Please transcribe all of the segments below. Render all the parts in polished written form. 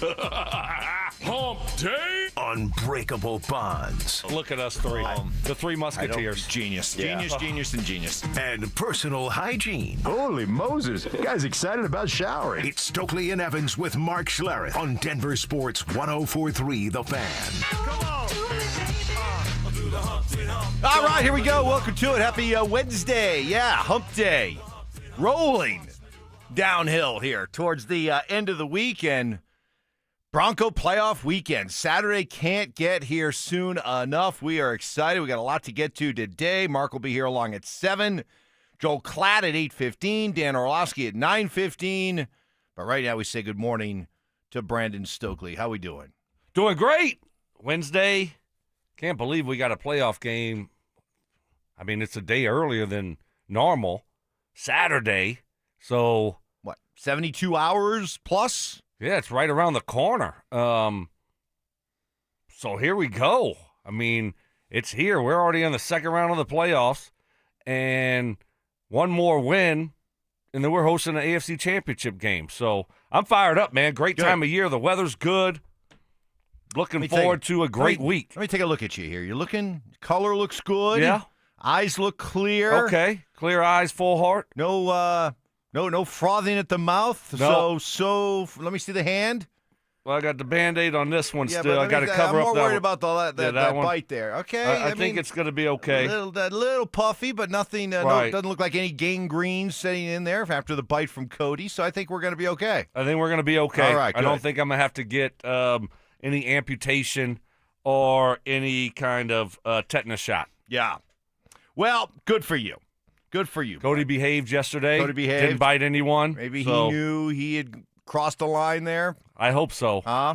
Hump Day. Unbreakable bonds. Look at us three. The three musketeers. Genius. Yeah. Genius, and genius. And personal hygiene. Holy Moses. Guy's excited about showering. It's Stokley and Evans with Mark Schlereth on Denver Sports 104.3 The Fan. Come on. Do the Humpty Hump. All right, here we go. Welcome to it. Happy Wednesday. Yeah, hump day. Rolling downhill here towards the end of the week and Bronco playoff weekend. Saturday can't get here soon enough. We are excited. We got a lot to get to today. Mark will be here along at 7. Joel Klatt at 8:15. Dan Orlovsky at 9:15. But right now we say good morning to Brandon Stokley. How we doing? Doing great. Wednesday. Can't believe we got a playoff game. I mean, it's a day earlier than normal. Saturday. So, What, 72 hours plus? yeah, it's right around the corner. So here we go. I mean, it's here. We're already in the second round of the playoffs. And one more win, and then we're hosting an AFC Championship game. So I'm fired up, man. Great Good. time of year. The weather's good. Looking forward to a great week. Let me take a look at you here. You're looking, color looks good. Yeah. Eyes look clear. Okay. Clear eyes, full heart. No frothing at the mouth. No. So let me see the hand. Well, I got the Band-Aid on this one still. but I got to cover I'm up more that worried one. about that one. bite there. Okay. I think mean, it's going to be okay. a little puffy, but nothing. Right. Doesn't look like any gangrene sitting in there after the bite from Cody. So I think we're going to be okay. I think we're going to be okay. All right, I don't good. think I'm going to have to get any amputation or any kind of tetanus shot. Yeah. Well, good for you. Good for you. Cody behaved yesterday. Cody behaved. Didn't bite anyone. Maybe so he knew he had crossed the line there. I hope so. Huh?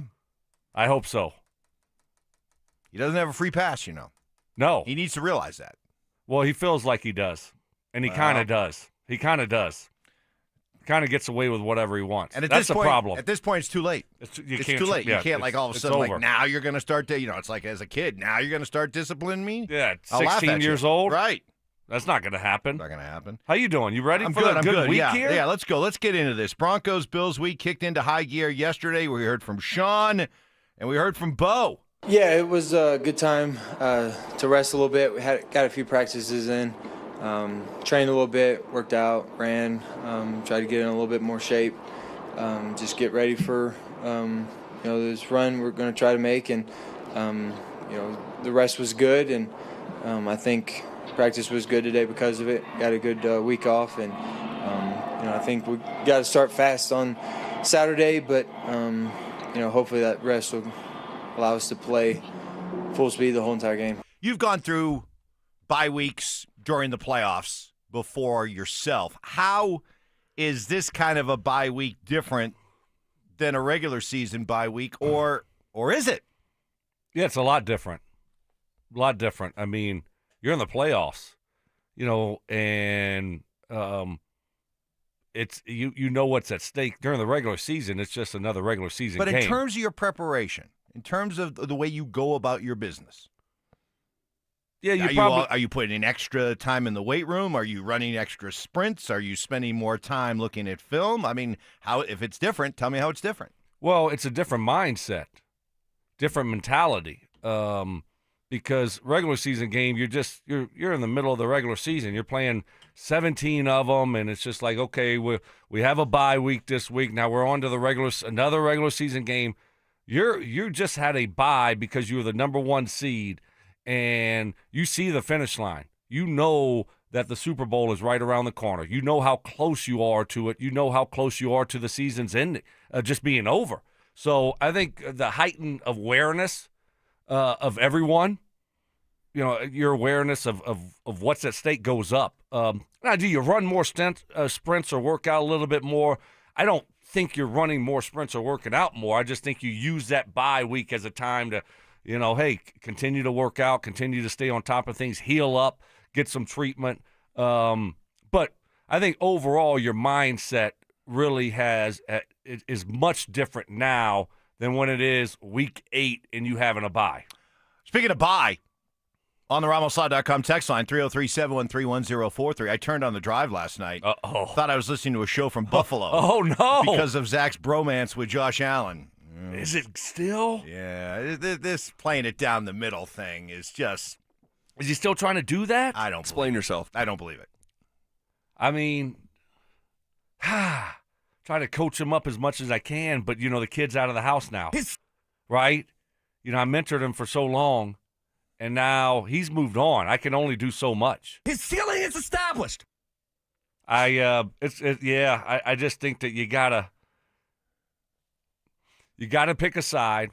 I hope so. He doesn't have a free pass, you know. No. He needs to realize that. Well, he feels like he does. And he kind of does. He kind of does. Kind of gets away with whatever he wants. And at That's this the point, problem. At this point, it's too late. It's It's too late. yeah, you can't, like, all of a it's sudden, over. like, now you're going to start to, it's like as a kid, now you're going to start disciplining me? Yeah, I'll laugh 16 at you. years old. Right. That's not going to happen. Not going to happen. How you doing? You ready I'm for good. a I'm good good. week Yeah. here? Yeah, let's go. Let's get into this. Broncos-Bills week kicked into high gear yesterday. We heard from Sean, and we heard from Bo. Yeah, it was a good time to rest a little bit. We got a few practices in, trained a little bit, worked out, ran, tried to get in a little bit more shape, just get ready for this run we're going to try to make. And the rest was good, and I think practice was good today because of it. Got a good week off, and I think we got to start fast on Saturday, but hopefully that rest will allow us to play full speed the whole entire game. You've gone through bye weeks during the playoffs before yourself. How is this kind of a bye week different than a regular season bye week, or is it? Yeah, it's a lot different. A lot different. I mean, you're in the playoffs, and it's you know what's at stake during the regular season. It's just another regular season But game. in terms of your preparation, in terms of the way you go about your business, yeah, are you putting in extra time in the weight room? Are you running extra sprints? Are you spending more time looking at film? I mean, if it's different, tell me how it's different. Well, it's a different mindset, different mentality. Because regular season game, you're in the middle of the regular season. You're playing 17 of them, and it's just like, okay, we have a bye week this week. Now we're on to another regular season game. You just had a bye because you were the number 1 seed, and you see the finish line. You know that the Super Bowl is right around the corner. You know how close you are to it. You know how close you are to the season's ending, just being over. So I think the heightened awareness of everyone, your awareness of what's at stake goes up. Now, do you run more sprints or work out a little bit more? I don't think you're running more sprints or working out more. I just think you use that bye week as a time to, hey, continue to work out, continue to stay on top of things, heal up, get some treatment. But I think overall your mindset really is much different now than when it is week 8 and you having a bye. Speaking of bye, on the RamosLaw.com text line, 303-713-1043. I turned on the drive last night. Uh-oh. Thought I was listening to a show from Buffalo. Oh, no. Because of Zach's bromance with Josh Allen. Is it still? Yeah, this playing it down the middle thing is just. Is he still trying to do that? I don't Explain yourself. I don't believe it. I mean, try to coach him up as much as I can, but, the kid's out of the house now, right? I mentored him for so long, and now he's moved on. I can only do so much. His ceiling is established. I just think that you gotta pick a side,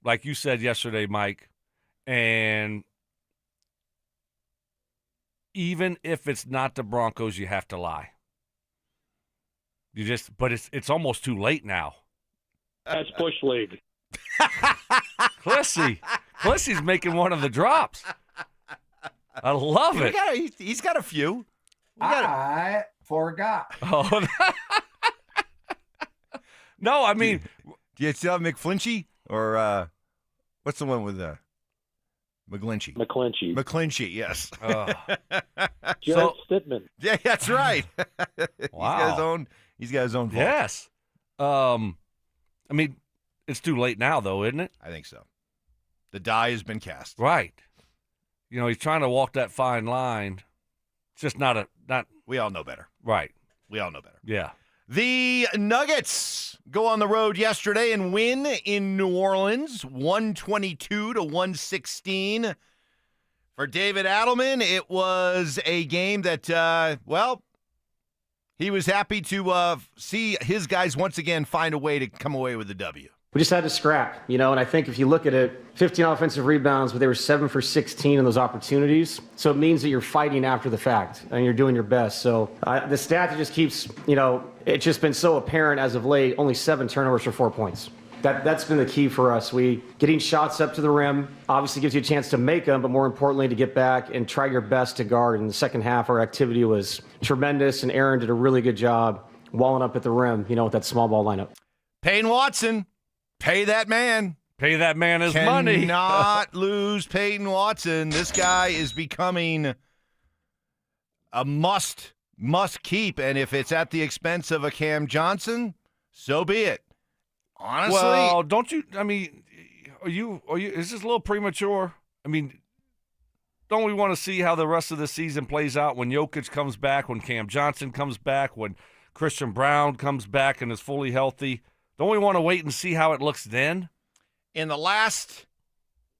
like you said yesterday, Mike, and even if it's not the Broncos, you have to lie. But it's almost too late now. That's Bush League. Clissy's making one of the drops. I love it. He's got a few. I forgot. Oh, no, I mean, do you still have McFlinchy or what's the one with McGlinchey? McClinchy, yes. Jared Stidman. Yeah, that's right. Wow. He's got his own vault. Yes. I mean, it's too late now, though, isn't it? I think so. The die has been cast. Right. He's trying to walk that fine line. It's just not. We all know better. Right. We all know better. Yeah. The Nuggets go on the road yesterday and win in New Orleans, 122-116. For David Adelman, it was a game that, he was happy to see his guys once again find a way to come away with the W. We just had to scrap, and I think if you look at it, 15 offensive rebounds, but they were 7 for 16 in those opportunities. So it means that you're fighting after the fact and you're doing your best. So the stat that just keeps, it's just been so apparent as of late, only 7 turnovers for 4 points. That's been the key for us. Getting shots up to the rim obviously gives you a chance to make them, but more importantly, to get back and try your best to guard. In the second half, our activity was tremendous, and Aaron did a really good job walling up at the rim, with that small ball lineup. Payton Watson, pay that man. Pay that man his money. Cannot lose Payton Watson. This guy is becoming a must keep, and if it's at the expense of a Cam Johnson, so be it. Honestly, well, don't you? I mean, are you? Is this a little premature? I mean, don't we want to see how the rest of the season plays out when Jokic comes back, when Cam Johnson comes back, when Christian Brown comes back and is fully healthy? Don't we want to wait and see how it looks then? In the last,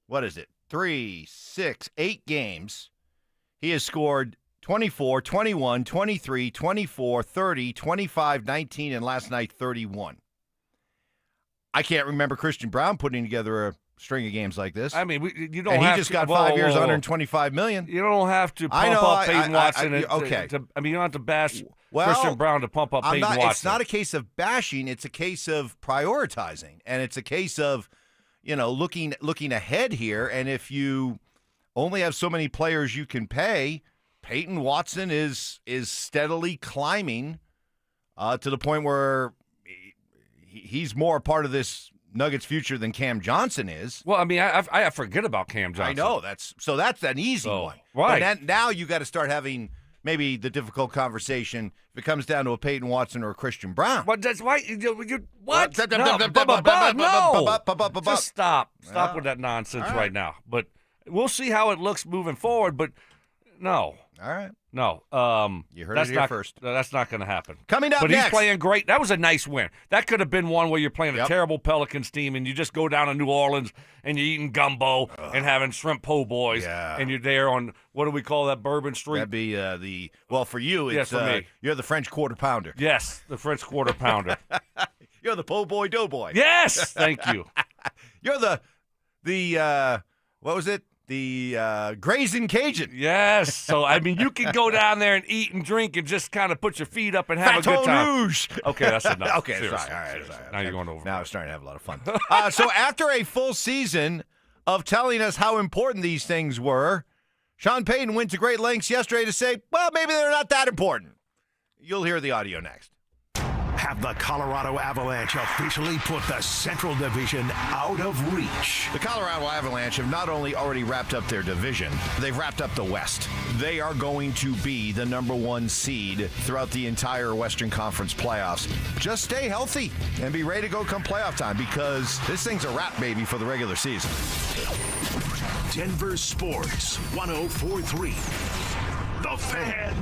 3, 6, 8 games, he has scored 24, 21, 23, 24, 30, 25, 19, and last night 31. I can't remember Christian Brown putting together a string of games like this. I mean, you don't and have he just to, got 5 years, $125 million. You don't have to pump up Payton Watson. Okay. You don't have to bash Christian Brown to pump up Payton Watson. It's not a case of bashing. It's a case of prioritizing. And it's a case of, looking ahead here. And if you only have so many players you can pay, Payton Watson is steadily climbing to the point where he's more a part of this Nuggets future than Cam Johnson is. Well, I mean, I forget about Cam Johnson. I know. That's an easy one. Right. But now you got to start having maybe the difficult conversation if it comes down to a Payton Watson or a Christian Brown. What? That's why. What? No. Just stop. Stop with that nonsense right now. But we'll see how it looks moving forward. But no. All right. No. You heard it here first. That's not going to happen. Coming up but next. He's playing great. That was a nice win. That could have been one where you're playing a terrible Pelicans team and you just go down to New Orleans and you're eating gumbo and having shrimp po' boys. Yeah. And you're there on, what do we call that, Bourbon Street? That'd be for you, it's for me. You're the French Quarter Pounder. Yes, the French Quarter Pounder. You're the po' boy doughboy. Yes, thank you. You're the what was it? The Grazing Cajun. Yes. So, I mean, you can go down there and eat and drink and just kind of put your feet up and have a good time. Rouge. Okay, that's enough. Okay, Seriously, sorry. All right. seriously. Now you're going over. Now I'm starting to have a lot of fun. So after a full season of telling us how important these things were, Sean Payton went to great lengths yesterday to say, well, maybe they're not that important. You'll hear the audio next. have the Colorado Avalanche officially put the Central Division out of reach. The Colorado Avalanche have not only already wrapped up their division, they've wrapped up the West. They are going to be the number 1 seed throughout the entire Western Conference playoffs. Just stay healthy and be ready to go come playoff time, because this thing's a wrap, baby, for the regular season. Denver Sports 104.3. The Fan.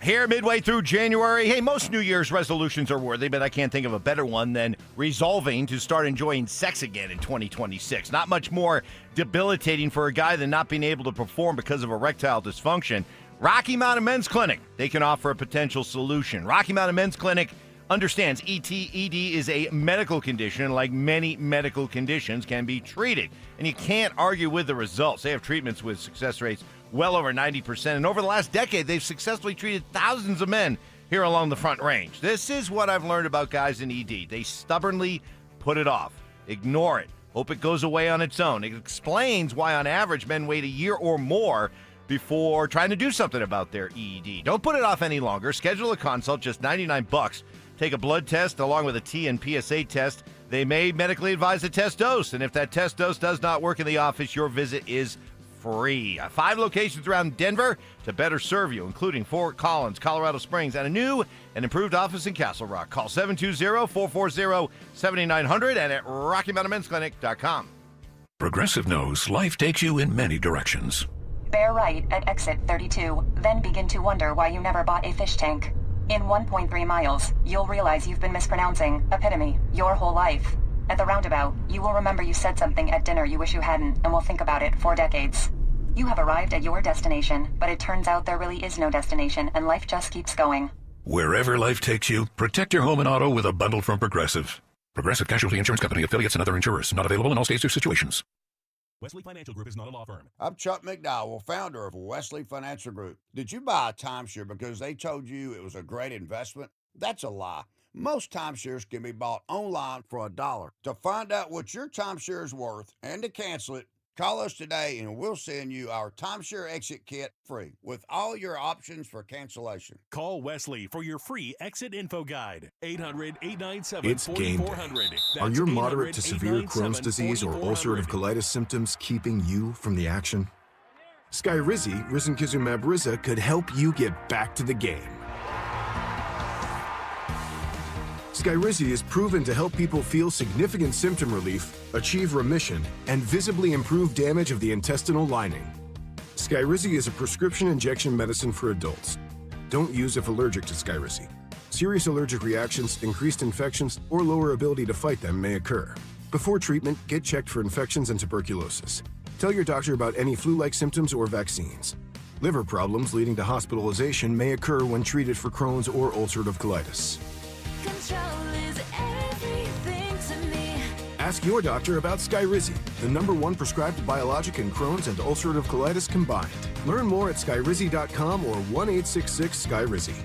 Here, midway through January, hey, most New Year's resolutions are worthy, but I can't think of a better one than resolving to start enjoying sex again in 2026. Not much more debilitating for a guy than not being able to perform because of erectile dysfunction. Rocky Mountain Men's Clinic, they can offer a potential solution. Rocky Mountain Men's Clinic understands ED is a medical condition, and like many medical conditions, can be treated. And you can't argue with the results. They have treatments with success rates well over 90%. And over the last decade, they've successfully treated thousands of men here along the Front Range. This is what I've learned about guys in ED. They stubbornly put it off, ignore it, hope it goes away on its own. It explains why, on average, men wait a year or more before trying to do something about their ED. Don't put it off any longer. Schedule a consult, just $99. Take a blood test along with a T and PSA test. They may medically advise a test dose, and if that test dose does not work in the office, your visit is free. 5 locations around Denver to better serve you, including Fort Collins, Colorado Springs, and a new and improved office in Castle Rock. Call 720-440-7900 and at RockyMountainMen'sClinic.com. Progressive knows life takes you in many directions. Bear right at exit 32, then begin to wonder why you never bought a fish tank. In 1.3 miles, you'll realize you've been mispronouncing epitome your whole life. At the roundabout, you will remember you said something at dinner you wish you hadn't, and will think about it for decades. You have arrived at your destination, but it turns out there really is no destination, and life just keeps going. Wherever life takes you, protect your home and auto with a bundle from Progressive. Progressive Casualty Insurance Company, affiliates, and other insurers. Not available in all states or situations. Wesley Financial Group is not a law firm. I'm Chuck McDowell, founder of Wesley Financial Group. Did you buy a timeshare because they told you it was a great investment? That's a lie. Most timeshares can be bought online for $1. To find out what your timeshare is worth and to cancel it, call us today and we'll send you our timeshare exit kit free with all your options for cancellation. Call Wesley for your free exit info guide. 800-897-4400. It's game day. Are your moderate to severe Crohn's disease or ulcerative colitis symptoms keeping you from the action? Skyrizi, risankizumab Riza, could help you get back to the game. Skyrizi is proven to help people feel significant symptom relief, achieve remission, and visibly improve damage of the intestinal lining. Skyrizi is a prescription injection medicine for adults. Don't use if allergic to Skyrizi. Serious allergic reactions, increased infections, or lower ability to fight them may occur. Before treatment, get checked for infections and tuberculosis. Tell your doctor about any flu-like symptoms or vaccines. Liver problems leading to hospitalization may occur when treated for Crohn's or ulcerative colitis. Control is everything to me. Ask your doctor about Skyrizi, the #1 prescribed biologic in Crohn's and ulcerative colitis combined. Learn more at skyrizi.com or 1-866-SKYRIZI.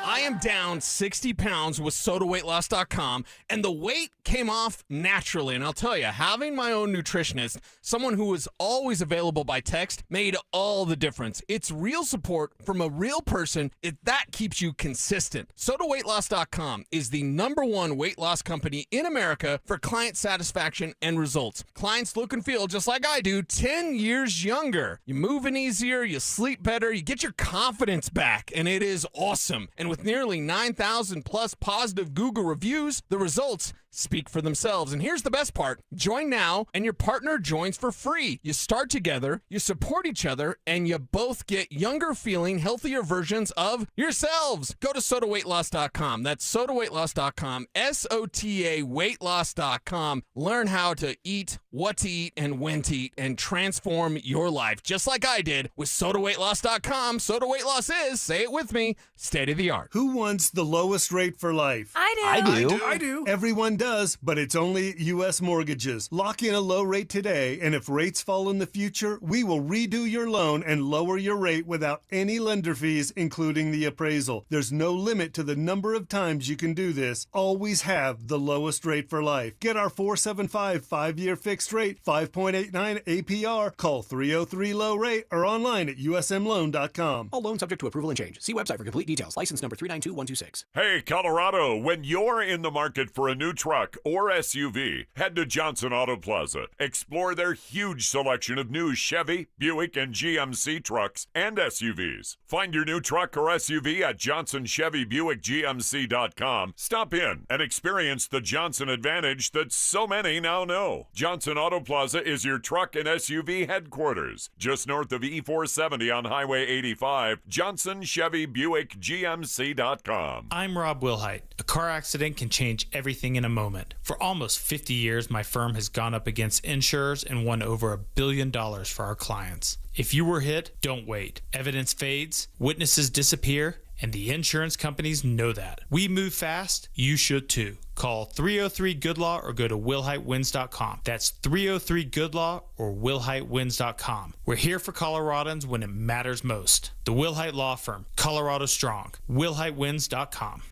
I am down 60 pounds with SodaWeightLoss.com, and the weight came off naturally. And I'll tell you, having my own nutritionist, someone who is always available by text, made all the difference. It's real support from a real person. That keeps you consistent. SodaWeightLoss.com is the #1 weight loss company in America for client satisfaction and results. Clients look and feel just like I do, 10 years younger. You're moving easier, you sleep better, you get your confidence back, and it is awesome. And with nearly 9,000 plus positive Google reviews, the results speak for themselves. And here's the best part. Join now and your partner joins for free. You start together, you support each other, and you both get younger feeling, healthier versions of yourselves. Go to SodaWeightLoss.com. That's SodaWeightLoss.com, SOTA weightloss.com. Learn how to eat, what to eat, and when to eat, and transform your life, just like I did with SodaWeightLoss.com. Soda Weight Loss is, say it with me, state of the art. Who wants the lowest rate for life? I do. I do. Everyone does. does, but it's only U.S. Mortgages. Lock in a low rate today, and if rates fall in the future, we will redo your loan and lower your rate without any lender fees, including the appraisal. There's no limit to the number of times you can do this. Always have the lowest rate for life. Get our 475 5-year fixed rate, 5.89 APR. Call 303-LOW-RATE or online at usmloan.com. All loans subject to approval and change. See website for complete details. License number 392126. Hey, Colorado, when you're in the market for a new truck or SUV, head to Johnson Auto Plaza. Explore their huge selection of new Chevy, Buick, and GMC trucks and SUVs. Find your new truck or SUV at JohnsonChevyBuickGMC.com. Stop in and experience the Johnson advantage that so many now know. Johnson Auto Plaza is your truck and SUV headquarters. Just north of E470 on Highway 85, JohnsonChevyBuickGMC.com. I'm Rob Wilhite. A car accident can change everything in a moment. For almost 50 years, my firm has gone up against insurers and won over $1 billion for our clients. If you were hit, don't wait. Evidence fades, witnesses disappear, and the insurance companies know that. We move fast, you should too. Call 303-GOOD-LAW or go to willhitewins.com. That's 303-GOOD-LAW or willhitewins.com. We're here for Coloradans when it matters most. The Wilhite Law Firm, Colorado Strong. willhitewins.com.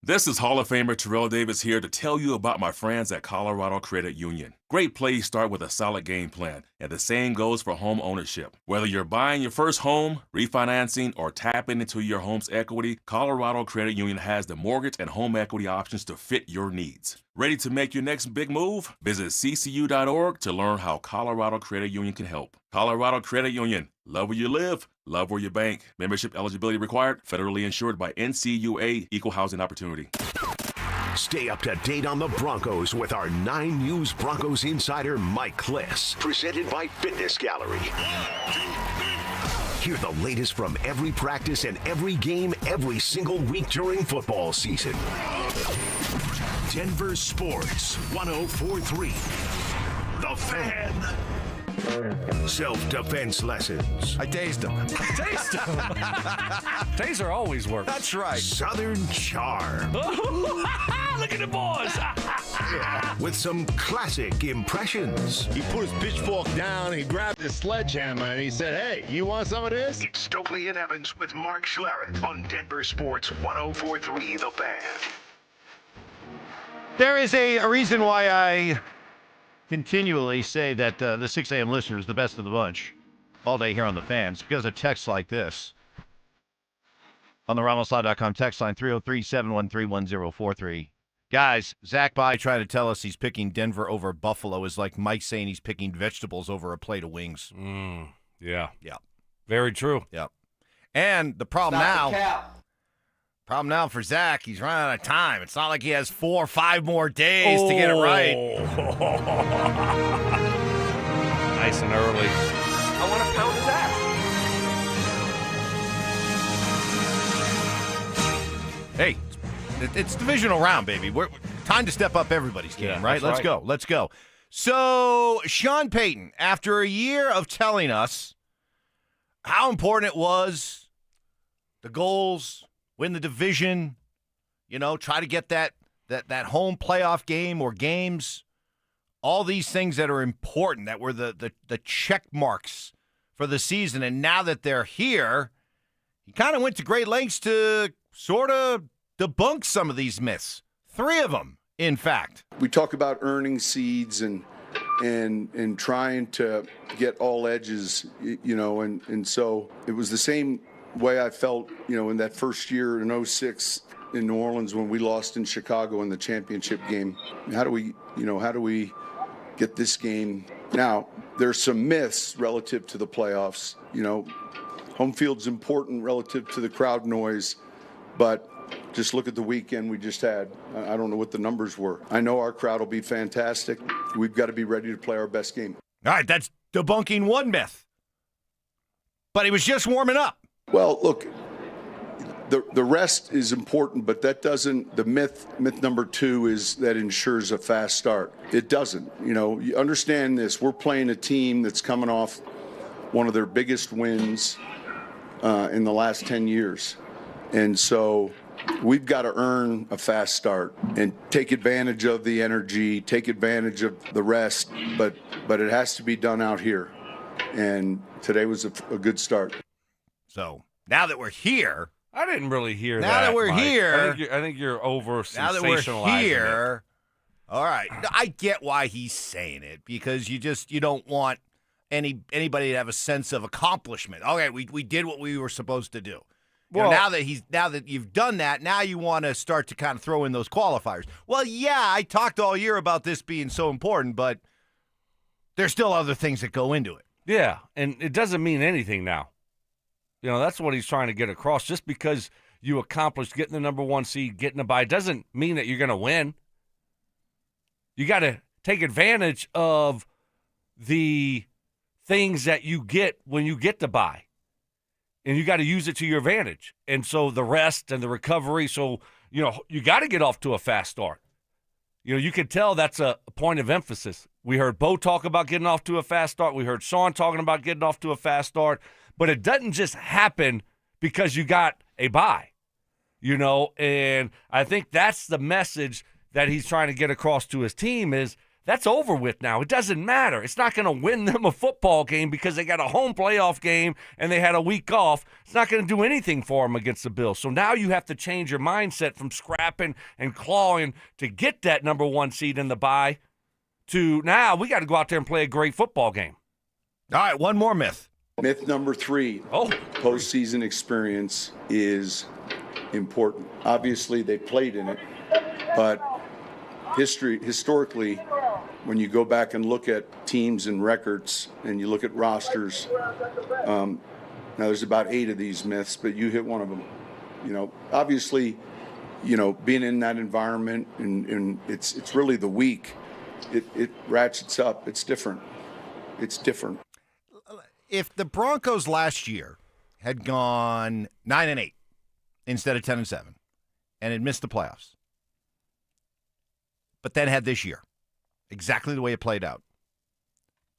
This is Hall of Famer Terrell Davis here to tell you about my friends at Colorado Credit Union. Great plays start with a solid game plan, and the same goes for home ownership. Whether you're buying your first home, refinancing, or tapping into your home's equity, Colorado Credit Union has the mortgage and home equity options to fit your needs. Ready to make your next big move? Visit ccu.org to learn how Colorado Credit Union can help. Colorado Credit Union. Love where you live, love where you bank. Membership eligibility required. Federally insured by NCUA. Equal housing opportunity. Stay up to date on the Broncos with our 9 News Broncos insider, Mike Kliss. Presented by Fitness Gallery. Hear the latest from every practice and every game every single week during football season. Denver Sports 104.3. The Fan. Self-defense lessons. I tased them. Taser always works. That's right. Southern charm. Look at the boys. With some classic impressions. He put his pitchfork down, he grabbed his sledgehammer, and he said, "Hey, you want some of this?" It's Stokley and Evans with Mark Schlereth on Denver Sports 104.3 The Fan. There is a reason why I continually say that the 6 a.m. listener is the best of the bunch all day here on The Fans because of texts like this. On the RamosLaw.com text line 303-713-1043. Guys, Zach By trying to tell us he's picking Denver over Buffalo is like Mike saying he's picking vegetables over a plate of wings. Yeah. Yeah. Very true. Yep. And the problem now for Zach, he's running out of time. It's not like he has 4 or 5 more days to get it right. Nice and early. I want to pound his ass. Hey, it's divisional round, baby. We're time to step up everybody's game, right? Let's go. Let's go. So, Sean Payton, after a year of telling us how important it was, the goals, win the division, try to get that home playoff game or games, all these things that are important, that were the check marks for the season. And now that they're here, he kind of went to great lengths to sort of debunk some of these myths. 3 of them, in fact. We talk about earning seeds and trying to get all edges, and so it was the same way I felt, in that first year in 2006 in New Orleans when we lost in Chicago in the championship game. How do we get this game? Now, there's some myths relative to the playoffs. Home field's important relative to the crowd noise, but just look at the weekend we just had. I don't know what the numbers were. I know our crowd will be fantastic. We've got to be ready to play our best game. All right, that's debunking one myth. But he was just warming up. Well, look, the rest is important, but that doesn't. The myth number 2 is that ensures a fast start. It doesn't. You understand this. We're playing a team that's coming off one of their biggest wins in the last 10 years, and so we've got to earn a fast start and take advantage of the energy, take advantage of the rest, but it has to be done out here. And today was a good start. So now that we're here, I didn't really hear that. Now that we're Mike. here, I think you're over now that sensationalizing we're here, it. all right. I get why he's saying it, because you don't want anybody to have a sense of accomplishment. Okay, we did what we were supposed to do. Well, now that you've done that, now you want to start to kind of throw in those qualifiers. Well, yeah, I talked all year about this being so important, but there's still other things that go into it. Yeah, and it doesn't mean anything now. That's what he's trying to get across. Just because you accomplished getting the number 1 seed, getting a bye, doesn't mean that you're going to win. You got to take advantage of the things that you get when you get the bye. And you got to use it to your advantage. And so the rest and the recovery. So, you got to get off to a fast start. You can tell that's a point of emphasis. We heard Bo talk about getting off to a fast start. We heard Sean talking about getting off to a fast start. But it doesn't just happen because you got a bye, And I think that's the message that he's trying to get across to his team is, that's over with now. It doesn't matter. It's not going to win them a football game because they got a home playoff game and they had a week off. It's not going to do anything for them against the Bills. So now you have to change your mindset from scrapping and clawing to get that number 1 seed in the bye to now we got to go out there and play a great football game. All right, one more myth. Myth number 3. Postseason experience is important. Obviously, they played in it, but historically, when you go back and look at teams and records and you look at rosters, now there's about 8 of these myths, but you hit one of them. Obviously, being in that environment and it's really the week, it ratchets up. It's different. It's different. If the Broncos last year had gone 9-8 instead of 10-7 and had missed the playoffs, but then had this year, exactly the way it played out,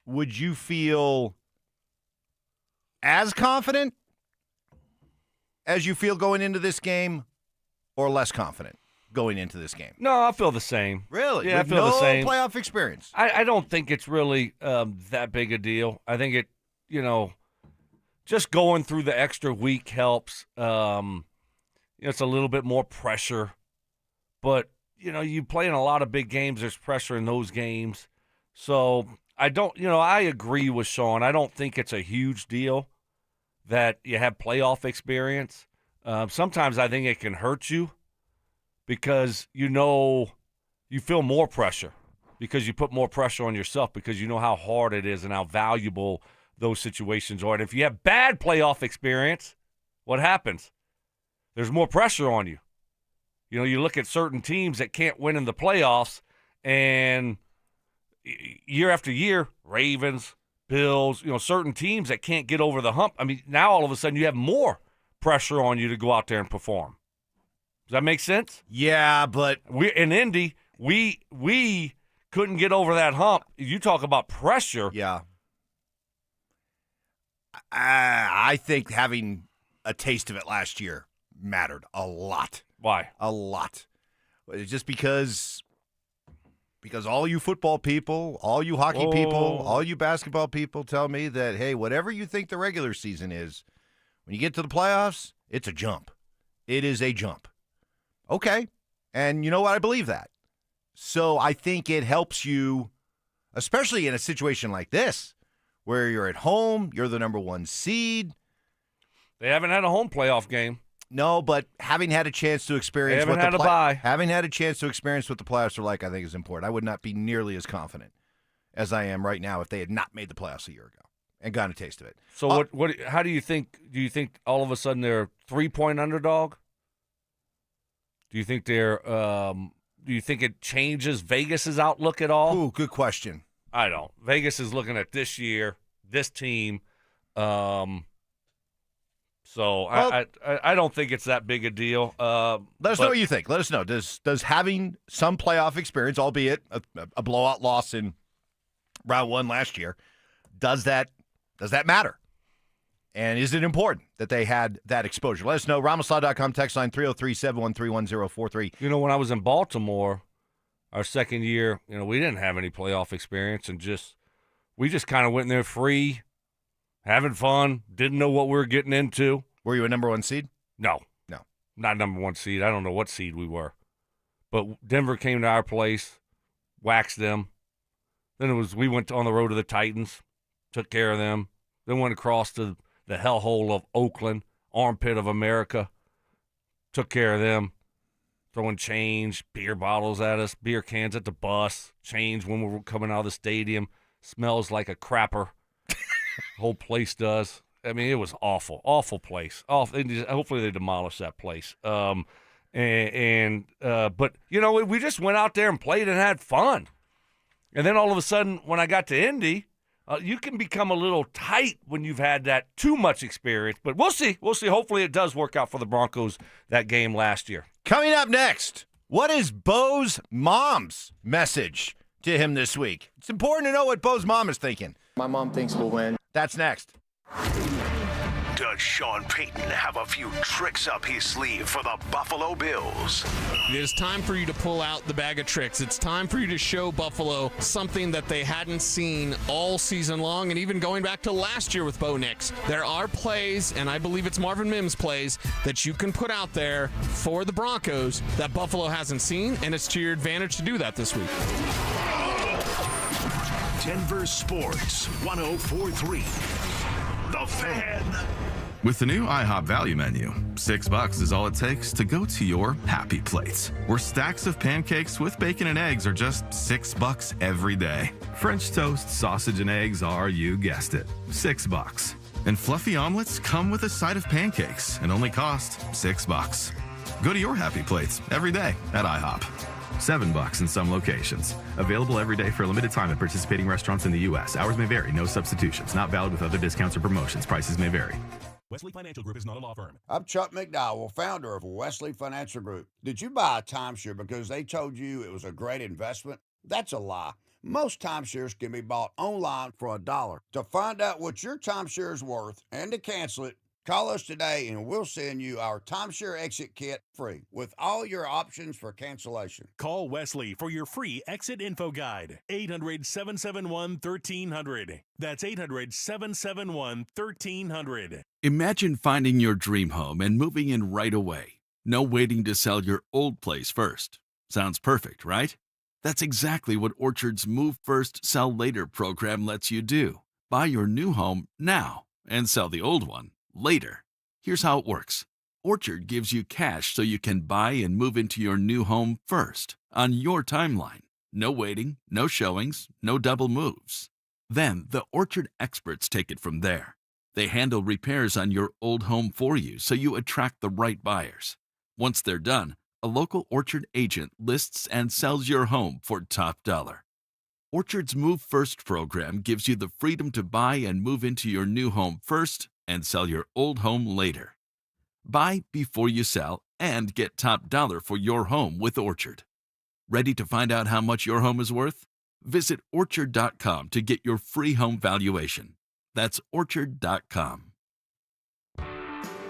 would you feel as confident as you feel going into this game or less confident going into this game? No, I feel the same. Really? Yeah, With I feel the same. No playoff experience? I don't think it's really that big a deal. I think it, just going through the extra week helps. It's a little bit more pressure. But, you play in a lot of big games. There's pressure in those games. So I don't, I agree with Sean. I don't think it's a huge deal that you have playoff experience. Sometimes I think it can hurt you because, you feel more pressure because you put more pressure on yourself because you know how hard it is and how valuable those situations are. And if you have bad playoff experience, what happens? There's more pressure on you. You look at certain teams that can't win in the playoffs, and year after year, Ravens, Bills, certain teams that can't get over the hump. I mean, now all of a sudden you have more pressure on you to go out there and perform. Does that make sense? Yeah, but in Indy, we couldn't get over that hump. You talk about pressure. Yeah. I think having a taste of it last year mattered a lot. Why? A lot. It's just because all you football people, all you hockey people, all you basketball people tell me that, hey, whatever you think the regular season is, when you get to the playoffs, it's a jump. It is a jump. Okay. And you know what? I believe that. So I think it helps you, especially in a situation like this, where you're at home, you're the number 1 seed. They haven't had a home playoff game. No, but having had a chance to experience having had a bye. Having had a chance to experience what the playoffs are like, I think is important. I would not be nearly as confident as I am right now if they had not made the playoffs a year ago and gotten a taste of it. So what how do you think all of a sudden they're a 3-point underdog? Do you think they're do you think it changes Vegas's outlook at all? Ooh, good question. I don't. Vegas is looking at this year, this team. So I don't think it's that big a deal. Let us know what you think. Let us know. Does having some playoff experience, albeit a blowout loss in round 1 last year, does that matter? And is it important that they had that exposure? Let us know. Ramoslaw.com, text line 303-713-1043. You know, when I was in Baltimore, our second year, you know, we didn't have any playoff experience, and we just kind of went in there free, having fun, didn't know what we were getting into. Were you a number one seed? No. Not number one seed. I don't know what seed we were. But Denver came to our place, waxed them. Then we went on the road to the Titans, took care of them. Then went across to the hellhole of Oakland, armpit of America, took care of them. Throwing change, beer bottles at us, beer cans at the bus, change when we were coming out of the stadium. Smells like a crapper. Whole place does. I mean, it was awful place. Awful. Hopefully they demolish that place. But you know, we just went out there and played and had fun. And then all of a sudden, when I got to Indy, you can become a little tight when you've had that too much experience. But we'll see. Hopefully it does work out for the Broncos that game last year. Coming up next, what is Bo's mom's message to him this week? It's important to know what Bo's mom is thinking. My mom thinks we'll win. That's next. Does Sean Payton have a few tricks up his sleeve for the Buffalo Bills? It is time for you to pull out the bag of tricks. It's time for you to show Buffalo something that they hadn't seen all season long, and even going back to last year with Bo Nix. There are plays, and I believe it's Marvin Mims plays, that you can put out there for the Broncos that Buffalo hasn't seen, and it's to your advantage to do that this week. Denver Sports 104.3. The Fan. With the new IHOP value menu, $6 is all it takes to go to your happy plates, where stacks of pancakes with bacon and eggs are just $6 every day. French toast, sausage, and eggs are, you guessed it, $6. And fluffy omelets come with a side of pancakes and only cost $6. Go to your happy plates every day at IHOP. $7 in some locations. Available every day for a limited time at participating restaurants in the U.S. Hours may vary. No substitutions. Not valid with other discounts or promotions. Prices may vary. Wesley Financial Group is not a law firm. I'm Chuck McDowell, founder of Wesley Financial Group. Did you buy a timeshare because they told you it was a great investment? That's a lie. Most timeshares can be bought online for $1. To find out what your timeshare is worth and to cancel it, call us today and we'll send you our timeshare exit kit free with all your options for cancellation. Call Wesley for your free exit info guide. 800-771-1300. That's 800-771-1300. Imagine finding your dream home and moving in right away. No waiting to sell your old place first. Sounds perfect, right? That's exactly what Orchard's Move First, Sell Later program lets you do. Buy your new home now and sell the old one later. Here's how it works. Orchard gives you cash so you can buy and move into your new home first, on your timeline. No waiting, no showings, no double moves. Then the Orchard experts take it from there. They handle repairs on your old home for you so you attract the right buyers. Once they're done, a local Orchard agent lists and sells your home for top dollar. Orchard's Move First program gives you the freedom to buy and move into your new home first and sell your old home later. Buy before you sell and get top dollar for your home with Orchard. Ready to find out how much your home is worth? Visit Orchard.com to get your free home valuation. That's Orchard.com.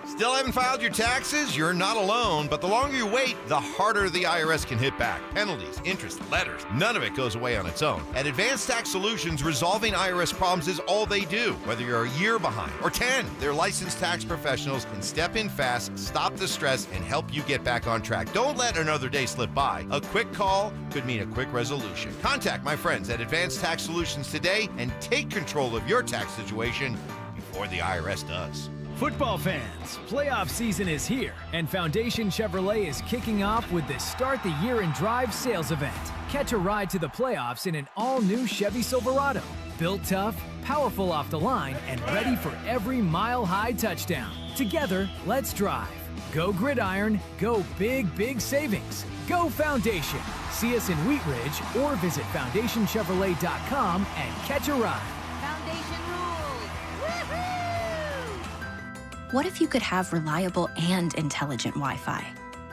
Still haven't filed your taxes? You're not alone, but the longer you wait, the harder the IRS can hit back. Penalties, interest, letters, none of it goes away on its own. At Advanced Tax Solutions, resolving IRS problems is all they do. Whether you're a year behind or 10, their licensed tax professionals can step in fast, stop the stress, and help you get back on track. Don't let another day slip by. A quick call could mean a quick resolution. Contact my friends at Advanced Tax Solutions today and take control of your tax situation before the IRS does. Football fans, playoff season is here, and Foundation Chevrolet is kicking off with the Start the Year in Drive sales event. Catch a ride to the playoffs in an all-new Chevy Silverado. Built tough, powerful off the line, and ready for every mile-high touchdown. Together, let's drive. Go Gridiron, go big savings. Go Foundation. See us in Wheat Ridge or visit FoundationChevrolet.com and catch a ride. Foundation rules. Woohoo! What if you could have reliable and intelligent Wi-Fi?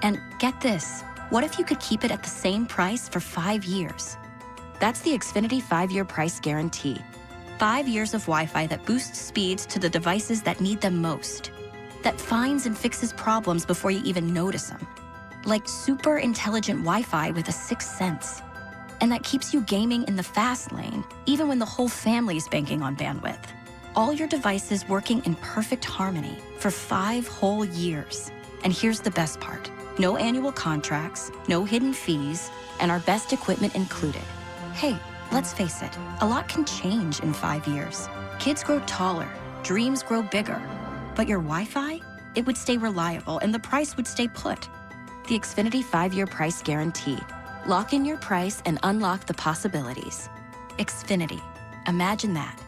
And get this, what if you could keep it at the same price for 5 years? That's the Xfinity 5-year price guarantee. 5 years of Wi-Fi that boosts speeds to the devices that need them most. That finds and fixes problems before you even notice them. Like super intelligent Wi-Fi with a sixth sense. And that keeps you gaming in the fast lane, even when the whole family's banking on bandwidth. All your devices working in perfect harmony for 5 whole years. And here's the best part. No annual contracts, no hidden fees, and our best equipment included. Hey, let's face it, a lot can change in 5 years. Kids grow taller, dreams grow bigger. But your Wi-Fi? It would stay reliable and the price would stay put. The Xfinity 5-year price guarantee. Lock in your price and unlock the possibilities. Xfinity. Imagine that.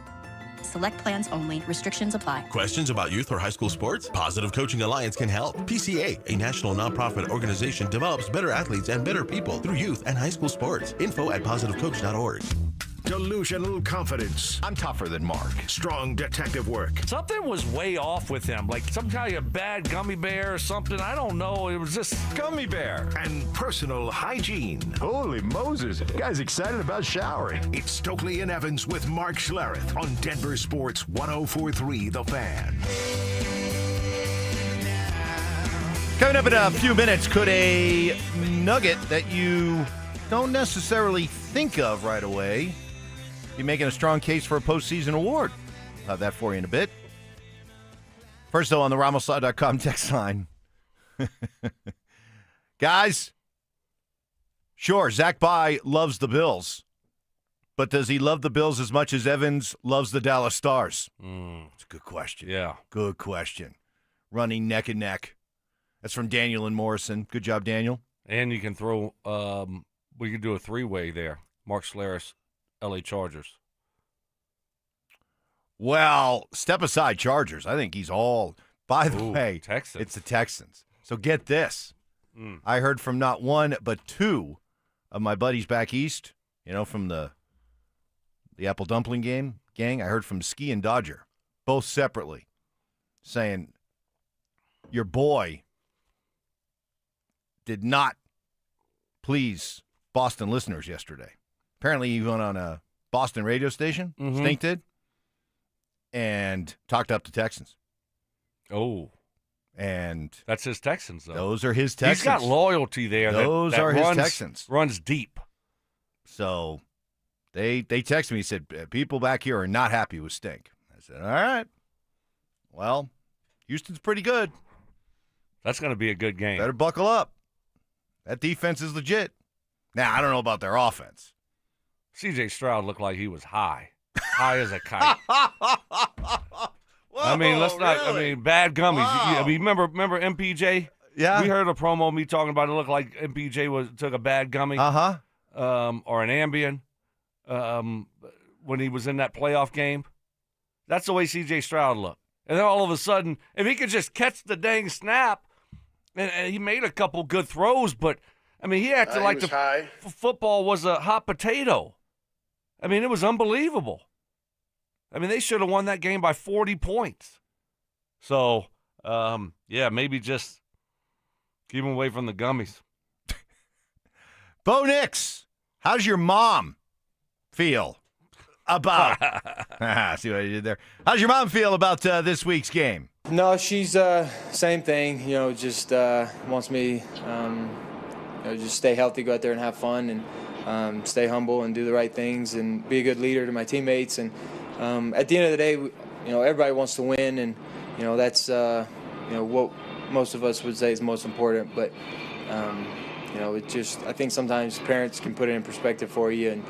Select plans only. Restrictions apply. Questions about youth or high school sports? Positive Coaching Alliance can help. PCA, a national nonprofit organization, develops better athletes and better people through youth and high school sports. Info at positivecoach.org. Delusional confidence. I'm tougher than Mark. Strong detective work. Something was way off with him, like some kind of bad gummy bear or something. I don't know. It was just Gummy bear. And personal hygiene. Holy Moses. Guy's excited about showering. It's Stokley and Evans with Mark Schlereth on Denver Sports 104.3 The Fan. Coming up in a few minutes, could a nugget that you don't necessarily think of right away be making a strong case for a postseason award? I'll have that for you in a bit. First, though, on the RamosLaw.com text line. Guys, sure, Zach Bye loves the Bills, but does he love the Bills as much as Evans loves the Dallas Stars? It's a good question. Yeah. Good question. Running neck and neck. That's from Daniel and Morrison. Good job, Daniel. And you can throw, we could do a three-way there. Mark Schlereth, L.A. Chargers. Well, step aside Chargers. I think he's all, by the way, Texans. It's the Texans. So get this. I heard from not one, but two of my buddies back east, from the Apple Dumpling gang. I heard from Ski and Dodger, both separately, saying, your boy did not please Boston listeners yesterday. Apparently he went on a Boston radio station, Stink did, and talked up the Texans. Oh. And that's his Texans, though. Those are his Texans. He's got loyalty there. Those that are runs, his Texans. Runs deep. So they texted me, said, people back here are not happy with Stink. I said, all right. Well, Houston's pretty good. That's going to be a good game. Better buckle up. That defense is legit. Now, I don't know about their offense. C.J. Stroud looked like he was high as a kite. Whoa, I mean, let's not. really? I mean, bad gummies. Wow. I mean, remember MPJ? Yeah. We heard a promo of me talking about it. Looked like MPJ took a bad gummy. Uh-huh. Or an Ambien. When he was in that playoff game. That's the way C.J. Stroud looked. And then all of a sudden, if he could just catch the dang snap, and he made a couple good throws, but I mean, he acted like the football was a hot potato. I mean, it was unbelievable. I mean, they should have won that game by 40 points. So, yeah, maybe just keep him away from the gummies. Bo Nix, how's your mom feel about see what I did there? How's your mom feel about this week's game? No, she's same thing. Just wants me just stay healthy, go out there and have fun, and stay humble and do the right things and be a good leader to my teammates. And at the end of the day, everybody wants to win, and that's what most of us would say is most important. But it just, I think sometimes parents can put it in perspective for you, and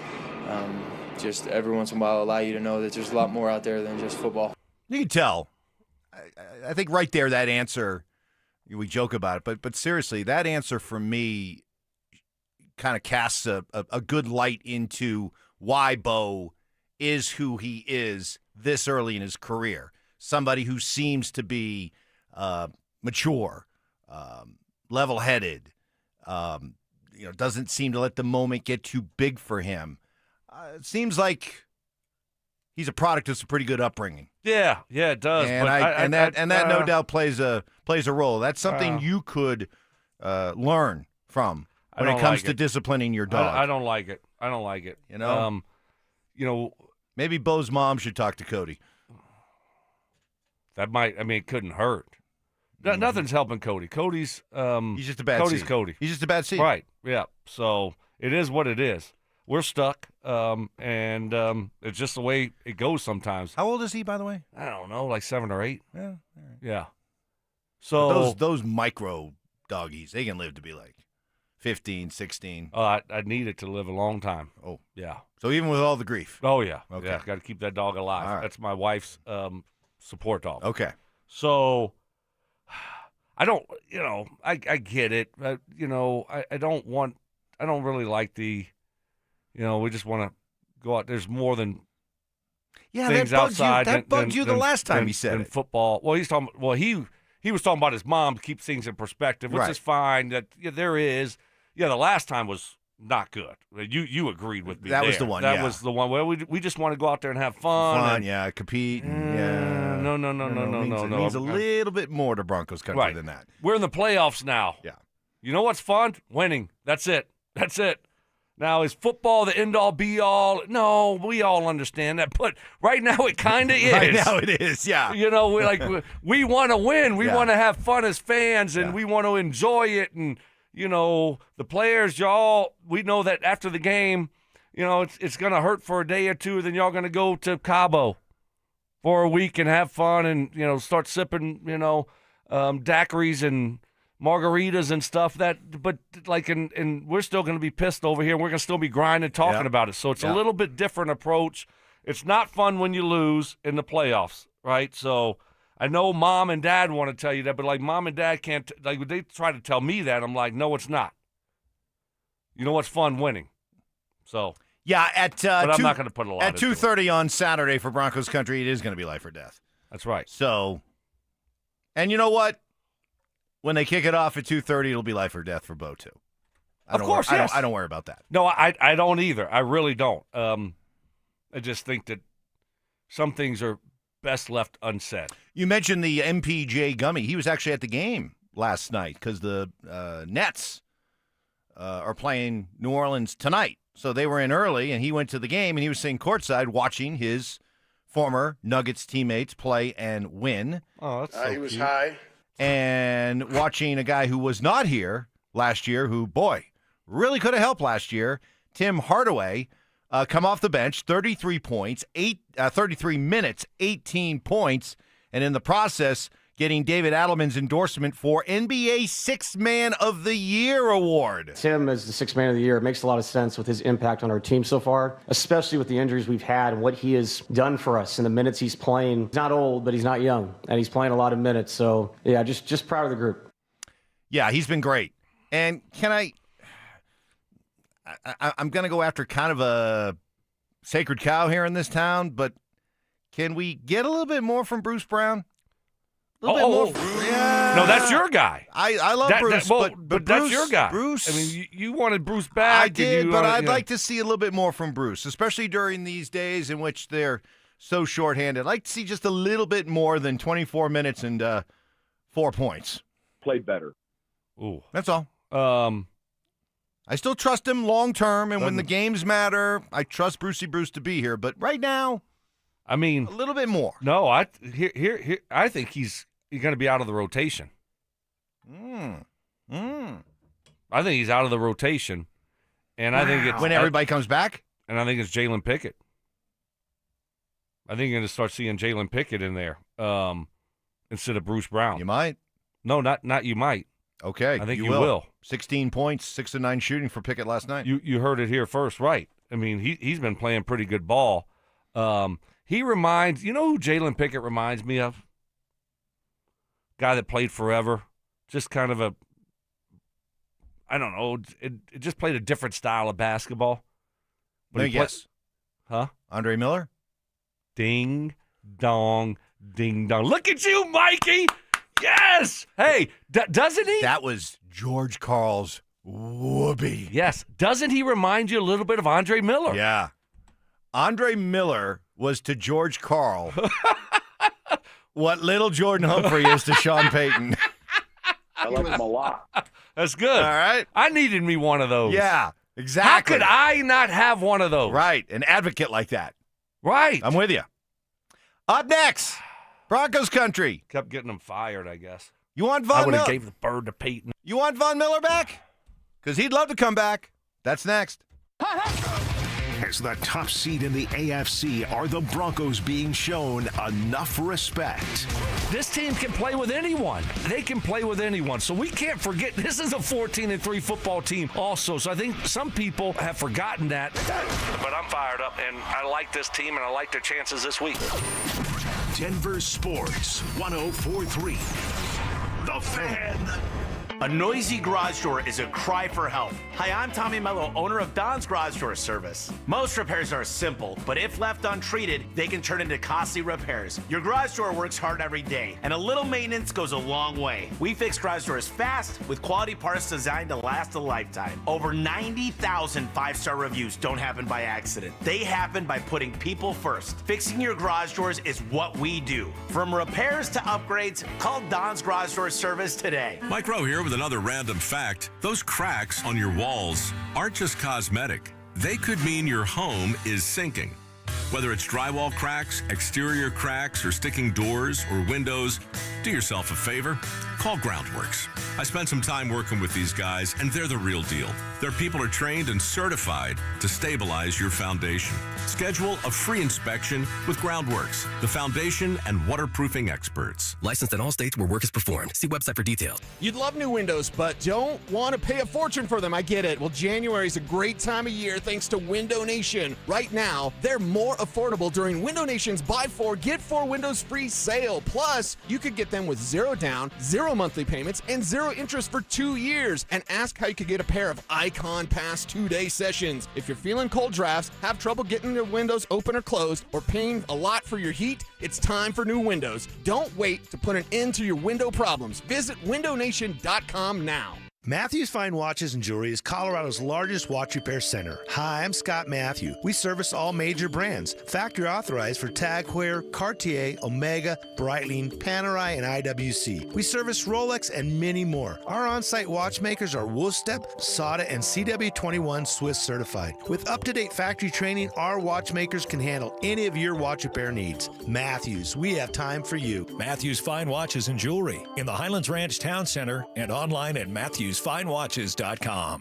just every once in a while allow you to know that there's a lot more out there than just football. You can tell. I think right there, that answer, we joke about it, but seriously, that answer for me kind of casts a good light into why Bo is who he is this early in his career. Somebody who seems to be mature, level-headed, doesn't seem to let the moment get too big for him. It seems like he's a product of some pretty good upbringing. Yeah, it does. And that no doubt plays a role. That's something you could learn from when it comes to disciplining your dog. I don't like it. Maybe Bo's mom should talk to Cody. That might. I mean, it couldn't hurt. Nothing's helping Cody. Cody's. He's just a bad Cody's seed. Cody. He's just a bad seed. Right. Yeah. So it is what it is. We're stuck, and it's just the way it goes sometimes. How old is he, by the way? I don't know, like 7 or 8. Yeah. Yeah. So But those micro doggies, they can live to be like 15, 16. I need it to live a long time. Oh. Yeah. So even with all the grief. Oh, yeah. Okay. Yeah, got to keep that dog alive. All right. That's my wife's support dog. Okay. So I don't, I get it. I don't really like the, we just want to go out. There's more than things outside. That bugged you the last time he said it. Football. Well, he's talking. Well, he was talking about his mom to keep things in perspective, which is fine. That there is. Yeah, the last time was not good. You agreed with me. That there. was the one. That was the one where we just want to go out there and have fun. Compete. No. It means a little bit more to Broncos country than that. We're in the playoffs now. Yeah. You know what's fun? Winning. That's it. Now, is football the end-all, be-all? No, we all understand that. But right now it kind of is. Right now it is, yeah. We want to win. We want to have fun as fans, and we want to enjoy it. And, the players, we know that after the game, it's going to hurt for a day or two. Then y'all going to go to Cabo for a week and have fun and, start sipping, daiquiris and margaritas and stuff. But we're still going to be pissed over here. We're going to still be grinding, talking about it. So it's a little bit different approach. It's not fun when you lose in the playoffs, right? So I know mom and dad want to tell you that, but mom and dad can't. They try to tell me that. I'm like, no, it's not. You know what's fun? Winning. So yeah, but I'm not going to put a lot at 2:30 on Saturday for Broncos country. It is going to be life or death. That's right. So, and you know what? When they kick it off at 2:30, it'll be life or death for Bo too. Of course, yes. I don't worry about that. No, I don't either. I really don't. I just think that some things are best left unsaid. You mentioned the MPJ Gummy. He was actually at the game last night because the Nets are playing New Orleans tonight. So they were in early, and he went to the game, and he was sitting courtside watching his former Nuggets teammates play and win. Oh, that's so He was cute. high. And watching a guy who was not here last year, who, boy, really could have helped last year, Tim Hardaway, come off the bench, 33 points, 33 minutes, 18 points, and in the process, getting David Adelman's endorsement for NBA Sixth Man of the Year award. Tim as the Sixth Man of the Year, it makes a lot of sense with his impact on our team so far, especially with the injuries we've had and what he has done for us in the minutes he's playing. He's not old, but he's not young, and he's playing a lot of minutes. So, yeah, just proud of the group. Yeah, he's been great. And can I'm going to go after kind of a sacred cow here in this town, but can we get a little bit more from Bruce Brown? A little bit more. Yeah. No, that's your guy. I love Bruce, but but Bruce, that's your guy. Bruce, I mean, you wanted Bruce back. I did, but I'd like to see a little bit more from Bruce, especially during these days in which they're so shorthanded. I'd like to see just a little bit more than 24 minutes and 4 points. Played better. Ooh. That's all. I still trust him long term, and when the games matter, I trust Brucey Bruce to be here. But right now, I mean, a little bit more. No, I think he's going to be out of the rotation. I think he's out of the rotation, and I think it's when everybody comes back. And I think it's Jalen Pickett. I think you're going to start seeing Jalen Pickett in there instead of Bruce Brown. You might. No, not you might. Okay, I think you will. 16 points, 6 of 9 shooting for Pickett last night. You heard it here first, right? I mean, he's been playing pretty good ball. He reminds, who Jalen Pickett reminds me of? Guy that played forever, just kind of I don't know, it just played a different style of basketball. But yes. Huh? Andre Miller? Ding, dong, ding, dong. Look at you, Mikey! Yes! Hey, doesn't he? That was George Karl's whoopee. Yes. Doesn't he remind you a little bit of Andre Miller? Yeah. Andre Miller was to George Karl what little Jordan Humphrey is to Sean Payton. I like him a lot. That's good. All right. I needed me one of those. Yeah, exactly. How could I not have one of those? Right. An advocate like that. Right. I'm with you. Up next, Broncos country. Kept getting them fired, I guess. You want I Von would Miller? have gave the bird to Payton. You want Von Miller back? Because he'd love to come back. That's next. As the top seed in the AFC, are the Broncos being shown enough respect? This team can play with anyone. They can play with anyone. So we can't forget this is a 14-3 football team also. So I think some people have forgotten that. But I'm fired up, and I like this team, and I like their chances this week. Denver Sports 104.3. The Fan. A noisy garage door is a cry for help. Hi, I'm Tommy Mello, owner of Don's Garage Door Service. Most repairs are simple, but if left untreated, they can turn into costly repairs. Your garage door works hard every day, and a little maintenance goes a long way. We fix garage doors fast with quality parts designed to last a lifetime. Over 90,000 five-star reviews don't happen by accident. They happen by putting people first. Fixing your garage doors is what we do. From repairs to upgrades, call Don's Garage Door Service today. Mike Rowe here with another random fact. Those cracks on your walls aren't just cosmetic. They could mean your home is sinking. Whether it's drywall cracks, exterior cracks, or sticking doors or windows, do yourself a favor. Call Groundworks. I spent some time working with these guys, and they're the real deal. Their people are trained and certified to stabilize your foundation. Schedule a free inspection with Groundworks, the foundation and waterproofing experts. Licensed in all states where work is performed. See website for details. You'd love new windows, but don't want to pay a fortune for them. I get it. Well, January is a great time of year thanks to Window Nation. Right now, they're more affordable during Window Nation's Buy 4, Get 4 Windows Free sale. Plus, you could get them with 0 down, 0 monthly payments, and 0 interest for 2 years. And ask how you could get a pair of Icon Pass 2-day sessions. If you're feeling cold drafts, have trouble getting your windows open or closed, or paying a lot for your heat, it's time for new windows. Don't wait to put an end to your window problems. Visit windownation.com now. Matthews Fine Watches and Jewelry is Colorado's largest watch repair center. Hi, I'm Scott Matthew. We service all major brands, factory authorized for Tag Heuer, Cartier, Omega, Breitling, Panerai, and IWC. We service Rolex and many more. Our on-site watchmakers are Wolfstep, SADA, and CW21 Swiss certified. With up-to-date factory training, our watchmakers can handle any of your watch repair needs. Matthews, we have time for you. Matthews Fine Watches and Jewelry in the Highlands Ranch Town Center and online at MatthewsFineWatches.com.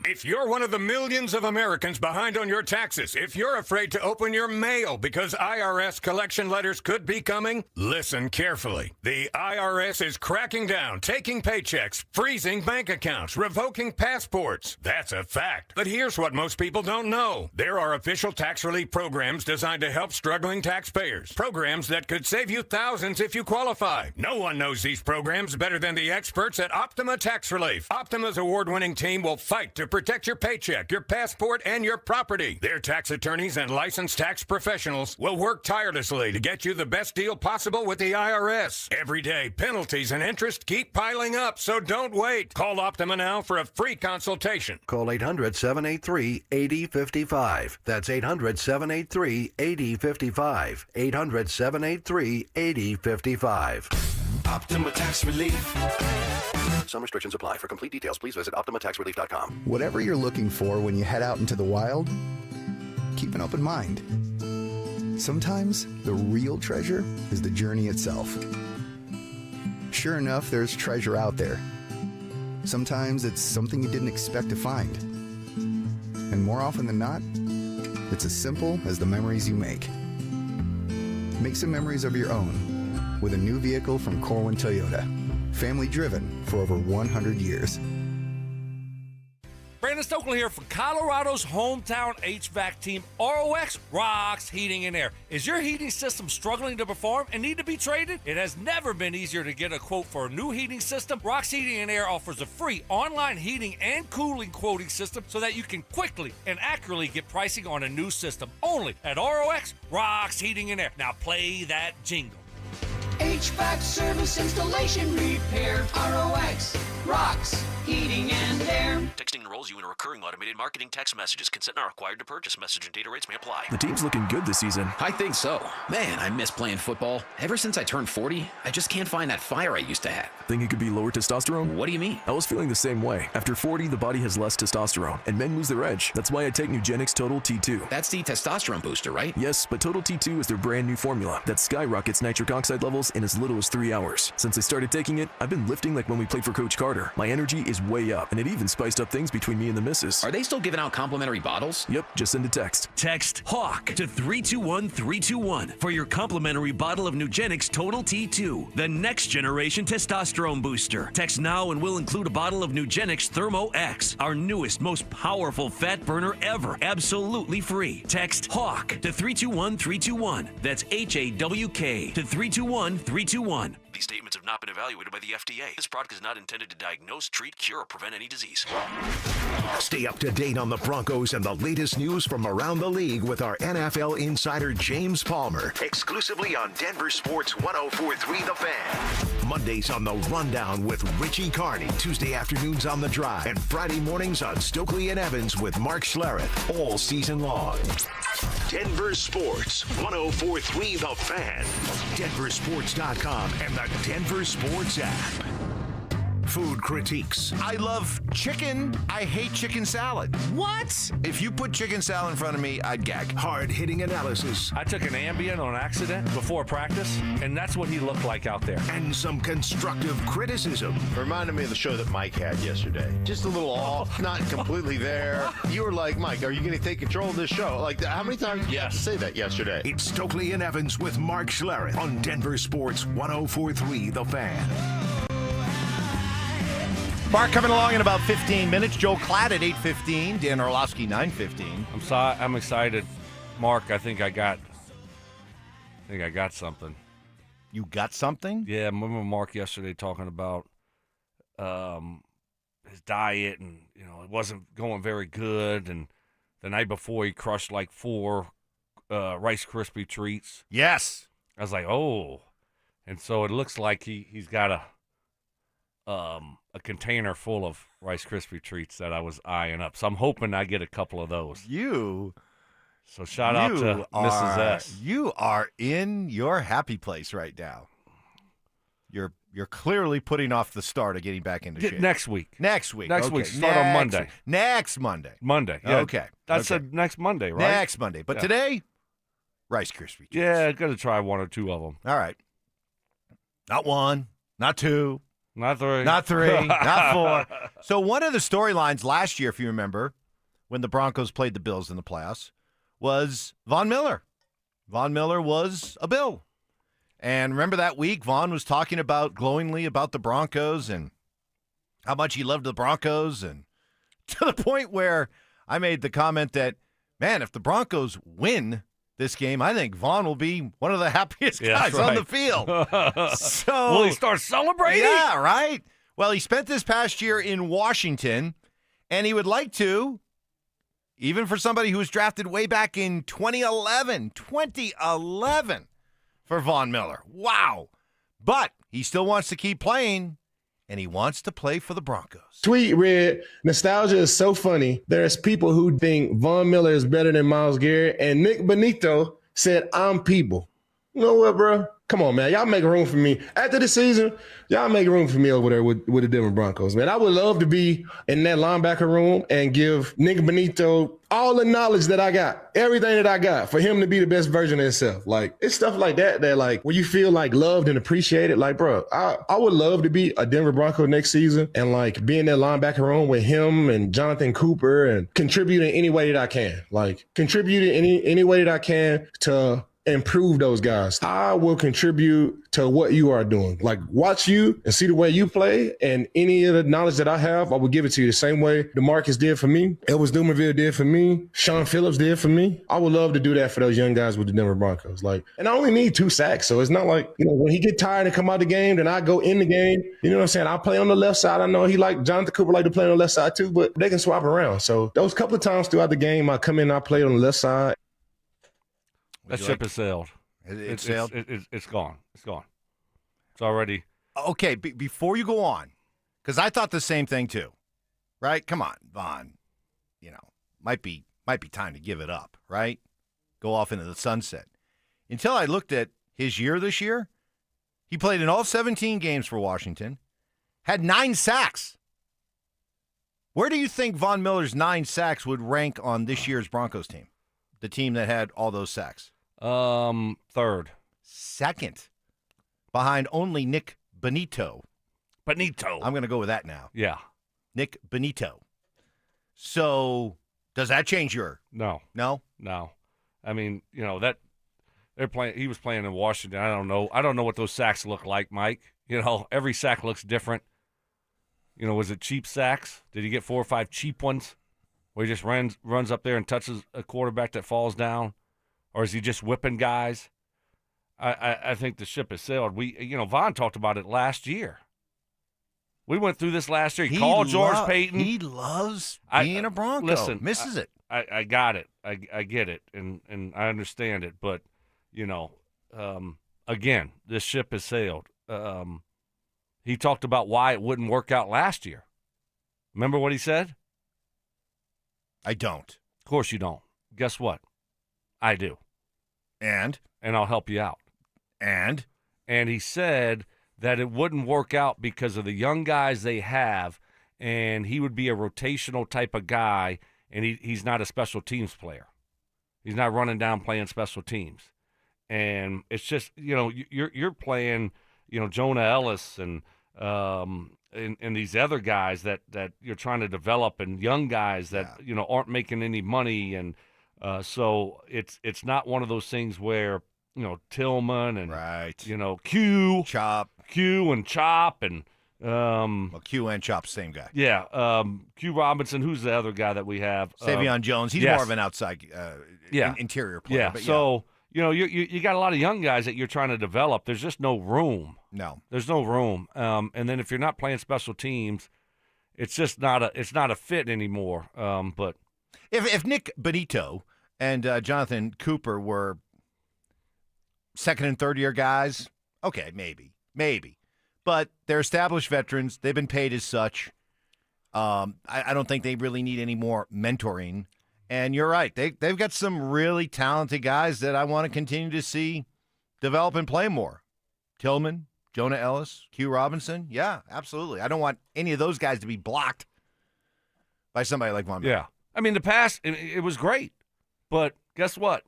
If you're one of the millions of Americans behind on your taxes, if you're afraid to open your mail because IRS collection letters could be coming, listen carefully. The IRS is cracking down, taking paychecks, freezing bank accounts, revoking passports. That's a fact. But here's what most people don't know. There are official tax relief programs designed to help struggling taxpayers. Programs that could save you thousands if you qualify. No one knows these programs better than the experts at Optima Tax Relief. Optima's award-winning team will fight to protect your paycheck, your passport, and your property. Their tax attorneys and licensed tax professionals will work tirelessly to get you the best deal possible with the IRS. Every day, penalties and interest keep piling up, so don't wait. Call Optima now for a free consultation. Call 800-783-8055. That's 800-783-8055. 800-783-8055. Optima Tax Relief. Some restrictions apply. For complete details, please visit OptimaTaxRelief.com. Whatever you're looking for when you head out into the wild, keep an open mind. Sometimes the real treasure is the journey itself. Sure enough, there's treasure out there. Sometimes it's something you didn't expect to find. And more often than not, it's as simple as the memories you make. Make some memories of your own with a new vehicle from Corwin Toyota. Family driven for over 100 years. Brandon Stokley here for Colorado's hometown HVAC team, ROX Rocks Heating and Air. Is your heating system struggling to perform and need to be traded? It has never been easier to get a quote for a new heating system. Rocks Heating and Air offers a free online heating and cooling quoting system so that you can quickly and accurately get pricing on a new system. Only at ROX Rocks Heating and Air. Now play that jingle. HVAC service, installation, repair, ROX rocks. Heating and Air. Texting enrolls you in a recurring automated marketing text messages. Consent not required to purchase. Message and data rates may apply. The team's looking good this season. I think so. Man, I miss playing football. Ever since I turned 40, I just can't find that fire I used to have. Think it could be lower testosterone? What do you mean? I was feeling the same way. After 40, the body has less testosterone, and men lose their edge. That's why I take Nugenix Total T2. That's the testosterone booster, right? Yes, but Total T2 is their brand new formula that skyrockets nitric oxide levels in as little as 3 hours. Since I started taking it, I've been lifting like when we played for Coach Carter. My energy is way up, and it even spiced up things between me and the missus. Are they still giving out complimentary bottles? Yep, just send a text. Text HAWK to 321321 for your complimentary bottle of Nugenix Total T2, the next generation testosterone booster. Text now and we'll include a bottle of Nugenix Thermo X, our newest, most powerful fat burner ever, absolutely free. Text HAWK to 321321. That's HAWK to 321321. These statements have not been evaluated by the FDA. This product is not intended to diagnose, treat, cure, or prevent any disease. Stay up to date on the Broncos and the latest news from around the league with our NFL insider James Palmer, exclusively on Denver Sports 104.3 The Fan. Mondays on The Rundown with Richie Carney, Tuesday afternoons on The Drive, and Friday mornings on Stokley and Evans with Mark Schlereth, all season long. Denver Sports 104.3 The Fan, DenverSports.com, and the Denver Sports app. Food critiques. I love chicken. I hate chicken salad. What? If you put chicken salad in front of me, I'd gag. Hard-hitting analysis. I took an Ambien on accident before practice, and that's what he looked like out there. And some constructive criticism. Reminded me of the show that Mike had yesterday. Just a little off, not completely there. You were like, Mike, are you going to take control of this show? Like, how many times did you say that yesterday? It's Stokley and Evans with Mark Schlereth on Denver Sports 104.3 The Fan. Mark coming along in about 15 minutes. Joel Klatt at 8:15. Dan Orlovsky 9:15. I'm excited, Mark. I think I got something. You got something? Yeah, I remember Mark yesterday talking about his diet, and it wasn't going very good. And the night before, he crushed like 4 Rice Krispie treats. Yes. I was like, oh, and so it looks like he's got a container full of Rice Krispie treats that I was eyeing up. So I'm hoping I get a couple of those. So shout out to Mrs. S. You are in your happy place right now. You're clearly putting off the start of getting back into shape. Next week. Next week. Next week. Start on Monday. Next Monday. Monday. Yeah. Okay. That's next Monday, right? Next Monday. But today, Rice Krispie treats. Yeah, got to try 1 or 2 of them. All right. Not 1, not 2. Not 3. Not 3, not 4. So one of the storylines last year, if you remember, when the Broncos played the Bills in the playoffs, was Von Miller. Von Miller was a Bill. And remember that week, Von was talking glowingly about the Broncos and how much he loved the Broncos, and to the point where I made the comment that, man, if the Broncos win this game, I think Von will be one of the happiest guys on the field. So will he start celebrating? Yeah, right. Well, he spent this past year in Washington, and he would like to, even for somebody who was drafted way back in 2011 for Von Miller. Wow. But he still wants to keep playing, and he wants to play for the Broncos. Tweet read, nostalgia is so funny. There's people who think Von Miller is better than Myles Garrett, and Nick Benito said, I'm people. You know what, bro? Come on, man. Y'all make room for me. After the season, y'all make room for me over there with the Denver Broncos, man. I would love to be in that linebacker room and give Nick Benito all the knowledge that I got, everything that I got, for him to be the best version of himself. Like, it's stuff like that like, where you feel like loved and appreciated. Like, bro, I would love to be a Denver Bronco next season and like be in that linebacker room with him and Jonathan Cooper and contribute in any way that I can. Like, contribute in any way that I can to improve those guys. I will contribute to what you are doing. Like, watch you and see the way you play, and any of the knowledge that I have, I will give it to you the same way DeMarcus did for me, Elvis Dumerville did for me, Sean Phillips did for me. I would love to do that for those young guys with the Denver Broncos. Like, and I only need 2 sacks, so it's not like, when he get tired and come out the game, then I go in the game. You know what I'm saying? I play on the left side. I know Jonathan Cooper like to play on the left side too, but they can swap around. So those couple of times throughout the game, I come in, I play on the left side. That ship has sailed. It sailed? It's gone. It's gone. It's already. Okay, before you go on, because I thought the same thing too. right? Come on, Vaughn. Might be time to give it up, right? Go off into the sunset. Until I looked at his year this year, he played in all 17 games for Washington, had 9 sacks. Where do you think Von Miller's 9 sacks would rank on this year's Broncos team? The team that had all those sacks? Third. Second. Behind only Nick Bonito. Bonito. I'm going to go with that now. Yeah. Nick Bonito. So, does that change your? No. No? No. I mean, that they're playing. He was playing in Washington. I don't know what those sacks look like, Mike. Every sack looks different. Was it cheap sacks? Did he get 4 or 5 cheap ones where he just runs up there and touches a quarterback that falls down? Or is he just whipping guys? I think the ship has sailed. Vaughn talked about it last year. We went through this last year. He called George Payton. He loves being a Bronco. Listen, misses it. I got it. I get it, and I understand it. But, again, this ship has sailed. He talked about why it wouldn't work out last year. Remember what he said? I don't. Of course you don't. Guess what? I do. And I'll help you out. And he said that it wouldn't work out because of the young guys they have, and he would be a rotational type of guy, and he's not a special teams player. He's not running down playing special teams. And it's just, you're playing, Jonah Ellis and these other guys that you're trying to develop, and young guys that, aren't making any money. And so it's not one of those things where, Tillman and, Q and Chop and Q and Chop, same guy. Yeah, Q Robinson, who's the other guy that we have? Savion Jones. He's more of an outside interior player. Yeah, but so you got a lot of young guys that you're trying to develop. There's just no room. No, there's no room. And then if you're not playing special teams, it's just not a fit anymore. But if Nick Bonito and Jonathan Cooper were second and third year guys, okay, maybe. But they're established veterans. They've been paid as such. I don't think they really need any more mentoring. And you're right. They've got some really talented guys that I want to continue to see develop and play more. Tillman, Jonah Ellis, Q Robinson. Yeah, absolutely. I don't want any of those guys to be blocked by somebody like Von Miller. Yeah. I mean, the past, it was great. But guess what?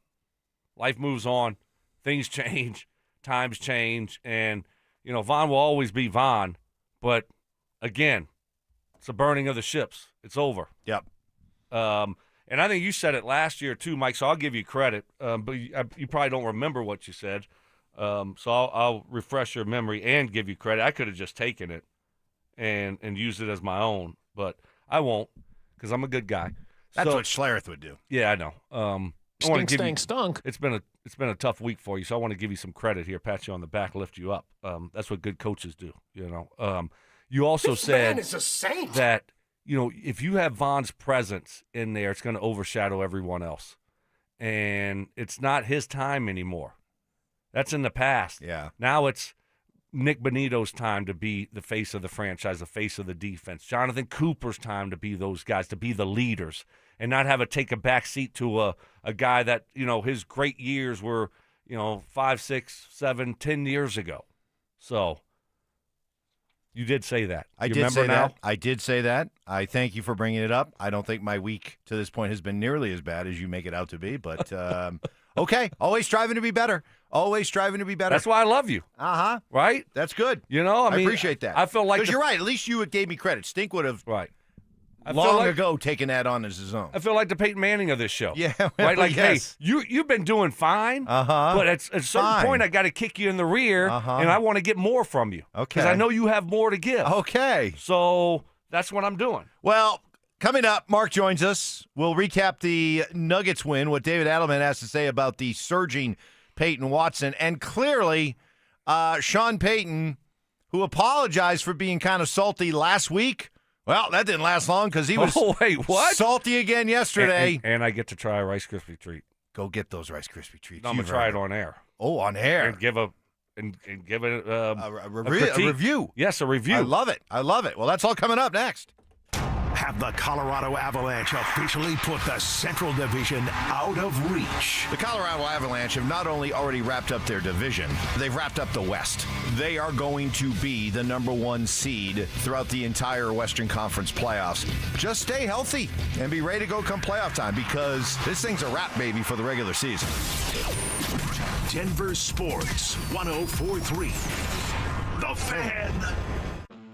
Life moves on. Things change. Times change. And Vaughn will always be Vaughn, but again, it's a burning of the ships. It's over. Yep. And I think you said it last year too, Mike, so I'll give you credit, but you probably don't remember what you said. So I'll refresh your memory and give you credit. I could have just taken it and used it as my own, but I won't because I'm a good guy. That's what Schlereth would do. Yeah, I know. Stunk. It's been a tough week for you, so I want to give you some credit here, pat you on the back, lift you up. That's what good coaches do, You also said is a saint. that, if you have Vaughn's presence in there, it's going to overshadow everyone else. And it's not his time anymore. That's in the past. Yeah. Now it's Nick Bonito's time to be the face of the franchise, the face of the defense. Jonathan Cooper's time to be those guys, to be the leaders, and not take a back seat to a guy that, his great years were, 5, 6, 7, 10 years ago. So you did say that. I did say that. I did say that. I thank you for bringing it up. I don't think my week to this point has been nearly as bad as you make it out to be, but okay. Always striving to be better. Always striving to be better. That's why I love you. Uh-huh. Right? That's good. I appreciate that. I feel like because you're right. At least you gave me credit. Stink would have long ago taken that on as his own. I feel like the Peyton Manning of this show. Yeah. Right? Like, yes. hey, you've been doing fine, but at a certain point, I got to kick you in the rear, and I want to get more from you. Okay. Because I know you have more to give. Okay. So that's what I'm doing. Well, coming up, Mark joins us. We'll recap the Nuggets win, what David Adelman has to say about the surging Peyton Watson, and clearly Sean Payton, who apologized for being kind of salty last week. Well, that didn't last long because he was salty again yesterday. And I get to try a Rice Krispie treat. Go get those Rice Krispie treats. I'm gonna try it on air. Oh, on air. And give it a review. Yes, a review. I love it. Well, that's all coming up next. have the Colorado Avalanche officially put the Central Division out of reach. The Colorado Avalanche have not only already wrapped up their division, they've wrapped up the West. They are going to be the number one seed throughout the entire Western Conference playoffs. Just stay healthy and be ready to go come playoff time, because this thing's a wrap, baby, for the regular season. Denver Sports 104.3. The Fan.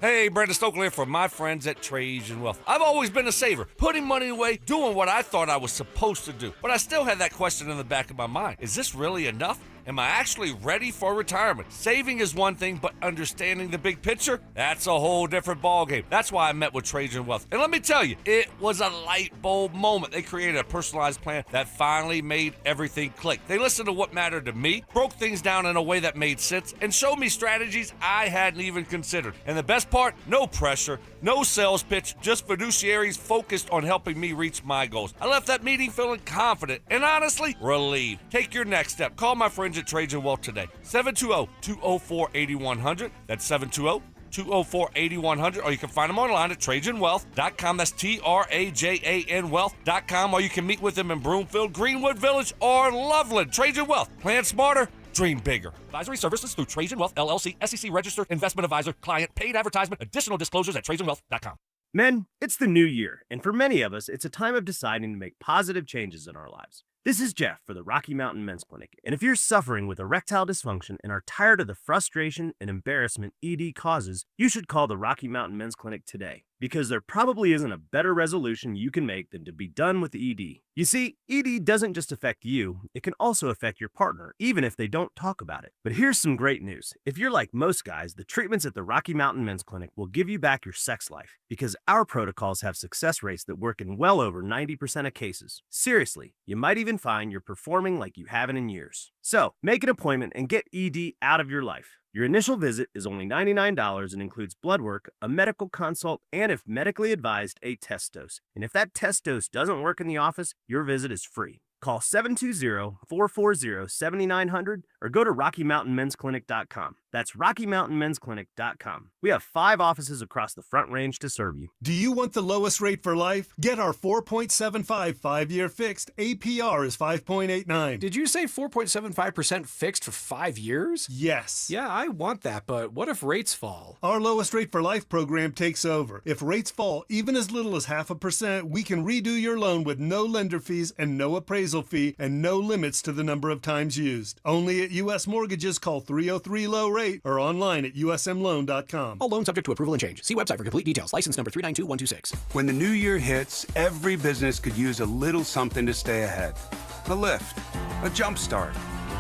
Hey, Brandon Stokley here for my friends at Cajun Wealth. I've always been a saver, putting money away, doing what I thought I was supposed to do. But I still had that question in the back of my mind. Is this really enough? Am I actually ready for retirement? Saving is one thing, but understanding the big picture, that's a whole different ballgame. That's why I met with Cajun Wealth. And let me tell you, it was a light bulb moment. They created a personalized plan that finally made everything click. They listened to what mattered to me, broke things down in a way that made sense, and showed me strategies I hadn't even considered. And the best part, no pressure, no sales pitch, just fiduciaries focused on helping me reach my goals. I left that meeting feeling confident and honestly relieved. Take your next step. Call my friends at Cajun Wealth today. 720-204-8100. That's 720-204-8100. Or you can find them online at TrajanWealth.com. That's TRAJAN Wealth.com. Or you can meet with them in Broomfield, Greenwood Village, or Loveland. Cajun Wealth. Plan smarter. Dream bigger. Advisory services through Cajun Wealth, LLC, SEC registered investment advisor, client, paid advertisement. Additional disclosures at TrajanWealth.com. Men, it's the new year, and for many of us, it's a time of deciding to make positive changes in our lives. This is Jeff for the Rocky Mountain Men's Clinic, and if you're suffering with erectile dysfunction and are tired of the frustration and embarrassment ED causes, you should call the Rocky Mountain Men's Clinic today, because there probably isn't a better resolution you can make than to be done with ED. You see, ED doesn't just affect you, it can also affect your partner, even if they don't talk about it. But here's some great news. If you're like most guys, the treatments at the Rocky Mountain Men's Clinic will give you back your sex life, because our protocols have success rates that work in well over 90% of cases. Seriously, you might even find you're performing like you haven't in years. So, make an appointment and get ED out of your life. Your initial visit is only $99 and includes blood work, a medical consult, and if medically advised, a test dose. And if that test dose doesn't work in the office, your visit is free. Call 720-440-7900 or go to RockyMountainMen'sClinic.com. That's RockyMountainMen'sClinic.com. We have 5 offices across the Front Range to serve you. Do you want the lowest rate for life? Get our 4.75 5-year fixed. APR is 5.89. Did you say 4.75% fixed for 5 years? Yes. Yeah, I want that, but what if rates fall? Our lowest rate for life program takes over. If rates fall even as little as 0.5%, we can redo your loan with no lender fees and no appraisal fee and no limits to the number of times used. Only at U.S. Mortgages. Call 303-LOW-RATE or online at usmloan.com. All loans subject to approval and change. See website for complete details. License number 392126. When the new year hits, every business could use a little something to stay ahead. A lift, a jump start,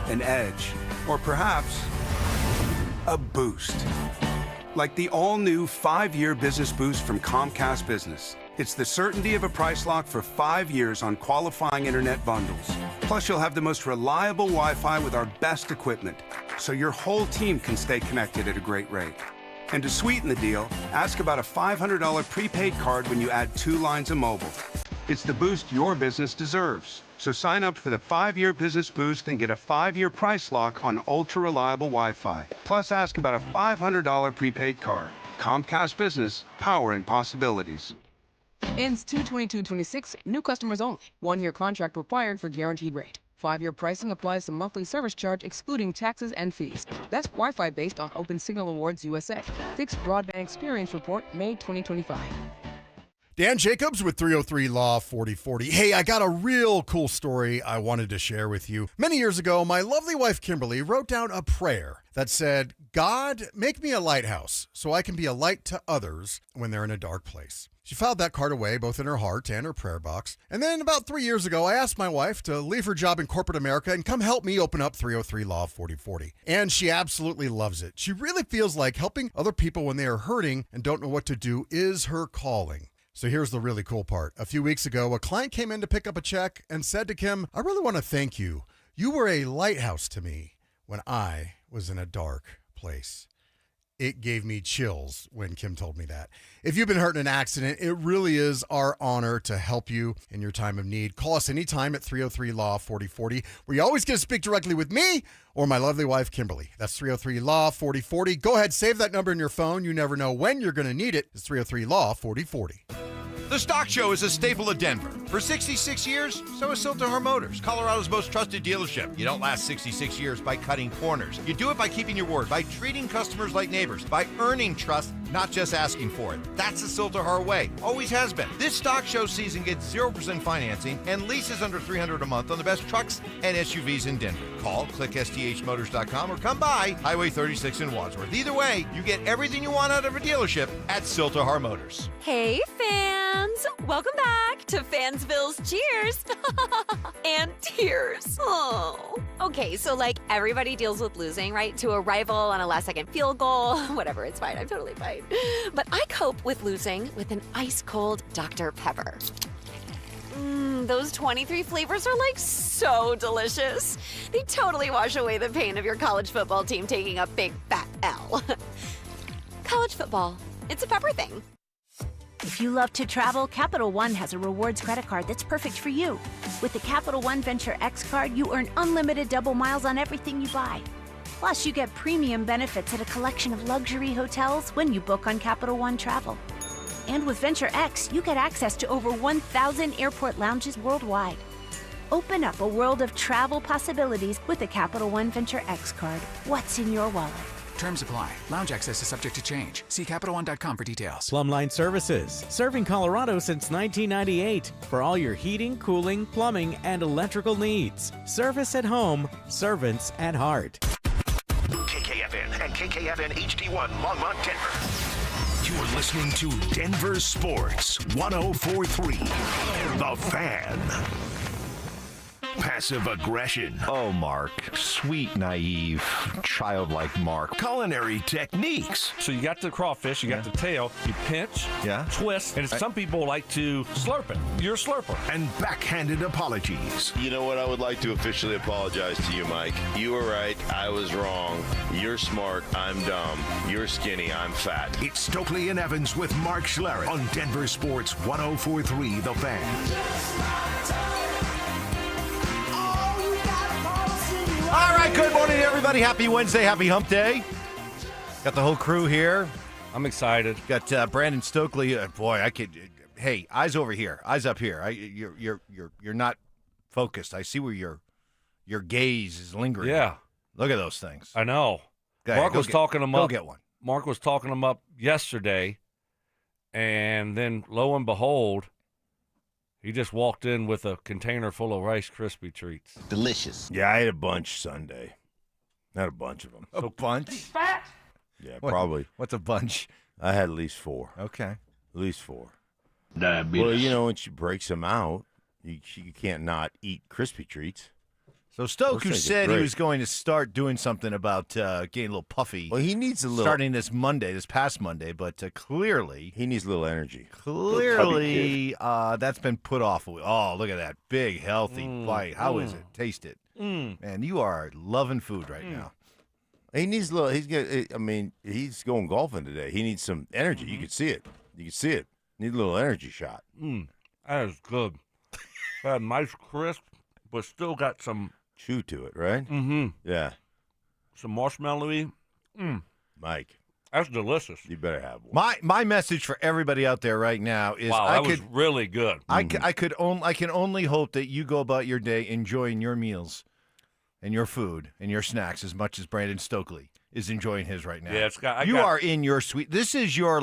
an edge, or perhaps a boost. Like the all-new 5-year business boost from Comcast Business. It's the certainty of a price lock for 5 years on qualifying internet bundles. Plus, you'll have the most reliable Wi-Fi with our best equipment, so your whole team can stay connected at a great rate. And to sweeten the deal, ask about a $500 prepaid card when you add 2 lines of mobile. It's the boost your business deserves. So sign up for the 5-year business boost and get a 5-year price lock on ultra-reliable Wi-Fi. Plus, ask about a $500 prepaid card. Comcast Business, powering possibilities. Ends 2/22/26. New customers only. 1-year contract required for guaranteed rate. 5-year pricing applies to monthly service charge excluding taxes and fees. That's Wi-Fi based on Open Signal Awards USA. Fixed Broadband Experience Report, May 2025. Dan Jacobs with 303 Law 4040. Hey, I got a real cool story I wanted to share with you. Many years ago, my lovely wife Kimberly wrote down a prayer that said, God, make me a lighthouse so I can be a light to others when they're in a dark place. She filed that card away both in her heart and her prayer box. And then about 3 years ago, I asked my wife to leave her job in corporate America and come help me open up 303 Law 4040. And she absolutely loves it. She really feels like helping other people when they are hurting and don't know what to do is her calling. So here's the really cool part. A few weeks ago, a client came in to pick up a check and said to Kim, I really want to thank you. You were a lighthouse to me when I was in a dark place. It gave me chills when Kim told me that. If you've been hurt in an accident, it really is our honor to help you in your time of need. Call us anytime at 303 Law 4040, where you always get to speak directly with me or my lovely wife, Kimberly. That's 303 Law 4040. Go ahead, save that number in your phone. You never know when you're going to need it. It's 303 Law 4040. The Stock Show is a staple of Denver. For 66 years, so is Siltahar Motors, Colorado's most trusted dealership. You don't last 66 years by cutting corners. You do it by keeping your word, by treating customers like neighbors, by earning trust, not just asking for it. That's the Siltahar way. Always has been. This Stock Show season gets 0% financing and leases under $300 a month on the best trucks and SUVs in Denver. Call, click STHmotors.com, or come by Highway 36 in Wadsworth. Either way, you get everything you want out of a dealership at Siltahar Motors. Hey, fans! Welcome back to Fansville's Cheers and Tears. Oh. Okay, so like everybody deals with losing, right? To a rival on a last-second field goal. Whatever, it's fine. I'm totally fine. But I cope with losing with an ice-cold Dr. Pepper. Those 23 flavors are like so delicious. They totally wash away the pain of your college football team taking a big fat L. College football, it's a pepper thing. If you love to travel, Capital One has a rewards credit card that's perfect for you. With the Capital One Venture X card, you earn unlimited double miles on everything you buy. Plus, you get premium benefits at a collection of luxury hotels when you book on Capital One Travel. And with Venture X, you get access to over 1,000 airport lounges worldwide. Open up a world of travel possibilities with the Capital One Venture X card. What's in your wallet? Terms apply. Lounge access is subject to change. See CapitalOne.com for details. Plumline Services, serving Colorado since 1998. For all your heating, cooling, plumbing, and electrical needs. Service at home, servants at heart. KKFN and KKFN HD1 Longmont, Denver. You're listening to Denver Sports 104.3. The Fan. Passive aggression. Oh, Mark. Sweet, naive, childlike Mark. Culinary techniques. So you got the crawfish, you got the tail, you pinch, twist, and some people like to slurp it. You're a slurper. And backhanded apologies. You know what? I would like to officially apologize to you, Mike. You were right. I was wrong. You're smart. I'm dumb. You're skinny. I'm fat. It's Stokley and Evans with Mark Schlereth on Denver Sports 104.3 The Fan. All right, good morning, everybody. Happy Wednesday. Happy Hump Day. Got the whole crew here. I'm excited. Got Brandon Stokley. Boy, I could. Hey, eyes over here, eyes up here. You're not focused. I see where your gaze is lingering. Yeah. Look at those things. I know. Mark was talking them up. Go get one. Mark was talking them up yesterday, and then lo and behold, he just walked in with a container full of Rice Krispie treats. Delicious. Yeah, I ate a bunch Sunday. Not a bunch of them. A bunch? Fat? Yeah, probably. What's a bunch? I had at least 4. Okay. At least 4. Diabetes. Well, you know, when she breaks them out, you can't not eat Krispy treats. So Stoke, who said he was going to start doing something about getting a little puffy. Well, he needs a little. Starting this past Monday, but clearly. He needs a little energy. Clearly, that's been put off. Oh, look at that big, healthy bite. How is it? Taste it. Man, you are loving food right now. He needs a little. He's going golfing today. He needs some energy. You can see it. Need a little energy shot. That is good. That nice crisp, but still got some chew to it, right? Mm-hmm. Yeah. Some marshmallowy. Mike. That's delicious. You better have one. My message for everybody out there right now is that was really good. I can only hope that you go about your day enjoying your meals and your food and your snacks as much as Brandon Stokley is enjoying his right now. Yeah, you are in your sweet. This is your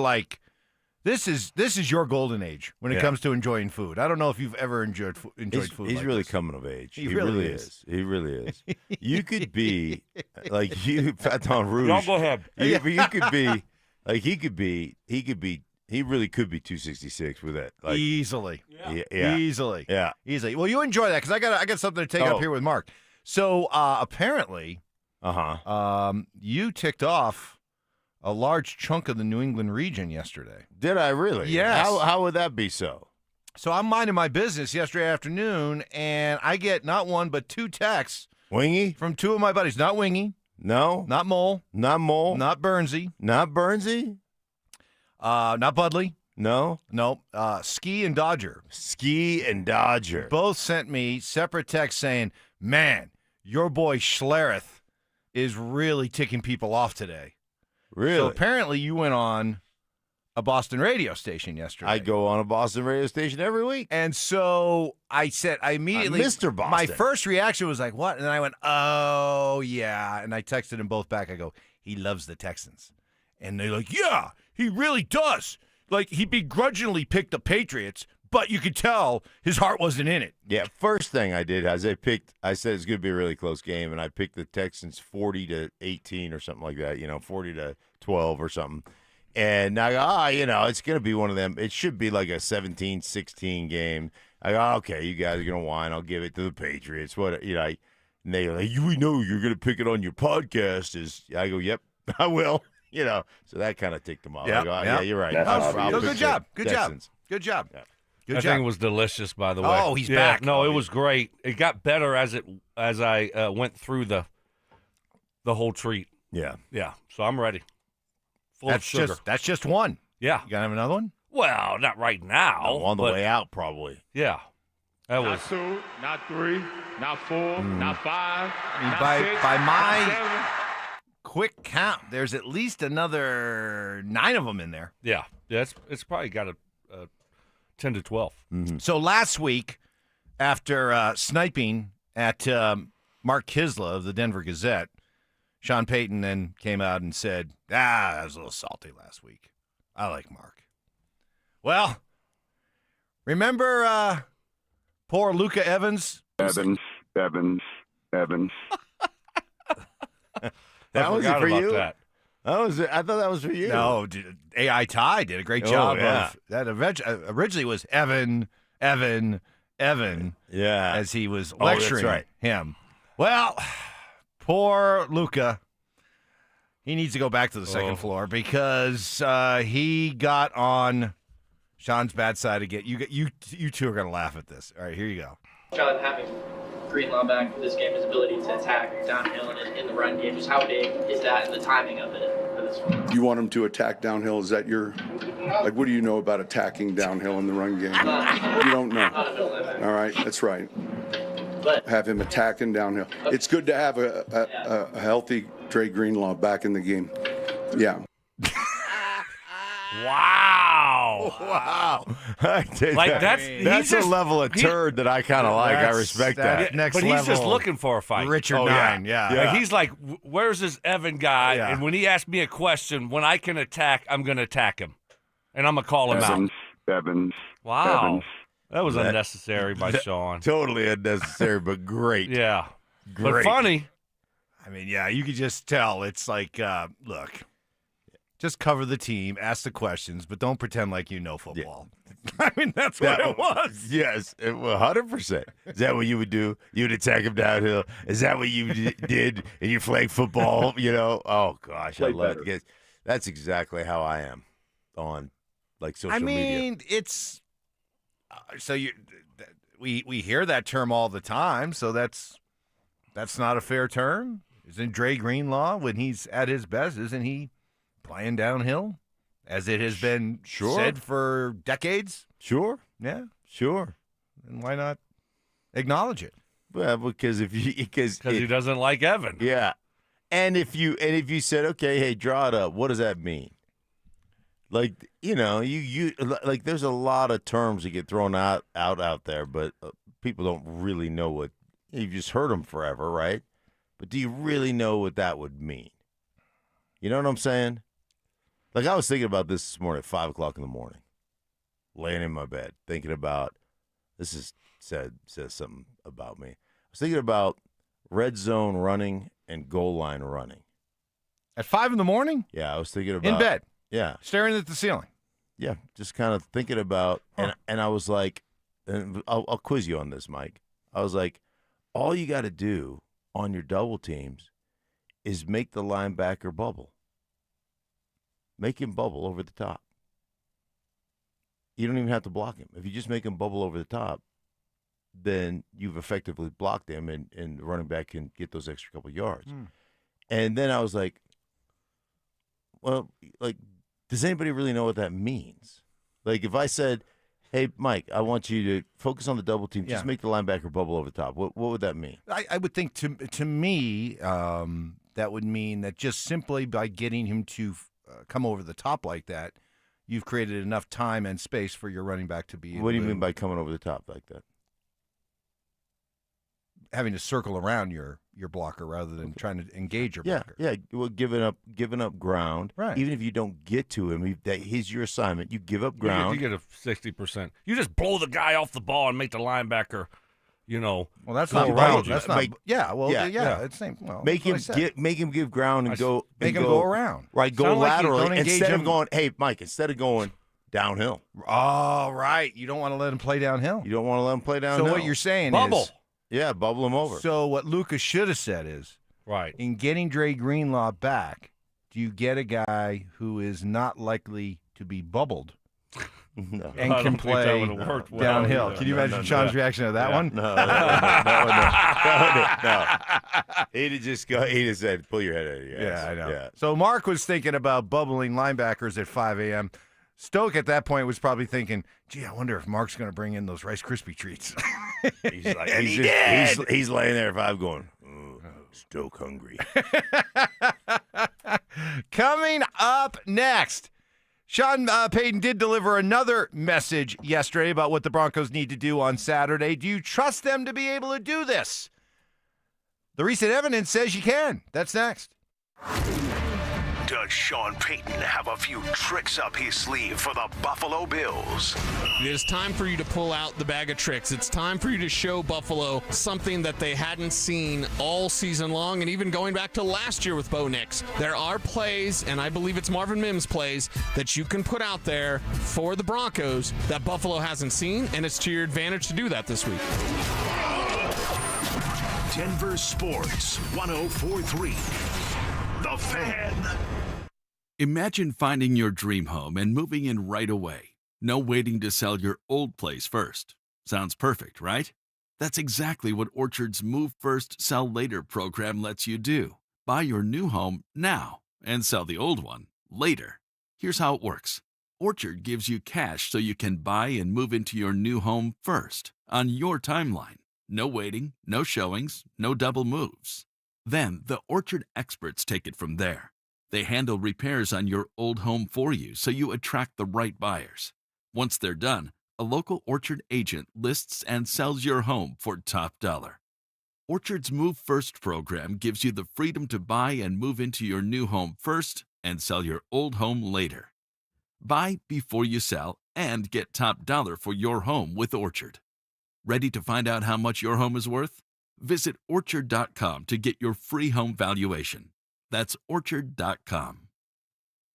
This is your golden age when it comes to enjoying food. I don't know if you've ever enjoyed food. He's really coming of age. He really is. He really is. You could be like you, Faton Rouge. Y'all go ahead. You could be like he could be. He really could be 266 with that. Like, easily. Yeah. Easily. Yeah. Easily. Well, you enjoy that because I got something to take up here with Mark. So apparently, you ticked off a large chunk of the New England region yesterday. Did I really? Yes. How would that be so? So I'm minding my business yesterday afternoon, and I get not one but 2 texts. Wingy? From 2 of my buddies. Not Wingy. No. Not Mole. Not Mole. Not Burnsy. Not Burnsy? Not Budley. No. No. Ski and Dodger. Ski and Dodger. Both sent me separate texts saying, man, your boy Schlereth is really ticking people off today. Really? So apparently you went on a Boston radio station yesterday. I go on a Boston radio station every week. And so I immediately, Mr. Boston. My first reaction was like, what? And then I went, oh, yeah. And I texted them both back. I go, he loves the Texans. And they're like, yeah, he really does. Like, he begrudgingly picked the Patriots, but you could tell his heart wasn't in it. Yeah, first thing I did is I said it's going to be a really close game, and I picked the Texans 40-18 or something like that, 40-12 or something. And I go, it's going to be one of them. It should be like a 17-16 game. I go, okay, you guys are going to whine. I'll give it to the Patriots. What, and they're like, we know you're going to pick it on your podcast. I go, yep, I will. So that kind of ticked them off. Yep, I go, yep. yeah, you're right. Good job. Good job. Good job. Yeah. Good That job. thing was delicious, by the way. Oh, he's back. No, it was great. It got better as I went through the whole treat. Yeah. Yeah. So I'm ready. Full of sugar. That's just one. Yeah. You got to have another one? Well, not right now. On the but way out, probably. Yeah. That Not was 2, not 3, not 4, not 5, not By 6, by not my 7. quick count, there's at least another 9 of them in there. yeah. It's probably got a 10 to 12. Mm-hmm. So last week, after sniping at Mark Kisla of the Denver Gazette, Sean Payton then came out and said, that was a little salty last week. I like Mark. Well, remember poor Luka Evans? Evans. That was forgot for about you? that. I thought that was for you. No, AI Ty did a great job yeah. of that. Originally was Evan, Yeah. as he was Oh, that's lecturing right. him. Well, poor Luka. He needs to go back to the second floor because he got on Sean's bad side again. You two are going to laugh at this. All right, here you go. John, having Greenlaw back for this game, his ability to attack downhill and in the run game, just how big is that and the timing of it for this one? You want him to attack downhill? Is that your, what do you know about attacking downhill in the run game? You don't know. Not a middle linebacker. All right, that's right. But Have him attacking downhill. It's good to have a healthy Dre Greenlaw back in the game. Yeah. Wow. Wow. Like, that's a just- level of turd that I kind of like. I respect that. Next but level. he's just looking for a fight. Richard Oh, yeah. Nine, yeah. Yeah. Like, he's like, where's this Evan guy? Yeah. And when he asks me a question, when I can attack, I'm going to attack him. And I'm going to call him out. Evans. Wow. That was That- unnecessary by Sean. Totally unnecessary, but great. Yeah. But Great. funny. I mean, yeah, you could just tell. It's like, look, just cover the team, ask the questions, but don't pretend like you know football. I mean, that's what it was. Yes, 100%. Is that what you would do? You would attack him downhill? Is that what you did in your flag football? Oh, gosh, I Play love better. it. Because that's exactly how I am on, social media. I mean, it's so we hear that term all the time, so that's not a fair term. Isn't Dre Greenlaw, when he's at his best, isn't he playing downhill, as it has been said for decades? Sure. Yeah, sure. And why not acknowledge it? Well, because because he doesn't like Evan. Yeah, and if you said, okay, hey, draw it up, what does that mean? Like, you like, there's a lot of terms that get thrown out there, but people don't really know what. You've just heard them forever, right? But do you really know what that would mean? You know what I'm saying? Like, I was thinking about this morning at 5 o'clock in the morning, laying in my bed, thinking about, says something about me. I was thinking about red zone running and goal line running. At 5 in the morning? Yeah, I was thinking about. In bed? Yeah. Staring at the ceiling? Yeah, just kind of thinking about, and I was like, and I'll quiz you on this, Mike. I was like, all you got to do on your double teams is make the linebacker bubble. Make him bubble over the top. You don't even have to block him. If you just make him bubble over the top, then you've effectively blocked him, and the running back can get those extra couple yards. And then I was like, well, like, does anybody really know what that means? Like, if I said, hey, Mike, I want you to focus on the double team. Just make the linebacker bubble over the top. What would that mean? I would think to me that would mean that just simply by getting him to come over the top like that, you've created enough time and space for your running back to be. What do you mean by coming over the top like that? Having to circle around your blocker rather than trying to engage your blocker. Yeah. Well, giving up ground. Right. Even if you don't get to him, he's your assignment. You give up ground. You get a 60%. You just blow the guy off the ball and make the linebacker, Well, that's go not around right. That's not. It's same. Well, make him give ground and go. Make him go around. Right, go Sound like you laterally don't engage instead him. of going. Hey, Mike, instead of going downhill. Oh, right. You don't want to let him play downhill. You don't want to let him play downhill. So what you're saying bubble. is. Yeah, bubble him over. So what Lucas should have said is, right, in getting Dre Greenlaw back, do you get a guy who is not likely to be bubbled no. and can play downhill? Can you imagine Sean's reaction to that one? No. He'd just said, pull your head out of your ass. Yeah, I know. Yeah. So Mark was thinking about bubbling linebackers at 5 a.m. Stoke at that point was probably thinking, gee, I wonder if Mark's going to bring in those Rice Krispie treats. He's like, he's laying there at 5 going, Stoke hungry. Coming up next, Sean Payton did deliver another message yesterday about what the Broncos need to do on Saturday. Do you trust them to be able to do this? The recent evidence says you can. That's next. Does Sean Payton have a few tricks up his sleeve for the Buffalo Bills? It is time for you to pull out the bag of tricks. It's time for you to show Buffalo something that they hadn't seen all season long, and even going back to last year with Bo Nix. There are plays, and I believe it's Marvin Mims plays, that you can put out there for the Broncos that Buffalo hasn't seen, and it's to your advantage to do that this week. Denver Sports 104.3. The Fan. Imagine finding your dream home and moving in right away. No waiting to sell your old place first. Sounds perfect, right? That's exactly what Orchard's Move First, Sell Later program lets you do. Buy your new home now and sell the old one later. Here's how it works. Orchard gives you cash so you can buy and move into your new home first, on your timeline. No waiting, no showings, no double moves. Then the Orchard experts take it from there. They handle repairs on your old home for you so you attract the right buyers. Once they're done, a local Orchard agent lists and sells your home for top dollar. Orchard's Move First program gives you the freedom to buy and move into your new home first and sell your old home later. Buy before you sell and get top dollar for your home with Orchard. Ready to find out how much your home is worth? Visit Orchard.com to get your free home valuation. That's Orchard.com.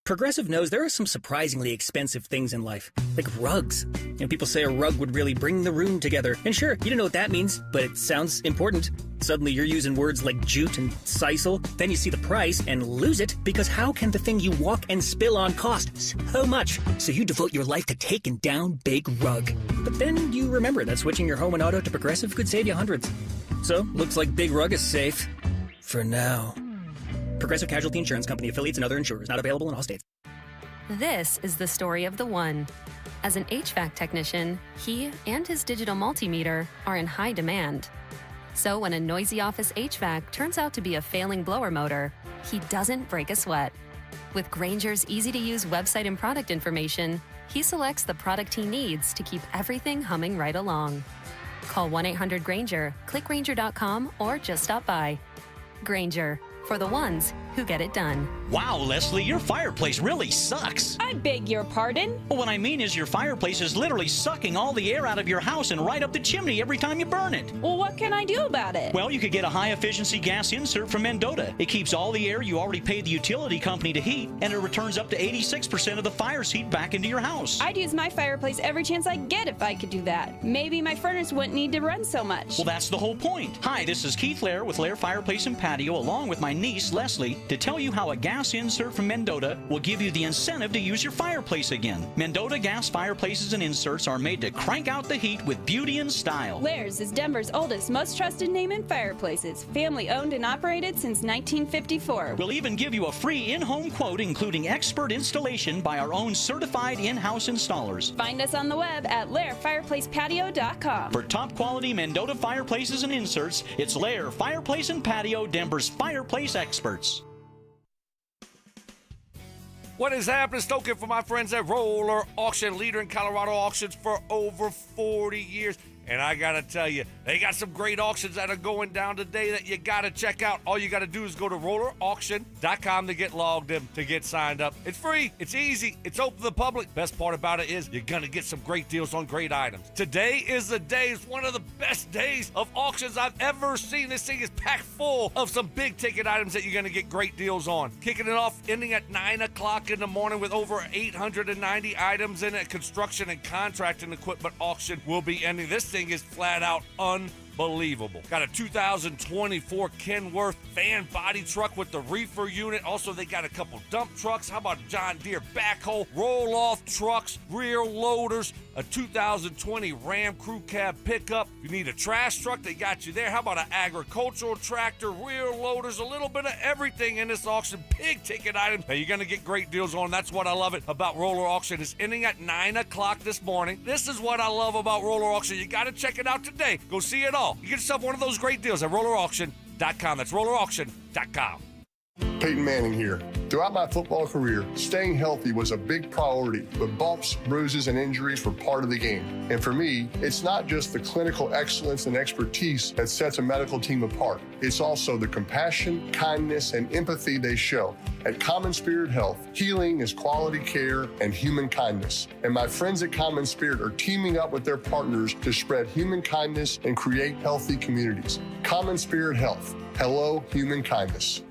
Progressive knows there are some surprisingly expensive things in life, like rugs. People say a rug would really bring the room together. And sure, you don't know what that means, but it sounds important. Suddenly you're using words like jute and sisal. Then you see the price and lose it, because how can the thing you walk and spill on cost so much? So you devote your life to taking down Big Rug. But then you remember that switching your home and auto to Progressive could save you hundreds. So, looks like Big Rug is safe. For now. Progressive Casualty Insurance Company, affiliates, and other insurers. Not available in all states. This is the story of the one. As an HVAC technician, he and his digital multimeter are in high demand. So when a noisy office HVAC turns out to be a failing blower motor, he doesn't break a sweat. With Grainger's easy-to-use website and product information, he selects the product he needs to keep everything humming right along. Call 1-800-GRAINGER, click Grainger.com, or just stop by. Grainger, for the ones who get it done. Wow, Leslie, your fireplace really sucks. I beg your pardon? Well, what I mean is your fireplace is literally sucking all the air out of your house and right up the chimney every time you burn it. Well, what can I do about it? Well, you could get a high-efficiency gas insert from Mendota. It keeps all the air you already paid the utility company to heat, and it returns up to 86% of the fire's heat back into your house. I'd use my fireplace every chance I get if I could do that. Maybe my furnace wouldn't need to run so much. Well, that's the whole point. Hi, this is Keith Lair with Lair Fireplace and Patio, along with my niece, Leslie, to tell you how a gas insert from Mendota will give you the incentive to use your fireplace again. Mendota gas fireplaces and inserts are made to crank out the heat with beauty and style. Lair's is Denver's oldest, most trusted name in fireplaces. Family owned and operated since 1954. We'll even give you a free in-home quote, including expert installation by our own certified in-house installers. Find us on the web at lairfireplacepatio.com. For top quality Mendota fireplaces and inserts, it's Lair Fireplace and Patio, Denver's fireplace experts. What is happening? Stoking for my friends at Roller Auction, leader in Colorado auctions for over 40 years. And I got to tell you, they got some great auctions that are going down today that you got to check out. All you got to do is go to rollerauction.com to get logged in, to get signed up. It's free. It's easy. It's open to the public. Best part about it is you're going to get some great deals on great items. Today is the day. It's one of the best days of auctions I've ever seen. This thing is packed full of some big ticket items that you're going to get great deals on. Kicking it off, ending at 9 o'clock in the morning with over 890 items in it. Construction and contracting equipment auction will be ending. This thing is flat out unbelievable. Got a 2024 Kenworth fan body truck with the reefer unit. Also, they got a couple dump trucks. How about a John Deere backhoe, roll-off trucks, rear loaders, a 2020 Ram Crew Cab pickup. If you need a trash truck, they got you there. How about an agricultural tractor, rear loaders, a little bit of everything in this auction. Big ticket items that you're going to get great deals on. That's what I love it about Roller Auction. It's ending at 9 o'clock this morning. This is what I love about Roller Auction. You got to check it out today. Go see it all. You get yourself one of those great deals at rollerauction.com. That's rollerauction.com. Payton Manning here. Throughout my football career, staying healthy was a big priority, but bumps, bruises, and injuries were part of the game. And for me, it's not just the clinical excellence and expertise that sets a medical team apart. It's also the compassion, kindness, and empathy they show. At Common Spirit Health, healing is quality care and human kindness. And my friends at Common Spirit are teaming up with their partners to spread human kindness and create healthy communities. Common Spirit Health. Hello, human kindness.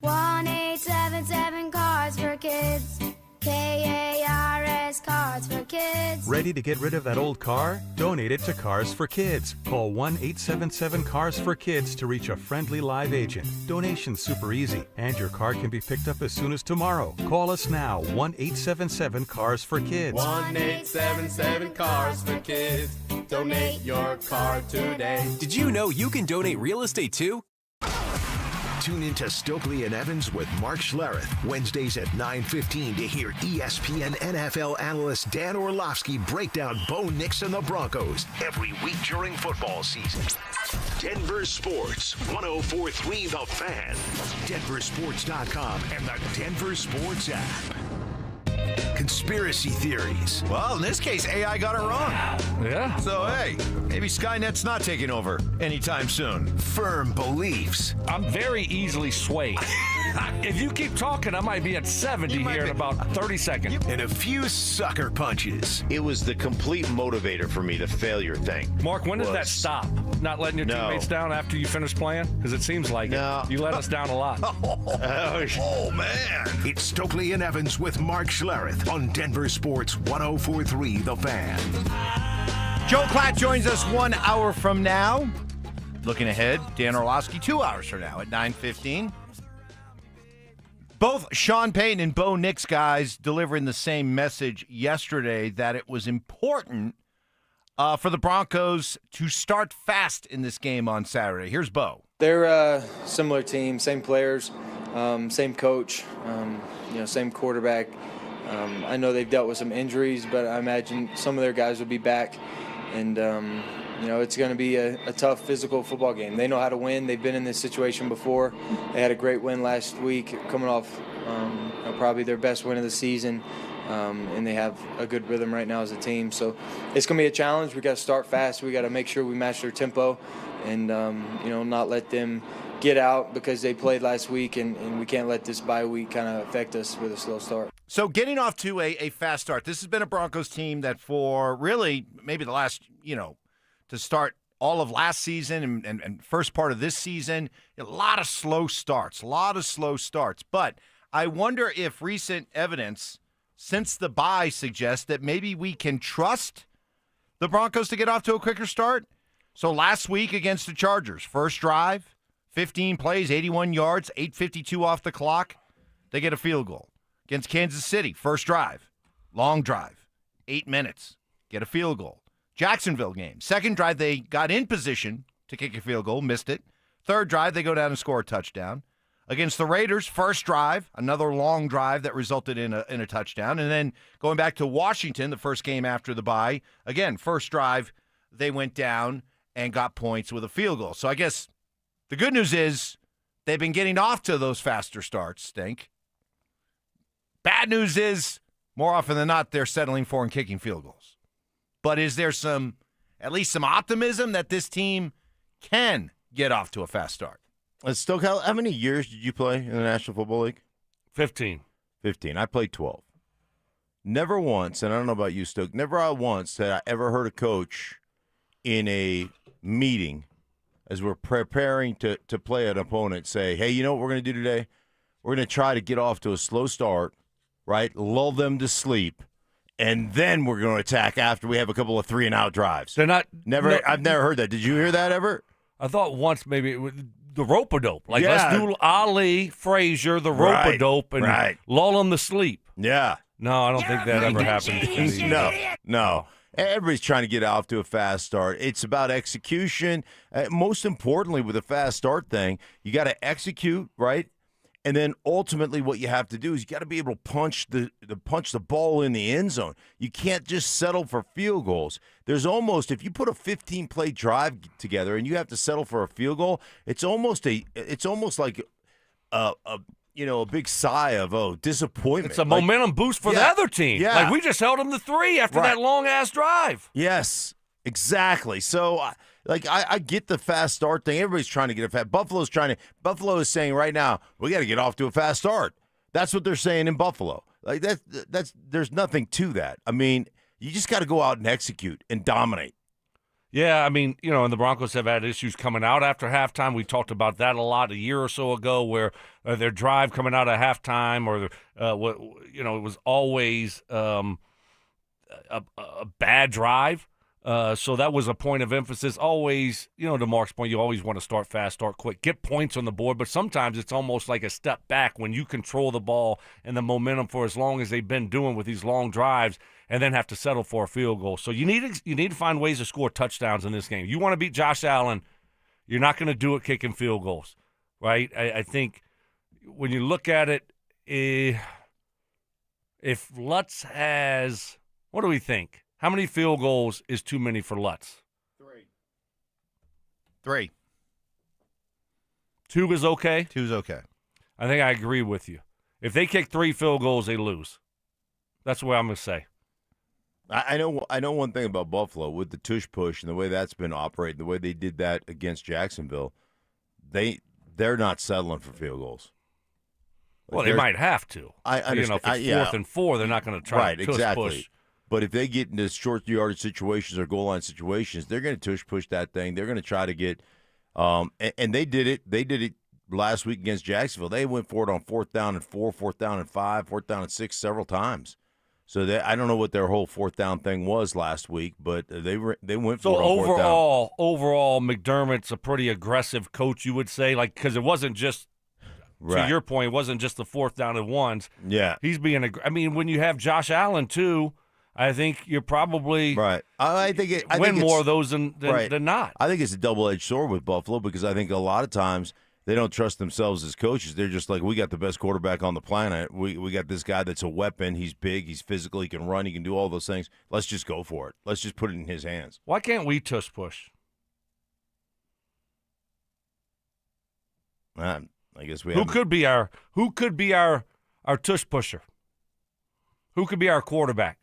1-877 Cards for Kids. KARS Cards for Kids. Ready to get rid of that old car? Donate it to Cars for Kids. Call 1-877 for Kids to reach a friendly live agent. Donation's super easy, and your car can be picked up as soon as tomorrow. Call us now, 1-877 for Kids. 1-877 for Kids. Donate your car today. Did you know you can donate real estate too? Tune into Stokley and Evans with Mark Schlereth, Wednesdays at 9:15 to hear ESPN NFL analyst Dan Orlovsky break down Bo Nix and the Broncos every week during football season. Denver Sports, 104.3 The Fan, DenverSports.com, and the Denver Sports app. Conspiracy theories. Well, in this case, AI got it wrong. Yeah. So, hey, maybe Skynet's not taking over anytime soon. Firm beliefs. I'm very easily swayed. If you keep talking, I might be at 70 here in about 30 seconds. And a few sucker punches. It was the complete motivator for me, the failure thing. Mark, when did that stop? Not letting your teammates down after you finish playing? Because it seems like it. You let us down a lot. Oh, man. It's Stokley and Evans with Mark Schlereth on Denver Sports 104.3 The Fan. Joe Klatt joins us 1 hour from now. Looking ahead, Dan Orlovsky 2 hours from now at 9:15. Both Sean Payton and Bo Nix guys delivering the same message yesterday that it was important for the Broncos to start fast in this game on Saturday. Here's Bo. They're a similar team, same players, same coach, same quarterback. I know they've dealt with some injuries, but I imagine some of their guys will be back. And, it's going to be a tough physical football game. They know how to win. They've been in this situation before. They had a great win last week, coming off probably their best win of the season. And they have a good rhythm right now as a team. So it's going to be a challenge. We got to start fast. We got to make sure we match their tempo and, not let them get out because they played last week, and we can't let this bye week kind of affect us with a slow start. So getting off to a fast start, this has been a Broncos team that for really maybe the last, to start all of last season and first part of this season, a lot of slow starts. But I wonder if recent evidence since the bye suggests that maybe we can trust the Broncos to get off to a quicker start. So last week against the Chargers, first drive, 15 plays, 81 yards, 8:52 off the clock. They get a field goal. Against Kansas City, first drive, long drive, 8 minutes, get a field goal. Jacksonville game, second drive, they got in position to kick a field goal, missed it. Third drive, they go down and score a touchdown. Against the Raiders, first drive, another long drive that resulted in a touchdown. And then going back to Washington, the first game after the bye, again, first drive, they went down and got points with a field goal. So I guess the good news is they've been getting off to those faster starts, Stink. Bad news is, more often than not, they're settling for and kicking field goals. But is there at least some optimism that this team can get off to a fast start? Stoke, how many years did you play in the National Football League? 15. 15. I played 12. Never once, and I don't know about you, Stoke, never once had I ever heard a coach in a meeting as we're preparing to play an opponent say, hey, you know what we're going to do today? We're going to try to get off to a slow start, right? Lull them to sleep, and then we're going to attack after we have a couple of 3-and-out drives. They're not. I've never heard that. Did you hear that ever? I thought once maybe it was the rope-a-dope. Like, let's do Ali, Frazier, the rope-a-dope, and lull them to sleep. Yeah. No, I don't think that ever happened. No. Everybody's trying to get off to a fast start. It's about execution. Most importantly, with a fast start thing, you got to execute, right? And then ultimately what you have to do is you got to be able to punch the ball in the end zone. You can't just settle for field goals. There's almost, if you put a 15-play drive together and you have to settle for a field goal, it's almost like a big sigh of disappointment. It's a momentum boost for the other team. Yeah. Like, we just held them to 3 after that long-ass drive. Yes, exactly. So, I get the fast start thing. Everybody's trying to get a fast. Buffalo is saying right now, we got to get off to a fast start. That's what they're saying in Buffalo. Like, that's there's nothing to that. I mean, you just got to go out and execute and dominate. Yeah, I mean, and the Broncos have had issues coming out after halftime. We talked about that a lot a year or so ago, where their drive coming out of halftime, or it was always a bad drive. So that was a point of emphasis. Always, to Mark's point, you always want to start fast, start quick, get points on the board. But sometimes it's almost like a step back when you control the ball and the momentum for as long as they've been doing with these long drives, and then have to settle for a field goal. So you need to find ways to score touchdowns in this game. You want to beat Josh Allen, you're not going to do it kicking field goals, right? I think when you look at it, if Lutz has, what do we think? How many field goals is too many for Lutz? 3. 2 is okay? 2 is okay. I think I agree with you. If they kick 3 field goals, they lose. That's what I'm going to say. I know one thing about Buffalo with the tush push and the way that's been operating, the way they did that against Jacksonville, they're not settling for field goals. Well, they might have to. I understand. If it's 4th and 4, they're not going to try to tush push. But if they get into short yardage situations or goal line situations, they're going to tush push that thing. They're going to try to get, and they did it. They did it last week against Jacksonville. They went for it on 4th down and 4, 4th down and 5, 4th down and 6 several times. So I don't know what their whole 4th down thing was last week, but they went for it on 4th down. Overall, McDermott's a pretty aggressive coach, you would say, because it wasn't just. To your point, it wasn't just the 4th down and 1s. Yeah, he's being. I mean, when you have Josh Allen too, I think you're probably right. I think more of those than not. I think it's a double-edged sword with Buffalo because I think a lot of times they don't trust themselves as coaches. They're just like, we got the best quarterback on the planet. We got this guy that's a weapon. He's big. He's physical. He can run. He can do all those things. Let's just go for it. Let's just put it in his hands. Why can't we tush push? I guess we. Who could be our tush pusher? Who could be our quarterback?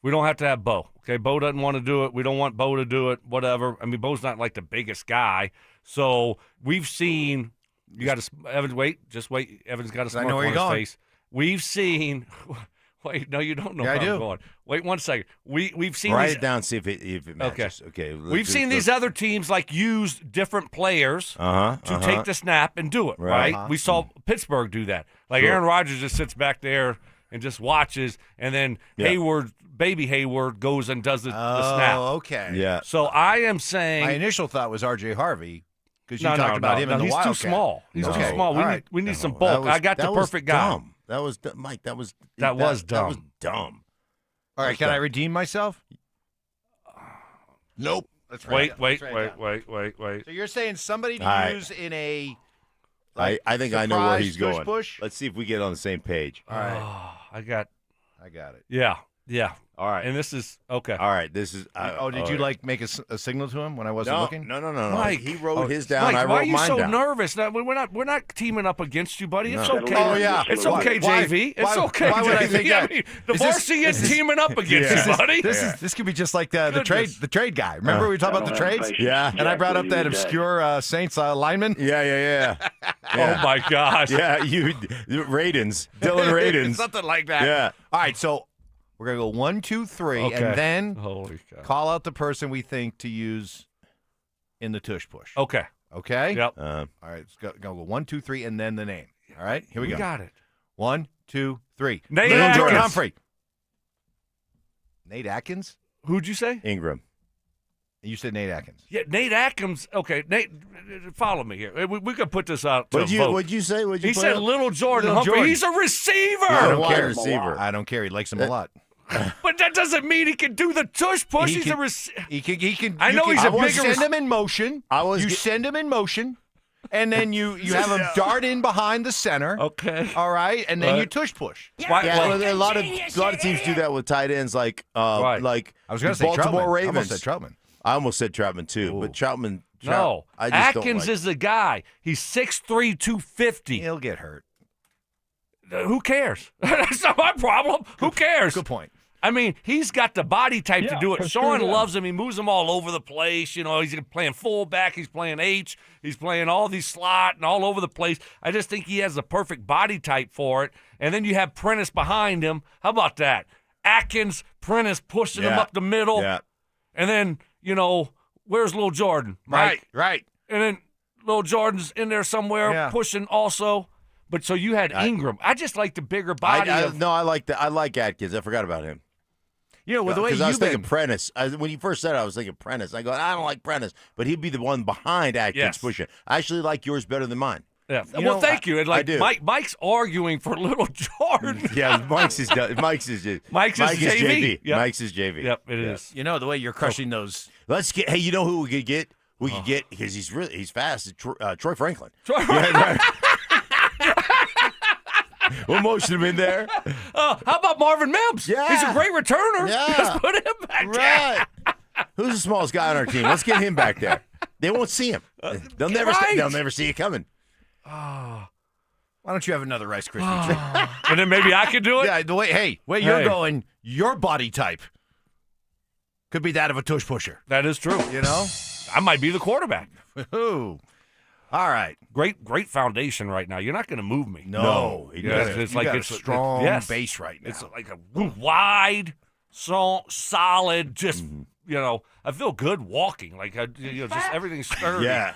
We don't have to have Bo. Okay, Bo doesn't want to do it. We don't want Bo to do it. Whatever. I mean, Bo's not like the biggest guy. So we've seen. You got to Evans. Just wait. Evans got a smirk on his face. We've seen. Wait, no, you don't know where I'm going. Wait 1 second. We've seen. Write it down. See if it matches. Okay. We've seen these other teams use different players to take the snap and do it. Right. We saw Pittsburgh do that. Aaron Rodgers just sits back there and just watches, and then Baby Hayward goes and does the snap. Oh, okay. Yeah. So I am saying my initial thought was R.J. Harvey because you talked about him in the Wildcat. He's too small. He's too small. We need some bulk. I got the perfect guy. Dumb. That was Mike. That was dumb. That was dumb. All right, can I redeem myself? Nope. Let's wait. So you're saying somebody to use in a I think I know where he's going. Push? Let's see if we get on the same page. All right. I got it. Yeah. Yeah. All right. And this is okay. All right. This is. Did you make a signal to him when I wasn't looking? No. Mike, He wrote his down. Mike, I wrote why are you mine so down. nervous? No, we're not teaming up against you, buddy. It's No. okay. Oh, yeah. It's Why- okay, why- JV. It's why- okay, why would I JV. think that? mean, the Is this- varsity is is this- teaming up against you, buddy. This could be just like the trade guy. Remember we were talking about the trades? Yeah. And I brought up that obscure Saints lineman. Yeah. Oh my gosh. Yeah, Radins, Dylan Radins, something like that. Yeah. All right, so we're gonna go 1, 2, 3, Okay. and then Holy cow. call out the person we think to use in the tush push. Okay. Okay. Yep. All right, let's go 1, 2, 3, and then the name. All right, here we go. got it. 1, 2, 3. Nate Little Atkins. Jordan Humphrey. Nate Atkins. Who'd you say? Ingram. You said Nate Atkins. Yeah, Nate Atkins. Okay, Nate, follow me here. We could put this out to What'd you say? What'd you He put said up? Little Jordan Little Humphrey. Jordan. He's a receiver. I don't wide care. receiver. I don't care. He likes him a lot. But that doesn't mean he can do the tush push. He He's can- a receiver. He can. I know he's a you bigger send him in motion. You send him in motion, and then you have him dart in behind the center. Okay. All right, and then you tush push. Why- Yeah, well, a lot of teams do that with tight ends, like Right. like I was going the to say Baltimore Troutman. Ravens. I almost said Troutman. I almost said Troutman too, but Troutman. No, I just don't Atkins like. is the guy. He's 6'3", 250. He'll get hurt. Who cares? That's not my problem. Who cares? Good point. I mean, he's got the body type to do it. for Sean sure, yeah. loves him. He moves him all over the place. You know, he's playing fullback. He's playing H. He's playing all these slot and all over the place. I just think he has the perfect body type for it. And then you have Prentice behind him. How about that? Atkins, Prentice pushing him Yeah. up the middle. Yeah. And then, where's Lil Jordan? Right. And then Lil Jordan's in there somewhere pushing also. But so you had Ingram. I just like the bigger body. I like that. I like Atkins. I forgot about him. With the way Because I was you've been. thinking Prentice. When you first said it, I was thinking Prentice. I go, I don't like Prentice, but he'd be the one behind Atkins Yes. pushing. I actually like yours better than mine. Yeah. You Well, know, thank you. And I do. Mike's arguing for Little Jordan. Yeah, Mike's is JV. Mike's is JV. Yep. Mike's is JV. Yep, it is. The way you're crushing those. Let's get. Hey, you know who we could get? We could get because he's fast. Troy Franklin. We'll motion him in there. How about Marvin Mims? Yeah. He's a great returner. Yeah. Let's put him back there. Right. Who's the smallest guy on our team? Let's get him back there. They won't see him. They'll never. right. They'll never see it coming. Why don't you have another Rice Krispie treat? And then maybe I could do it? Yeah, the way you're going, your body type could be that of a tush pusher. That is true. I might be the quarterback. Ooh. All right. Great foundation right now. You're not going to move me. No, he doesn't. It's You like got it's a strong yes. base right now. It's like a wide, solid, just, I feel good walking. Like, just everything's sturdy. Yeah.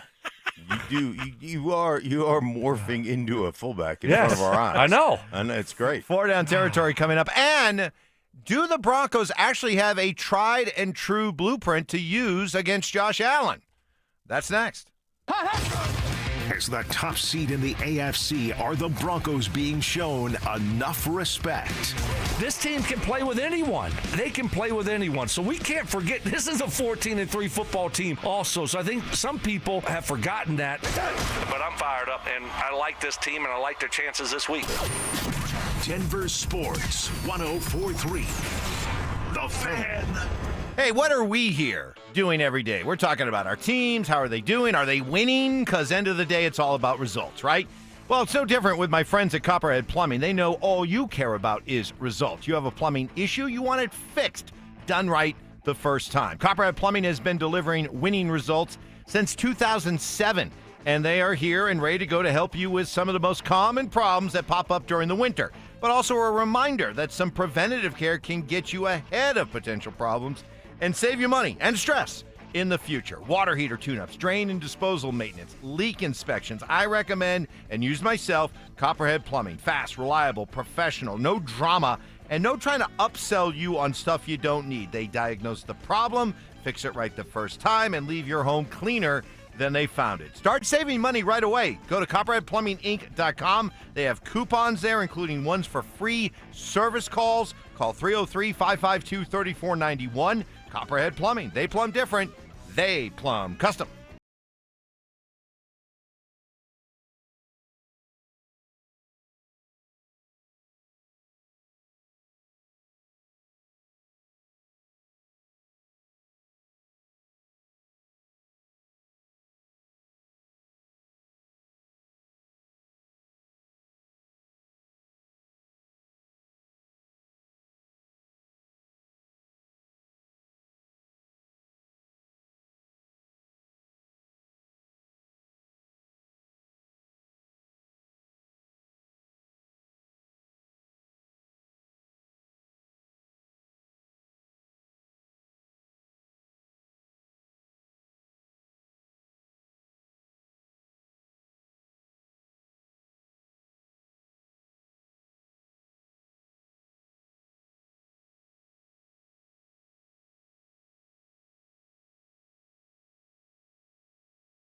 You do. You are morphing into a fullback in front of our eyes. I know. And it's great. 4 down territory coming up. And do the Broncos actually have a tried and true blueprint to use against Josh Allen? That's next. As the top seed in the AFC, are the Broncos being shown enough respect? This team can play with anyone. They can play with anyone. So we can't forget this is a 14-3 football team also. So I think some people have forgotten that. But I'm fired up, and I like this team, and I like their chances this week. Denver Sports 104.3. The Fan. Hey, what are we here doing every day? We're talking about our teams. How are they doing? Are they winning? Because end of the day, it's all about results, right? Well, it's no different with my friends at Copperhead Plumbing. They know all you care about is results. You have a plumbing issue, you want it fixed, done right the first time. Copperhead Plumbing has been delivering winning results since 2007, and they are here and ready to go to help you with some of the most common problems that pop up during the winter. But also a reminder that some preventative care can get you ahead of potential problems and save you money and stress in the future. Water heater tune-ups, drain and disposal maintenance, leak inspections. I recommend and use myself Copperhead Plumbing. Fast, reliable, professional, no drama, and no trying to upsell you on stuff you don't need. They diagnose the problem, fix it right the first time, and leave your home cleaner than they found it. Start saving money right away. Go to CopperheadPlumbingInc.com. They have coupons there, including ones for free service calls. Call 303-552-3491. Copperhead Plumbing. They plumb different. They plumb custom.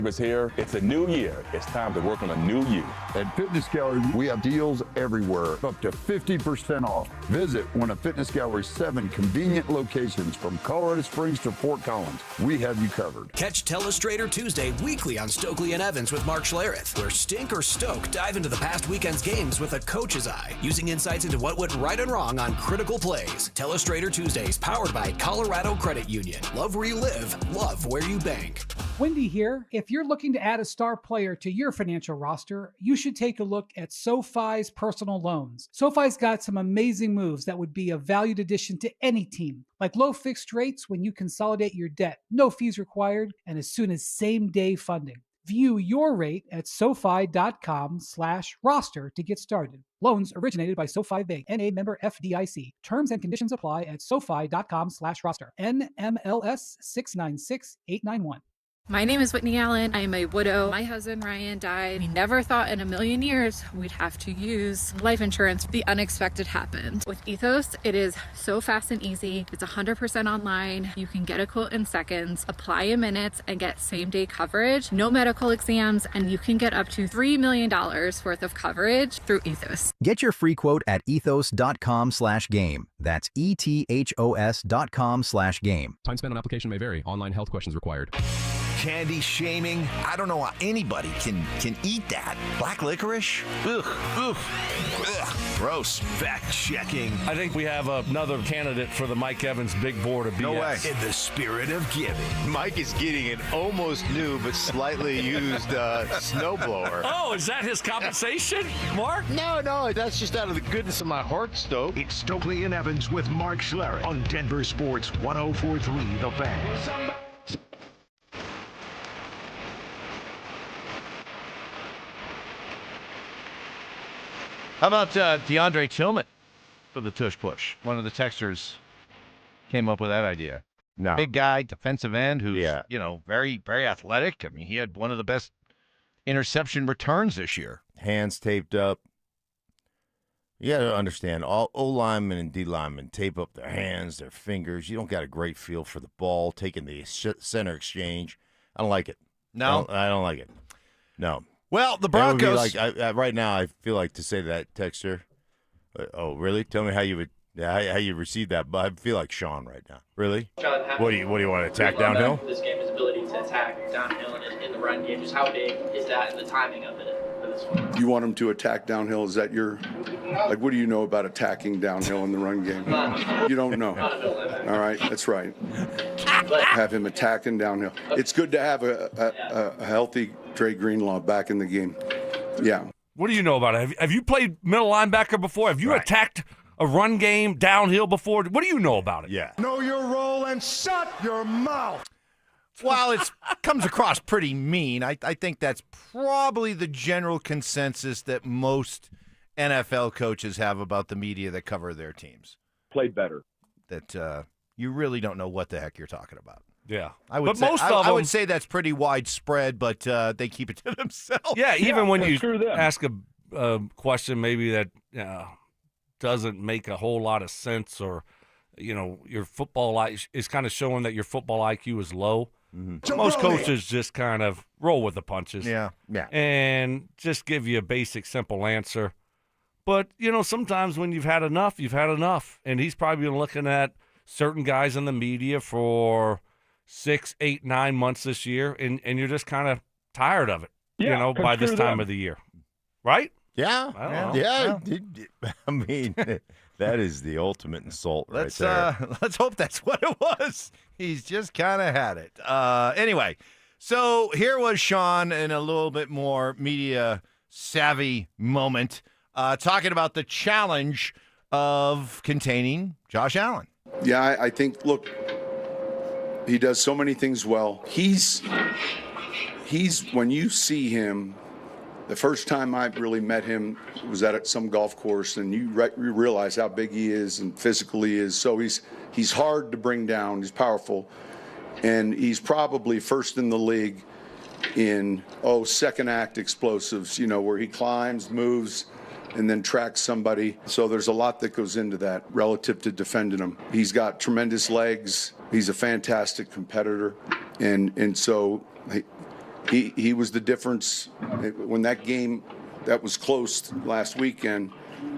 It's here. It's a new year. It's time to work on a new you. At Fitness Gallery, we have deals everywhere, up to 50% off. Visit one of Fitness Gallery's 7 convenient locations from Colorado Springs to Fort Collins. We have you covered. Catch Telestrator Tuesday weekly on Stokley and Evans with Mark Schlereth, where Stink or Stoke dive into the past weekend's games with a coach's eye, using insights into what went right and wrong on critical plays. Telestrator Tuesdays, powered by Colorado Credit Union. Love where you live, love where you bank. Wendy here. If you're looking to add a star player to your financial roster, you should take a look at SoFi's personal loans. SoFi's got some amazing moves that would be a valued addition to any team, like low fixed rates when you consolidate your debt, no fees required, and as soon as same-day funding. View your rate at SoFi.com/roster to get started. Loans originated by SoFi Bank, N.A. member FDIC. Terms and conditions apply at SoFi.com/roster. NMLS 696891. My name is Whitney Allen. I am a widow. My husband Ryan died. We never thought in a million years we'd have to use life insurance. The unexpected happened. With Ethos, it is so fast and easy. It's 100% online. You can get a quote in seconds, apply in minutes, and get same-day coverage. No medical exams, and you can get up to $3 million worth of coverage through Ethos. Get your free quote at ethos.com/game. That's ETHOS.com/game. Time spent on application may vary. Online health questions required. Candy shaming. I don't know how anybody can eat that. Black licorice? Ugh. Ugh. Ugh. Gross. Fact checking. I think we have another candidate for the Mike Evans big board of BS. No way. In the spirit of giving. Mike is getting an almost new but slightly used snowblower. Oh, is that his compensation, Mark? No, that's just out of the goodness of my heart, Stoke. It's Stokley and Evans with Mark Schlereth on Denver Sports 104.3 The Fan. How about DeAndre Tillman for the tush push? One of the texters came up with that idea. No. Big guy, defensive end, who's very, very athletic. I mean, he had one of the best interception returns this year. Hands taped up. You got to understand, all O linemen and D linemen tape up their hands, their fingers. You don't got a great feel for the ball, taking the center exchange. I don't like it. No? I don't like it. No. Well, the Broncos. Right now, I feel like to say to that texter, oh, really? Tell me how you received that. But I feel like Sean right now. Really? John, What do you want to attack downhill? This game, his ability to attack downhill and in the run game, just how big is that and the timing of it for this one? You want him to attack downhill? Is that your, what do you know about attacking downhill in the run game? You don't know. All right, that's right. Have him attacking downhill. It's good to have a healthy Dre Greenlaw back in the game. Yeah. What do you know about it? Have you played middle linebacker before? Have you attacked a run game downhill before? What do you know about it? Yeah. Know your role and shut your mouth. Well, it comes across pretty mean. I think that's probably the general consensus that most NFL coaches have about the media that cover their teams. Played better. That you really don't know what the heck you're talking about. Yeah. I would say that's pretty widespread, but they keep it to themselves. Yeah, even when you ask a question maybe that doesn't make a whole lot of sense, or your football is kind of showing that your football IQ is low. Mm-hmm. Most coaches just kind of roll with the punches. Yeah. And just give you a basic, simple answer. But, sometimes when you've had enough, you've had enough. And he's probably been looking at certain guys in the media for 6, 8, 9 months this year, and you're just kind of tired of it, by this time of the year. Right? Yeah. Yeah. I mean, that is the ultimate insult right there. Let's hope that's what it was. He's just kind of had it. Anyway, so here was Sean in a little bit more media savvy moment, talking about the challenge of containing Josh Allen. Yeah, I think, look, he does so many things well. He's when you see him, the first time I really met him was at some golf course, and you realize how big he is and physical he is. So he's hard to bring down. He's powerful, and he's probably first in the league in second act explosives. Where he climbs, moves, and then tracks somebody. So there's a lot that goes into that relative to defending him. He's got tremendous legs. He's a fantastic competitor, and so. he was the difference when that game that was close last weekend,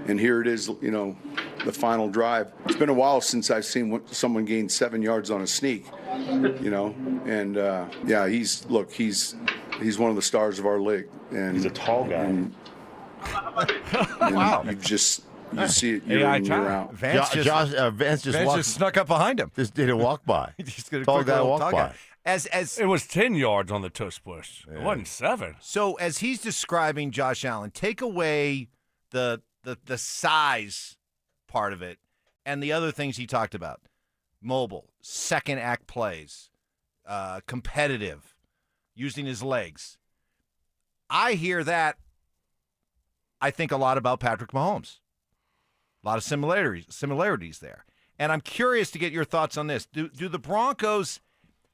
and here it is, the final drive. It's been a while since I've seen someone gain 7 yards on a sneak, and he's one of the stars of our league, and he's a tall guy. And Wow. you see it year in, year out. Vance just snuck up behind him. Just did a walk by. Just did a Tall quick guy little walk tall by. guy. As It was 10 yards on the tush push. It wasn't 7. So as he's describing Josh Allen, take away the size part of it and the other things he talked about. Mobile, second act plays, competitive, using his legs. I hear that. I think a lot about Patrick Mahomes. A lot of similarities there. And I'm curious to get your thoughts on this. Do the Broncos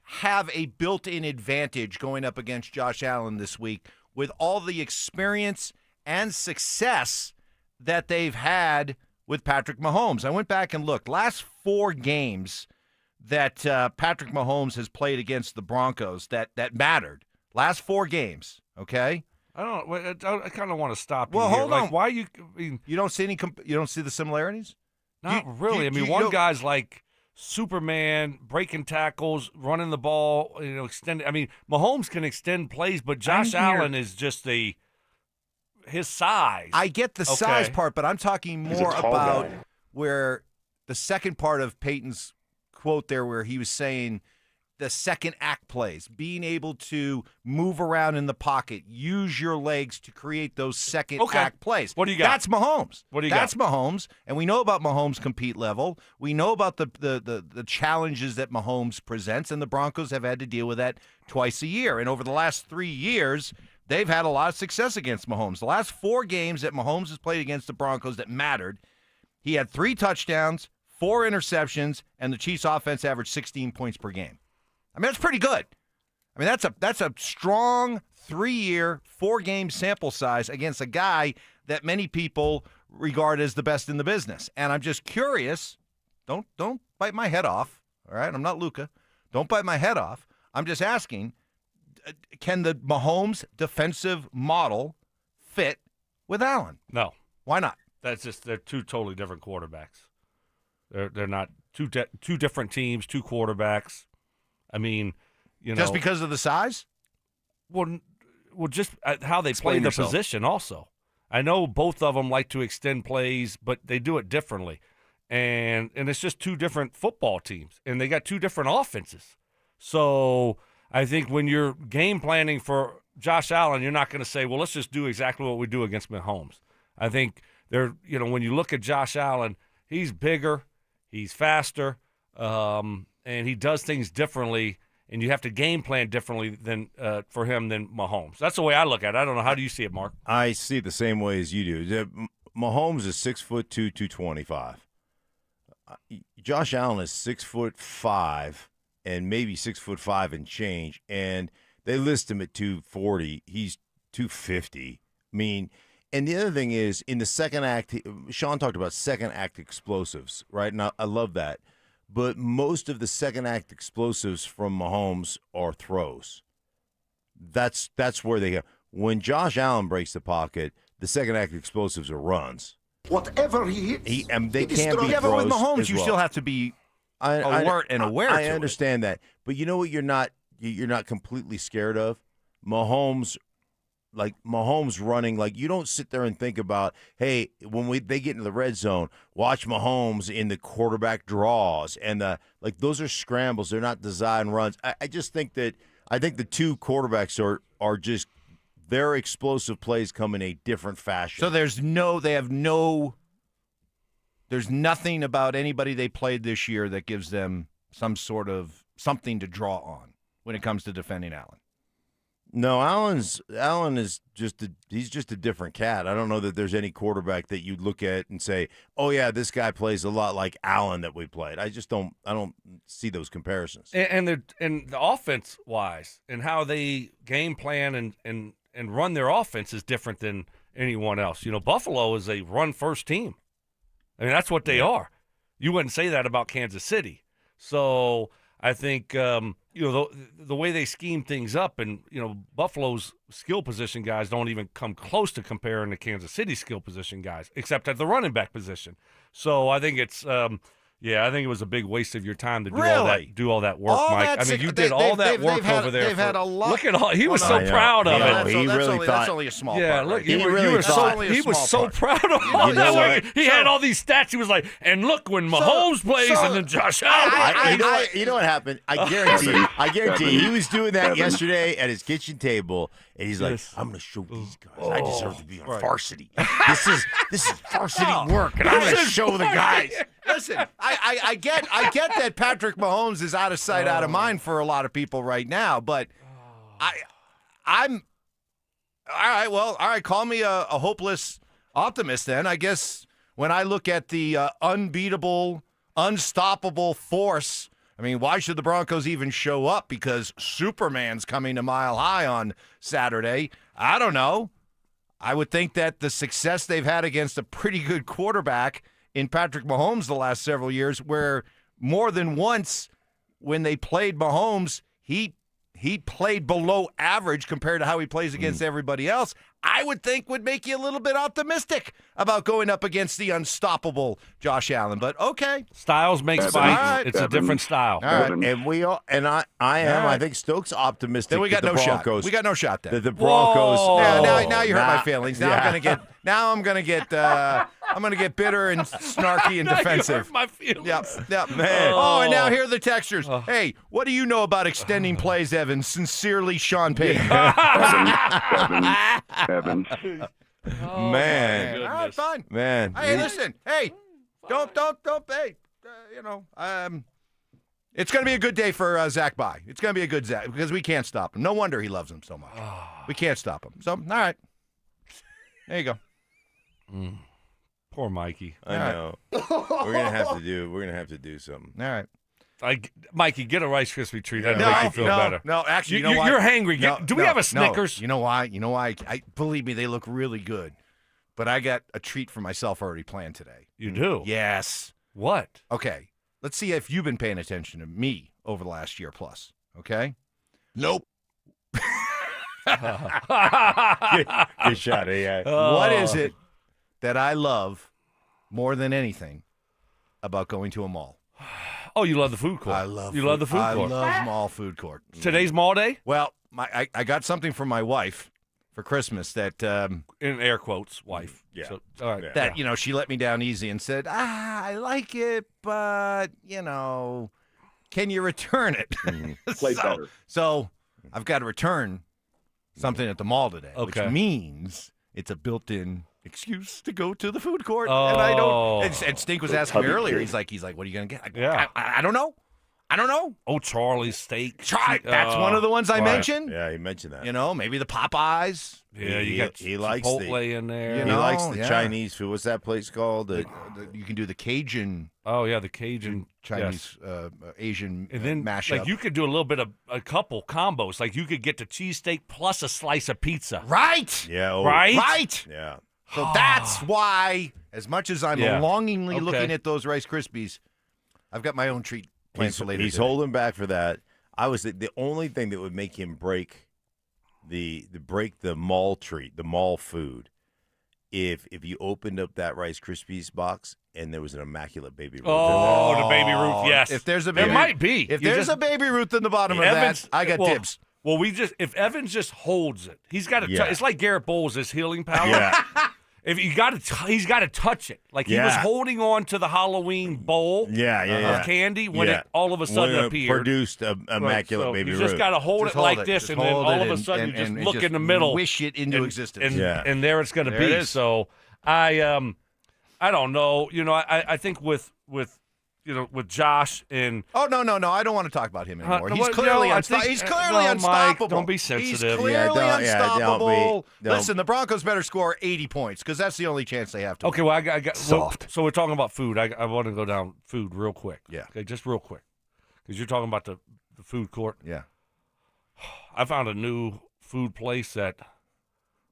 have a built-in advantage going up against Josh Allen this week with all the experience and success that they've had with Patrick Mahomes? I went back and looked. Last 4 games that Patrick Mahomes has played against the Broncos that mattered. Last 4 games, okay? I kind of want to stop you. Well, here. hold on. Why you don't see you don't see the similarities? Not really. One guy's like Superman, breaking tackles, running the ball, extending. Mahomes can extend plays, but Josh Allen is just his size. I get the size part, but I'm talking more about where the second part of Payton's quote there, where he was saying the second act plays, being able to move around in the pocket, use your legs to create those second act plays. What do you got? That's Mahomes. What do you That's got? Mahomes, and we know about Mahomes' compete level. We know about the challenges that Mahomes presents, and the Broncos have had to deal with that twice a year. And over the last 3 years, they've had a lot of success against Mahomes. The last 4 games that Mahomes has played against the Broncos that mattered, he had 3 touchdowns, 4 interceptions, and the Chiefs' offense averaged 16 points per game. That's pretty good. That's a strong 3-year, 4-game sample size against a guy that many people regard as the best in the business. And I'm just curious. Don't bite my head off. All right, I'm not Luka. Don't bite my head off. I'm just asking, can the Mahomes defensive model fit with Allen? No. Why not? They're 2 totally different quarterbacks. They're not two different teams, 2 quarterbacks. Just because of the size? Well, just how they play the position also. I know both of them like to extend plays, but they do it differently. And it's just 2 different football teams, and they got 2 different offenses. So I think when you're game planning for Josh Allen, you're not going to say, well, let's just do exactly what we do against Mahomes. I think when you look at Josh Allen, he's bigger, he's faster, and he does things differently, and you have to game plan differently for him than Mahomes. That's the way I look at it. I don't know. How do you see it, Mark? I see it the same way as you do. Mahomes is 6'2", 225. Josh Allen is 6'5", and maybe 6'5" and change, and they list him at 240. He's 250. And the other thing is, in the second act, Sean talked about second act explosives, right? And I love that. But most of the second act explosives from Mahomes are throws. That's where they go. When Josh Allen breaks the pocket, the second act explosives are runs. Whatever he hits, they can't be yeah, throws. but with Mahomes, as you well. still have to be alert and aware. I understand that, but you know what? You're not completely scared of Mahomes. Like Mahomes running, like you don't sit there and think about, hey, when they get into the red zone, watch Mahomes in the quarterback draws and those are scrambles. They're not design runs. I just think that the 2 quarterbacks are just their explosive plays come in a different fashion. So there's nothing about anybody they played this year that gives them some sort of something to draw on when it comes to defending Allen. No, Allen is just a different cat. I don't know that there's any quarterback that you look at and say, "Oh yeah, this guy plays a lot like Allen that we played." I don't see those comparisons. And the offense wise and how they game plan and run their offense is different than anyone else. Buffalo is a run first team. That's what they are. You wouldn't say that about Kansas City. So I think the way they scheme things up, and Buffalo's skill position guys don't even come close to comparing to Kansas City skill position guys, except at the running back position. So I think it's. I think it was a big waste of your time to do all that work, Mike. You did all that work over there. They've had a lot. Look at all. He was so proud of it. He really thought. That's only a small part. Look, Right? he was so proud of all that. He had all these stats. He was like, and look, when Mahomes plays and then Josh Allen. You know what happened? I guarantee he was doing that yesterday at his kitchen table, and he's like, I'm going to show these guys I deserve to be on varsity. This is varsity work, and I'm going to show the guys. Listen, I get that Patrick Mahomes is out of sight, out of mind for a lot of people right now, but I'm all right. Well, all right. Call me a hopeless optimist then. I guess when I look at the unbeatable, unstoppable force, why should the Broncos even show up? Because Superman's coming to Mile High on Saturday. I don't know. I would think that the success they've had against a pretty good quarterback in Patrick Mahomes the last several years, where more than once when they played Mahomes, he played below average compared to how he plays against everybody else, I would think would make you a little bit optimistic about going up against the unstoppable Josh Allen. But okay. Styles makes fights. Right. It's a different style. All right. And we all, and I am. Right. I think Stokes optimistic. Then we got no Broncos, shot. We got no shot then. The Broncos. Now you hurt my feelings. Now I'm gonna get bitter and snarky and defensive. You hurt my feelings. Yep. Man. Oh, and now here are the textures. Hey, what do you know about extending plays, Evans? Sincerely, Sean Payton. Evans. Man. All right, fine. Man. Hey, listen. Hey, don't. Hey, it's going to be a good day for Zach Bye. It's going to be a good Zach because we can't stop him. No wonder he loves him so much. We can't stop him. So, all right. There you go. Poor Mikey. I know. We're gonna have to do something. All right. Mikey, get a Rice Krispie treat. That'll make you feel better. No, actually, you know why? You're hangry. Do we have a Snickers? No. You know why? Believe me, they look really good. But I got a treat for myself already planned today. You do? Yes. What? Okay. Let's see if you've been paying attention to me over the last year plus. Okay? Nope. Good shot, yeah. What is it that I love more than anything about going to a mall? Oh, you love the food court. I love the food court. I love mall food court. Today's mall day? Well, I got something from my wife for Christmas that in air quotes, wife. Yeah. So, all right. That she let me down easy and said, I like it, but can you return it? Play better. So I've got to return something at the mall today, which means it's a built-in excuse to go to the food court. Oh. And I don't. And Stink was asking me earlier. He's like, what are you gonna get? I don't know. Oh, Charlie's steak. That's one of the ones I mentioned. Yeah, he mentioned that. Maybe the Popeyes. Yeah, you got he likes Chipotle in there. He likes the Chinese food. What's that place called? You can do the Cajun. Oh yeah, the Cajun Chinese Asian and then mashup. Like you could do a little bit of a couple combos. Like you could get the cheesesteak plus a slice of pizza. Right. Yeah. Right. Yeah. So that's why, as much as I'm longingly looking at those Rice Krispies, I've got my own treat planned for later. He's holding back for that. I was the only thing that would make him break the mall treat, the mall food, if you opened up that Rice Krispies box and there was an immaculate Baby Ruth. Oh, the Baby Ruth, yes. If there's a there might be. If there's a Baby Ruth in the bottom of that, I got dibs. Well, if Evans just holds it, he's got to. It's like Garrett Bowles' his healing power. Yeah. If he's got to touch it, like he was holding on to the Halloween bowl of candy when it all of a sudden appeared. Produced an immaculate Baby Ruth. You just got to hold it like this, and then all of a sudden you just look in the middle, wish it into existence, and there it's going to be. So I don't know. I think with Josh and no, I don't want to talk about him anymore. He's clearly unstoppable. Mike, don't be sensitive. He's clearly unstoppable. Listen, the Broncos better score 80 points because that's the only chance they have to. Okay, well, I got soft. So we're talking about food. I want to go down food real quick. Yeah. Okay, just real quick, because you're talking about the food court. Yeah. I found a new food place that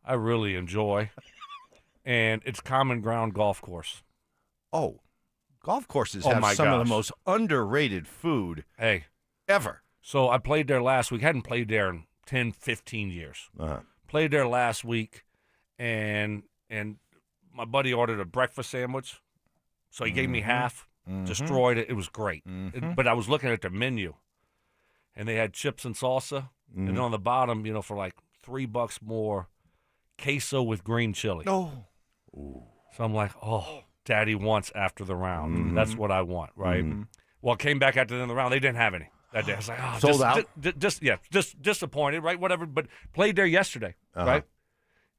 I really enjoy, and it's Common Ground Golf Course. Oh. Golf courses have some of the most underrated food ever. So I played there last week. Hadn't played there in 10, 15 years. Played there last week, and my buddy ordered a breakfast sandwich. So he gave me half, destroyed it. It was great. But I was looking at their menu, and they had chips and salsa. And then on the bottom, for like $3 more, queso with green chili. Oh. So I'm like, Daddy wants after the round. That's what I want, right? Well, I came back after the end of the round. They didn't have any that day. I was like, sold out? Just disappointed, right? Whatever. But played there yesterday, right?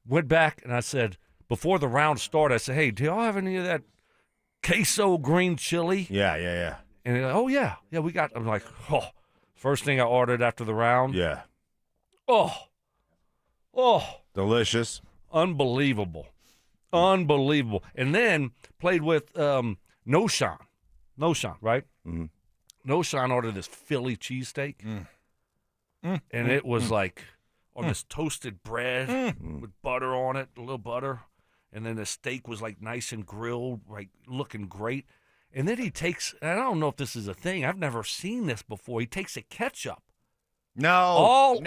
Went back, and I said, before the round started, I said, hey, do y'all have any of that queso green chili? Yeah. And they're like, oh, yeah, we got. I'm like, first thing I ordered after the round. Yeah. Delicious. Unbelievable. And then played with Noshan, right? Noshan ordered this Philly cheesesteak, and it was like on this toasted bread with butter on it, a little butter, and then the steak was like nice and grilled, like looking great. And then he takes, and I don't know if this is a thing, I've never seen this before, he takes a ketchup. All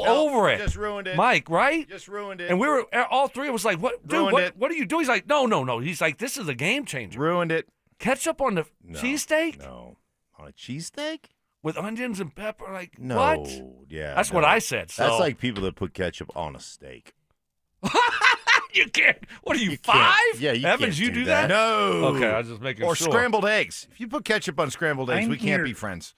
over it. Just ruined it. Mike, right? Just ruined it. And we were, all three of us like, what, dude, Ruined it. what are you doing? He's like, no. He's like, this is a game changer. Ruined it. Ketchup on the cheesesteak? No. On a cheesesteak? With onions and pepper? Like, No. what? Yeah. That's what I said. So. That's like people that put ketchup on a steak. You can't. What are you, You 5? can't. Yeah, you Evans, can't you do do that? No. Okay, I was just making or sure. Or scrambled eggs. If you put ketchup on scrambled eggs, I'm we here. can't be friends.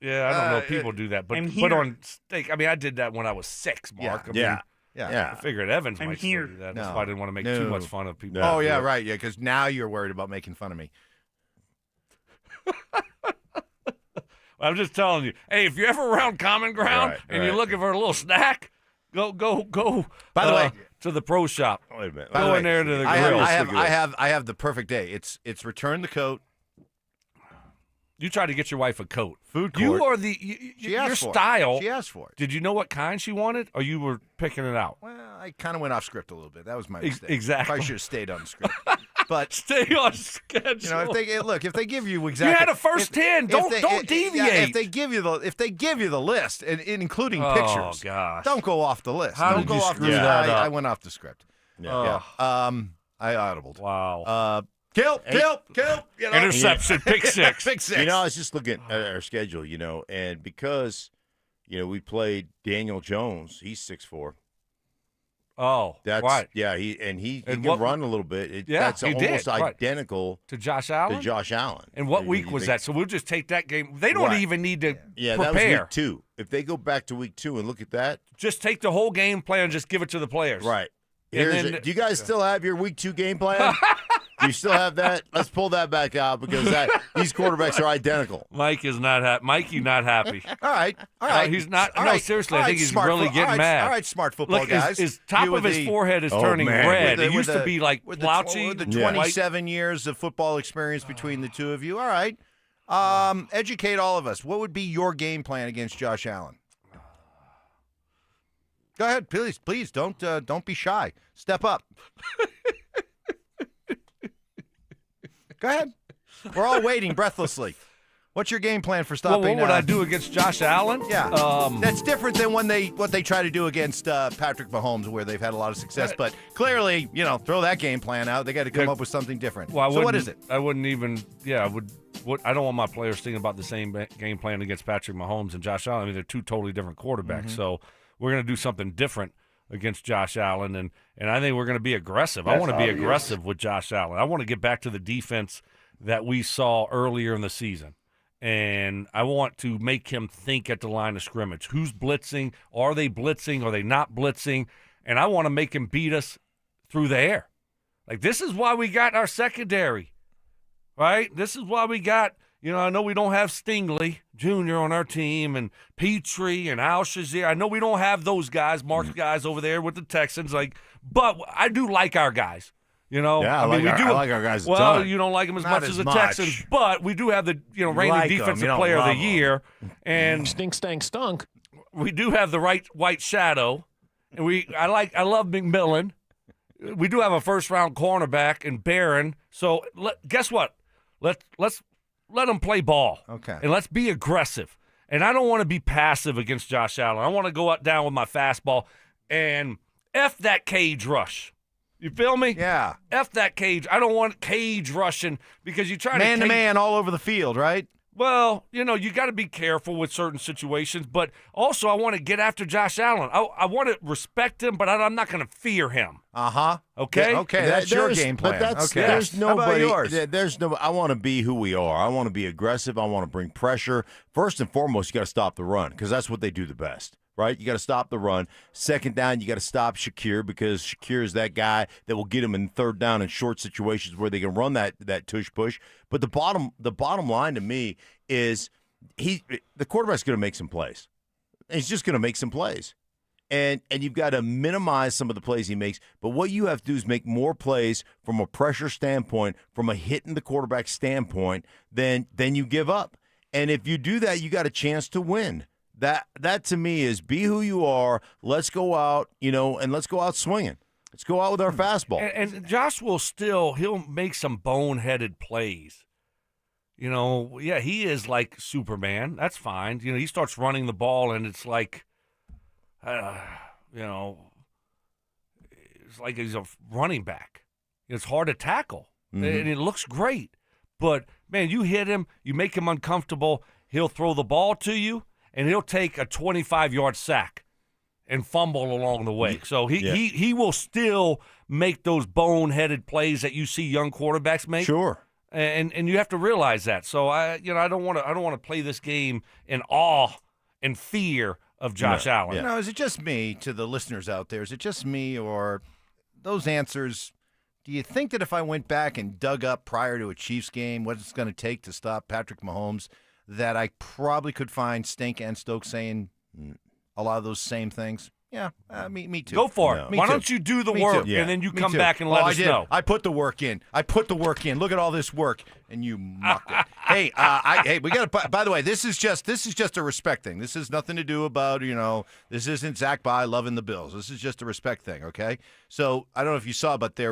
Yeah, I don't know if people do that. But on steak, I mean, I did that when I was 6, Mark. Yeah. I mean, Yeah. I figured Evans I'm might here. still do that. No. That's why I didn't want to make too much fun of people. Oh, yeah, right. Yeah, because now you're worried about making fun of me. I'm just telling you. Hey, if you're ever around Common Ground and you're looking for a little snack, go. By the way, to the pro shop. Wait a minute. Go in there to the grill. I have the perfect day. It's return the coat. You try to get your wife a coat. Food court. You are your style. She asked for it. Did you know what kind she wanted, or you were picking it out? Well, I kind of went off script a little bit. That was my mistake. Exactly. Probably should have stayed on script. But stay on schedule. If they give you exactly, you had a first 10. Don't deviate. Yeah, if they give you the list, and including pictures, gosh, don't go off the list. How don't did you go off screw the that up? I went off the script. Yeah. I audibled. Wow. Kill. Interception, pick six. Pick six. I was just looking at our schedule, and because, we played Daniel Jones, he's 6'4". Oh, that's right. Yeah, he can what- run a little bit. Yeah, That's he almost did, right. identical To Josh Allen? And what week was that? So we'll just take that game. They don't Right. even need to Yeah, prepare. that was week 2. If they go back to week 2 and look at that, Just take the whole game plan and just give it to the players. right. And Here's then- it. Do you guys still have your week 2 game plan? Do you still have that? Let's pull that back out because these quarterbacks are identical. Mike is not happy. Mikey not happy. All right. He's not. All no, right. seriously, All I right, think he's smart really fo- getting all right, mad. All right, smart football Look, guys. his top You of with his the- forehead is Oh, turning man. red. With It used the- to be like with blotchy. The Yeah. 27 years of football experience between the two of you. All right. Educate all of us. What would be your game plan against Josh Allen? Go ahead, please. Don't be shy. Step up. Go ahead. We're all waiting breathlessly. What's your game plan for Well, stopping? what would I do against Josh Allen? Yeah, that's different than what they try to do against Patrick Mahomes, where they've had a lot of success. But clearly, throw that game plan out. They got to come up with something different. Well, so what is it? I wouldn't even. Yeah, I would. I don't want my players thinking about the same game plan against Patrick Mahomes and Josh Allen. I mean, they're two totally different quarterbacks. Mm-hmm. So we're going to do something different against Josh Allen, and I think we're going to be aggressive. I want to be aggressive with Josh Allen. I want to get back to the defense that we saw earlier in the season. And I want to make him think at the line of scrimmage. Who's blitzing? Are they blitzing? Are they not blitzing? And I want to make him beat us through the air. Like, this is why we got our secondary, right? This is why we got, I know we don't have Stingley Jr. on our team and Petrie and Al Shazier. I know we don't have those guys, Mark's guys over there with the Texans. But I do like our guys. Yeah, I like our guys a Well, ton. you don't like them as Not much as as the much. Texans, but we do have the reigning like 'em, defensive you don't player of the love 'em. year, and Stunk. we do have the right white shadow, and I love McMillan. We do have a first round cornerback in Barron. So guess what? Let's let them play ball. Okay. And let's be aggressive. And I don't want to be passive against Josh Allen. I want to go down with my fastball and F that cage rush. You feel me? Yeah. F that cage. I don't want cage rushing because you try man to man all over the field, right? Well, you got to be careful with certain situations, but also I want to get after Josh Allen. I want to respect him, but I'm not going to fear him. Uh-huh. Okay? Yeah, okay, that's your game plan. But okay. There's nobody. How about yours? There's no. I want to be who we are. I want to be aggressive. I want to bring pressure. First and foremost, you got to stop the run because that's what they do the best. Right? You got to stop the run. Second down, you got to stop Shakir because Shakir is that guy that will get him in third down in short situations where they can run that tush push. But the bottom line to me is the quarterback's going to make some plays. He's just going to make some plays. And you've got to minimize some of the plays he makes. But what you have to do is make more plays from a pressure standpoint, from a hitting the quarterback standpoint, than you give up. And if you do that, you got a chance to win. That to me is be who you are. Let's go out, and let's go out swinging. Let's go out with our fastball. And Josh he'll make some boneheaded plays. Yeah, he is like Superman. That's fine. He starts running the ball, and it's like, it's like he's a running back. It's hard to tackle, and it looks great. But, man, you hit him, you make him uncomfortable, he'll throw the ball to you, and he'll take a 25-yard sack and fumble along the way. So he will still make those boneheaded plays that you see young quarterbacks make. Sure. And you have to realize that. So I don't want to play this game in awe and fear of Josh Allen. No, is it just me, to the listeners out there, is it just me, or those answers, do you think that if I went back and dug up prior to a Chiefs game what it's going to take to stop Patrick Mahomes, that I probably could find Stink and Stokes saying a lot of those same things? Yeah, me too. Go for it. Why don't you do the work, and then you come back and let us know. I put the work in. Look at all this work, and you mucked it. Hey, we got to. By the way, this is just a respect thing. This has nothing to do about This isn't Zach Bye loving the Bills. This is just a respect thing. Okay. So I don't know if you saw, but they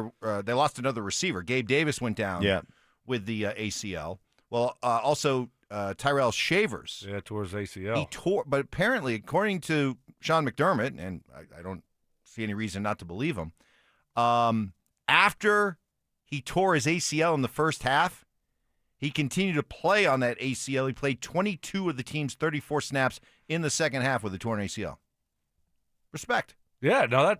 lost another receiver. Gabe Davis went down. With the ACL. Well, also. Tyrell Shavers. Yeah, tore his ACL. He tore, but apparently, according to Sean McDermott, and I don't see any reason not to believe him, after he tore his ACL in the first half, he continued to play on that ACL. He played 22 of the team's 34 snaps in the second half with a torn ACL. Respect. Yeah, no,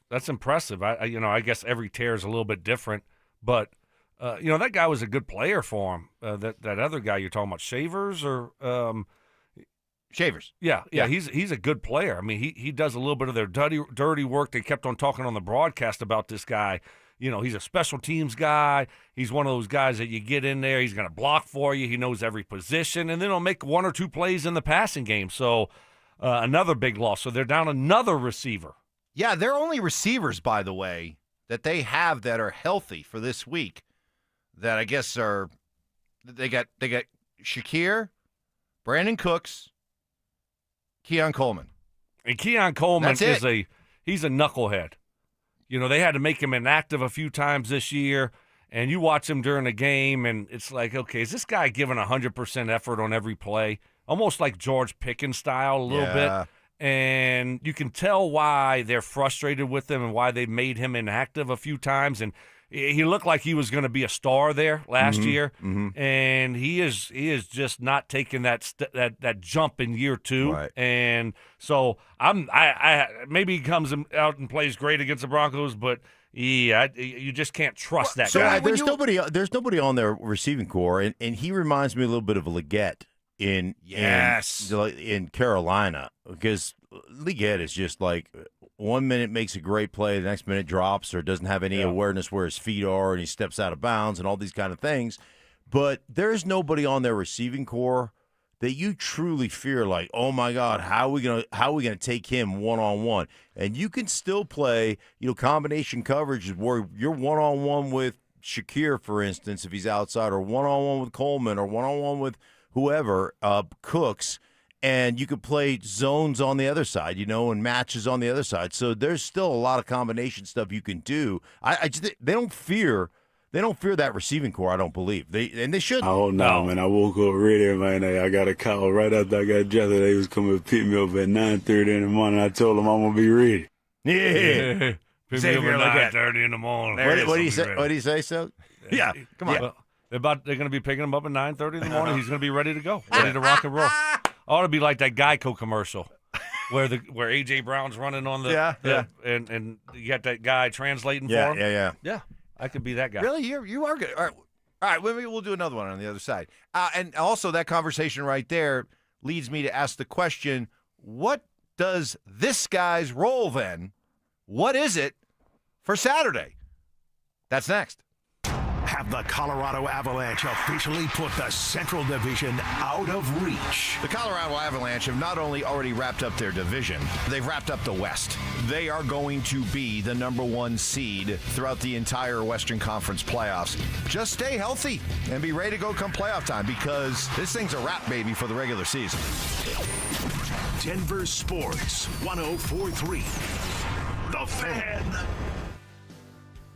that's impressive. I guess every tear is a little bit different, but. That guy was a good player for him. That other guy you're talking about, Shavers or Shavers. Yeah. He's a good player. I mean, he does a little bit of their dirty work. They kept on talking on the broadcast about this guy. He's a special teams guy. He's one of those guys that you get in there. He's going to block for you. He knows every position, and then he'll make one or two plays in the passing game. So another big loss. So they're down another receiver. Yeah, their only receivers, by the way, that they have that are healthy for this week. That I guess they got Shakir, Brandon Cooks, Keon Coleman. And Keon Coleman he's a knucklehead. They had to make him inactive a few times this year, and you watch him during the game, and it's like, okay, is this guy giving 100% effort on every play? Almost like George Pickens style a little bit. And you can tell why they're frustrated with him and why they made him inactive a few times. And he looked like he was going to be a star there last year, and he is just not taking that jump in year two. Right. And so I maybe he comes out and plays great against the Broncos, but you just can't trust that guy. There's nobody on their receiving core, and he reminds me a little bit of Leggett in Carolina, because Leggett is just like 1 minute makes a great play, the next minute drops or doesn't have any awareness where his feet are, and he steps out of bounds and all these kind of things. But there's nobody on their receiving core that you truly fear, like, oh my God, how are we gonna take him one-on-one? And you can still play, combination coverage where you're one-on-one with Shakir, for instance, if he's outside, or one-on-one with Coleman, or one-on-one with whoever, Cooks. And you could play zones on the other side, and matches on the other side. So there's still a lot of combination stuff you can do. They don't fear They don't fear that receiving core, I don't believe. They should. Oh, no, man. I woke up ready, man. I got a call right after I got dressed. They was coming to pick me up at 9:30 in the morning. I told them I'm going to be ready. Yeah. Pick me up at 9:30 in the morning. What do you say? What do you say, so? Yeah, come on. They're going to be picking him up at 9:30 in the morning. He's going to be ready to go, ready to rock and roll. I ought to be like that Geico commercial where A.J. Brown's running on and you got that guy translating for him. Yeah. I could be that guy. Really? You are good. All right. Maybe we'll do another one on the other side. And also that conversation right there leads me to ask the question, what does this guy's role then? What is it for Saturday? That's next. Have the Colorado Avalanche officially put the Central Division out of reach? The Colorado Avalanche have not only already wrapped up their division, they've wrapped up the West. They are going to be the #1 seed throughout the entire Western Conference playoffs. Just stay healthy and be ready to go come playoff time, because this thing's a wrap, baby, for the regular season. Denver Sports 104.3. The Fan.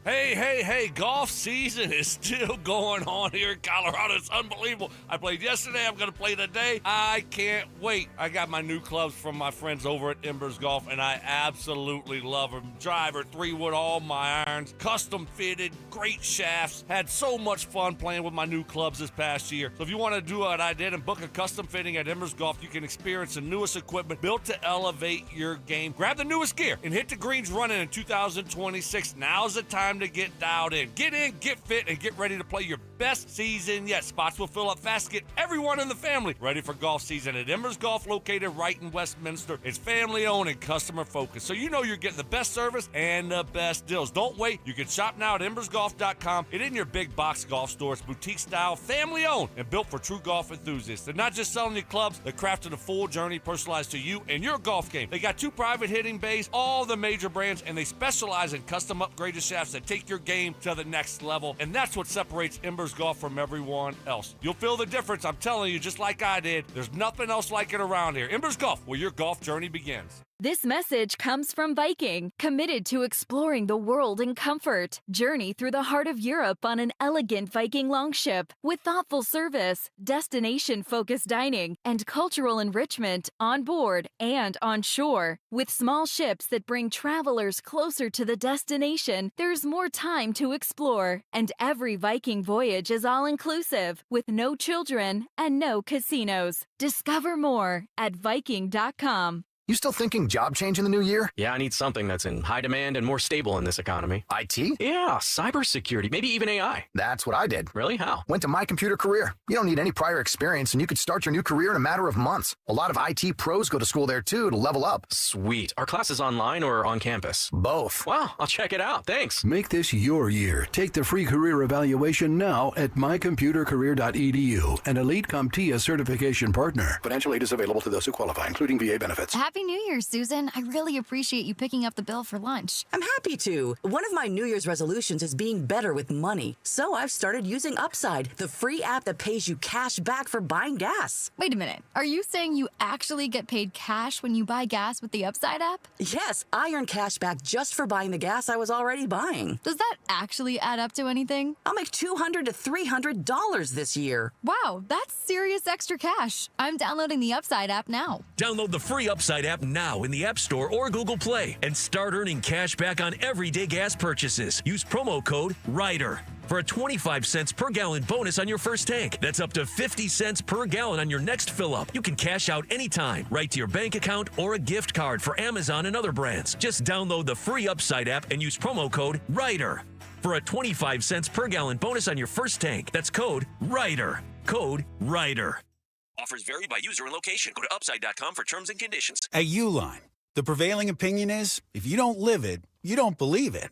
Hey, golf season is still going on here in Colorado. It's unbelievable. I played yesterday. I'm going to play today. I can't wait. I got my new clubs from my friends over at Embers Golf, and I absolutely love them. Driver, 3-wood, all my irons, custom fitted, great shafts. Had so much fun playing with my new clubs this past year. So if you want to do what I did and book a custom fitting at Embers Golf, you can experience the newest equipment built to elevate your game. Grab the newest gear and hit the greens running in 2026. Now's the time to get dialed in. Get in, get fit, and get ready to play your best season yet. Spots will fill up fast. Get everyone in the family ready for golf season at Embers Golf, located right in Westminster. It's family owned and customer focused, so you know you're getting the best service and the best deals. Don't wait. You can shop now at embersgolf.com. It in your big box golf store. It's boutique style, family owned, and built for true golf enthusiasts. They're not just selling you clubs, they're crafting a full journey personalized to you and your golf game. They got 2 private hitting bays, all the major brands, and they specialize in custom upgraded shafts that take your game to the next level, and that's what separates Embers Golf from everyone else. You'll feel the difference, I'm telling you, just like I did. There's nothing else like it around here. Embers Golf, where your golf journey begins. This message comes from Viking, committed to exploring the world in comfort. Journey through the heart of Europe on an elegant Viking longship with thoughtful service, destination-focused dining, and cultural enrichment on board and on shore. With small ships that bring travelers closer to the destination, there's more time to explore. And every Viking voyage is all-inclusive, with no children and no casinos. Discover more at Viking.com. You still thinking job change in the new year? Yeah, I need something that's in high demand and more stable in this economy. IT? Yeah, cybersecurity, maybe even AI. That's what I did. Really? How? Went to My Computer Career. You don't need any prior experience, and you could start your new career in a matter of months. A lot of IT pros go to school there, too, to level up. Sweet. Are classes online or on campus? Both. Wow, I'll check it out. Thanks. Make this your year. Take the free career evaluation now at mycomputercareer.edu, an Elite CompTIA certification partner. Financial aid is available to those who qualify, including VA benefits. Happy New Year, Susan. I really appreciate you picking up the bill for lunch. I'm happy to. One of my New Year's resolutions is being better with money. So I've started using Upside, the free app that pays you cash back for buying gas. Wait a minute. Are you saying you actually get paid cash when you buy gas with the Upside app? Yes, I earn cash back just for buying the gas I was already buying. Does that actually add up to anything? I'll make $200 to $300 this year. Wow, that's serious extra cash. I'm downloading the Upside app now. Download the free Upside app now in the App Store or Google Play and start earning cash back on everyday gas purchases. Use promo code RIDER for a 25 cents per gallon bonus on your first tank. That's up to 50 cents per gallon on your next fill up. You can cash out anytime, right to your bank account or a gift card for Amazon and other brands. Just download the free Upside app and use promo code RIDER for a 25 cents per gallon bonus on your first tank. That's code RIDER. Code RIDER. Offers vary by user and location. Go to upside.com for terms and conditions. At Uline, the prevailing opinion is, if you don't live it, you don't believe it.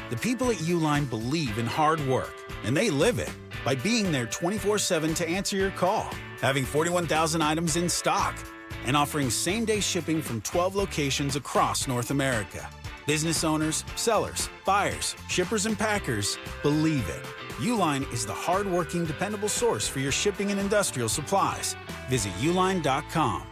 The people at Uline believe in hard work, and they live it by being there 24/7 to answer your call, having 41,000 items in stock, and offering same-day shipping from 12 locations across North America. Business owners, sellers, buyers, shippers, and packers believe it. Uline is the hard-working, dependable source for your shipping and industrial supplies. Visit uline.com.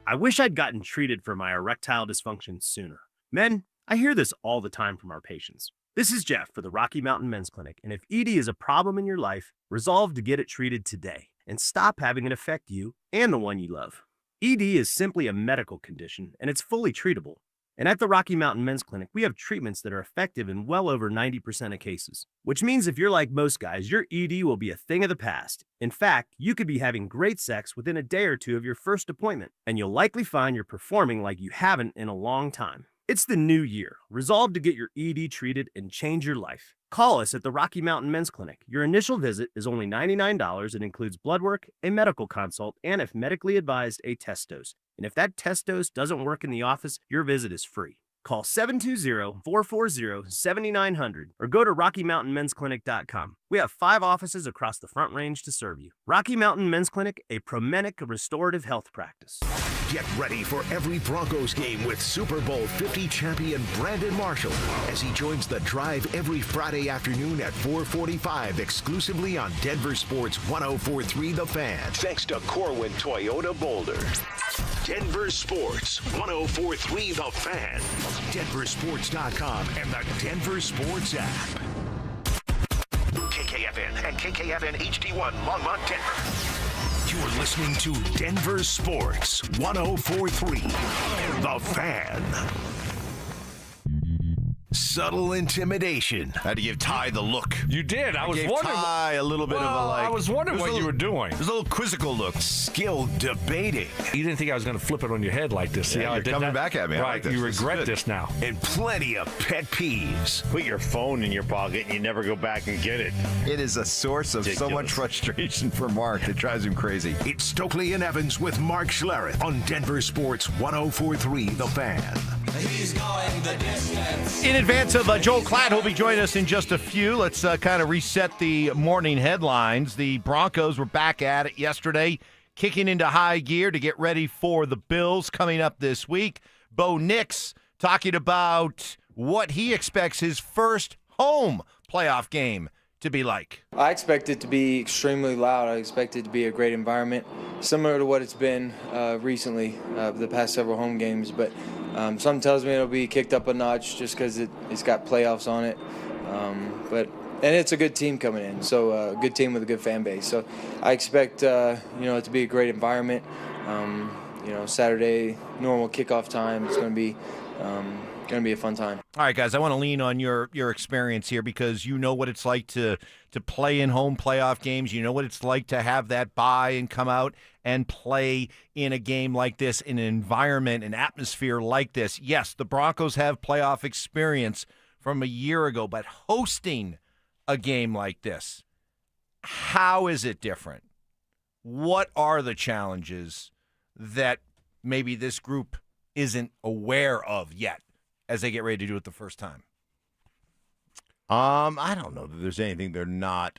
I wish I'd gotten treated for my erectile dysfunction sooner. Men, I hear this all the time from our patients. This is Jeff for the Rocky Mountain Men's Clinic, and if ED is a problem in your life, resolve to get it treated today and stop having it affect you and the one you love. ED is simply a medical condition, and it's fully treatable. And at the Rocky Mountain Men's Clinic, we have treatments that are effective in well over 90% of cases, which means if you're like most guys, your ED will be a thing of the past. In fact, you could be having great sex within a day or two of your first appointment, and you'll likely find you're performing like you haven't in a long time. It's the new year. Resolve to get your ED treated and change your life. Call us at the Rocky Mountain Men's Clinic. Your initial visit is only $99 and includes blood work, a medical consult, and if medically advised, a test dose. And if that test dose doesn't work in the office, your visit is free. Call 720-440-7900 or go to RockyMountainMen'sClinic.com. We have 5 offices across the Front Range to serve you. Rocky Mountain Men's Clinic, a Promenic restorative health practice. Get ready for every Broncos game with Super Bowl 50 champion Brandon Marshall as he joins the drive every Friday afternoon at 4:45 exclusively on Denver Sports 104.3 The Fan. Thanks to Corwin Toyota Boulder. Denver Sports 104.3 The Fan. DenverSports.com and the Denver Sports app. KKFN and KKFN HD1 Longmont, Denver. You're listening to Denver Sports 104.3 The Fan. Subtle intimidation. Had to give Ty the look. You did. I was gave wondering. Ty a little bit of a like. I was wondering what you were doing. There's a little quizzical look. Skill debating. You didn't think I was going to flip it on your head like this. See how I you're did coming that? back at me. I Right. like this. You This is regret good. this now. And plenty of pet peeves. Put your phone in your pocket and you never go back and get it. It is a source of so Ridiculous. much frustration for Mark. It drives him crazy. It's Stokley and Evans with Mark Schlereth on Denver Sports 104.3 The Fan. He's going the distance. In advance of Joel Klatt, who'll be joining us in just a few, let's kind of reset the morning headlines. The Broncos were back at it yesterday, kicking into high gear to get ready for the Bills coming up this week. Bo Nix talking about what he expects his first home playoff game to be like. I expect it to be extremely loud. I expect it to be a great environment, similar to what it's been recently, the past several home games. But something tells me it'll be kicked up a notch just because it's got playoffs on it. And it's a good team coming in, so a good team with a good fan base. So I expect it to be a great environment. Saturday normal kickoff time. It's going to be a fun time. All right, guys, I want to lean on your experience here because you know what it's like to play in home playoff games. You know what it's like to have that bye and come out and play in a game like this, in an environment, an atmosphere like this. Yes, the Broncos have playoff experience from a year ago, but hosting a game like this, how is it different? What are the challenges that maybe this group isn't aware of yet as they get ready to do it the first time? I don't know that there's anything they're not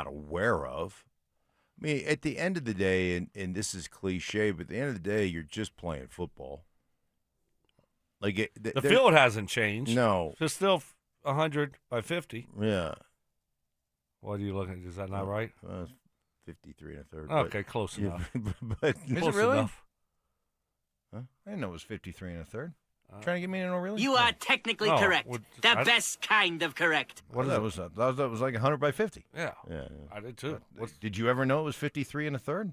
aware of. I mean, at the end of the day, and this is cliche, but at the end of the day, you're just playing football. Like the field hasn't changed. No. It's still 100 by 50. Yeah. What are you looking at? Is that not right? 53 and a third. Okay, close enough. But Is close it really? enough. Huh? I didn't know it was 53 and a third. Trying to get me to know really? You are technically No, correct. well, The I- best kind of correct. What that was that was like 100 by 50. Yeah. Yeah. I did too. Did you ever know it was 53 and a third?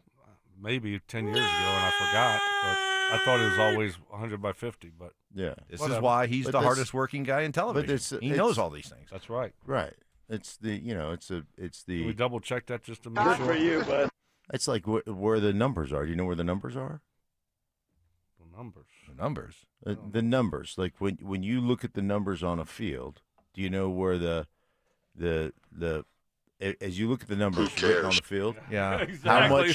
Maybe 10 years ago, and I forgot. But I thought it was always 100 by 50. But Yeah. This whatever. is why he's But the this- hardest working guy in television. He knows all these things. That's right. Right. It's the Can we double check that just to make Good sure? for you, bud. It's like where the numbers are. Do you know where the numbers are? The numbers. The numbers. The numbers. Like when you look at the numbers on a field, do you know where the as you look at the numbers written on the field? Yeah. Exactly.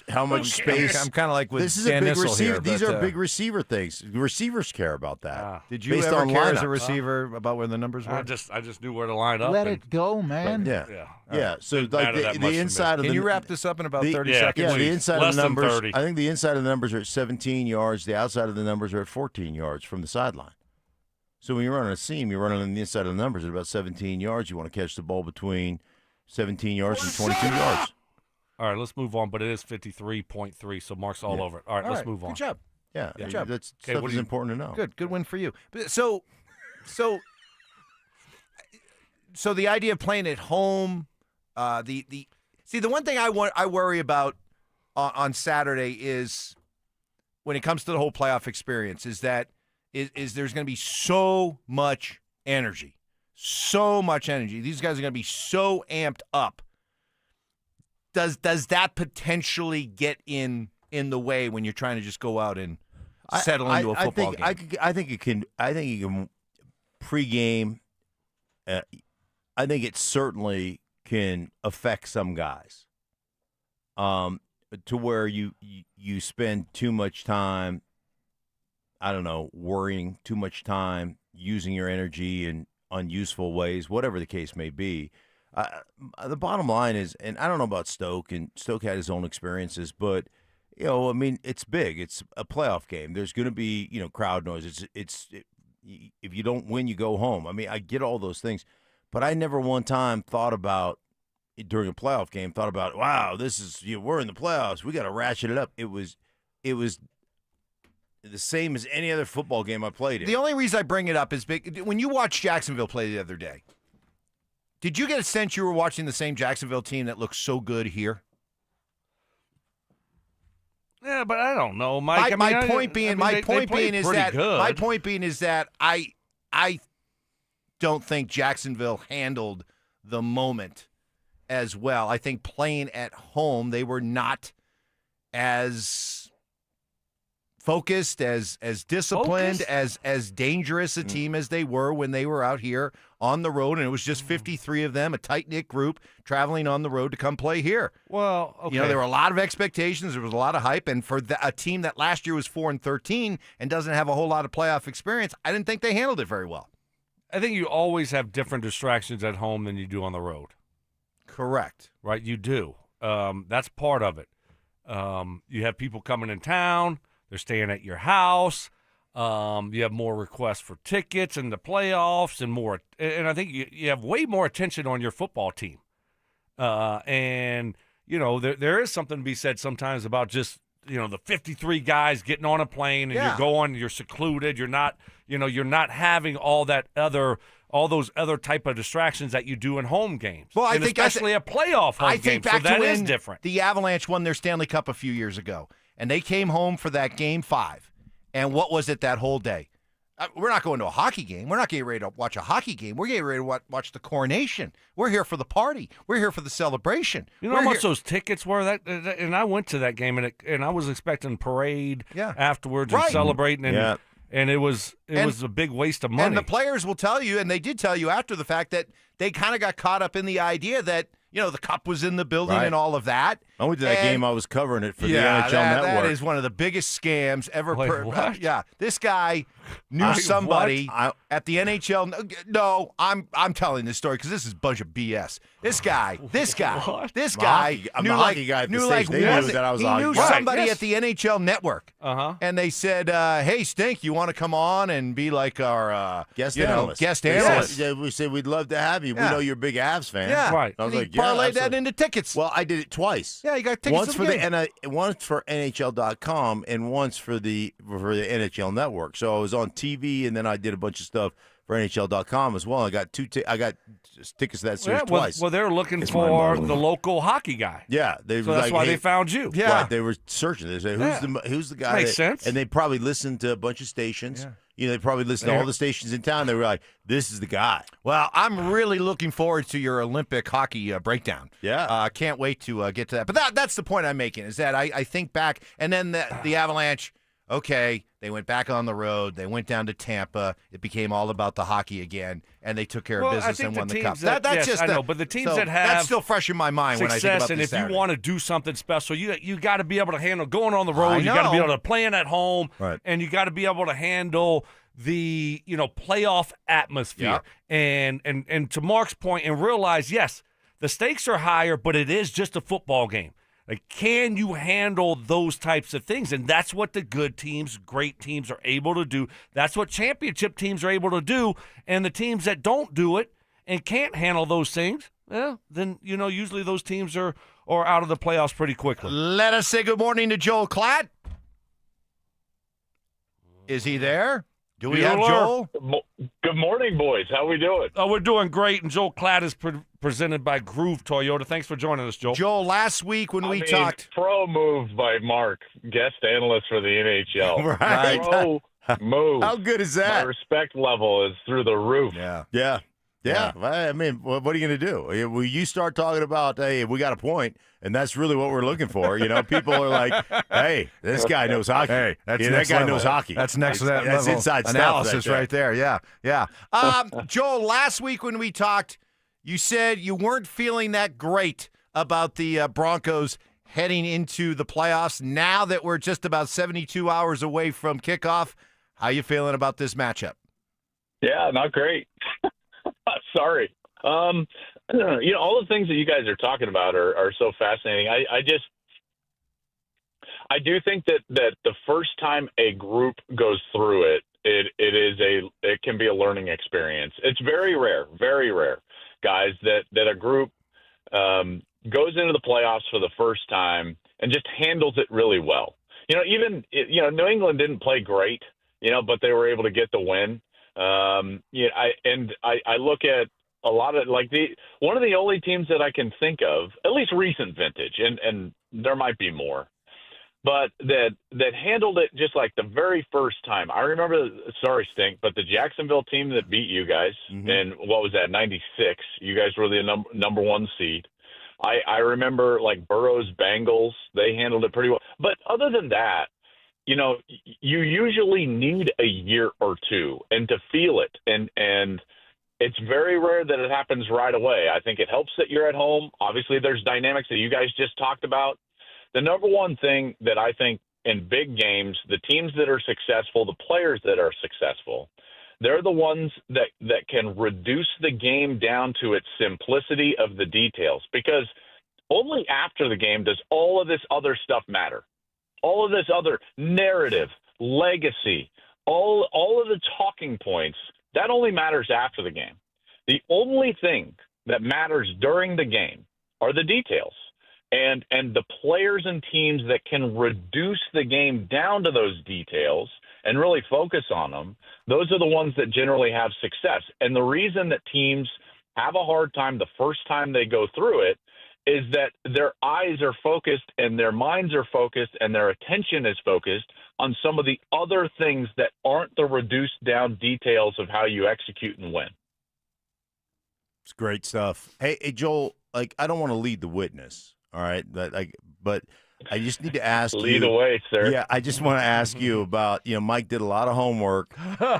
How much space? I'm kind of like with This is Dan a big Issel receiver. here, These but, are big receiver things. Receivers care about that. Did you based ever on care as a lineups. receiver about where the numbers were? I just knew where to line up. Let and- it go, man. Yeah. Yeah. Yeah. So Didn't like matter that much the to me. inside of Can the you wrap this up in about 30 yeah, seconds? Yeah, the please. inside Less of the than numbers. 30. I think the inside of the numbers are at 17 yards. The outside of the numbers are at 14 yards from the sideline. So when you're running a seam, you're running on the inside of the numbers at about 17 yards. You want to catch the ball between 17 yards and 22 yards. All right, let's move on. But it is 53.3, so Mark's all over it. All right, let's move on. Good job. Yeah, Good job. that's Okay, stuff what is do you- important to know. Good win for you. So so the idea of playing at home, the one thing I worry about on Saturday is when it comes to the whole playoff experience is that is there's going to be so much energy. So much energy. These guys are going to be so amped up. Does that potentially get in the way when you're trying to just go out and settle into a football game? I think it can. I think you can pregame. I think it certainly can affect some guys. To where you spend too much time. I don't know, worrying too much time, using your energy in unuseful ways, whatever the case may be. The bottom line is, and I don't know about Stoke, and Stoke had his own experiences, but I mean, it's big. It's a playoff game. There's going to be crowd noise. If you don't win, you go home. I mean, I get all those things, but I never one time thought about during a playoff game. Wow, this is we're in the playoffs. We got to ratchet it up. It was the same as any other football game I played in. The only reason I bring it up is when you watched Jacksonville play the other day, did you get a sense you were watching the same Jacksonville team that looks so good here? Yeah, but I don't know, Mike. My point being is that I don't think Jacksonville handled the moment as well. I think playing at home, they were not as focused, as disciplined, as dangerous a team as they were when they were out here on the road, and it was just 53 of them, a tight-knit group, traveling on the road to come play here. Well, okay. There were a lot of expectations. There was a lot of hype, and for a team that last year was 4-13 and doesn't have a whole lot of playoff experience, I didn't think they handled it very well. I think you always have different distractions at home than you do on the road. Correct. Right, you do. That's part of it. You have people coming in town. They're staying at your house. You have more requests for tickets in the playoffs and more. And I think you have way more attention on your football team. And there is something to be said sometimes about just the 53 guys getting on a plane and you're secluded. You're not having all those other type of distractions that you do in home games. Well, I think especially a playoff home game. Back so that to is different. The Avalanche won their Stanley Cup a few years ago, and they came home for that Game 5. And what was it that whole day? We're not going to a hockey game. We're not getting ready to watch a hockey game. We're getting ready to watch the coronation. We're here for the party. We're here for the celebration. You know how much those tickets were? And I went to that game, and I was expecting parade afterwards and celebrating. And it was a big waste of money. And the players will tell you, and they did tell you after the fact, that they kind of got caught up in the idea that the cup was in the building and all of that. I went to that game. I was covering it for the NHL Network. That is one of the biggest scams ever. What? This guy knew somebody at the NHL. No, I'm telling this story because this is a bunch of BS. This guy I'm the hockey guy at the station. They knew that I was He knew somebody at the NHL Network. And they said, "Hey, Stink, you want to come on and be like our guest analyst?" We said we'd love to have you. We know you're a big Avs fan. Yeah, right. I was like, parlayed that into tickets. Well, I did it twice. Yeah, you got tickets. Once for NHL.com and once for the NHL Network. So I was on TV, and then I did a bunch of stuff for NHL.com as well. I got tickets to that series twice. Well, they're looking for the local hockey guy. Yeah, so that's why they found you. Yeah, right, they were searching. They said, "Who's the guy?" Makes sense. And they probably listened to a bunch of stations. Yeah. They probably listened to all the stations in town. They were like, "This is the guy." Well, I'm really looking forward to your Olympic hockey breakdown. Yeah, can't wait to get to that. But that's the point I'm making, is that I think back, and then the Avalanche. Okay, they went back on the road. They went down to Tampa. It became all about the hockey again, and they took care of business and won the cup. But the teams that have that's still fresh in my mind when I think about this. And if Saturday. you want to do something special, you got to be able to handle going on the road. You got to be able to play in at home, and you got to be able to handle the playoff atmosphere. Yeah. And to Mark's point, and realize, yes, the stakes are higher, but it is just a football game. Like, can you handle those types of things? And that's what the good teams, great teams are able to do. That's what championship teams are able to do. And the teams that don't do it and can't handle those things, then, usually those teams are out of the playoffs pretty quickly. Let us say good morning to Joel Klatt. Is he there? Do we have Joel? Good morning, boys. How we doing? Oh, we're doing great, and Joel Klatt is presented by Groove Toyota. Thanks for joining us, Joel. Joel, last week when we talked... Pro move by Mark, guest analyst for the NHL. Right. Pro move. How good is that? My respect level is through the roof. Yeah. I mean, what are you going to do? When you start talking about, hey, we got a point, and that's really what we're looking for. People are like, hey, this guy knows hockey. Hey, that's that guy knows hockey. That's next level. That's inside analysis stuff right there. Yeah. Joel, last week when we talked, you said you weren't feeling that great about the Broncos heading into the playoffs. Now that we're just about 72 hours away from kickoff, how you feeling about this matchup? Yeah, not great. Sorry. All the things that you guys are talking about are so fascinating. I do think that the first time a group goes through it can be a learning experience. It's very rare, guys, that a group goes into the playoffs for the first time and just handles it really well. New England didn't play great, but they were able to get the win. I look at a lot of one of the only teams that I can think of, at least recent vintage, and there might be more, but that handled it just like the very first time. I remember, sorry, Stink, but the Jacksonville team that beat you guys in, what was that, 96? You guys were the number one seed. I remember Burrow's Bengals, they handled it pretty well. But other than that, you usually need a year or two and to feel it. And it's very rare that it happens right away. I think it helps that you're at home. Obviously, there's dynamics that you guys just talked about. The number one thing that I think in big games, the teams that are successful, the players that are successful, they're the ones that can reduce the game down to its simplicity of the details, because only after the game does all of this other stuff matter. All of this other narrative, legacy, all of the talking points, that only matters after the game. The only thing that matters during the game are the details. And the players and teams that can reduce the game down to those details and really focus on them, those are the ones that generally have success. And the reason that teams have a hard time the first time they go through it is that their eyes are focused and their minds are focused and their attention is focused on some of the other things that aren't the reduced down details of how you execute and win. It's great stuff. Hey, Joel, I don't want to lead the witness, all right? But I just need to ask you. Lead away, sir. Yeah, I just want to ask you about, Mike did a lot of homework,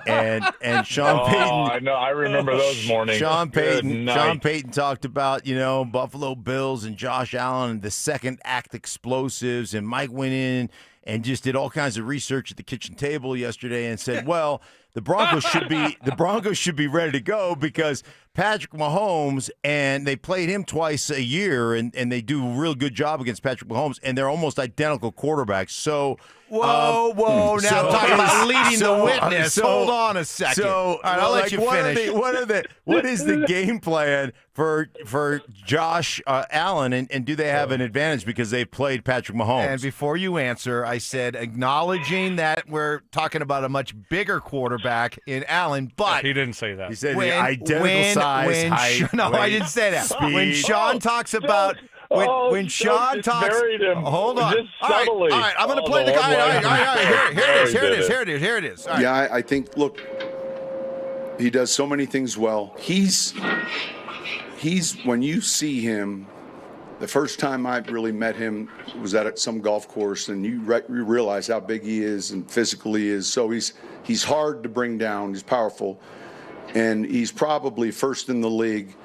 and Sean Payton. I know. I remember those mornings. Sean Payton talked about, Buffalo Bills and Josh Allen and the second act explosives, and Mike went in and just did all kinds of research at the kitchen table yesterday and said, well, the Broncos should be ready to go because Patrick Mahomes, and they played him twice a year, and they do a real good job against Patrick Mahomes, and they're almost identical quarterbacks. So Whoa. Now talking about leading the witness. Hold on a second. All right, I'll let you finish. What is the game plan for Josh Allen, and do they have an advantage because they've played Patrick Mahomes? And before you answer, I said acknowledging that we're talking about a much bigger quarterback in Allen, but he didn't say that. He said the identical size, height. I didn't say that. Speed. When Sean talks about when Sean talks, hold on. All right, I'm going to play the guy. All right, here it is. All right. Yeah, I think, look, he does so many things well. He's when you see him, the first time I really met him was at some golf course, and you realize how big he is and physical he is. So he's hard to bring down. He's powerful, and he's probably first in the league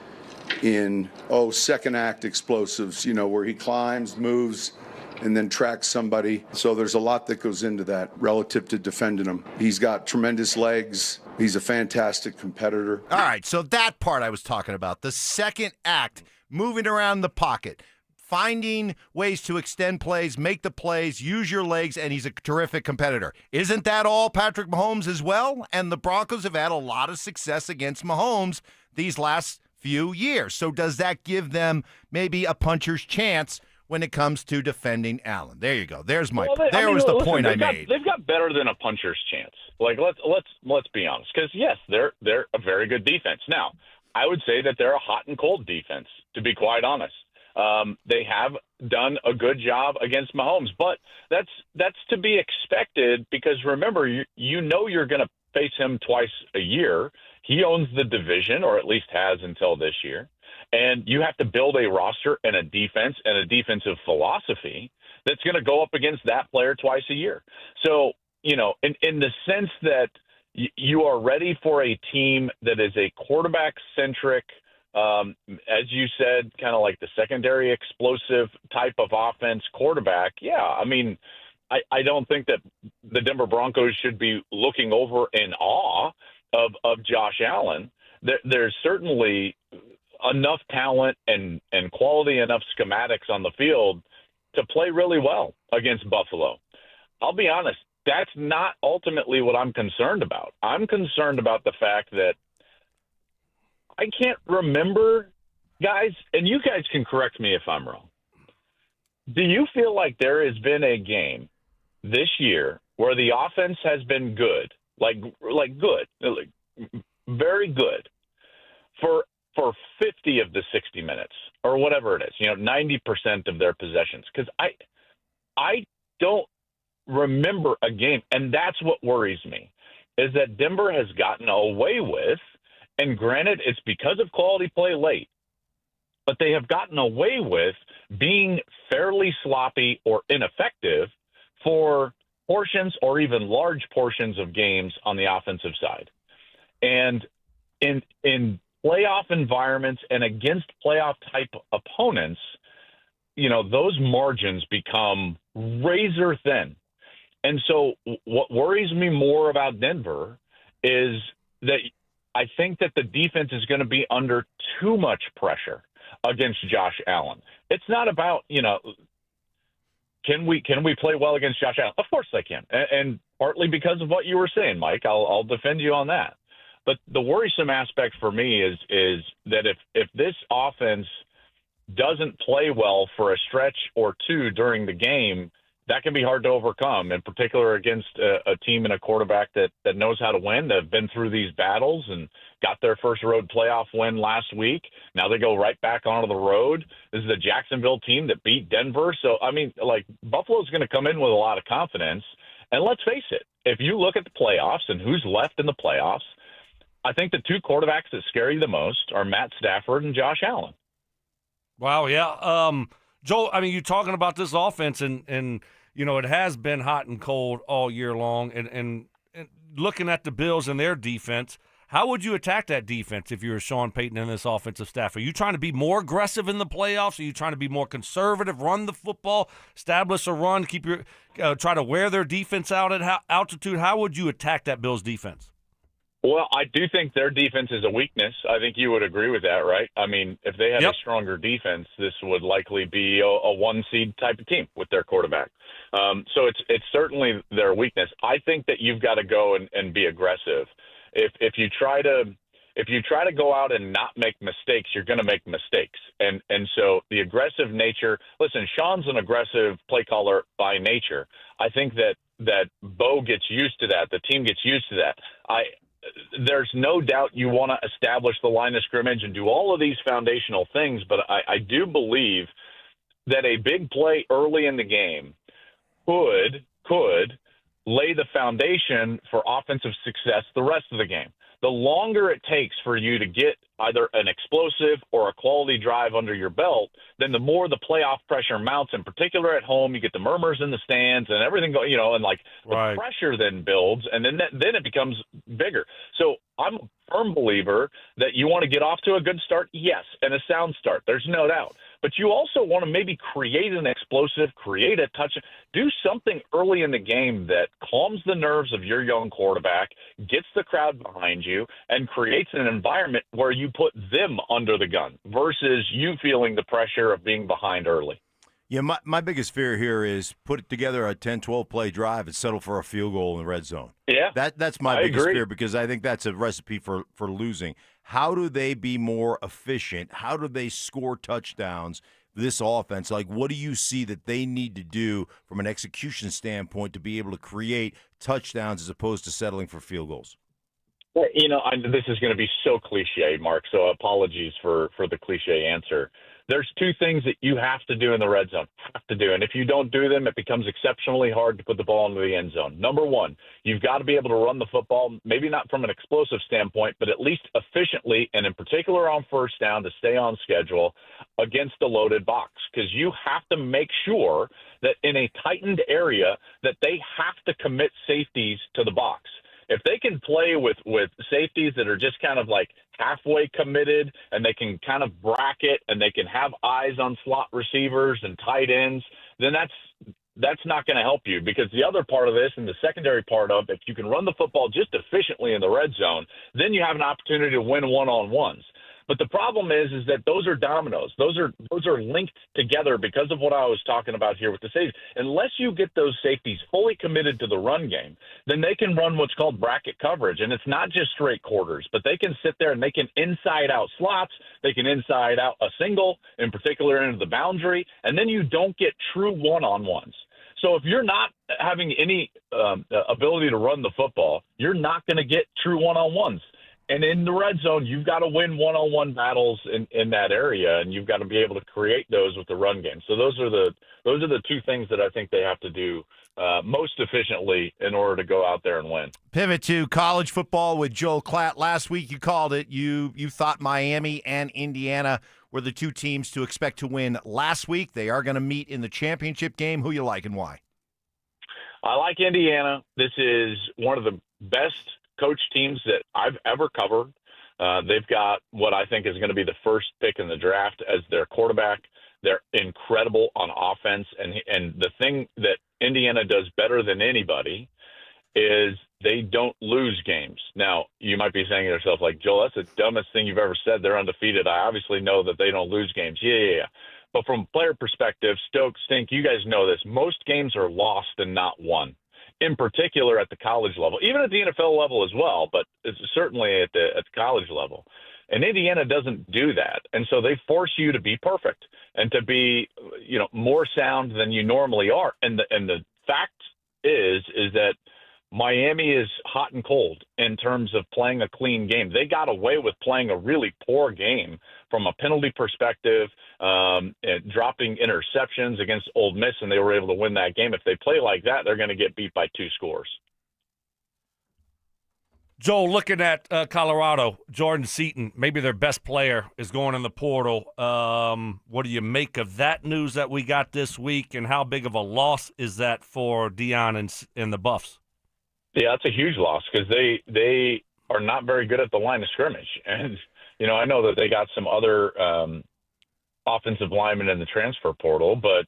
in second act explosives, where he climbs, moves, and then tracks somebody. So there's a lot that goes into that relative to defending him. He's got tremendous legs. He's a fantastic competitor. All right, so that part I was talking about, the second act, moving around the pocket, finding ways to extend plays, make the plays, use your legs, and he's a terrific competitor. Isn't that all Patrick Mahomes as well? And the Broncos have had a lot of success against Mahomes these last few years. So does that give them maybe a puncher's chance when it comes to defending Allen. There you go. There's my. Well, the point I they've made. They've got better than a puncher's chance. Like let's be honest, because yes, they're a very good defense. Now, I would say that they're a hot and cold defense. To be quite honest, they have done a good job against Mahomes, but that's to be expected because remember, you know you're going to face him twice a year. He owns the division, or at least has until this year. And you have to build a roster and a defense and a defensive philosophy that's going to go up against that player twice a year. So, in the sense that you are ready for a team that is a quarterback-centric, as you said, kind of like the secondary explosive type of offense quarterback, yeah, I mean, I don't think that the Denver Broncos should be looking over in awe of Josh Allen. There's certainly enough talent and quality enough schematics on the field to play really well against Buffalo. I'll be honest, that's not ultimately what I'm concerned about. I'm concerned about the fact that I can't remember, guys, and you guys can correct me if I'm wrong. Do you feel like there has been a game this year where the offense has been good, like good, like very good, for 50 of the 60 minutes or whatever it is, 90% of their possessions? Because I don't remember a game, and that's what worries me, is that Denver has gotten away with, and granted, it's because of quality play late, but they have gotten away with being fairly sloppy or ineffective for portions or even large portions of games on the offensive side. And in playoff environments and against playoff type opponents, those margins become razor thin. And so what worries me more about Denver is that I think that the defense is going to be under too much pressure against Josh Allen. It's not about, can we play well against Josh Allen? Of course they can. And partly because of what you were saying, Mike, I'll defend you on that. But the worrisome aspect for me is that if this offense doesn't play well for a stretch or two during the game, that can be hard to overcome, in particular against a team and a quarterback that knows how to win, that have been through these battles and got their first road playoff win last week. Now they go right back onto the road. This is a Jacksonville team that beat Denver. So, I mean, Buffalo's going to come in with a lot of confidence. And let's face it, if you look at the playoffs and who's left in the playoffs, I think the two quarterbacks that scare you the most are Matt Stafford and Josh Allen. Wow, yeah. Joel, I mean, you're talking about this offense, and it has been hot and cold all year long. And looking at the Bills and their defense, how would you attack that defense if you were Sean Payton and this offensive staff? Are you trying to be more aggressive in the playoffs? Are you trying to be more conservative, run the football, establish a run, keep try to wear their defense out at altitude? How would you attack that Bills defense? Well, I do think their defense is a weakness. I think you would agree with that, right? I mean, if they had a stronger defense, this would likely be a one-seed type of team with their quarterback. So it's certainly their weakness. I think that you've got to go and be aggressive. If you try to go out and not make mistakes, you're going to make mistakes. And so the aggressive nature. Listen, Sean's an aggressive play caller by nature. I think that Bo gets used to that. The team gets used to that. There's no doubt you want to establish the line of scrimmage and do all of these foundational things, but I do believe that a big play early in the game could lay the foundation for offensive success the rest of the game. The longer it takes for you to get either an explosive or a quality drive under your belt, then the more the playoff pressure mounts, in particular at home. You get the murmurs in the stands and everything, the pressure then builds, and then it becomes bigger. So I'm a firm believer that you want to get off to a good start, yes, and a sound start. There's no doubt. But you also want to maybe create an explosive, create a touch, do something early in the game that calms the nerves of your young quarterback, gets the crowd behind you, and creates an environment where you put them under the gun versus you feeling the pressure of being behind early. Yeah, my biggest fear here is put together a 10, 12-play drive and settle for a field goal in the red zone. Yeah. That's my biggest fear, because I think that's a recipe for losing. How do they be more efficient? How do they score touchdowns this offense? Like, what do you see that they need to do from an execution standpoint to be able to create touchdowns as opposed to settling for field goals? Well, this is going to be so cliche, Mark, so apologies for the cliche answer. There's two things that you have to do in the red zone, and if you don't do them, it becomes exceptionally hard to put the ball into the end zone. Number one, you've got to be able to run the football, maybe not from an explosive standpoint, but at least efficiently, and in particular on first down to stay on schedule against the loaded box, because you have to make sure that in a tightened area that they have to commit safeties to the box. If they can play with safeties that are just kind of like halfway committed and they can kind of bracket and they can have eyes on slot receivers and tight ends, then that's not going to help you, because the other part of this and the secondary part of, if you can run the football just efficiently in the red zone, then you have an opportunity to win one-on-ones. But the problem is that those are dominoes. Those are linked together because of what I was talking about here with the safeties. Unless you get those safeties fully committed to the run game, then they can run what's called bracket coverage. And it's not just straight quarters, but they can sit there and they can inside out slots. They can inside out a single, in particular into the boundary, and then you don't get true one-on-ones. So if you're not having any ability to run the football, you're not going to get true one-on-ones. And in the red zone, you've got to win one-on-one battles in that area, and you've got to be able to create those with the run game. So those are the two things that I think they have to do most efficiently in order to go out there and win. Pivot to college football with Joel Klatt. Last week you called it. You thought Miami and Indiana were the two teams to expect to win last week. They are going to meet in the championship game. Who you like and why? I like Indiana. This is one of the best coach teams that I've ever covered. They've got what I think is going to be the first pick in the draft as their quarterback. They're incredible on offense. And the thing that Indiana does better than anybody is they don't lose games. Now, you might be saying to yourself, like, Joel, that's the dumbest thing you've ever said. They're undefeated. I obviously know that they don't lose games. Yeah. But from a player perspective, Stink, you guys know this. Most games are lost and not won, in particular at the college level, even at the NFL level as well, but it's certainly at the college level. And Indiana doesn't do that. And so they force you to be perfect and to be, more sound than you normally are. And the fact is that Miami is hot and cold in terms of playing a clean game. They got away with playing a really poor game from a penalty perspective, and dropping interceptions against Ole Miss, and they were able to win that game. If they play like that, they're going to get beat by 2 scores. Joel, looking at Colorado, Jordan Seaton, maybe their best player, is going in the portal. What do you make of that news that we got this week, and how big of a loss is that for Deion and the Buffs? Yeah, that's a huge loss because they are not very good at the line of scrimmage. And, I know that they got some other offensive linemen in the transfer portal, but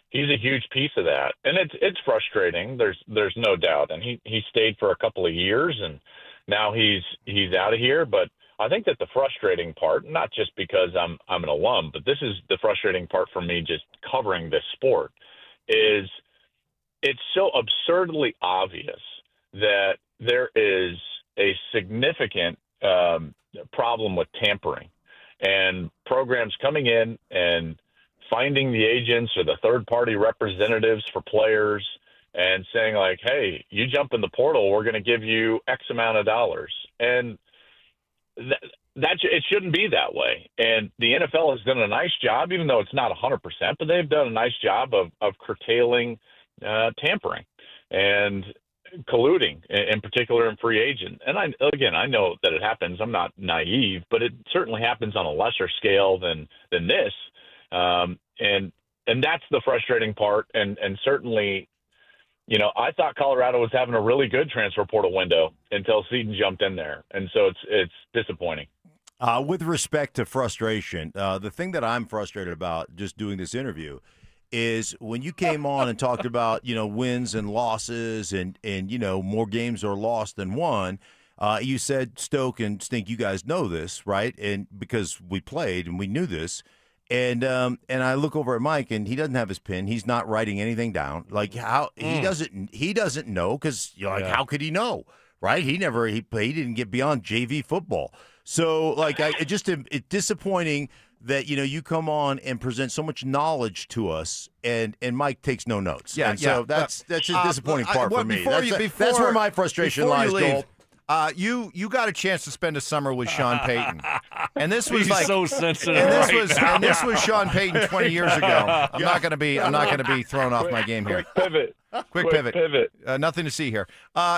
he's a huge piece of that. And it's frustrating. There's no doubt. And he stayed for a couple of years, and now he's out of here. But I think that the frustrating part, not just because I'm an alum, but this is the frustrating part for me just covering this sport, is it's so absurdly obvious that there is a significant problem with tampering and programs coming in and finding the agents or the third-party representatives for players and saying, like, hey, you jump in the portal, we're going to give you X amount of dollars. And it shouldn't be that way. And the NFL has done a nice job, even though it's not 100%, but they've done a nice job of curtailing tampering and colluding, in particular in free agent. And I know that it happens. I'm not naive, but it certainly happens on a lesser scale than this. And that's the frustrating part. And certainly, I thought Colorado was having a really good transfer portal window until Seaton jumped in there. And so it's disappointing. With respect to frustration, the thing that I'm frustrated about just doing this interview is when you came on and talked about, wins and losses and more games are lost than won, you said, Stoke and Stink, you guys know this, right? And because we played and we knew this. And I look over at Mike, and he doesn't have his pen. He's not writing anything down. Like, how he doesn't know, because how could he know, right? He didn't get beyond JV football. So, like, it's disappointing that you come on and present so much knowledge to us, and Mike takes no notes. Yeah, and so that's a disappointing part for me. That's where my frustration lies, Joel. You got a chance to spend a summer with Sean Payton, and this was He's so sensitive. And this was Sean Payton 20 years ago. I'm not going to be thrown off my game here. Quick pivot. Nothing to see here.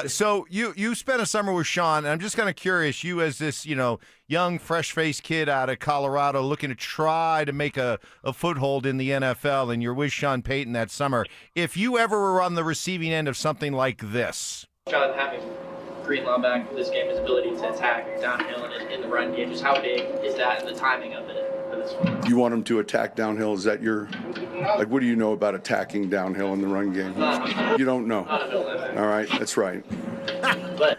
So you spent a summer with Sean, and I'm just kind of curious. You as this young, fresh-faced kid out of Colorado, looking to try to make a foothold in the NFL, and you're with Sean Payton that summer. If you ever were on the receiving end of something like this, Sean, having Greenlaw back for this game, his ability to attack downhill and in the run game, just how big is that and the timing of it for this one? You want him to attack downhill? Is that your, what do you know about attacking downhill in the run game? You don't know. All right, that's right.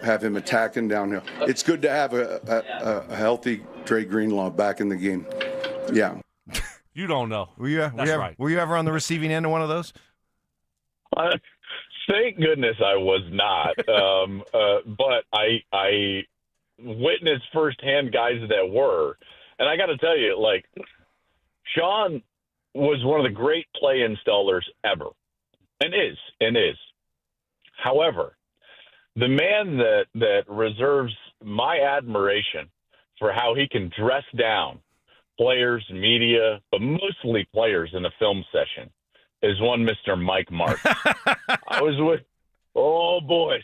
Have him attacking downhill. It's good to have a healthy Dre Greenlaw back in the game. Yeah. You don't know. Were you ever on the receiving end of one of those? Thank goodness I was not. But I witnessed firsthand guys that were. And I got to tell you, Sean was one of the great play installers ever. And is. However, the man that reserves my admiration for how he can dress down players, media, but mostly players in a film session is one Mr. Mike Mark. I was with, boys.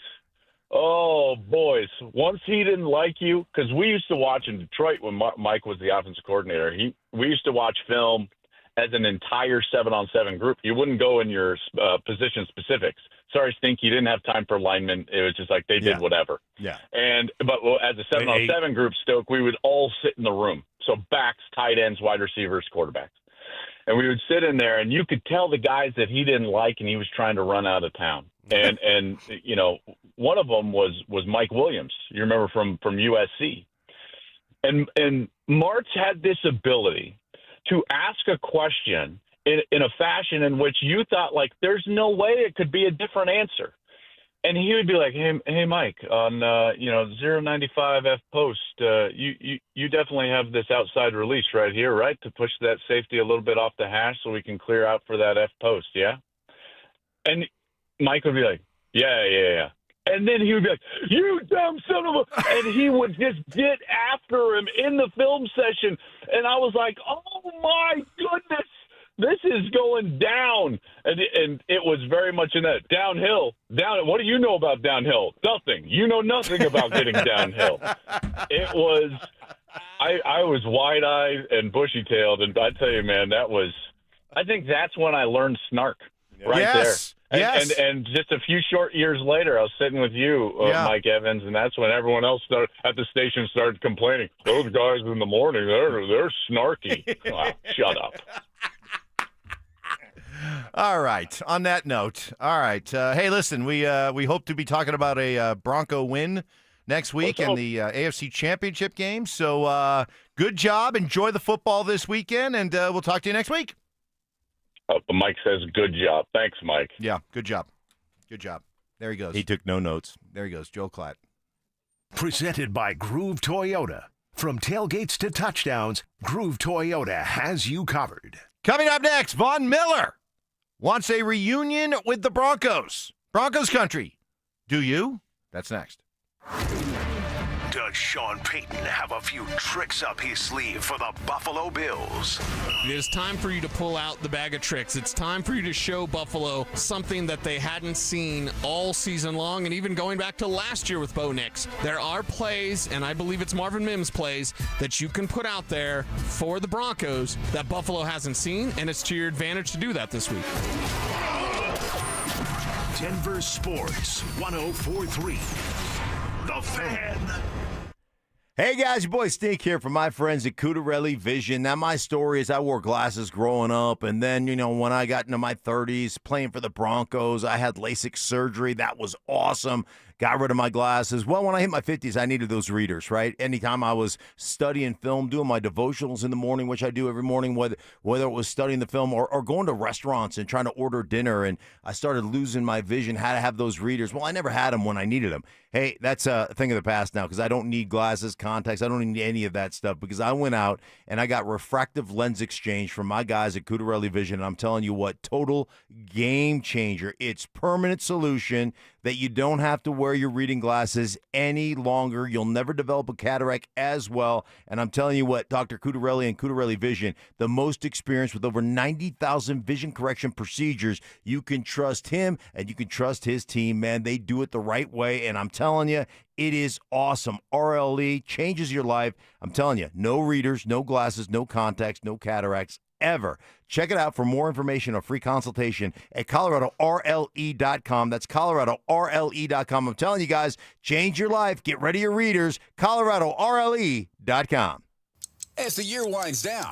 Once he didn't like you, because we used to watch in Detroit when Mike was the offensive coordinator. We used to watch film as an entire 7-on-7 group. You wouldn't go in your position specifics. Sorry, Stink, you didn't have time for linemen. It was just like they did whatever. Yeah. But as a 7-on-7 group, Stoke, we would all sit in the room. So backs, tight ends, wide receivers, quarterbacks. And we would sit in there, and you could tell the guys that he didn't like, and he was trying to run out of town. And one of them was Mike Williams. You remember from USC. And Martz had this ability to ask a question in a fashion in which you thought, there's no way it could be a different answer. And he would be like, hey, Mike, on 095 F post, you definitely have this outside release right here, right, to push that safety a little bit off the hash so we can clear out for that F post, yeah? And Mike would be like, yeah. And then he would be like, you dumb son of a... And he would just get after him in the film session. And I was like, oh, my goodness. This is going down. And it was very much in that downhill. What do you know about downhill? Nothing. You know nothing about getting downhill. It was, I was wide-eyed and bushy-tailed. And I tell you, man, I think that's when I learned snark right there. And just a few short years later, I was sitting with you, Mike Evans, and that's when everyone else at the station started complaining. Those guys in the morning, they're snarky. Wow, shut up. All right. On that note, all right. Hey, listen, we hope to be talking about a Bronco win next week in the AFC Championship game. So good job. Enjoy the football this weekend, and we'll talk to you next week. Mike says good job. Thanks, Mike. Yeah, good job. Good job. There he goes. He took no notes. There he goes, Joel Klatt. Presented by Groove Toyota. From tailgates to touchdowns, Groove Toyota has you covered. Coming up next, Von Miller wants a reunion with the Broncos. Broncos country. Do you? That's next. Does Sean Payton have a few tricks up his sleeve for the Buffalo Bills? It is time for you to pull out the bag of tricks. It's time for you to show Buffalo something that they hadn't seen all season long, and even going back to last year with Bo Nix. There are plays, and I believe it's Marvin Mims plays, that you can put out there for the Broncos that Buffalo hasn't seen, and it's to your advantage to do that this week. Denver Sports 104.3. The Fan. Hey guys, your boy Stink here from my friends at Cudarelli Vision. Now my story is I wore glasses growing up, and then, when I got into my 30s playing for the Broncos, I had LASIK surgery. That was awesome. got rid of my glasses. Well, when I hit my 50s, I needed those readers, right? Anytime I was studying film, doing my devotionals in the morning, which I do every morning, whether it was studying the film or going to restaurants and trying to order dinner, and I started losing my vision, had to have those readers. Well, I never had them when I needed them. Hey, that's a thing of the past now because I don't need glasses, contacts. I don't need any of that stuff because I went out and I got refractive lens exchange from my guys at Cutarelli Vision. And I'm telling you what, total game changer. It's permanent solution that you don't have to wear your reading glasses any longer. You'll never develop a cataract as well. And I'm telling you what, Dr. Cutarelli and Cutarelli Vision, the most experienced with over 90,000 vision correction procedures. You can trust him and you can trust his team, man. They do it the right way. And I'm telling you, it is awesome. RLE changes your life. I'm telling you, no readers, no glasses, no contacts, no cataracts ever. Check it out for more information or free consultation at ColoradoRLE.com. That's ColoradoRLE.com. I'm telling you guys, change your life. Get rid of your readers. ColoradoRLE.com. As the year winds down,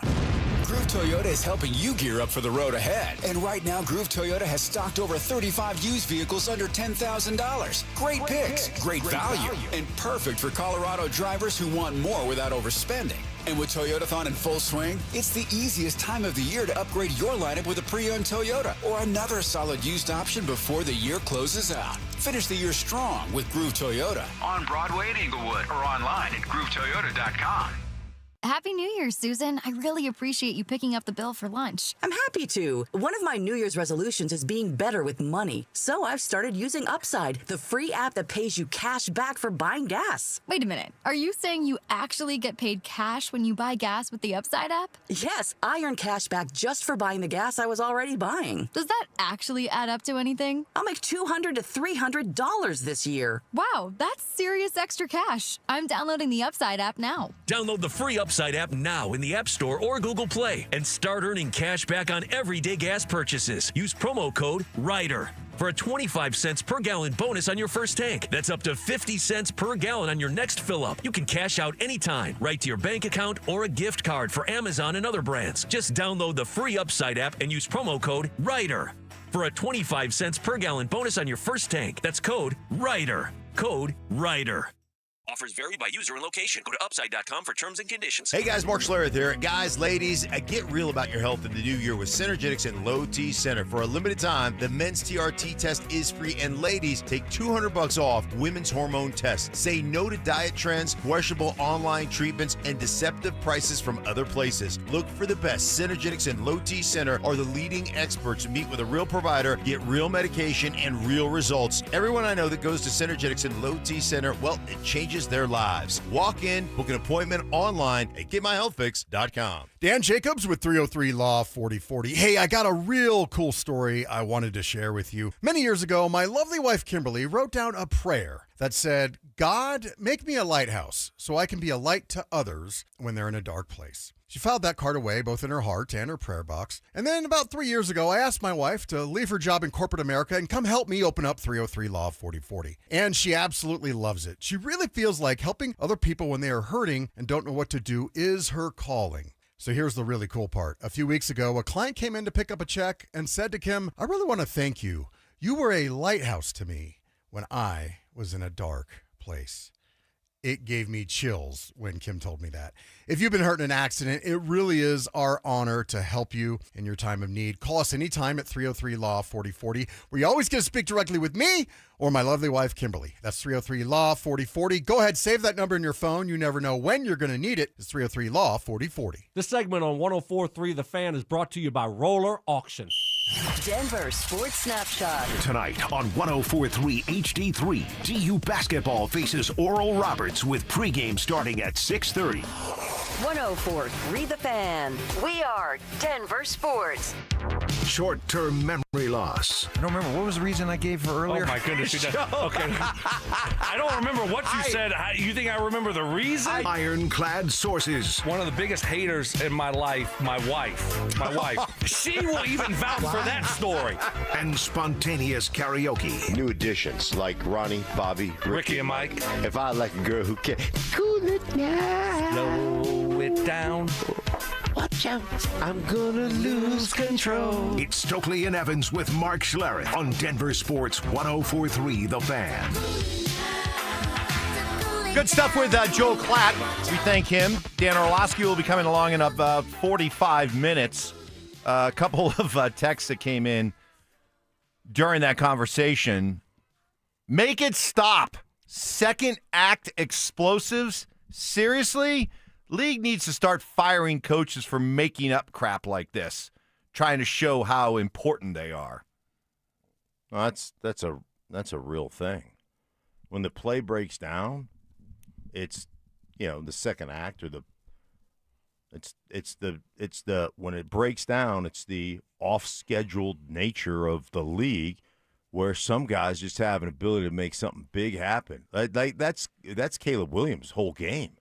Groove Toyota is helping you gear up for the road ahead. And right now, Groove Toyota has stocked over 35 used vehicles under $10,000. Great picks, great value, and perfect for Colorado drivers who want more without overspending. And with Toyotathon in full swing, it's the easiest time of the year to upgrade your lineup with a pre-owned Toyota or another solid used option before the year closes out. Finish the year strong with Groove Toyota. On Broadway in Inglewood or online at GrooveToyota.com. Happy New Year, Susan. I really appreciate you picking up the bill for lunch. I'm happy to. One of my New Year's resolutions is being better with money. So I've started using Upside, the free app that pays you cash back for buying gas. Wait a minute. Are you saying you actually get paid cash when you buy gas with the Upside app? Yes, I earn cash back just for buying the gas I was already buying. Does that actually add up to anything? I'll make $200 to $300 this year. Wow, that's serious extra cash. I'm downloading the Upside app now. Download the free Upside app now in the App Store or Google Play and start earning cash back on everyday gas purchases. Use promo code RIDER for a 25 cents per gallon bonus on your first tank. That's up to 50 cents per gallon on your next fill up. You can cash out anytime, right to your bank account or a gift card for Amazon and other brands. Just download the free Upside app and use promo code RIDER for a 25 cents per gallon bonus on your first tank. That's code RIDER. Code RIDER. Offers vary by user and location. Go to upside.com for terms and conditions. Hey guys, Mark Schlereth here. Guys, ladies, get real about your health in the new year with Synergetics and Low T Center. For a limited time, the men's TRT test is free, and ladies, take $200 off women's hormone tests. Say no to diet trends, questionable online treatments, and deceptive prices from other places. Look for the best. Synergetics and Low T Center are the leading experts. Meet with a real provider, get real medication, and real results. Everyone I know that goes to Synergetics and Low T Center, well, it changes their lives. Walk in, book an appointment online at getmyhealthfix.com. Dan Jacobs with 303 Law 4040. Hey, I got a real cool story I wanted to share with you. Many years ago, my lovely wife Kimberly wrote down a prayer that said, God, make me a lighthouse so I can be a light to others when they're in a dark place. She filed that card away both in her heart and her prayer box. And then about 3 years ago, I asked my wife to leave her job in corporate America and come help me open up 303 Law 4040. And she absolutely loves it. She really feels like helping other people when they are hurting and don't know what to do is her calling. So here's the really cool part. A few weeks ago, a client came in to pick up a check and said to Kim, I really want to thank you. You were a lighthouse to me when I was in a dark place. It gave me chills when Kim told me that. If you've been hurt in an accident, it really is our honor to help you in your time of need. Call us anytime at 303 Law 4040, where you always get to speak directly with me or my lovely wife, Kimberly. That's 303 Law 4040. Go ahead, save that number in your phone. You never know when you're going to need it. It's 303 Law 4040. This segment on 104.3 The Fan is brought to you by Roller Auction. Denver Sports Snapshot. Tonight on 104.3 HD3, DU basketball faces Oral Roberts with pregame starting at 6:30. 104.3 The Fan. We are Denver Sports. Short-term memory loss. I don't remember. What was the reason I gave for earlier? Oh, my goodness. Okay. I don't remember what you said. You think I remember the reason? Ironclad sources. One of the biggest haters in my life, my wife. My wife. She will even vouch for that story. And spontaneous karaoke. New additions like Ronnie, Bobby, Ricky and Mike. If I like a girl who can cool it down. Slow it down. Watch out, I'm gonna lose control. It's Stokley and Evans with Mark Schlereth on Denver Sports 104.3 The Fan. Good stuff with Joel Klatt. We thank him. Dan Orlovsky will be coming along in about 45 minutes. A couple of texts that came in during that conversation. Make it stop. Second act explosives? Seriously? League needs to start firing coaches for making up crap like this, trying to show how important they are. Well, that's a real thing. When the play breaks down, it's the second act or when it breaks down, it's the off-scheduled nature of the league where some guys just have an ability to make something big happen. Like that's Caleb Williams' whole game.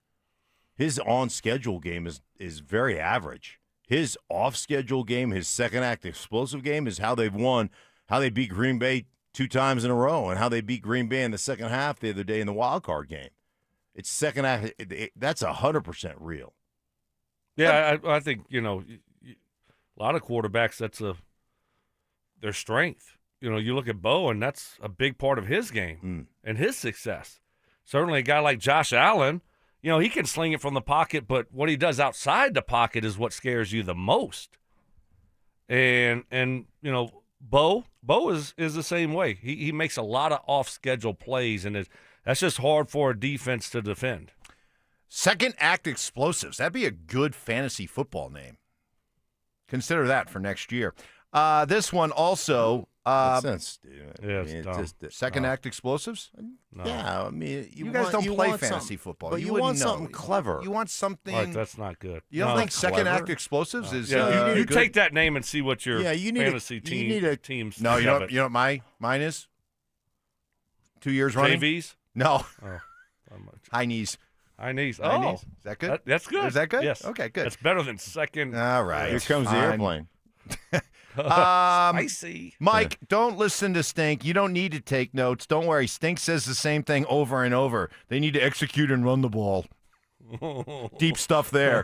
His on-schedule game is very average. His off-schedule game, his second act explosive game is how they've won, how they beat Green Bay 2 times in a row, and how they beat Green Bay in the second half the other day in the wild card game. It's second act. That's 100% real. Yeah, I think, a lot of quarterbacks, that's their strength. You look at Bo, and that's a big part of his game and his success. Certainly a guy like Josh Allen, he can sling it from the pocket, but what he does outside the pocket is what scares you the most. And Bo is the same way. He makes a lot of off-schedule plays, and that's just hard for a defense to defend. Second act explosives. That'd be a good fantasy football name. Consider that for next year. This one also. That's second act explosives? No. Yeah, I mean, you guys don't play fantasy football. But you wouldn't want know. something clever. You want something. Right, that's not good. You don't think second act explosives is? You take that name and see what your fantasy teams. No, you know what mine is. 2 years running. JVs? No. Oh, high knees. High knees. High Oh, knees. Is that good? That's good. Is that good? Yes. Okay, good. That's better than second. All right. Here comes the airplane. Spicy. Mike, don't listen to Stink. You don't need to take notes. Don't worry. Stink says the same thing over and over. They need to execute and run the ball. Deep stuff there.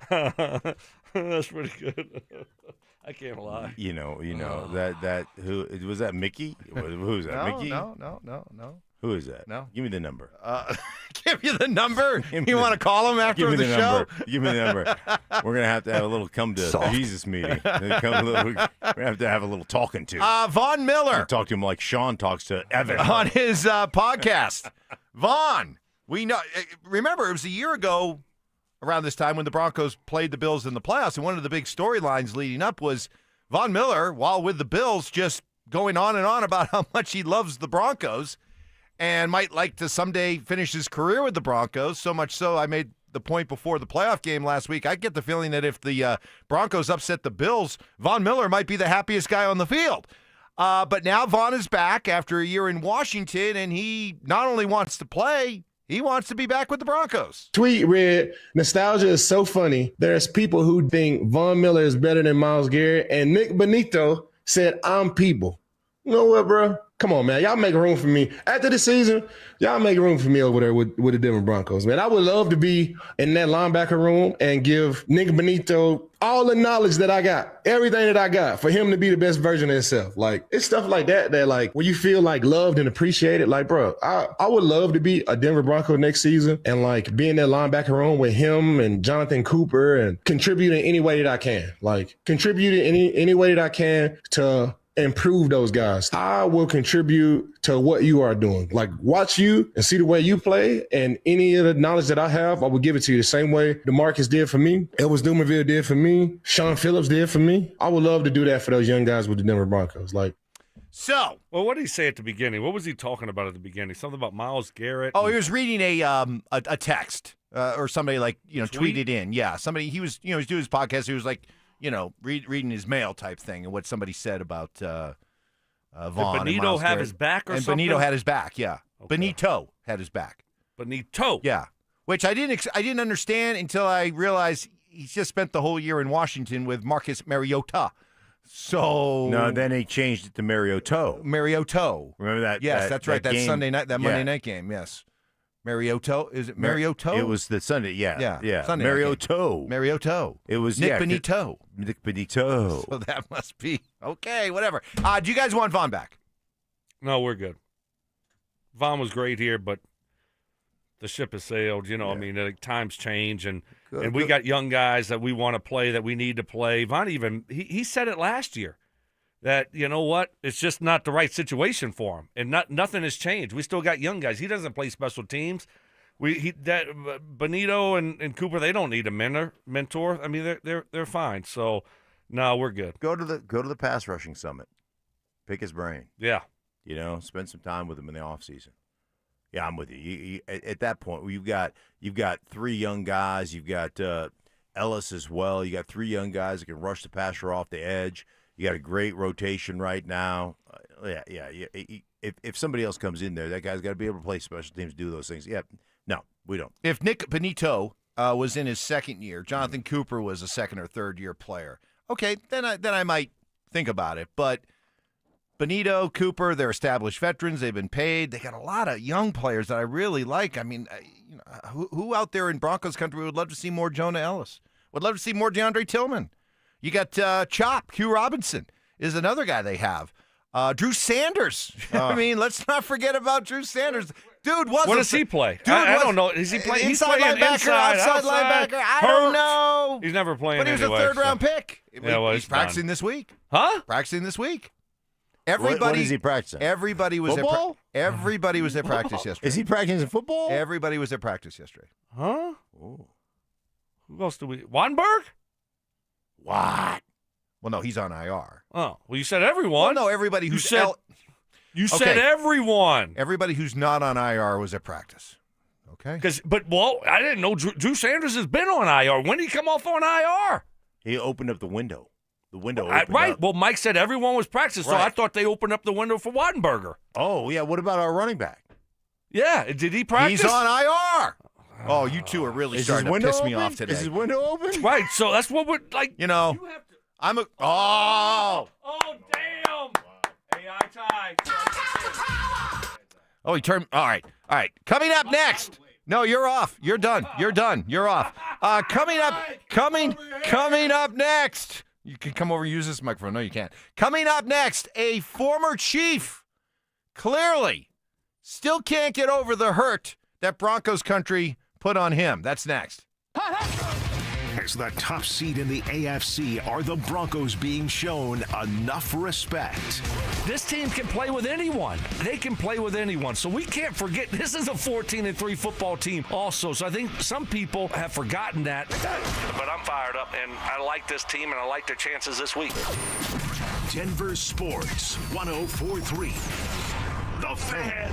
That's pretty good. I can't lie. That who was that? Mickey? Who's that? Mickey? No. Who is that? No. Give me the number. Give you the number? You want to call him after the show? Give me the number. We're going to have a little come to Jesus meeting. We're going to have to have a little talking to. Von Miller. Talk to him like Sean talks to Evan. On his podcast. Von, we know. Remember, it was a year ago around this time when the Broncos played the Bills in the playoffs, and one of the big storylines leading up was Von Miller, while with the Bills, just going on and on about how much he loves the Broncos and might like to someday finish his career with the Broncos, so much so I made the point before the playoff game last week. I get the feeling that if the Broncos upset the Bills, Von Miller might be the happiest guy on the field. But now Von is back after a year in Washington, and he not only wants to play, he wants to be back with the Broncos. Tweet read, nostalgia is so funny. There's people who think Von Miller is better than Myles Garrett, and Nick Benito said, I'm people. You know what, bro? Come on, man. Y'all make room for me. After the season, y'all make room for me over there with the Denver Broncos, man. I would love to be in that linebacker room and give Nick Benito all the knowledge that I got, everything that I got, for him to be the best version of himself. Like, it's stuff like that like, when you feel, like, loved and appreciated. Like, bro, I would love to be a Denver Bronco next season and, like, be in that linebacker room with him and Jonathan Cooper and contribute in any way that I can. Like, contribute in any way that I can to improve those guys. I will contribute to what you are doing. Like, watch you and see the way you play, and any of the knowledge that I have, I will give it to you the same way DeMarcus did for me, Elvis Dumerville did for me, Sean Phillips did for me. I would love to do that for those young guys with the Denver Broncos. Like, so, well, what did he say at the beginning? What was he talking about at the beginning? Something about Myles Garrett? Oh, he was reading a text or somebody tweeted in. Yeah, somebody. He was he was doing his podcast. He was like, reading his mail type thing and what somebody said about Vaughn. Did Benito have his back or something? And Benito had his back, yeah. Okay. Benito had his back. Benito? Yeah. Which I didn't understand until I realized he's just spent the whole year in Washington with Marcus Mariota. So no, then he changed it to Mariota. Mariota. Remember that? Yes, that's right. That game? Sunday night, that Monday night game, yes. Mariota, is it Mariota? It was the Sunday, yeah. Sunday Mariota. It was Nick Benito. Nick Benito. So that must be okay. Whatever. Do you guys want Von back? No, we're good. Von was great here, but the ship has sailed. You know, Yeah. I mean, times change, and we got young guys that we want to play, that we need to play. Von he said it last year that, you know what, it's just not the right situation for him, and nothing has changed. We still got young guys. He doesn't play special teams. Benito and Cooper, they don't need a mentor. I mean, they're fine. So no, we're good. Go to the pass rushing summit. Pick his brain. Yeah. You know, spend some time with him in the offseason. Yeah, I'm with you. At that point, you've got 3 young guys. You've got Ellis as well. You got 3 young guys that can rush the passer off the edge. You got a great rotation right now. If somebody else comes in there, that guy's got to be able to play special teams, do those things. Yeah, no, we don't. If Nick Benito was in his second year, Jonathan Cooper was a second or third year player, okay, then I might think about it. But Benito, Cooper, they're established veterans. They've been paid. They got a lot of young players that I really like. I mean, who out there in Broncos country would love to see more Jonah Ellis? Would love to see more DeAndre Tillman. You got Chop, Hugh Robinson is another guy they have. Drew Sanders. I mean, let's not forget about Drew Sanders. Dude, what does he play? I don't know. Is he playing? He's playing linebacker, outside linebacker. I don't know. He's never playing. But he was anyway, a third-round pick. Yeah, well, he's practicing this week. Huh? Practicing this week. What is he practicing? Everybody was football? Everybody was at practice yesterday. Is he practicing football? Everybody was at practice yesterday. Huh? Ooh. Who else do we? Wattenberg? What? Well, no, he's on IR. Oh, well, you said everyone. Well, no, everybody who's You said everyone. Everybody who's not on IR was at practice. Okay. I didn't know Drew Sanders has been on IR. When did he come off on IR? He opened up the window. The window opened right. up. Well, Mike said everyone was practicing, so Right. I thought they opened up the window for Wattenberger. Oh, yeah. What about our running back? Yeah. Did he practice? He's on IR. Oh, you two are really starting to piss me off today. Is his window open? Right. So that's what we're like. You know, I'm a. Oh. Oh, damn. AI tie. Oh, he turned. All right. Coming up next. No, you're off. You're done. You're off. Coming up next. You can come over and use this microphone. No, you can't. Coming up next, a former Chief clearly still can't get over the hurt that Broncos country put on him. That's next. As the top seed in the AFC, are the Broncos being shown enough respect? This team can play with anyone. They can play with anyone. So we can't forget this is a 14-3 football team also. So I think some people have forgotten that. But I'm fired up, and I like this team, and I like their chances this week. Denver Sports 104.3. The Fan.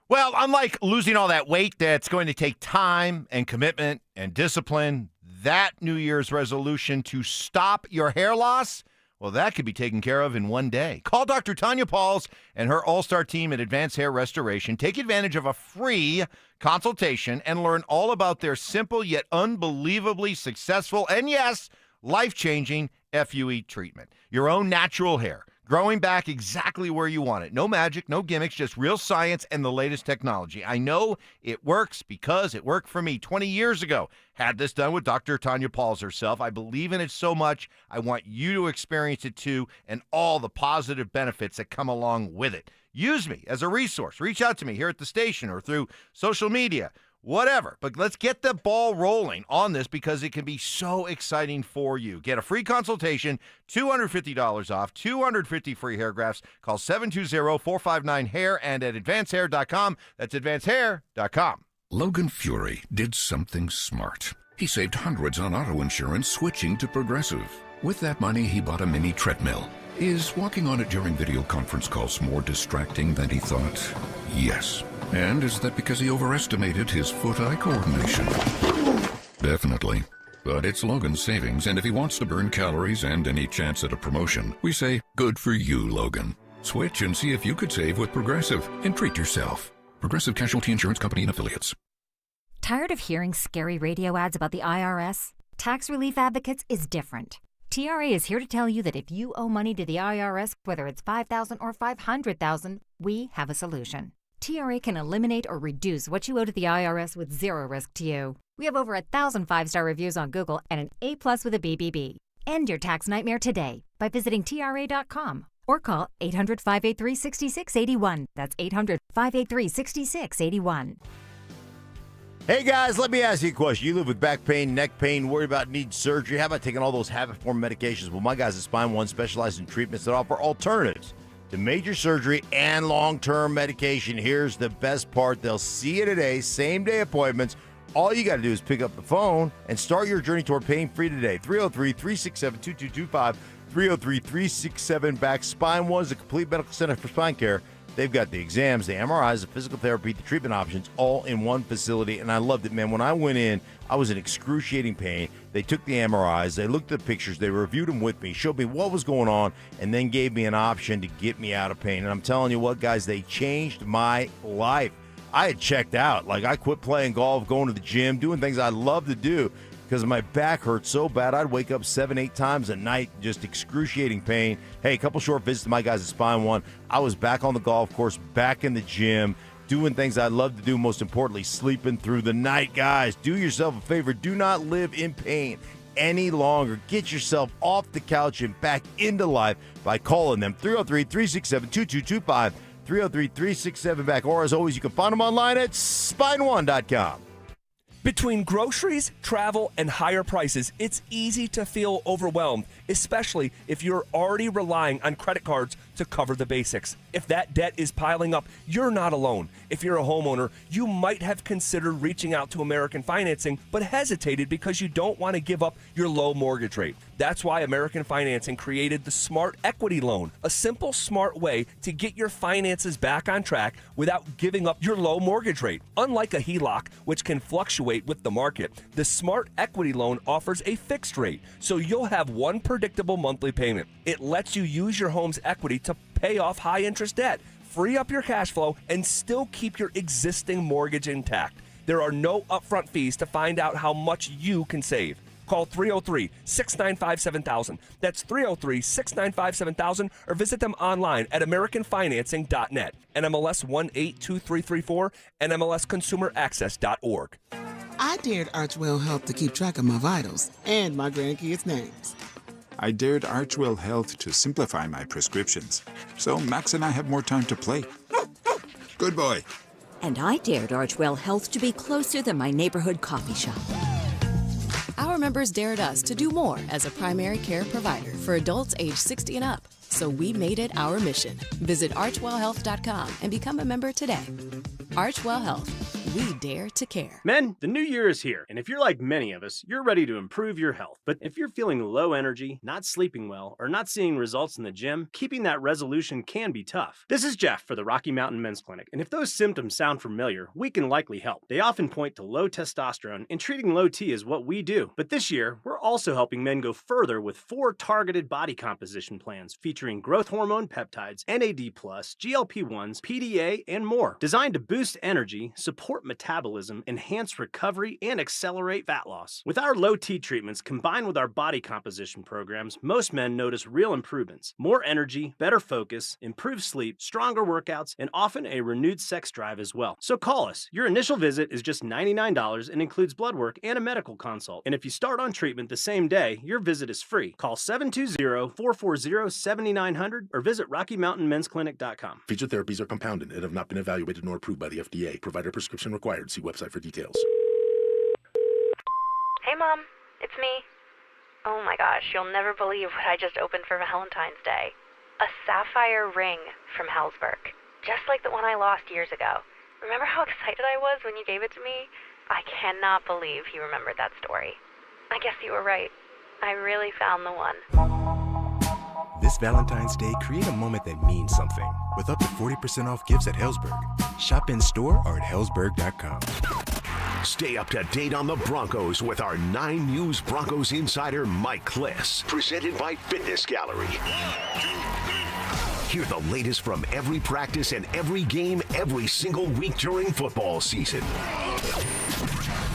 Well, unlike losing all that weight that's going to take time and commitment and discipline, that New Year's resolution to stop your hair loss, well, that could be taken care of in one day. Call Dr. Tanya Pauls and her all-star team at Advanced Hair Restoration. Take advantage of a free consultation and learn all about their simple yet unbelievably successful and, yes, life-changing FUE treatment. Your own natural hair, growing back exactly where you want it. No magic, no gimmicks, just real science and the latest technology. I know it works because it worked for me 20 years ago. Had this done with Dr. Tanya Pauls herself. I believe in it so much. I want you to experience it too and all the positive benefits that come along with it. Use me as a resource. Reach out to me here at the station or through social media. Whatever, but let's get the ball rolling on this because it can be so exciting for you. Get a free consultation, $250 off, 250 free hair grafts. Call 720-459-HAIR and at advancehair.com. That's advancehair.com. Logan Fury did something smart. He saved hundreds on auto insurance switching to Progressive. With that money, he bought a mini treadmill. Is walking on it during video conference calls more distracting than he thought? Yes. And is that because he overestimated his foot-eye coordination? Definitely. But it's Logan's savings, and if he wants to burn calories and any chance at a promotion, we say, good for you, Logan. Switch and see if you could save with Progressive and treat yourself. Progressive Casualty Insurance Company and Affiliates. Tired of hearing scary radio ads about the IRS? Tax Relief Advocates is different. TRA is here to tell you that if you owe money to the IRS, whether it's $5,000 or $500,000, we have a solution. TRA can eliminate or reduce what you owe to the IRS with zero risk to you. We have over 1,000 5-star reviews on Google and an A+ with a BBB. End your tax nightmare today by visiting TRA.com or call 800-583-6681. That's 800-583-6681. Hey, guys, let me ask you a question. You live with back pain, neck pain, worry about needing surgery. How about taking all those habit-forming medications? Well, my guys at Spine One specialize in treatments that offer alternatives to major surgery and long-term medication. Here's the best part. They'll see you today, same-day appointments. All you got to do is pick up the phone and start your journey toward pain-free today. 303-367-2225, 303-367-BACK. Spine One is a complete medical center for spine care. They've got the exams, the MRIs, the physical therapy, the treatment options, all in one facility, and I loved it, man. When I went in, I was in excruciating pain. They took the MRIs, they looked at the pictures, they reviewed them with me, showed me what was going on, and then gave me an option to get me out of pain. And I'm telling you what, guys, they changed my life. I had checked out. Like, I quit playing golf, going to the gym, doing things I love to do because my back hurt so bad. I'd wake up 7-8 times a night, just excruciating pain. Hey, a couple short visits to my guys at Spine One. I was back on the golf course, back in the gym, doing things I love to do, most importantly, sleeping through the night. Guys, do yourself a favor. Do not live in pain any longer. Get yourself off the couch and back into life by calling them 303-367-2225, 303-367-BACK. Or, as always, you can find them online at spine1.com. Between groceries, travel, and higher prices, it's easy to feel overwhelmed, especially if you're already relying on credit cards to cover the basics. If that debt is piling up, you're not alone. If you're a homeowner, you might have considered reaching out to American Financing, but hesitated because you don't want to give up your low mortgage rate. That's why American Financing created the Smart Equity Loan, a simple, smart way to get your finances back on track without giving up your low mortgage rate. Unlike a HELOC, which can fluctuate with the market, the Smart Equity Loan offers a fixed rate, so you'll have one predictable monthly payment. It lets you use your home's equity to pay off high-interest debt, free up your cash flow, and still keep your existing mortgage intact. There are no upfront fees to find out how much you can save. Call 303-695-7000. That's 303-695-7000, or visit them online at AmericanFinancing.net. NMLS 182334, NMLSConsumerAccess.org. I dared Archwell Health to keep track of my vitals and my grandkids' names. I dared Archwell Health to simplify my prescriptions, so Max and I have more time to play. Good boy. And I dared Archwell Health to be closer than my neighborhood coffee shop. Our members dared us to do more as a primary care provider for adults age 60 and up. So we made it our mission. Visit archwellhealth.com and become a member today. Archwell Health. We dare to care. Men, the new year is here, and if you're like many of us, you're ready to improve your health. But if you're feeling low energy, not sleeping well, or not seeing results in the gym, keeping that resolution can be tough. This is Jeff for the Rocky Mountain Men's Clinic, and if those symptoms sound familiar, we can likely help. They often point to low testosterone, and treating low T is what we do. But this year, we're also helping men go further with 4 targeted body composition plans featuring growth hormone peptides, NAD+, GLP-1s, PDA, and more, designed to boost energy, support metabolism, enhance recovery, and accelerate fat loss. With our low T treatments combined with our body composition programs, most men notice real improvements. More energy, better focus, improved sleep, stronger workouts, and often a renewed sex drive as well. So call us. Your initial visit is just $99 and includes blood work and a medical consult. And if you start on treatment the same day, your visit is free. Call 720-440-7900 or visit RockyMountainMen'sClinic.com. Featured therapies are compounded and have not been evaluated nor approved by the FDA. Provider prescription required. See website for details. Hey, Mom. It's me. Oh my gosh, you'll never believe what I just opened for Valentine's Day. A sapphire ring from Helzberg. Just like the one I lost years ago. Remember how excited I was when you gave it to me? I cannot believe you remembered that story. I guess you were right. I really found the one. This Valentine's Day, create a moment that means something with up to 40% off gifts at Helzberg. Shop in store or at Helzberg.com. Stay up to date on the Broncos with our 9 News Broncos insider Mike Schlereth, presented by Fitness Gallery. Hear the latest from every practice and every game every single week during football season.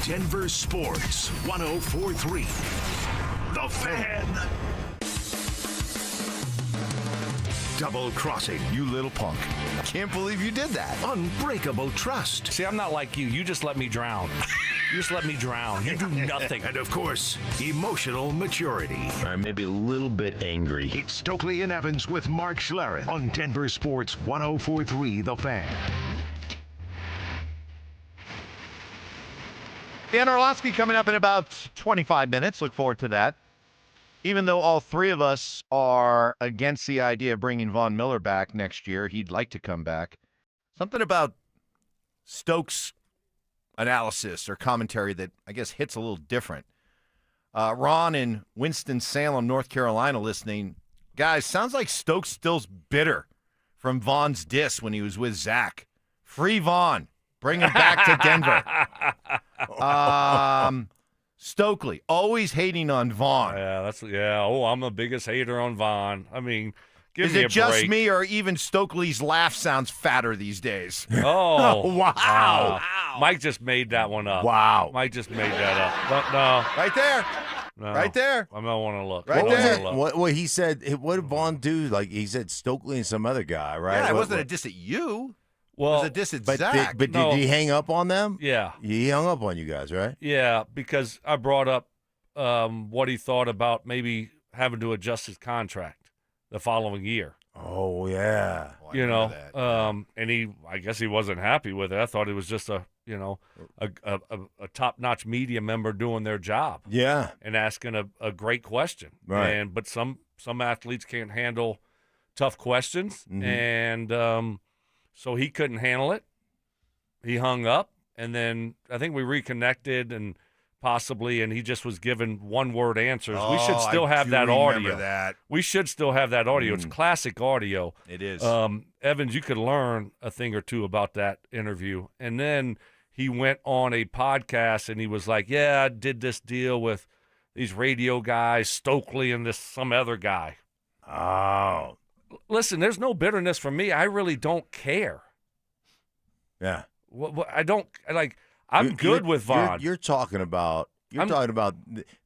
Denver Sports 104.3. The Fan. Double crossing, you little punk. Can't believe you did that. Unbreakable trust. See, I'm not like you. You just let me drown. You just let me drown. You do nothing. And of course, emotional maturity. Or maybe a little bit angry. It's Stokley and Evans with Mark Schlereth on Denver Sports 104.3 The Fan. Dan Orlovsky coming up in about 25 minutes. Look forward to that. Even though all three of us are against the idea of bringing Von Miller back next year, he'd like to come back. Something about Stokes' analysis or commentary that I guess hits a little different. Ron in Winston-Salem, North Carolina, listening. Guys, sounds like Stokes still's bitter from Von's diss when he was with Zach. Free Von. Bring him back to Denver. Stokley, always hating on Von. Yeah. Oh, I'm the biggest hater on Von. I mean, give Is me a it just break. me, or even Stokley's laugh sounds fatter these days? Oh, wow. Mike just made that one up. Wow. Mike just made that up. No. Right there. No. Right there. I don't want to look. Right I don't there. wanna look. What he said? What did Vaughn do? Like he said, Stokley and some other guy, right? Yeah, it What- wasn't a what- diss at you. Well, it was a diss at But Zach. did he hang up on them? Yeah. He hung up on you guys, right? Yeah, because I brought up what he thought about maybe having to adjust his contract the following year. Oh yeah. And I guess he wasn't happy with it. I thought it was just a top-notch media member doing their job. Yeah. And asking a great question. Right. But some athletes can't handle tough questions, and so he couldn't handle it. He hung up, and then I think we reconnected and he just was given one-word answers. We should still have that audio. That. We should still have that audio. It's classic audio. It is. Evans, you could learn a thing or two about that interview. And then he went on a podcast, and he was like, yeah, I did this deal with these radio guys, Stokley and some other guy. Oh. Listen, there's no bitterness from me. I really don't care. Yeah. I don't like. I'm good with Von. You're talking about.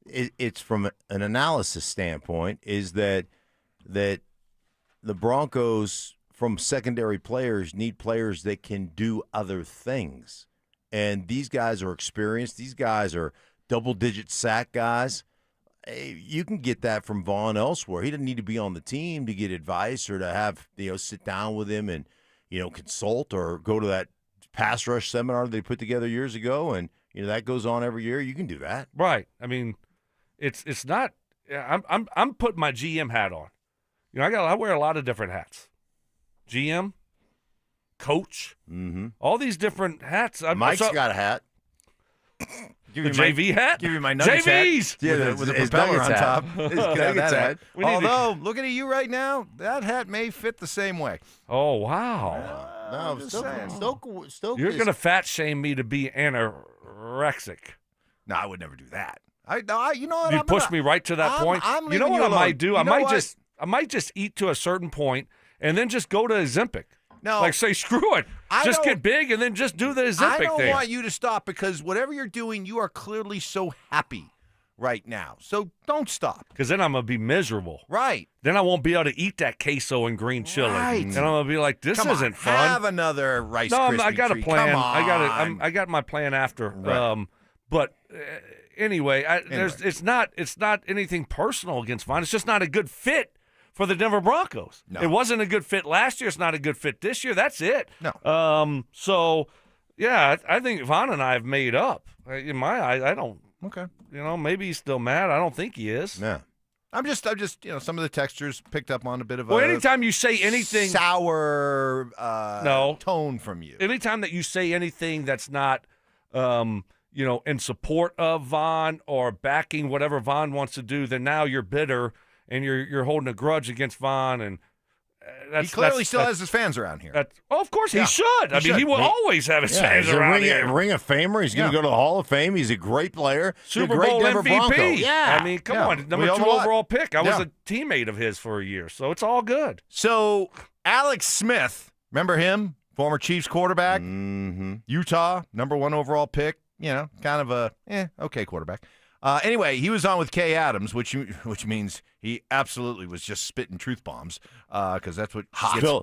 It's from an analysis standpoint. Is that the Broncos from secondary players need players that can do other things, and these guys are experienced. These guys are double-digit sack guys. You can get that from Vaughn elsewhere. He doesn't need to be on the team to get advice or to have sit down with him and consult or go to that pass rush seminar they put together years ago, and that goes on every year. You can do that, right? I mean, it's not. I'm putting my GM hat on. I wear a lot of different hats. GM, coach, all these different hats. Mike's got a hat. The JV hat? Give you my Nuggets JVs! Hat with a propeller on top. Hat. Although, looking at you right now, that hat may fit the same way. Oh, wow. No, Stoke. You're going to fat shame me to be anorexic. No, I would never do that. You know what? You push me right to that point. You know what I might do? I might just eat to a certain point and then just go to Ozempic. No. Like, say, screw it. Just get big and then just do the Ozempic thing. I don't want you to stop because whatever you're doing, you are clearly so happy right now. So don't stop. Because then I'm going to be miserable. Right. Then I won't be able to eat that queso and green chili. Right. And I'm going to be like, this isn't fun. Have another Rice Krispie I got treat. a plan. Come on. I got my plan after. Right. But anyway, it's not anything personal against Vaughn. It's just not a good fit for the Denver Broncos. No. It wasn't a good fit last year. It's not a good fit this year. That's it. No. So, yeah, I think Vaughn and I have made up. In my eyes, I don't. Okay. Maybe he's still mad. I don't think he is. Yeah. I'm just, some of the textures picked up on a bit of Well, anytime you say anything sour tone from you. Anytime that you say anything that's not, in support of Vaughn or backing whatever Vaughn wants to do, then now you're bitter and you're holding a grudge against Vaughn, and he clearly still has his fans around here. Of course he should. He will always have his fans he's around a here. Ring of Famer. He's going to go to the Hall of Fame. He's a great player. Super great Bowl Denver MVP. Bronco. Yeah. I mean, come on. Number 2 overall pick. I was a teammate of his for a year, so it's all good. So Alex Smith, remember him? Former Chiefs quarterback. Utah, number 1 overall pick. Kind of a okay quarterback. Anyway, he was on with Kay Adams, which means he absolutely was just spitting truth bombs because that's what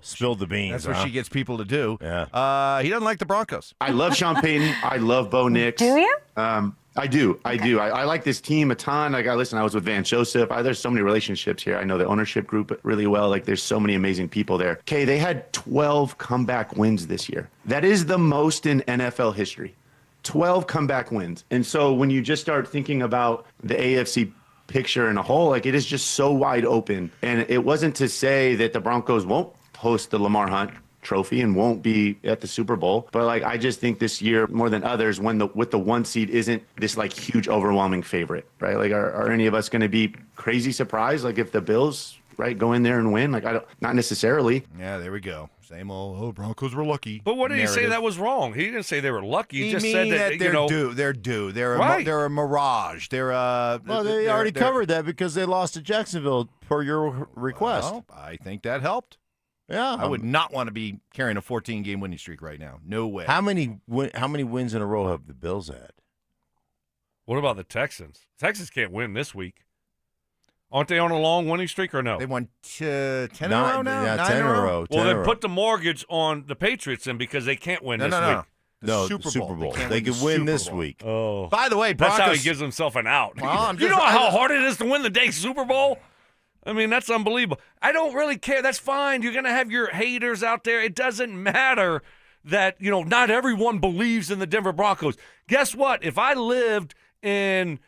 spilled the beans. That's what she gets people to do. Yeah. He doesn't like the Broncos. I love Sean Payton. I love Bo Nix. Do you? I do. I like this team a ton. I was with Van Joseph. There's so many relationships here. I know the ownership group really well. There's so many amazing people there. Okay, they had 12 comeback wins this year. That is the most in NFL history. 12 comeback wins. And so when you just start thinking about the AFC picture in a whole, like, it is just so wide open. And it wasn't to say that the Broncos won't host the Lamar Hunt Trophy and won't be at the Super Bowl, but like, I just think this year more than others, with the 1 seed isn't this like huge overwhelming favorite, right? Like, are any of us going to be crazy surprised, like, if the Bills, right, go in there and win? Like, not necessarily. Yeah, there we go. Same old, Broncos were lucky. But what did he say that was wrong? He didn't say they were lucky. He just said that they're you know, due. They're due. They're a mirage. They're well, they already covered that because they lost to Jacksonville per your request. Well, I think that helped. Yeah, I would not want to be carrying a 14-game winning streak right now. No way. How many wins in a row have the Bills had? What about the Texans? Texans can't win this week. Aren't they on a long winning streak or no? They won 10 in a row now? Yeah, 10 in a row. Well, then put the mortgage on the Patriots then because they can't win this week. No, Super Bowl. They could win this week. Oh. By the way, Broncos, Broncos, that's how he gives himself an out. Well, you know how hard it is to win the dang Super Bowl? I mean, that's unbelievable. I don't really care. That's fine. You're going to have your haters out there. It doesn't matter that, you know, not everyone believes in the Denver Broncos. Guess what? If I lived in,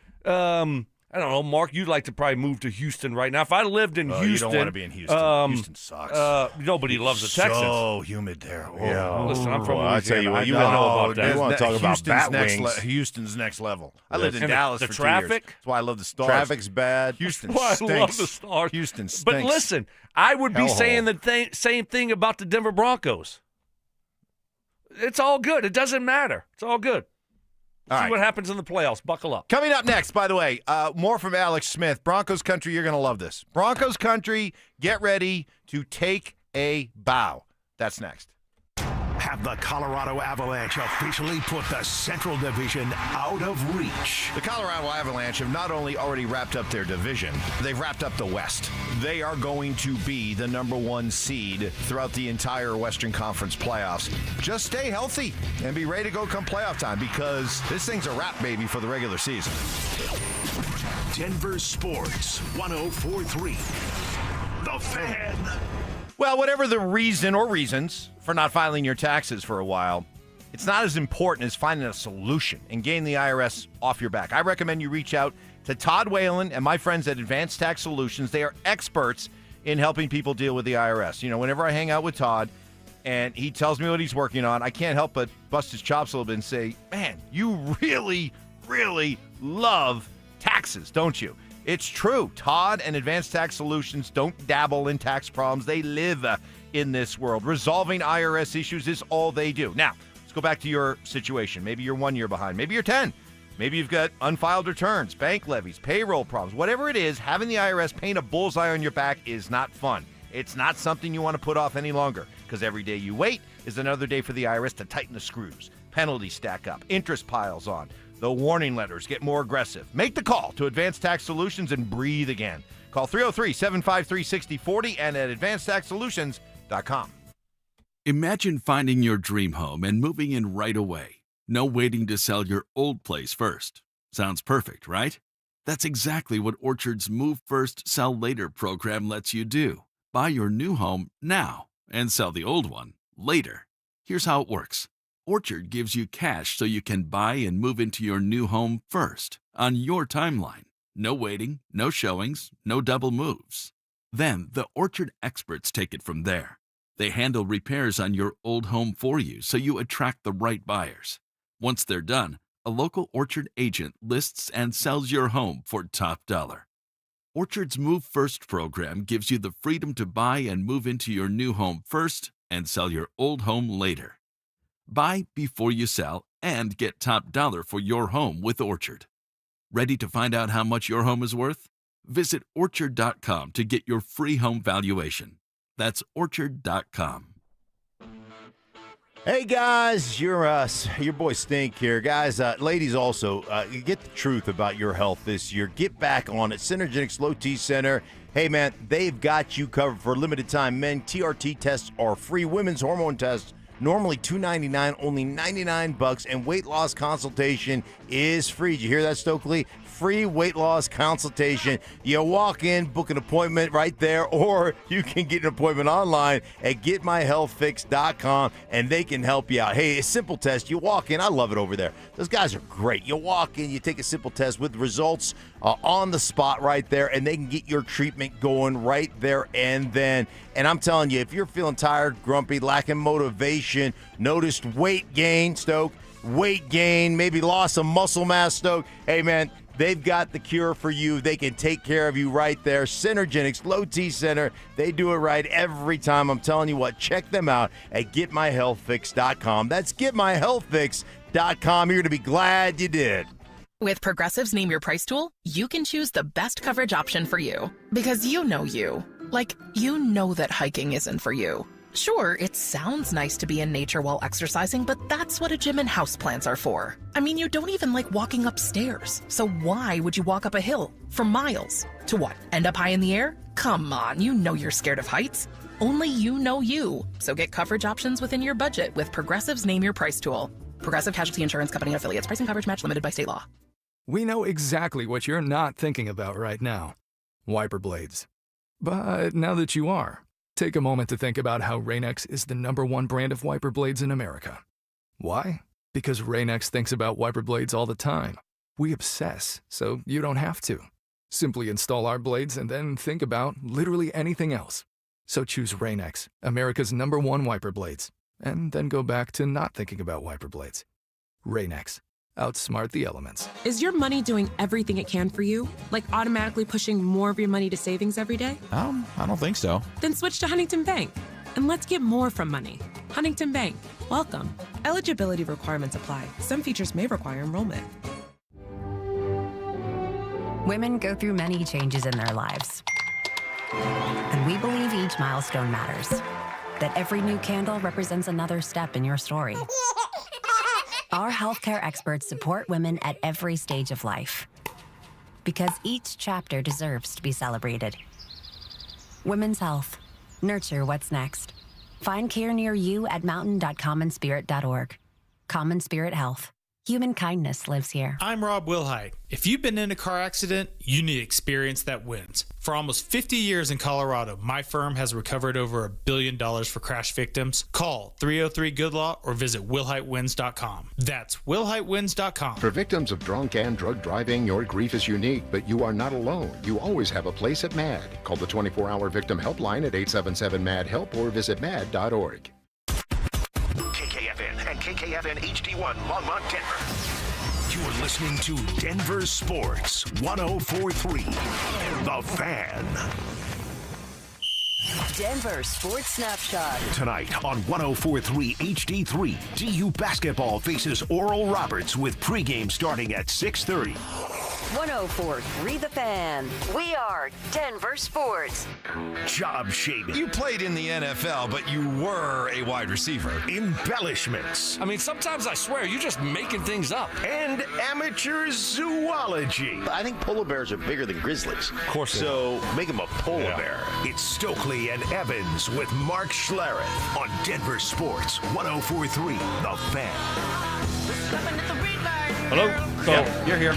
I don't know, Mark, you'd like to probably move to Houston right now. If I lived in Houston. You don't want to be in Houston. Houston sucks. Nobody loves the Texans. So humid there. Oh. Yeah. Listen, I'm from I tell you what, you don't know about that. You want to talk about bat wings. Houston's next level. I lived in And Dallas the for traffic? 2 years. That's why I love the Stars. Traffic's bad. Houston Well, stinks. I love the Stars. Houston stinks. But listen, I would be saying the same thing about the Denver Broncos. It's all good. It doesn't matter. It's all good. See what happens in the playoffs. Buckle up. Coming up next, by the way, more from Alex Smith. Broncos country, you're going to love this. Broncos country, get ready to take a bow. That's next. Have the Colorado Avalanche officially put the Central Division out of reach? The Colorado Avalanche have not only already wrapped up their division, they've wrapped up the West. They are going to be the number 1 seed throughout the entire Western Conference playoffs. Just stay healthy and be ready to go come playoff time because this thing's a wrap, baby, for the regular season. Denver Sports 104.3. The Fan. Well, whatever the reason or reasons for not filing your taxes for a while, it's not as important as finding a solution and getting the IRS off your back. I recommend you reach out to Todd Whalen and my friends at Advanced Tax Solutions. They are experts in helping people deal with the IRS. You know, whenever I hang out with Todd and he tells me what he's working on, I can't help but bust his chops a little bit and say, man, you really, really love taxes, don't you? It's true. Todd and Advanced Tax Solutions don't dabble in tax problems. They live in this world. Resolving IRS issues is all they do. Now, let's go back to your situation. Maybe you're 1 year behind. Maybe you're 10. Maybe you've got unfiled returns, bank levies, payroll problems. Whatever it is, having the IRS paint a bullseye on your back is not fun. It's not something you want to put off any longer because every day you wait is another day for the IRS to tighten the screws. Penalties stack up. Interest piles on. The warning letters get more aggressive. Make the call to Advanced Tax Solutions and breathe again. Call 303-753-6040 and at advancedtaxsolutions.com. Imagine finding your dream home and moving in right away. No waiting to sell your old place first. Sounds perfect, right? That's exactly what Orchard's Move First, Sell Later program lets you do. Buy your new home now and sell the old one later. Here's how it works. Orchard gives you cash so you can buy and move into your new home first, on your timeline. No waiting, no showings, no double moves. Then the Orchard experts take it from there. They handle repairs on your old home for you so you attract the right buyers. Once they're done, a local Orchard agent lists and sells your home for top dollar. Orchard's Move First program gives you the freedom to buy and move into your new home first and sell your old home later. Buy before you sell and get top dollar for your home with Orchard. Ready to find out how much your home is worth? Visit Orchard.com to get your free home valuation. That's Orchard.com. Hey guys, your boy Stink here. Guys, ladies also, get the truth about your health this year. Get back on it. Synergenics Low T Center. Hey man, they've got you covered for a limited time. Men, TRT tests are free. Women's hormone tests, normally $299, only $99, and weight loss consultation is free. Did you hear that, Stokley? free weight loss consultation. You walk in, book an appointment right there, or you can get an appointment online at getmyhealthfix.com, and they can help you out. Hey, a simple test. You walk in. I love it over there. Those guys are great. You walk in, you take a simple test with results on the spot right there, and they can get your treatment going right there and then. And I'm telling you, if you're feeling tired, grumpy, lacking motivation, noticed weight gain, Stoke, maybe lost some muscle mass, Stoke, hey, man, they've got the cure for you. They can take care of you right there. Synergenics, Low T Center, they do it right every time. I'm telling you what, check them out at getmyhealthfix.com. That's getmyhealthfix.com. You're going to be glad you did. With Progressive's Name Your Price tool, you can choose the best coverage option for you. Because you know you. Like, you know that hiking isn't for you. Sure, it sounds nice to be in nature while exercising, but that's what a gym and houseplants are for. I mean, you don't even like walking upstairs. So why would you walk up a hill for miles? To what, end up high in the air? Come on, you know you're scared of heights. Only you know you. So get coverage options within your budget with Progressive's Name Your Price tool. Progressive Casualty Insurance Company and Affiliates. Price and coverage match limited by state law. We know exactly what you're not thinking about right now. Wiper blades. But now that you are, take a moment to think about how Rain-X is the #1 brand of wiper blades in America. Why? Because Rain-X thinks about wiper blades all the time. We obsess, so you don't have to. Simply install our blades and then think about literally anything else. So choose Rain-X, America's #1 wiper blades, and then go back to not thinking about wiper blades. Rain-X. Outsmart the elements. Is your money doing everything it can for you? Like automatically pushing more of your money to savings every day? I don't think so. Then switch to Huntington Bank. And let's get more from money. Huntington Bank. Welcome. Eligibility requirements apply. Some features may require enrollment. Women go through many changes in their lives. And we believe each milestone matters. That every new candle represents another step in your story. Our healthcare experts support women at every stage of life. Because each chapter deserves to be celebrated. Women's health. Nurture what's next. Find care near you at mountain.commonspirit.org. Common Spirit Health. Human kindness lives here. I'm Rob Wilhite. If you've been in a car accident, you need experience that wins. For almost 50 years in Colorado, my firm has recovered over $1 billion for crash victims. Call 303-GOOD-LAW or visit willhitewins.com. That's willhitewins.com. For victims of drunk and drug driving, your grief is unique, but you are not alone. You always have a place at MAD. Call the 24-hour victim helpline at 877-MAD-HELP or visit mad.org. KKFN and KKFN HD1 Longmont, Denver. You're listening to Denver Sports 104.3. The Fan. Denver Sports Snapshot. Tonight on 104.3 HD3, DU basketball faces Oral Roberts with pregame starting at 6:30. 104.3 The Fan. We are Denver Sports. Job shaving. You played in the NFL, but you were a wide receiver. Embellishments. I mean, sometimes I swear you're just making things up. And amateur zoology. I think polar bears are bigger than grizzlies. Of course. So make them a polar bear. It's Stokley and Evans with Mark Schlereth on Denver Sports 104.3 The Fan. Hello? So, you're here.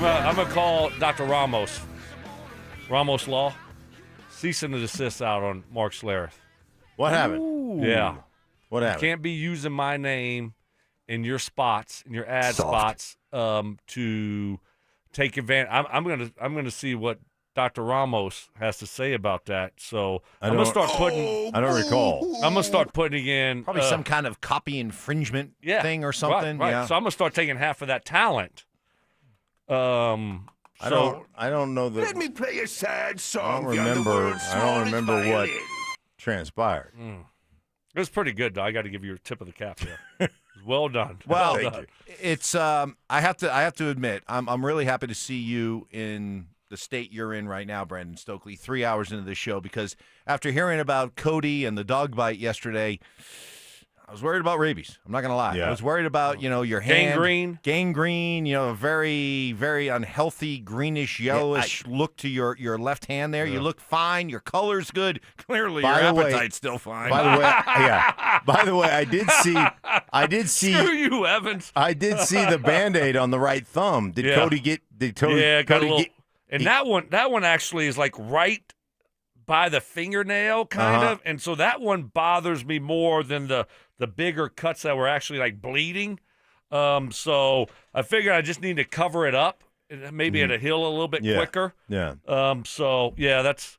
I'm going to call Dr. Ramos Law, cease and desist out on Mark Schlereth. What happened? Ooh. Yeah. What happened? You can't be using my name in your spots, in your ad spots, to take advantage. I'm gonna see what Dr. Ramos has to say about that. So I'm gonna start putting. I don't recall. I'm gonna start putting in Probably some kind of copy infringement thing or something. Right. Yeah. So I'm gonna start taking half of that talent. I don't know that. Let me play a sad song. I don't remember what transpired. It was pretty good, though. I got to give you a tip of the cap here. Well done. Well, well done. It's I have to admit, I'm really happy to see you in the state you're in right now, Brandon Stokley, 3 hours into the show, because after hearing about Cody and the dog bite yesterday, I was worried about rabies. I'm not going to lie. Yeah. I was worried about, your hand. Gangrene. A very, very unhealthy greenish, yellowish look to your left hand there. You look fine. Your color's good. Clearly, your appetite's still fine. By the way, By the way, I did see. Screw you, Evans. I did see the Band-Aid on the right thumb. Did Cody get? Did Cody? Yeah, got Cody a little. get? And that one actually is like right by the fingernail, kind of, and so that one bothers me more than the bigger cuts that were actually like bleeding. So I figured I just need to cover it up, maybe it'll heal a little bit quicker. Yeah. So yeah, that's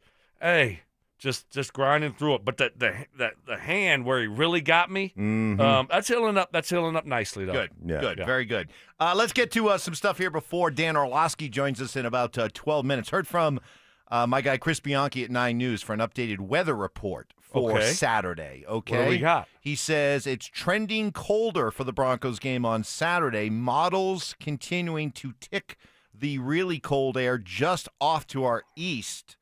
just grinding through it. But the hand where he really got me, that's healing up. That's healing up nicely though. Good. Yeah. Good. Yeah. Very good. Let's get to some stuff here before Dan Orlovsky joins us in about 12 minutes. Heard from my guy Chris Bianchi at 9 News for an updated weather report for Saturday. Okay. What do we got? He says it's trending colder for the Broncos game on Saturday. Models continuing to tick the really cold air just off to our east.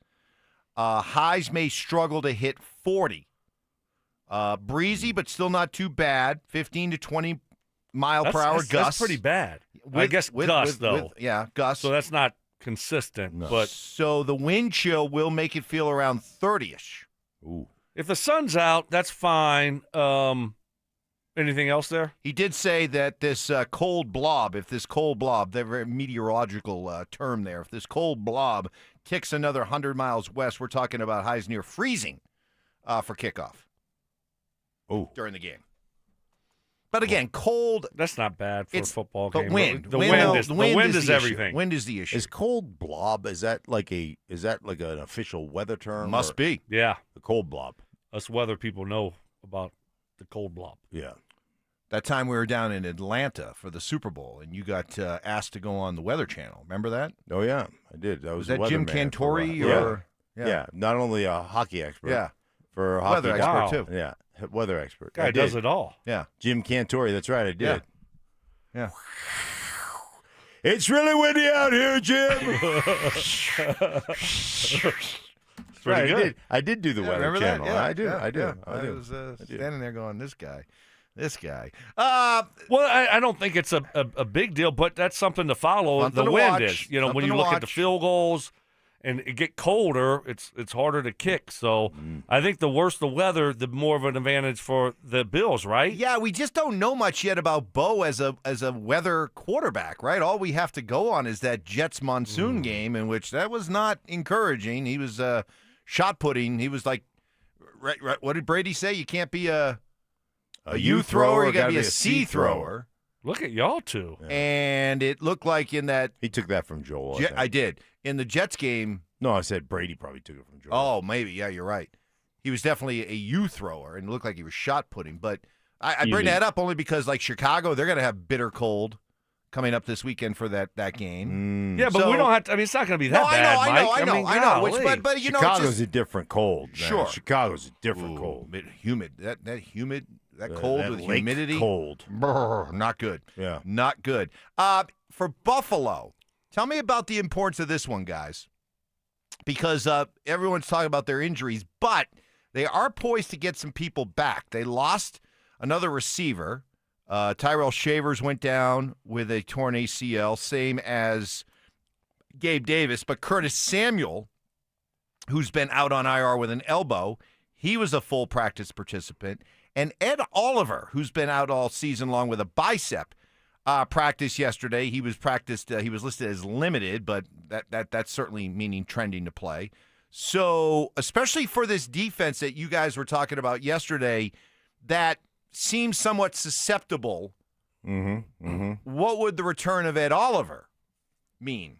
Highs may struggle to hit 40. Breezy, but still not too bad. 15 to 20 mile per hour gusts. That's pretty bad. I guess gusts, though. Gusts. So that's not consistent. No. But so the wind chill will make it feel around 30-ish. Ooh. If the sun's out, that's fine. Anything else there? He did say that this cold blob, the very meteorological term there, if this cold blob ticks another 100 miles west, we're talking about highs near freezing for kickoff. Oh, during the game. But again, cold. That's not bad for a football game. But wind. The wind is the everything. Issue. Wind is the issue. Is cold blob? Is that like an official weather term? Must be. Yeah. The cold blob. Us weather people know about the cold blob. Yeah. That time we were down in Atlanta for the Super Bowl, and you got asked to go on the Weather Channel. Remember that? Oh yeah, I did. I was that Jim Cantori or yeah, not only a hockey expert. Yeah. For a weather hockey expert too. Yeah, weather expert. Guy does it all. Yeah. Jim Cantori. That's right. I did. Yeah. It's really windy out here, Jim. Right, I did do the Weather Channel. Yeah, I do. I was standing there going, this guy. Well, I don't think it's a big deal, but that's something to follow. Something the to wind watch. is. When Something you to look at the watch. field goals and it get colder, it's harder to kick. So I think the worse the weather, the more of an advantage for the Bills, right? Yeah, we just don't know much yet about Bo as a weather quarterback, right? All we have to go on is that Jets monsoon game, in which that was not encouraging. He was shot putting. He was like, right, what did Brady say? You can't be a U thrower. You got to be a C thrower. Look at y'all two. Yeah. And it looked like in that he took that from Joel. I did. In the Jets game. No, I said Brady probably took it from Joel. Oh, maybe. Yeah, you're right. He was definitely a U thrower and it looked like he was shot putting. But I bring that up only because, like Chicago, they're going to have bitter cold coming up this weekend for that game. Yeah, but we don't have to. I mean, it's not going to be that bad, Mike. I know. golly. But Chicago's a different cold. Man. Sure. Chicago's a different cold. Humid. That cold that with lake humidity. Cold. Brr, not good. Yeah. Not good. For Buffalo, tell me about the importance of this one, guys. Because everyone's talking about their injuries, but they are poised to get some people back. They lost another receiver. Tyrell Shavers went down with a torn ACL, same as Gabe Davis. But Curtis Samuel, who's been out on IR with an elbow, he was a full practice participant. And Ed Oliver, who's been out all season long with a bicep, practiced yesterday. He was listed as limited, but that's certainly meaning trending to play. So, especially for this defense that you guys were talking about yesterday, that seems somewhat susceptible. What would the return of Ed Oliver mean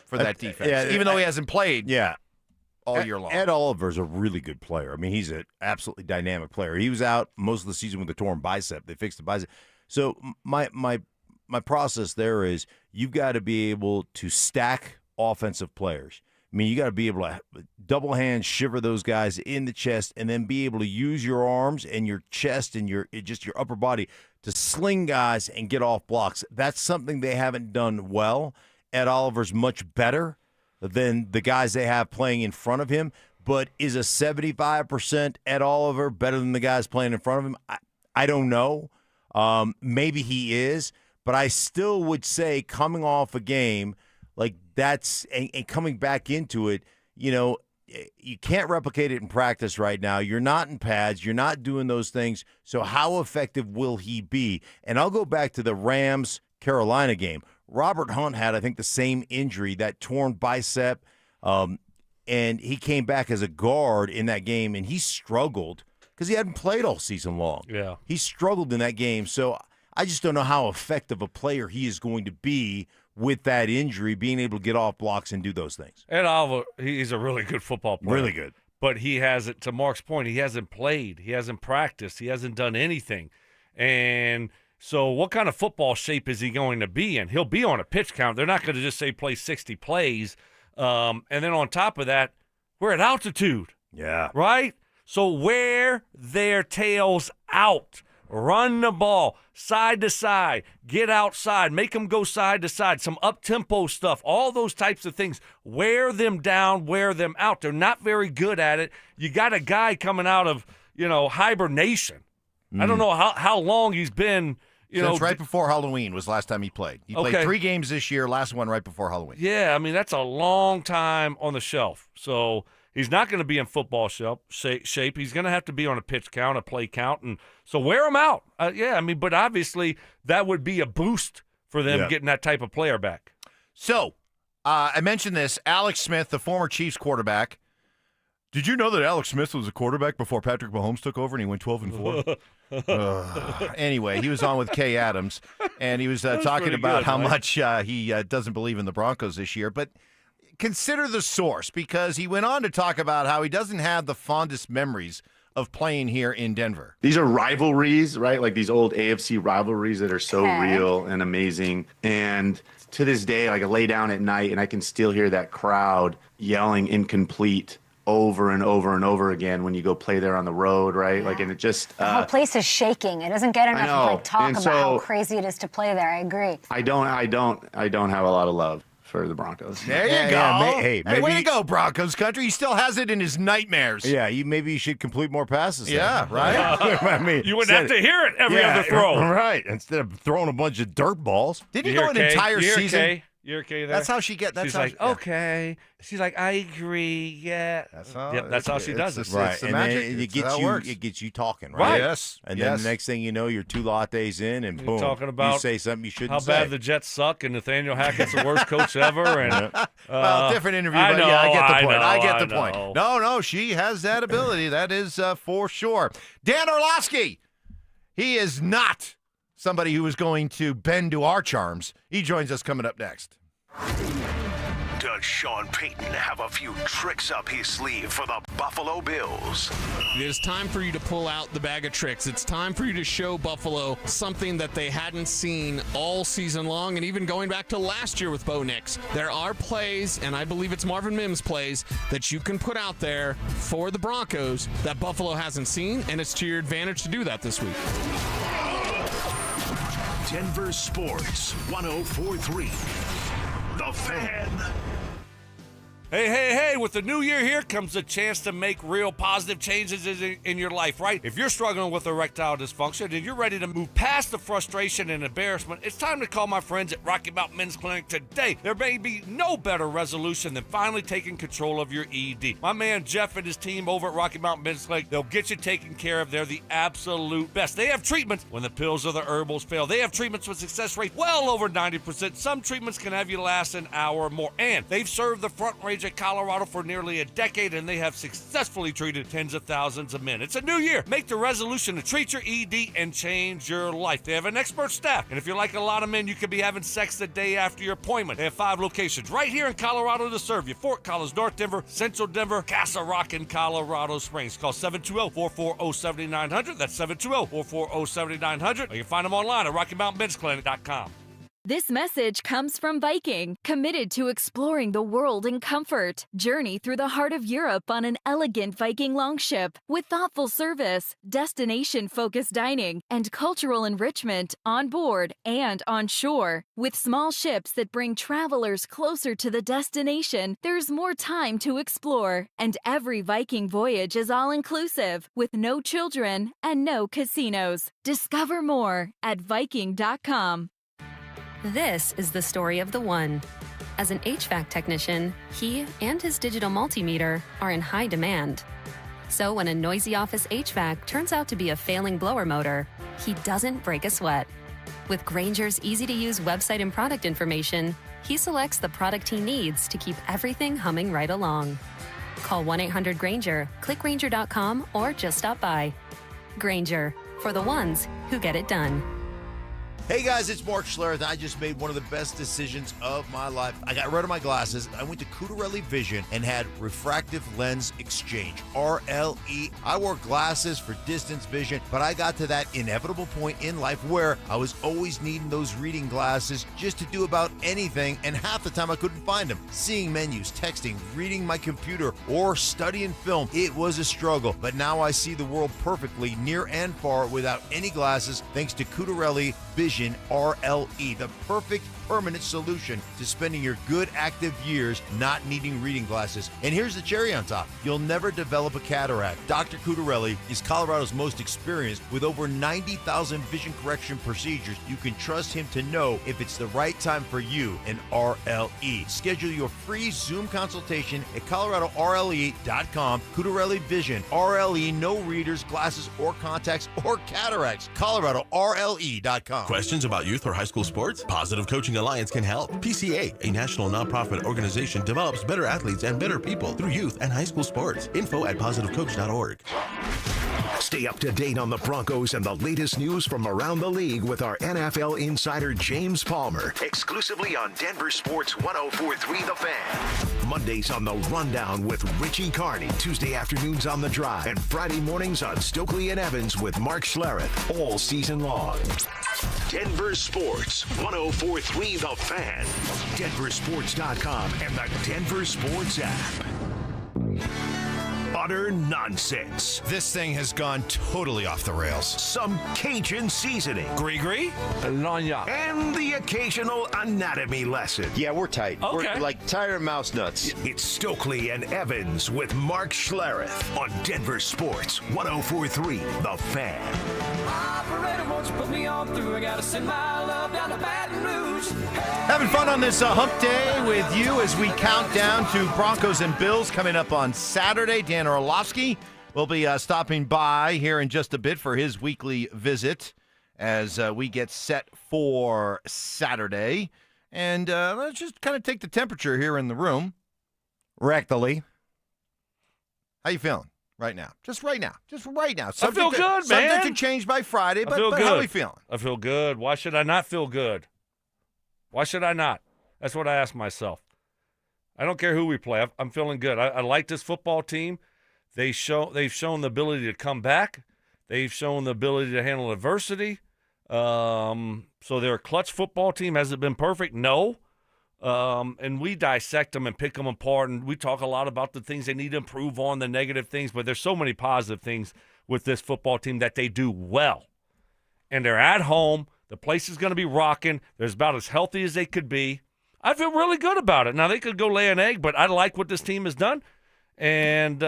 for that defense? Even though he hasn't played all year long. Ed Oliver's a really good player. I mean, he's an absolutely dynamic player. He was out most of the season with a torn bicep. They fixed the bicep. So my process there is you've got to be able to stack offensive players. I mean, you got to be able to double hand shiver those guys in the chest and then be able to use your arms and your chest and your upper body to sling guys and get off blocks. That's something they haven't done well. Ed Oliver's much better than the guys they have playing in front of him, but is a 75% Ed Oliver better than the guys playing in front of him? I don't know. Maybe he is, but I still would say coming off a game like that's and coming back into it, you can't replicate it in practice right now. You're not in pads. You're not doing those things. So how effective will he be? And I'll go back to the Rams-Carolina game. Robert Hunt had, I think, the same injury, that torn bicep, and he came back as a guard in that game, and he struggled because he hadn't played all season long. Yeah. He struggled in that game. So I just don't know how effective a player he is going to be with that injury, being able to get off blocks and do those things. Ed Oliver, he's a really good football player. Really good. But he hasn't, to Mark's point, he hasn't played. He hasn't practiced. He hasn't done anything. And so what kind of football shape is he going to be in? He'll be on a pitch count. They're not going to just say play 60 plays. And then on top of that, we're at altitude. Yeah. Right? So wear their tails out. Run the ball side to side. Get outside. Make them go side to side. Some up-tempo stuff. All those types of things. Wear them down. Wear them out. They're not very good at it. You got a guy coming out of, hibernation. I don't know how long he's been, Since right before Halloween was last time he played. He played 3 games this year, last one right before Halloween. Yeah, I mean, that's a long time on the shelf. So he's not going to be in football shape. He's going to have to be on a pitch count, a play count, and so wear him out. But obviously that would be a boost for them getting that type of player back. So I mentioned this, Alex Smith, the former Chiefs quarterback. Did you know that Alex Smith was a quarterback before Patrick Mahomes took over and he went 12-4? Anyway, he was on with Kay Adams, and he was talking about how much he doesn't believe in the Broncos this year. But consider the source, because he went on to talk about how he doesn't have the fondest memories of playing here in Denver. These are rivalries, right? Like these old AFC rivalries that are so real and amazing. And to this day, like I lay down at night and I can still hear that crowd yelling incomplete over and over and over again when you go play there on the road, right? Like, and it just the whole place is shaking. It doesn't get enough talk about how crazy it is to play there. I agree. I don't have a lot of love for the Broncos. There you go. Hey, way to go, Broncos country. He still has it in his nightmares. Yeah, maybe you should complete more passes. Yeah, right? I mean, you wouldn't have to hear it every other throw. Right, instead of throwing a bunch of dirt balls. Didn't he go an entire season? You're okay there? That's how she gets. She's like, okay. She's like, I agree. Yeah. That's how. Yep, that's how she does it. Right, It's the and magic. then it gets you talking, right? Right. Yes. And then the next thing you know, you're 2 lattes in, and boom, talking about you say something you shouldn't how say. bad the Jets suck, and Nathaniel Hackett's the worst coach ever. And well, different interview, but I get the point. I get the point. No, she has that ability. That is for sure. Dan Orlovsky, he is not somebody who is going to bend to our charms. He joins us coming up next. Does Sean Payton have a few tricks up his sleeve for the Buffalo Bills? It is time for you to pull out the bag of tricks. It's time for you to show Buffalo something that they hadn't seen all season long, and even going back to last year with Bo Nix. There are plays, and I believe it's Marvin Mims plays, that you can put out there for the Broncos that Buffalo hasn't seen, and it's to your advantage to do that this week. Denver Sports 104.3. The Fan. Hey, with the new year here comes a chance to make real positive changes in your life, right? If you're struggling with erectile dysfunction and you're ready to move past the frustration and embarrassment, it's time to call my friends at Rocky Mountain Men's Clinic today. There may be no better resolution than finally taking control of your ED. My man Jeff and his team over at Rocky Mountain Men's Clinic, they'll get you taken care of. They're the absolute best. They have treatments when the pills or the herbals fail. They have treatments with success rate well over 90%. Some treatments can have you last an hour or more. And they've served the Front Range of Colorado for nearly a decade, and they have successfully treated tens of thousands of men. It's a new year. Make the resolution to treat your ED and change your life. They have an expert staff, and if you're like a lot of men, you could be having sex the day after your appointment. They have 5 locations right here in Colorado to serve you. Fort Collins, North Denver, Central Denver, Castle Rock, and Colorado Springs. Call 720-440-7900. That's 720-440-7900. Or you can find them online at RockyMountainMen'sClinic.com. This message comes from Viking, committed to exploring the world in comfort. Journey through the heart of Europe on an elegant Viking longship with thoughtful service, destination-focused dining, and cultural enrichment on board and on shore. With small ships that bring travelers closer to the destination, there's more time to explore. And every Viking voyage is all-inclusive, with no children and no casinos. Discover more at Viking.com. This is the story of the one. As an HVAC technician, he and his digital multimeter are in high demand. So when a noisy office HVAC turns out to be a failing blower motor, he doesn't break a sweat. With Grainger's easy-to-use website and product information, he selects the product he needs to keep everything humming right along. Call 1-800-GRAINGER, click Grainger.com, or just stop by. Grainger, for the ones who get it done. Hey guys, it's Mark Schlereth. I just made one of the best decisions of my life. I got rid of my glasses. I went to Cutarelli Vision and had refractive lens exchange, RLE. I wore glasses for distance vision, but I got to that inevitable point in life where I was always needing those reading glasses just to do about anything, and half the time I couldn't find them. Seeing menus, texting, reading my computer, or studying film, it was a struggle. But now I see the world perfectly, near and far, without any glasses, thanks to Cutarelli Vision RLE, the perfect permanent solution to spending your good active years not needing reading glasses. And here's the cherry on top. You'll never develop a cataract. Dr. Cutarelli is Colorado's most experienced with over 90,000 vision correction procedures. You can trust him to know if it's the right time for you and RLE. Schedule your free Zoom consultation at coloradorle.com. Cutarelli Vision, RLE, no readers, glasses, or contacts, or cataracts. coloradorle.com. Questions about youth or high school sports? Positive Coaching Alliance can help. PCA, a national nonprofit organization, develops better athletes and better people through youth and high school sports. Info at positivecoach.org. Stay up to date on the Broncos and the latest news from around the league with our NFL insider James Palmer, exclusively on Denver Sports 104.3 The Fan. Mondays on The Rundown with Richie Carney, Tuesday afternoons on The Drive, and Friday mornings on Stokley and Evans with Mark Schlereth, all season long. Denver Sports 104.3 The Fan, DenverSports.com, and the Denver Sports app. Utter nonsense. This thing has gone totally off the rails. Some Cajun seasoning. Gree-gree? And the occasional anatomy lesson. Yeah, we're tight. Okay. We're like tired mouse nuts. It's Stokley and Evans with Mark Schlereth on Denver Sports 104.3 The Fan. Operator, won't you put me on through? I gotta send my love down to Baton Rouge. Having fun on this hump day with you as we count down to Broncos and Bills coming up on Saturday. Dan Orlovsky will be stopping by here in just a bit for his weekly visit as we get set for Saturday. And let's just kind of take the temperature here in the room. Rectally. How you feeling right now? Just right now. I feel good, man. Subject to change by Friday, but how are we feeling? I feel good. Why should I not feel good? Why should I not? That's what I ask myself. I don't care who we play. I'm feeling good. I like this football team. They've shown the ability to come back. They've shown the ability to handle adversity. So they're a clutch football team. Has it been perfect? No. And we dissect them and pick them apart, and we talk a lot about the things they need to improve on, the negative things, but there's so many positive things with this football team that they do well. And they're at home. The place is going to be rocking. They're about as healthy as they could be. I feel really good about it. Now, they could go lay an egg, but I like what this team has done, and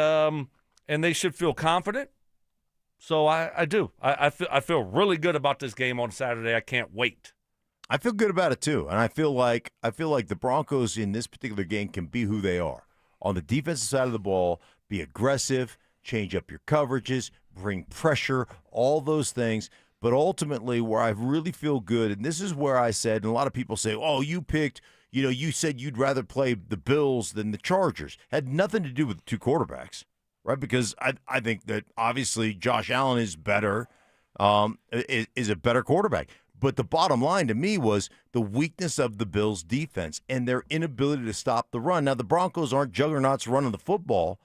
they should feel confident. So I do. I feel really good about this game on Saturday. I can't wait. I feel good about it too, and I feel like the Broncos in this particular game can be who they are. On the defensive side of the ball, be aggressive, change up your coverages, bring pressure, all those things. But ultimately, where I really feel good, and this is where I said, and a lot of people say, oh, you said you'd rather play the Bills than the Chargers. Had nothing to do with the two quarterbacks, right? Because I think that obviously Josh Allen is better, is a better quarterback. But the bottom line to me was the weakness of the Bills' defense and their inability to stop the run. Now, the Broncos aren't juggernauts running the football,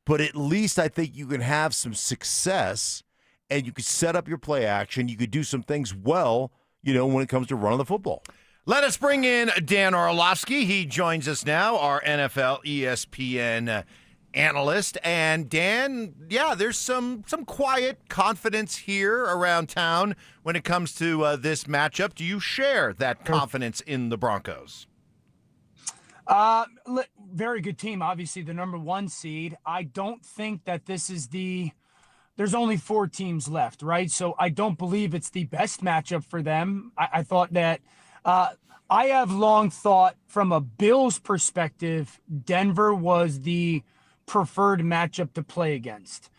but at least I think you can have some success and you could set up your play action. You could do some things well, when it comes to running the football. Let us bring in Dan Orlovsky. He joins us now, our NFL ESPN analyst. And Dan, yeah, there's some quiet confidence here around town when it comes to this matchup. Do you share that confidence in the Broncos? Very good team, obviously the number 1 seed. I don't think that this is there's only 4 teams left, right? So I don't believe it's the best matchup for them. I thought that I have long thought from a Bills perspective, Denver was the preferred matchup to play against.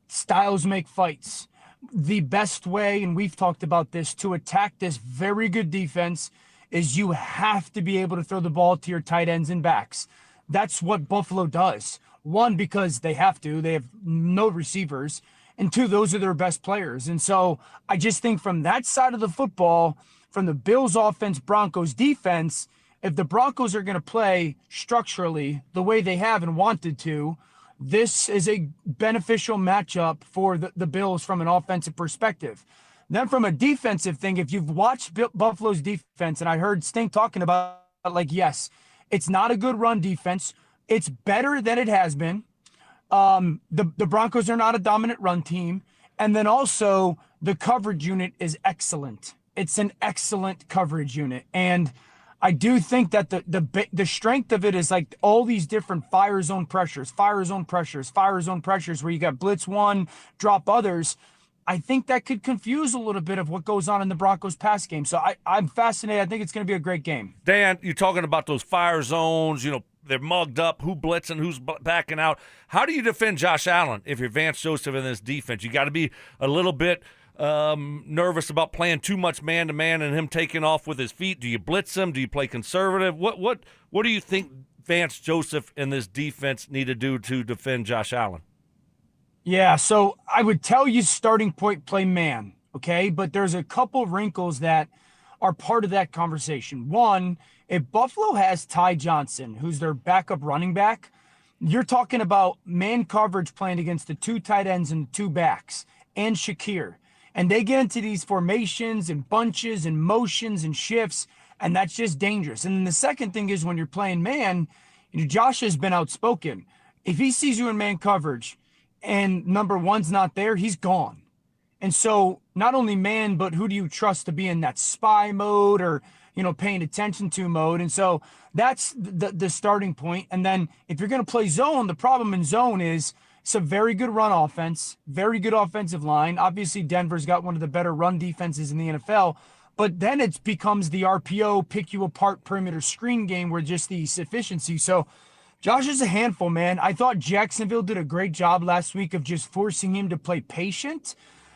Styles make fights. The best way, and we've talked about this, to attack this very good defense is you have to be able to throw the ball to your tight ends and backs. That's what Buffalo does. 1, because they have to. They have no receivers. And 2, those are their best players. And so I just think from that side of the football, from the Bills offense, Broncos defense, if the Broncos are going to play structurally the way they have and wanted to, this is a beneficial matchup for the Bills from an offensive perspective. Then from a defensive thing, if you've watched Buffalo's defense, and I heard Stink talking about, yes, it's not a good run defense. It's better than it has been. The Broncos are not a dominant run team. And then also the coverage unit is excellent. It's an excellent coverage unit. And I do think that the strength of it is like all these different fire zone pressures where you got blitz 1, drop others. I think that could confuse a little bit of what goes on in the Broncos pass game. So I'm fascinated. I think it's going to be a great game. Dan, you're talking about those fire zones, they're mugged up, who blitzing, who's backing out. How do you defend Josh Allen if you're Vance Joseph in this defense? You got to be a little bit nervous about playing too much man-to-man and him taking off with his feet. Do you blitz him? Do you play conservative? What do you think Vance Joseph and this defense need to do to defend Josh Allen? Yeah, so I would tell you starting point, play man, okay? But there's a couple wrinkles that are part of that conversation. 1, if Buffalo has Ty Johnson, who's their backup running back, you're talking about man coverage playing against the 2 tight ends and 2 backs and Shakir. And they get into these formations and bunches and motions and shifts, and that's just dangerous. And then the second thing is when you're playing man, Josh has been outspoken. If he sees you in man coverage and number 1's not there, he's gone. And so not only man, but who do you trust to be in that spy mode or, paying attention to mode? And so that's the starting point. And then if you're going to play zone, the problem in zone is it's a very good run offense, very good offensive line. Obviously, Denver's got one of the better run defenses in the NFL. But then it becomes the RPO, pick you apart perimeter screen game where just the sufficiency. So Josh is a handful, man. I thought Jacksonville did a great job last week of just forcing him to play patient.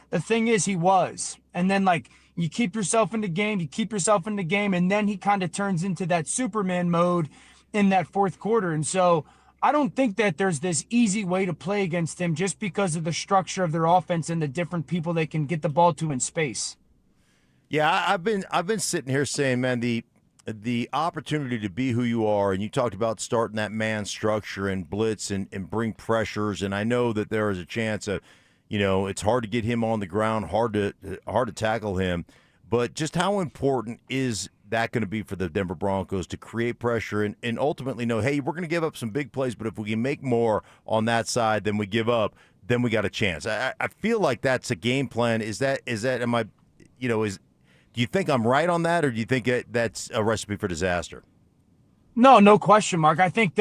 The thing is, he was. And then, you keep yourself in the game, and then he kind of turns into that Superman mode in that fourth quarter. And so I don't think that there's this easy way to play against him just because of the structure of their offense and the different people they can get the ball to in space. Yeah, I've been sitting here saying, man, the opportunity to be who you are, and you talked about starting that man structure and blitz and bring pressures, and I know that there is a chance of, it's hard to get him on the ground, hard to tackle him, but just how important is that going to be for the Denver Broncos to create pressure and ultimately know, hey, we're going to give up some big plays, but if we can make more on that side than we give up, then we got a chance. I feel like that's a game plan. Do you think I'm right on that, or do you think that's a recipe for disaster? No question, Mark. I think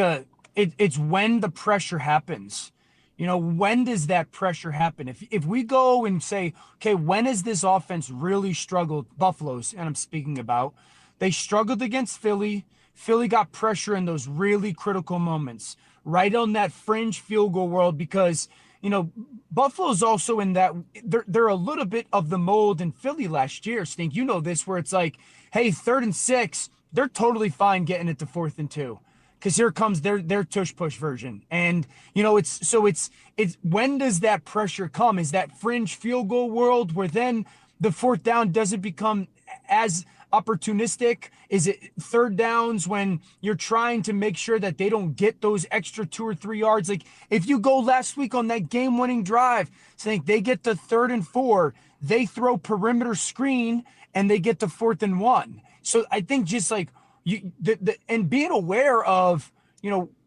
it's when the pressure happens. When does that pressure happen? If we go and say, okay, when has this offense really struggled? Buffalo's, and I'm speaking about, they struggled against Philly. Philly got pressure in those really critical moments, right on that fringe field goal world, because Buffalo's also in that they're a little bit of the mold in Philly last year. Stink, this, where it's like, hey, 3rd and 6, they're totally fine getting it to 4th and 2. Because here comes their tush push version. And, it's when does that pressure come? Is that fringe field goal world where then the 4th down doesn't become as opportunistic? Is it 3rd downs when you're trying to make sure that they don't get those extra 2 or 3 yards? Like if you go last week on that game-winning drive, saying they get to 3rd and 4, they throw perimeter screen and they get to 4th and 1. So I think just like and being aware of,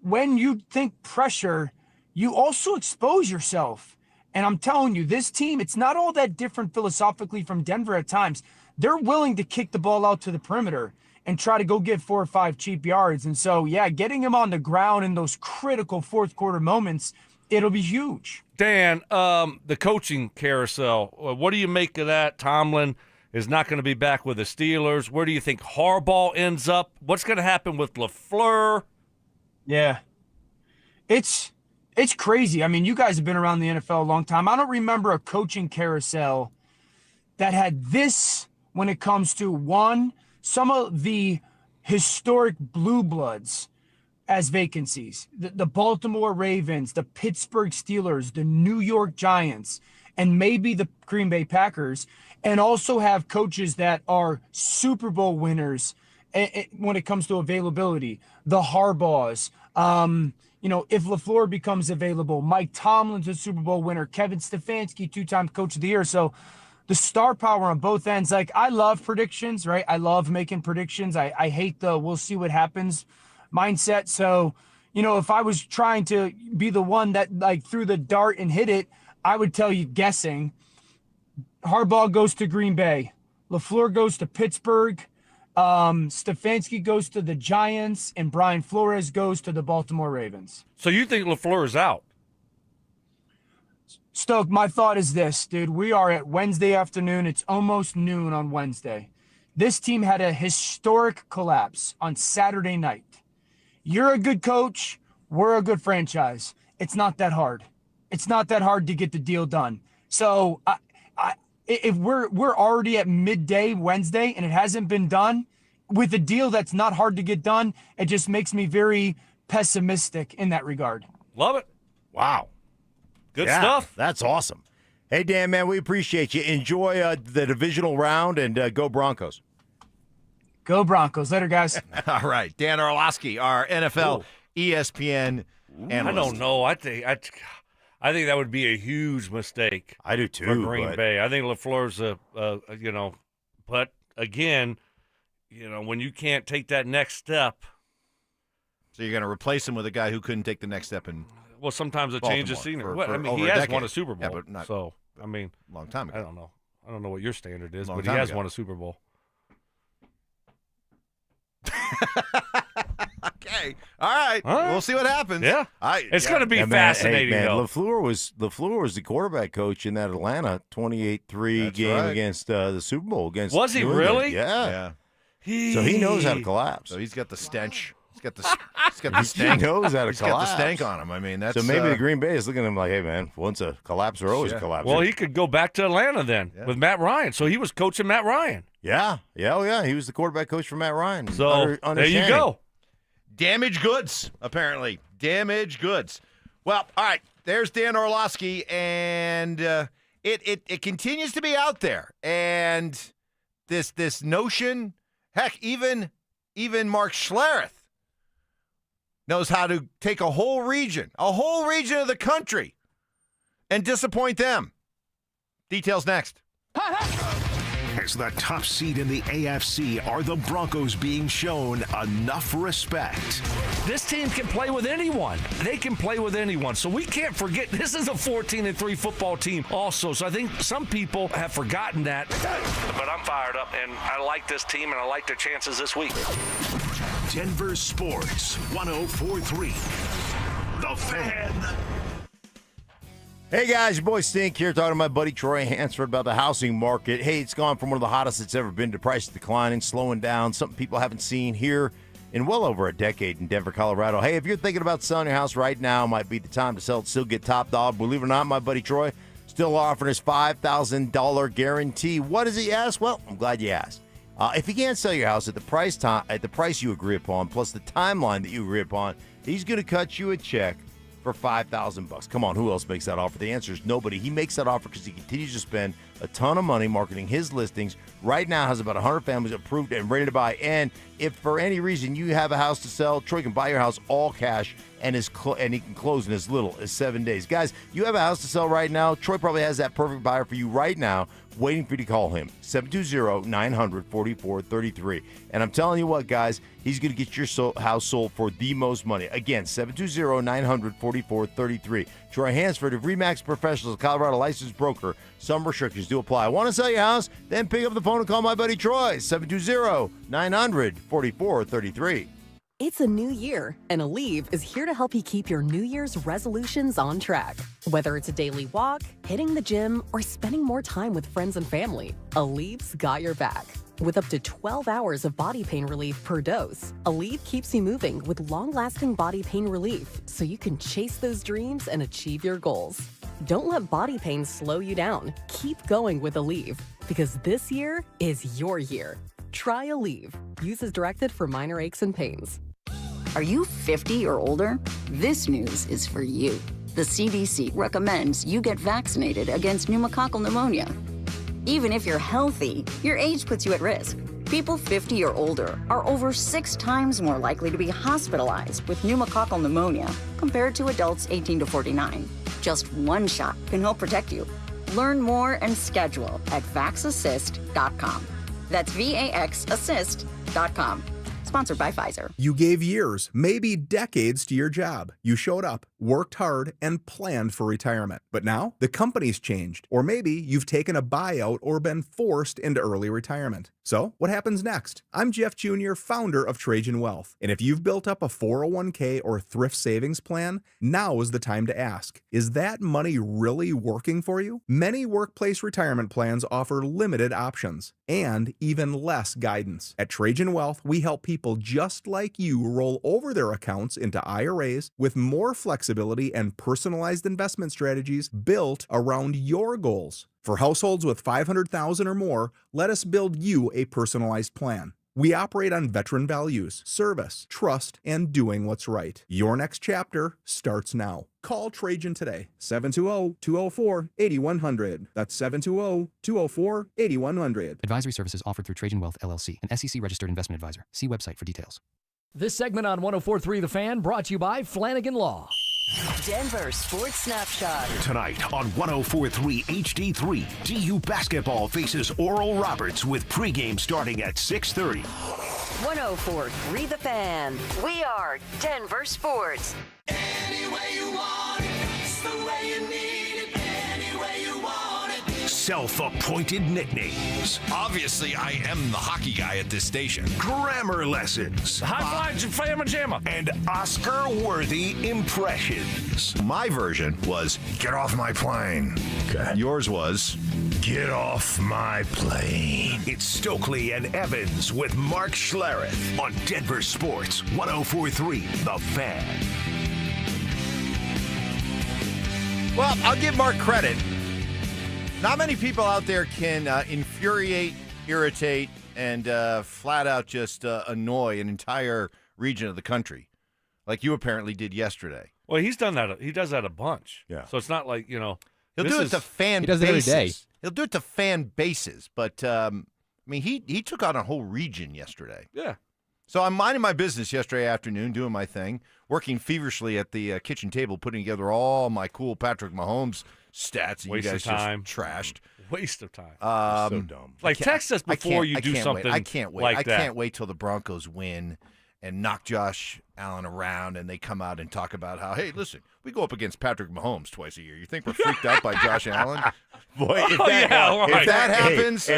when you think pressure, you also expose yourself. And I'm telling you, this team, it's not all that different philosophically from Denver at times. They're willing to kick the ball out to the perimeter and try to go get 4 or 5 cheap yards. And so, yeah, getting him on the ground in those critical fourth quarter moments, it'll be huge. Dan, the coaching carousel, what do you make of that? Tomlin is not going to be back with the Steelers. Where do you think Harbaugh ends up? What's going to happen with LaFleur? Yeah. It's crazy. I mean, you guys have been around the NFL a long time. I don't remember a coaching carousel that had this when it comes to, one, some of the historic blue bloods as vacancies. The Baltimore Ravens, the Pittsburgh Steelers, the New York Giants, and maybe the Green Bay Packers, and also have coaches that are Super Bowl winners when it comes to availability. The Harbaughs, if LaFleur becomes available, Mike Tomlin's a Super Bowl winner, Kevin Stefanski, 2-time Coach of the Year. So the star power on both ends. Like, I love predictions, right? I love making predictions. I hate the we'll see what happens mindset. So, if I was trying to be the one that threw the dart and hit it, I would tell you guessing. Harbaugh goes to Green Bay. LaFleur goes to Pittsburgh. Stefanski goes to the Giants, and Brian Flores goes to the Baltimore Ravens. So you think LaFleur is out? Stoke, my thought is this, dude. We are at Wednesday afternoon. It's almost noon on Wednesday. This team had a historic collapse on Saturday night. You're a good coach. We're a good franchise. It's not that hard. It's not that hard to get the deal done. So if we're already at midday Wednesday and it hasn't been done with a deal that's not hard to get done, it just makes me very pessimistic in that regard. Love it. Wow. Good stuff. That's awesome. Hey, Dan, man, we appreciate you. Enjoy the divisional round and go Broncos. Go Broncos. Later, guys. All right. Dan Orlovsky, our NFL ESPN analyst. I don't know. I think that would be a huge mistake. I do too. For Green Bay. I think LaFleur's but again, when you can't take that next step. So you're going to replace him with a guy who couldn't take the next step in Well, sometimes a change of scenery. He has won a Super Bowl. Yeah, but not a long time ago. I don't know. I don't know what your standard is, Long but he time has ago. won a Super Bowl. Okay. All right. We'll see what happens. Yeah. It's going to be fascinating, though. LaFleur was the quarterback coach in that Atlanta 28-3 game against the Super Bowl against. Was he New England. really? Yeah. So he knows how to collapse. So he's got the stench. He's got the stank. He knows how to He's collapse. got the stank on him. I mean, that's so maybe the Green Bay is looking at him like, hey, man, once a collapser, always a collapser. Well, he could go back to Atlanta then with Matt Ryan. So he was coaching Matt Ryan. Yeah. Oh, yeah. He was the quarterback coach for Matt Ryan. So there you go. Damaged goods, apparently. Damaged goods. Well, all right. There's Dan Orlovsky, and it continues to be out there. And this notion, heck, even Mark Schlereth knows how to take a whole region of the country, and disappoint them. Details next. As the top seed in the AFC, are the Broncos being shown enough respect? This team can play with anyone. They can play with anyone. So we can't forget this is a 14-3 football team also. So I think some people have forgotten that. But I'm fired up, and I like this team, and I like their chances this week. Denver Sports 104.3. The Fan. Hey guys, your boy Stink here talking to my buddy Troy Hansford about the housing market. Hey, it's gone from one of the hottest it's ever been to prices declining, slowing down, something people haven't seen here in well over a decade in Denver, Colorado. Hey, if you're thinking about selling your house right now, might be the time to sell it, still get top dollar. Believe it or not, my buddy Troy still offering his $5,000 guarantee. What does he ask? Well, I'm glad you asked. If you can't sell your house at the price you agree upon, plus the timeline that you agree upon, he's going to cut you a check for $5,000. Come on, who else makes that offer? The answer is nobody. He makes that offer because he continues to spend a ton of money marketing his listings. Right now has about 100 families approved and ready to buy. And if for any reason you have a house to sell, Troy can buy your house all cash and he can close in as little as 7 days. Guys, you have a house to sell right now. Troy probably has that perfect buyer for you right now, waiting for you to call him, 720-900-4433. And I'm telling you what, guys, he's going to get your house sold for the most money. Again, 720-900-4433. Troy Hansford of RE/MAX Professionals, Colorado licensed broker. Some restrictions do apply. Want to sell your house? Then pick up the phone and call my buddy Troy, 720-900-4433. It's a new year, and Aleve is here to help you keep your New Year's resolutions on track. Whether it's a daily walk, hitting the gym, or spending more time with friends and family, Aleve's got your back. With up to 12 hours of body pain relief per dose, Aleve keeps you moving with long-lasting body pain relief so you can chase those dreams and achieve your goals. Don't let body pain slow you down. Keep going with Aleve, because this year is your year. Try Aleve. Use as directed for minor aches and pains. Are you 50 or older? This news is for you. The CDC recommends you get vaccinated against pneumococcal pneumonia. Even if you're healthy, your age puts you at risk. People 50 or older are over 6 times more likely to be hospitalized with pneumococcal pneumonia compared to adults 18 to 49. Just one shot can help protect you. Learn more and schedule at vaxassist.com. That's VAXassist.com. Sponsored by Pfizer. You gave years, maybe decades to your job. You showed up, worked hard, and planned for retirement. But now, the company's changed. Or maybe you've taken a buyout or been forced into early retirement. So, what happens next? I'm Jeff Jr., founder of Trajan Wealth. And if you've built up a 401k or thrift savings plan, now is the time to ask, is that money really working for you? Many workplace retirement plans offer limited options and even less guidance. At Trajan Wealth, we help people just like you roll over their accounts into IRAs with more flexibility and personalized investment strategies built around your goals. For households with $500,000 or more, let us build you a personalized plan. We operate on veteran values, service, trust, and doing what's right. Your next chapter starts now. Call Trajan today, 720-204-8100. That's 720-204-8100. Advisory services offered through Trajan Wealth, LLC, an SEC-registered investment advisor. See website for details. This segment on 104.3 The Fan brought to you by Flanagan Law. Denver Sports Snapshot. Tonight on 104.3 HD3, DU basketball faces Oral Roberts with pregame starting at 6:30. 104.3 The Fan. We are Denver Sports. Any way you want it, it's the way you need it. Any way you want it. Self-appointed nicknames. Obviously, I am the hockey guy at this station. Grammar lessons. High five, Flamma Jamma. And Oscar-worthy impressions. My version was, get off my plane. Okay. Yours was, get off my plane. It's Stokley and Evans with Mark Schlereth on Denver Sports 104.3 The Fan. Well, I'll give Mark credit. Not many people out there can infuriate, irritate, and flat out just annoy an entire region of the country, like you apparently did yesterday. Well, he's done that. He does that a bunch. Yeah. So it's not like, He'll do it to fan He does it bases. every day. He'll do it to fan bases, but I mean, he took on a whole region yesterday. Yeah. So I'm minding my business yesterday afternoon, doing my thing, working feverishly at the kitchen table, putting together all my cool Patrick Mahomes stats that Waste you guys of time. just trashed. Waste of time. So dumb. Like, text us before you do something I can't wait. like I that. can't wait till the Broncos win and knock Josh Allen around, and they come out and talk about how, hey, listen, we go up against Patrick Mahomes twice a year. You think we're freaked out by Josh Allen? Boy, if that happens,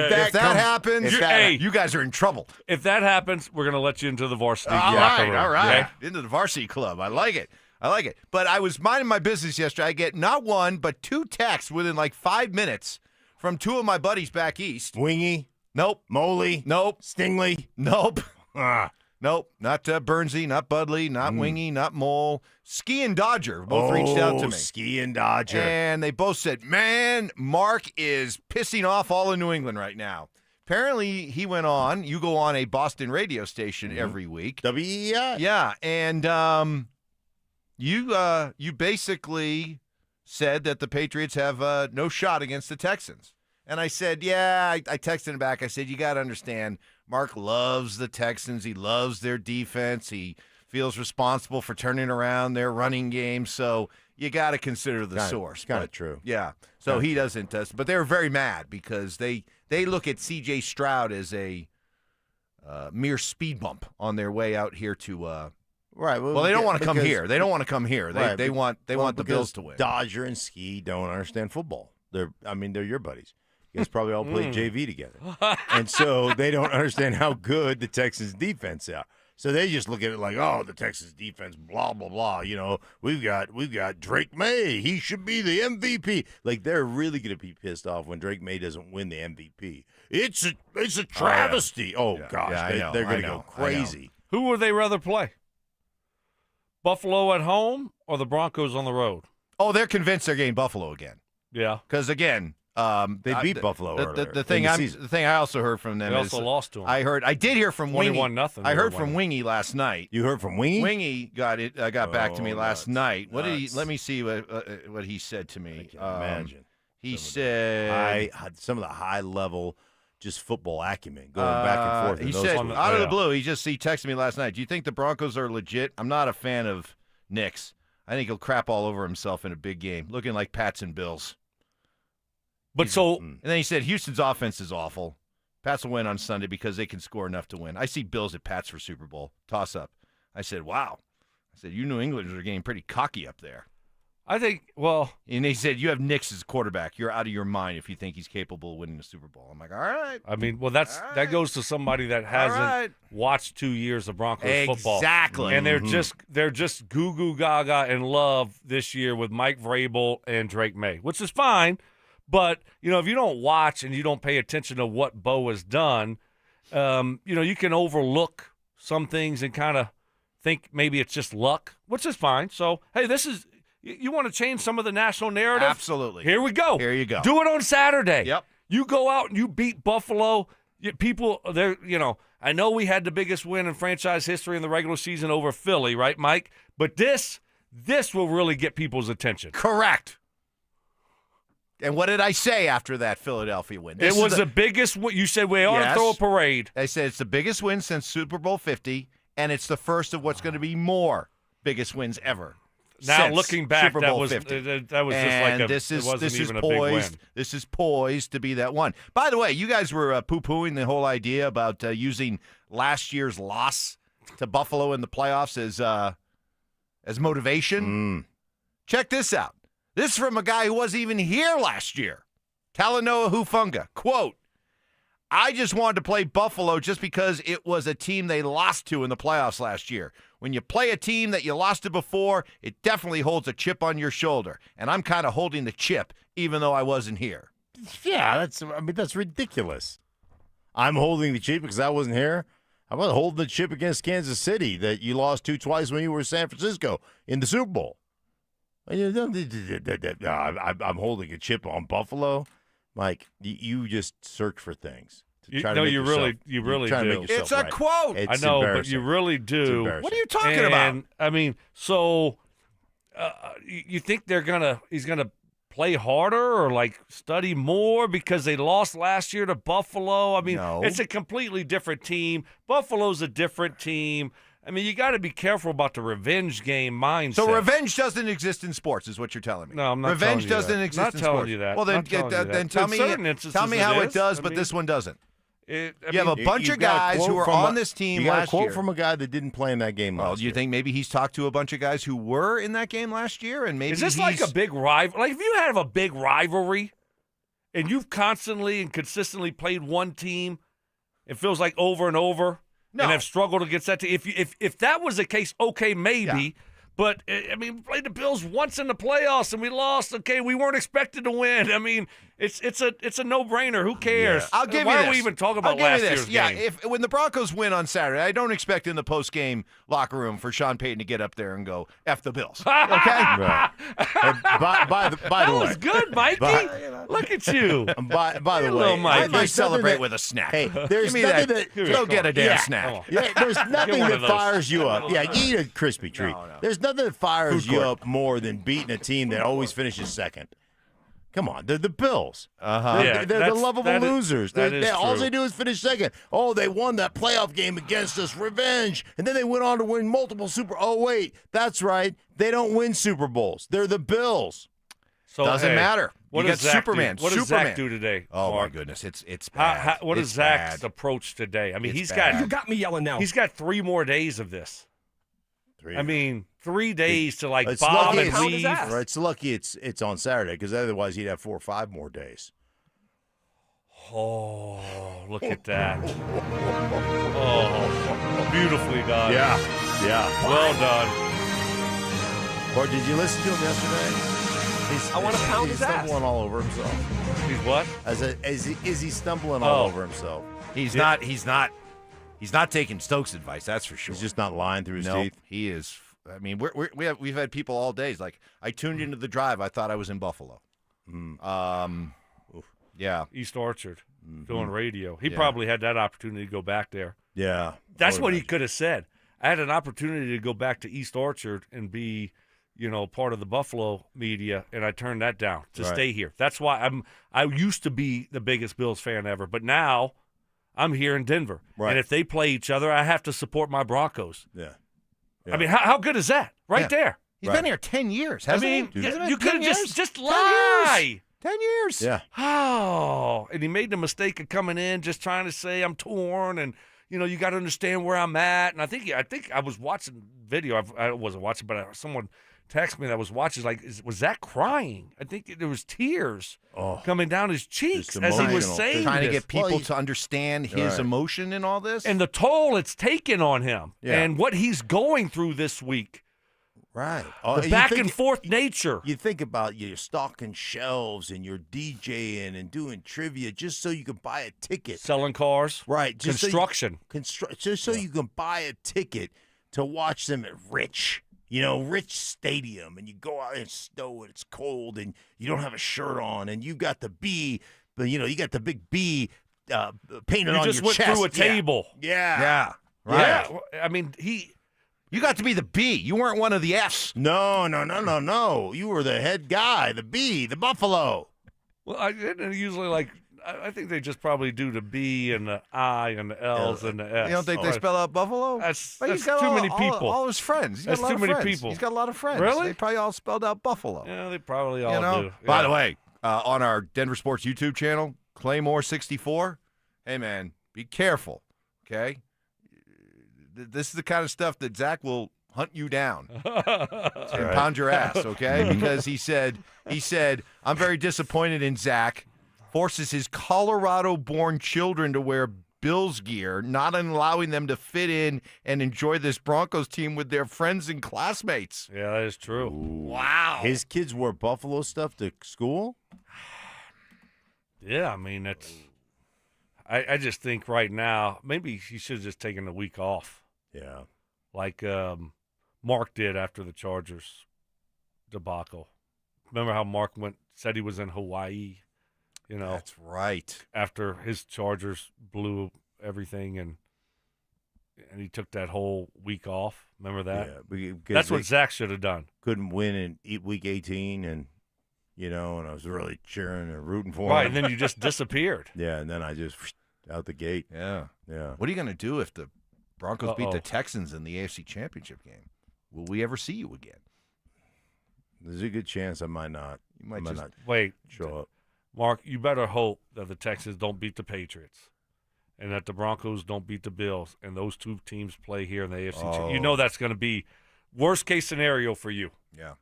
you guys are in trouble. If that happens, we're going to let you into the varsity All locker right, room. all right. Okay? Into the varsity club. I like it. But I was minding my business yesterday. I get not one, but 2 texts within like 5 minutes from 2 of my buddies back east. Wingy? Nope. Moley? Nope. Stingley? Nope. Nope. Not Burnsy, not Budley, not Wingy, not Mole. Ski and Dodger both reached out to me. Ski and Dodger. And they both said, man, Mark is pissing off all of New England right now. Apparently, he went on. You go on a Boston radio station every week. WEI. Yeah, and you basically said that the Patriots have no shot against the Texans. And I said, yeah, I texted him back. I said, you got to understand, Mark loves the Texans. He loves their defense. He feels responsible for turning around their running game. So you got to consider the source. Kind of true. Yeah. So he doesn't. But they were very mad because they look at C.J. Stroud as a mere speed bump on their way out here to. Right. Well, they don't want to come here. They don't want to come here. They want the Bills to win. Dodger and Ski don't understand football. They're your buddies. You guys probably all played JV together, and so they don't understand how good the Texans defense are. So they just look at it like, oh, the Texas defense, blah blah blah. We've got Drake May. He should be the MVP. Like they're really going to be pissed off when Drake May doesn't win the MVP. It's a travesty. Gosh, they're going to go crazy. Who would they rather play? Buffalo at home or the Broncos on the road? Oh, they're convinced they're getting Buffalo again. Yeah, because again. They beat Buffalo earlier. The thing I also heard from them they is also lost to them. I did hear from Wingy. 21-0. I heard from Wingy last night. You heard from Wingy? Wingy got back to me last night. What did he? Let me see what he said to me. I can imagine. He said some of the high level, just football acumen going back and forth. He said out of the blue. He texted me last night. Do you think the Broncos are legit? I'm not a fan of Nick's. I think he'll crap all over himself in a big game, looking like Pats and Bills. And then he said Houston's offense is awful. Pats will win on Sunday because they can score enough to win. I see Bills at Pats for Super Bowl toss up. I said, wow. I said, you New Englanders are getting pretty cocky up there. I think, well. And he said, you have Knicks as quarterback. You're out of your mind if you think he's capable of winning the Super Bowl. I'm like, all right. I mean, well, that goes to somebody that hasn't watched 2 years of Broncos football. Exactly. And they're just goo gaga in love this year with Mike Vrabel and Drake May, which is fine. But, if you don't watch and you don't pay attention to what Bo has done, you can overlook some things and kind of think maybe it's just luck, which is fine. So, hey, you want to change some of the national narrative? Absolutely. Here we go. Here you go. Do it on Saturday. Yep. You go out and you beat Buffalo. People, I know we had the biggest win in franchise history in the regular season over Philly, right, Mike? But this will really get people's attention. Correct. And what did I say after that Philadelphia win? It was the biggest. You said we ought to throw a parade. I said it's the biggest win since Super Bowl 50, and it's the first of what's going to be more biggest wins ever. Now looking back, Super Bowl 50. that was just like a. This is even poised. A big win. This is poised to be that one. By the way, you guys were poo-pooing the whole idea about using last year's loss to Buffalo in the playoffs as motivation. Check this out. This is from a guy who wasn't even here last year. Talanoa Hufanga. Quote, I just wanted to play Buffalo just because it was a team they lost to in the playoffs last year. When you play a team that you lost to before, it definitely holds a chip on your shoulder. And I'm kind of holding the chip, even though I wasn't here. Yeah, that's ridiculous. I'm holding the chip because I wasn't here. How about holding the chip against Kansas City that you lost to twice when you were in San Francisco in the Super Bowl? I'm holding a chip on Buffalo. Mike, you just search for things. You really do. It's a quote. I know, but you really do. What are you talking about? I mean, so you think he's gonna play harder or like study more because they lost last year to Buffalo? I mean, It's a completely different team. Buffalo's a different team. I mean, you got to be careful about the revenge game mindset. So revenge doesn't exist in sports, is what you're telling me. No, I'm not. Revenge telling you doesn't that. exist Not in telling sports. you that. Well, then tell me how it does, but this one doesn't. You have a bunch of guys who are on this team last year. You got a quote from a guy that didn't play in that game last year. Do you think maybe he's talked to a bunch of guys who were in that game last year, and maybe is this like a big rival? Like if you have a big rivalry, and you've constantly and consistently played one team, it feels like over and over. No. And have struggled against that team. If that was the case, okay, maybe. Yeah. But, I mean, we played the Bills once in the playoffs and we lost. Okay, we weren't expected to win. I mean, it's a no-brainer. Who cares? Yeah. I'll give you Why this. are we even talking about last year's game? Yeah, when the Broncos win on Saturday, I don't expect in the post-game locker room for Sean Payton to get up there and go, F the Bills. Okay? Right. By the way. That was good, Mikey. Look at you. By the way, I might celebrate with a snack. Hey, there's nothing that go get a damn snack. Yeah, there's nothing that fires you up. Yeah, eat a crispy treat. No. There's nothing that fires you up more than beating a team that always finishes second. Come on, they're the Bills. Uh-huh. They're the lovable losers. All true. they do is finish second. Oh, they won that playoff game against us, revenge. And then they went on to win multiple Oh, wait, that's right. They don't win Super Bowls. They're the Bills. So, Doesn't matter. What You does got Zach Superman. do? What does Superman. Zach do today? Oh, Mark? my goodness. It's bad. What is It's Zach's bad. approach today? I mean, It's he's bad. got You got me yelling now. He's got 3 more days of this. 3 days to It's bomb lucky and leave. Right, it's lucky it's on Saturday because otherwise he'd have 4 or 5 more days. Oh, look at that. Oh, beautifully done. Yeah. Well done. Or did you listen to him yesterday? I want to pound his He's ass. stumbling all over himself. He's what? Is he stumbling all over himself? He's not taking Stokes' advice, that's for sure. He's just not lying through his teeth. He is. I mean, we've had people all days like, I tuned into the drive. I thought I was in Buffalo. Yeah. East Orchard doing radio. He Yeah. probably had that opportunity to go back there. Yeah. That's what he could have said. I had an opportunity to go back to East Orchard and be, part of the Buffalo media, and I turned that down to stay here. That's why I used to be the biggest Bills fan ever, but now I'm here in Denver. Right. And if they play each other, I have to support my Broncos. Yeah. I mean, how good is that? Right there. He's been here 10 years, hasn't he? You could have just lie. 10 years. Yeah. Oh, and he made the mistake of coming in just trying to say I'm torn and you got to understand where I'm at. And I think I was watching video. I wasn't watching, but someone texted me that was watching. Was Zach crying? I think there was tears coming down his cheeks as he was saying trying to this. get people to understand his emotion in all this, and the toll it's taken on him, Yeah. and what he's going through this week. Right. The back and forth nature. You think about you're stocking shelves and you're DJing and doing trivia just so you can buy a ticket. Selling cars. Right. Just Construction. Just so you can buy a ticket to watch them at Rich Stadium, and you go out in snow and it's cold and you don't have a shirt on and you got the B, but you got the big B painted on your chest. You just went through a table. Yeah. Right. Yeah. I mean, you got to be the B. You weren't one of the Fs. No. You were the head guy, the B, the Buffalo. Well, I usually I think they just probably do the B and the I and the L's and the S. You don't think they spell out Buffalo? That's But he's too got many people. All his friends. He's got That's a lot too of many friends. people. He's got a lot of friends. Really? They probably all spelled out Buffalo. Yeah, they probably all do. By Yeah. the way, on our Denver Sports YouTube channel, Claymore64, hey, man, be careful, okay? This is the kind of stuff that Zach will hunt you down and pound your ass, okay? Because he said, I'm very disappointed in Zach. Forces his Colorado-born children to wear Bills gear, not allowing them to fit in and enjoy this Broncos team with their friends and classmates. Yeah, that is true. Wow. His kids wore Buffalo stuff to school? Yeah, I mean, that's. I just think right now, maybe he should have just taken a week off. Yeah. Like Mark did after the Chargers debacle. Remember how Mark said he was in Hawaii? That's right. After his Chargers blew everything and he took that whole week off. Remember that? Yeah. That's what Zach should have done. Couldn't win in week 18 and I was really cheering and rooting for him. Right, and then you just disappeared. Yeah, and then I just out the gate. Yeah. Yeah. What are you going to do if the Broncos beat the Texans in the AFC Championship game? Will we ever see you again? There's a good chance I might not. You might not wait. show up. Mark, you better hope that the Texans don't beat the Patriots and that the Broncos don't beat the Bills and those two teams play here in the AFC. You know that's going to be worst case scenario for you. Yeah.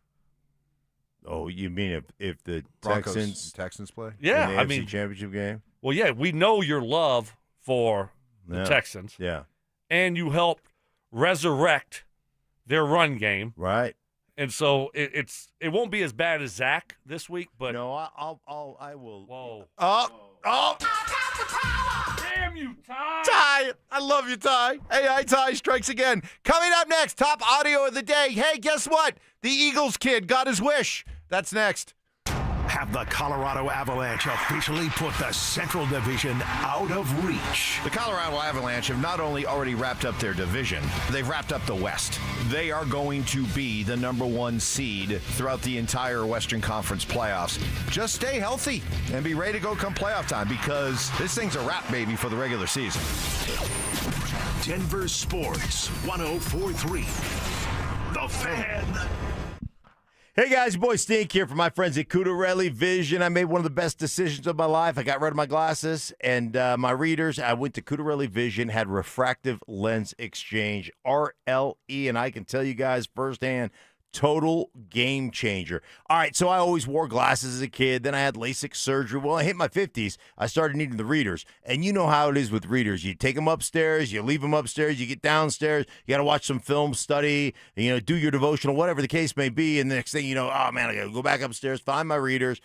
Oh, you mean if the Broncos, Texans play? Yeah, in the I AFC mean championship game? Well, yeah, we know your love for the Texans. Yeah. And you helped resurrect their run game. Right. And so it won't be as bad as Zach this week, but no, I will. Whoa! Oh! Damn you, Ty! Ty, I love you, Ty. AI Ty strikes again. Coming up next, top audio of the day. Hey, guess what? The Eagles kid got his wish. That's next. have the Colorado Avalanche officially put the Central Division out of reach. The Colorado Avalanche have not only already wrapped up their division, they've wrapped up the West. They are going to be the number 1 seed throughout the entire Western Conference playoffs. Just stay healthy and be ready to go come playoff time, because this thing's a wrap, baby, for the regular season. Denver Sports 104.3. The Fan. Hey guys, your boy Stink here from my friends at Cudarelli Vision. I made one of the best decisions of my life. I got rid of my glasses and my readers. I went to Cudarelli Vision, had refractive lens exchange, RLE, and I can tell you guys firsthand, total game changer. All right, so I always wore glasses as a kid. Then I had LASIK surgery. Well, I hit my 50s. I started needing the readers. And you know how it is with readers. You take them upstairs, you leave them upstairs, you get downstairs, you got to watch some film, study, do your devotional, whatever the case may be. And the next thing you know, oh, man, I got to go back upstairs, find my readers.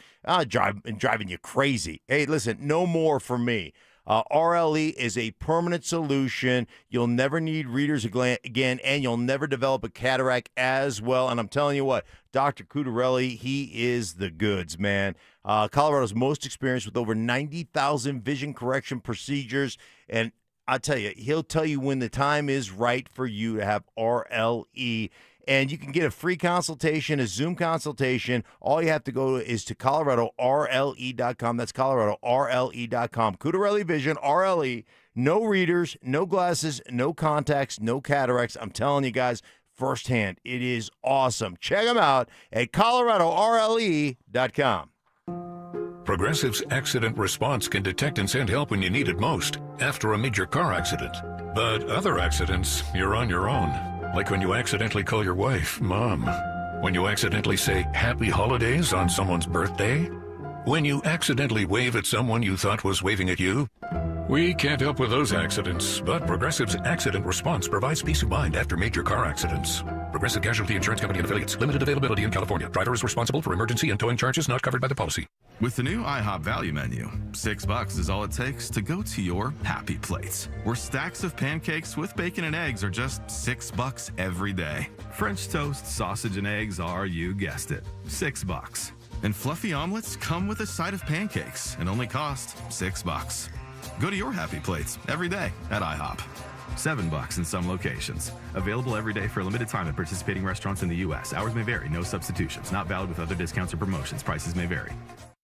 Driving you crazy. Hey, listen, no more for me. RLE is a permanent solution. You'll never need readers again, and you'll never develop a cataract as well. And I'm telling you what, Dr. Cudarelli, he is the goods, man. Colorado's most experienced with over 90,000 vision correction procedures. And I'll tell you, he'll tell you when the time is right for you to have RLE. And you can get a free consultation, a Zoom consultation. All you have to go is to ColoradoRLE.com. That's ColoradoRLE.com. Cudarelli Vision, RLE. No readers, no glasses, no contacts, no cataracts. I'm telling you guys firsthand, it is awesome. Check them out at ColoradoRLE.com. Progressive's accident response can detect and send help when you need it most, after a major car accident. But other accidents, you're on your own. Like when you accidentally call your wife Mom. When you accidentally say Happy Holidays on someone's birthday. When you accidentally wave at someone you thought was waving at you. We can't help with those accidents, but Progressive's accident response provides peace of mind after major car accidents. Progressive Casualty Insurance Company and Affiliates. Limited availability in California. Driver is responsible for emergency and towing charges not covered by the policy. With the new IHOP value menu, $6 is all it takes to go to your happy place, where stacks of pancakes with bacon and eggs are just $6 every day. French toast, sausage, and eggs are, you guessed it, $6. And fluffy omelets come with a side of pancakes and only cost $6. Go to your happy plates every day at IHOP. $7 in some locations. Available every day for a limited time at participating restaurants in the U.S. Hours may vary. No substitutions. Not valid with other discounts or promotions. Prices may vary.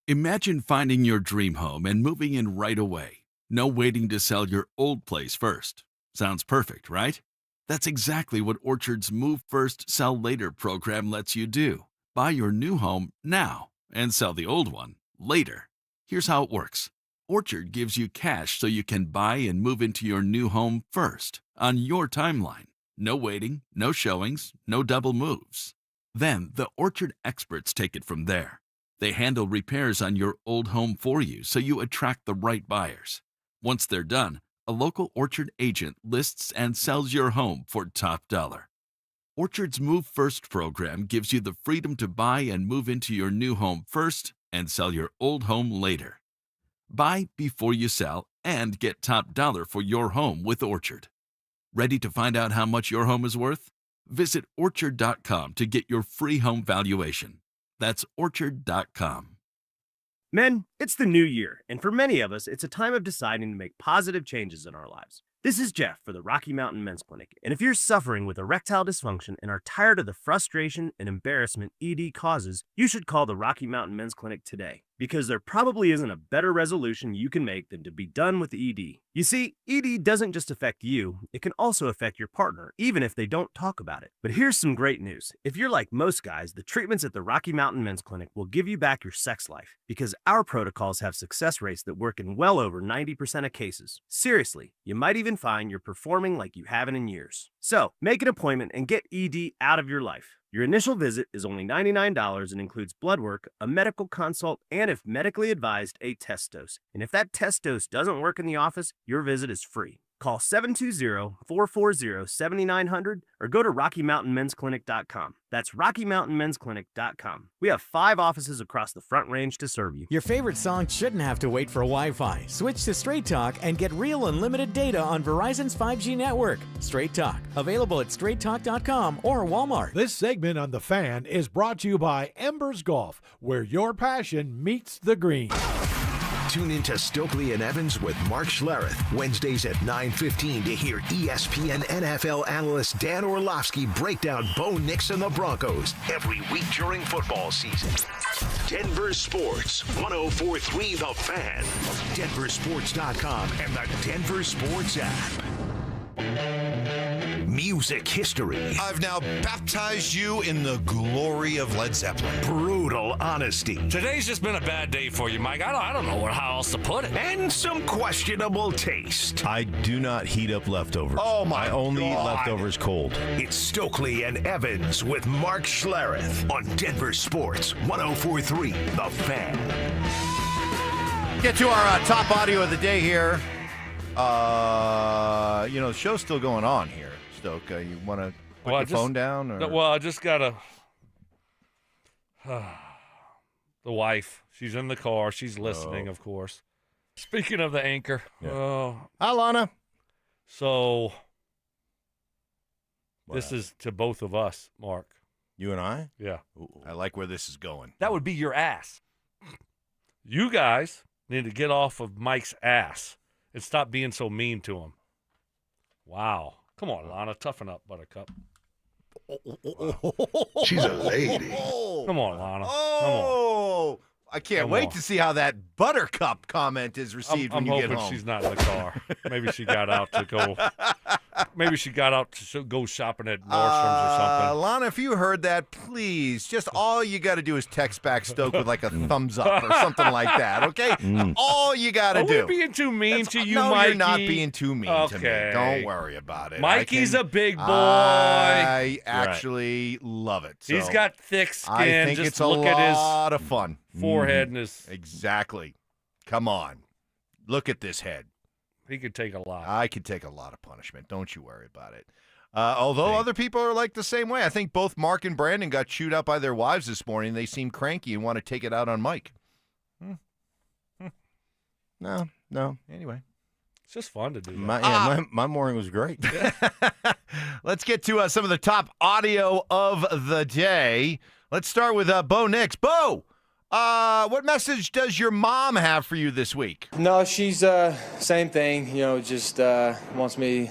Imagine finding your dream home and moving in right away. No waiting to sell your old place first. Sounds perfect, right? That's exactly what Orchard's Move First, Sell Later program lets you do. Buy your new home now and sell the old one later. Here's how it works. Orchard gives you cash so you can buy and move into your new home first, on your timeline. No waiting, no showings, no double moves. Then the Orchard experts take it from there. They handle repairs on your old home for you so you attract the right buyers. Once they're done, a local Orchard agent lists and sells your home for top dollar. Orchard's Move First program gives you the freedom to buy and move into your new home first and sell your old home later. Buy before you sell and get top dollar for your home with Orchard. Ready to find out how much your home is worth? Visit Orchard.com to get your free home valuation. That's Orchard.com. Men, it's the new year, and for many of us, it's a time of deciding to make positive changes in our lives. This is Jeff for the Rocky Mountain Men's Clinic, and if you're suffering with erectile dysfunction and are tired of the frustration and embarrassment ED causes, you should call the Rocky Mountain Men's Clinic today, because there probably isn't a better resolution you can make than to be done with ED. You see, ED doesn't just affect you, it can also affect your partner, even if they don't talk about it. But here's some great news. If you're like most guys, the treatments at the Rocky Mountain Men's Clinic will give you back your sex life, because our protocols have success rates that work in well over 90% of cases. Seriously, you might even find you're performing like you haven't in years. So, make an appointment and get ED out of your life. Your initial visit is only $99 and includes blood work, a medical consult, and if medically advised, a test dose. And if that test dose doesn't work in the office, your visit is free. Call 720-440-7900 or go to RockyMountainMen'sClinic.com. That's RockyMountainMen'sClinic.com. We have 5 offices across the Front Range to serve you. Your favorite song shouldn't have to wait for Wi-Fi. Switch to Straight Talk and get real unlimited data on Verizon's 5G network. Straight Talk, available at straighttalk.com or Walmart. This segment on The Fan is brought to you by Embers Golf, where your passion meets the green. Tune into Stokley and Evans with Mark Schlereth, Wednesdays at 9:15 to hear ESPN NFL analyst Dan Orlovsky break down Bo Nix and the Broncos every week during football season. Denver Sports, 104.3 The Fan, DenverSports.com, and the Denver Sports app. Music history. I've now baptized you in the glory of Led Zeppelin. Brutal honesty. Today's just been a bad day for you, Mike. I don't know how else to put it. And some questionable taste. I do not heat up leftovers. Oh, my I only eat God. leftovers cold. It's Stokley and Evans with Mark Schlereth on Denver Sports, 104.3 The Fan. Get to our top audio of the day here. The show's still going on here, Stoke. You want to put your phone down? Or? Well, I just got to... the wife. She's in the car. She's listening, of course. Speaking of the anchor. Hi, Lana. So, this is to both of us, Mark. You and I? Yeah. Ooh, I like where this is going. That would be your ass. You guys need to get off of Mike's ass and stop being so mean to him. Wow. Come on, Lana. Toughen up, Buttercup. She's a lady. Come on, Lana. Oh, I can't wait to see how that Buttercup comment is received when you get home. I'm hoping she's not in the car. Maybe she got out to go. Maybe she got out to go shopping at Nordstrom's or something. Lana, if you heard that, please, just all you got to do is text back Stoke with like a thumbs up or something like that, okay? All you got to do. Are we being too mean to you, no, Mikey? you're not being too mean to me. Don't worry about it. Mikey's a big boy. I actually love it. So He's got thick skin. I think Just it's a look at his lot of fun. forehead and his... Exactly. Come on. Look at this head. He could take a lot. I could take a lot of punishment. Don't you worry about it. Although other people are like the same way. I think both Mark and Brandon got chewed out by their wives this morning. They seem cranky and want to take it out on Mike. No. Anyway. It's just fun to do that. My morning was great. Let's get to some of the top audio of the day. Let's start with Bo Nix. Bo, what message does your mom have for you this week? No, she's same thing. Just wants me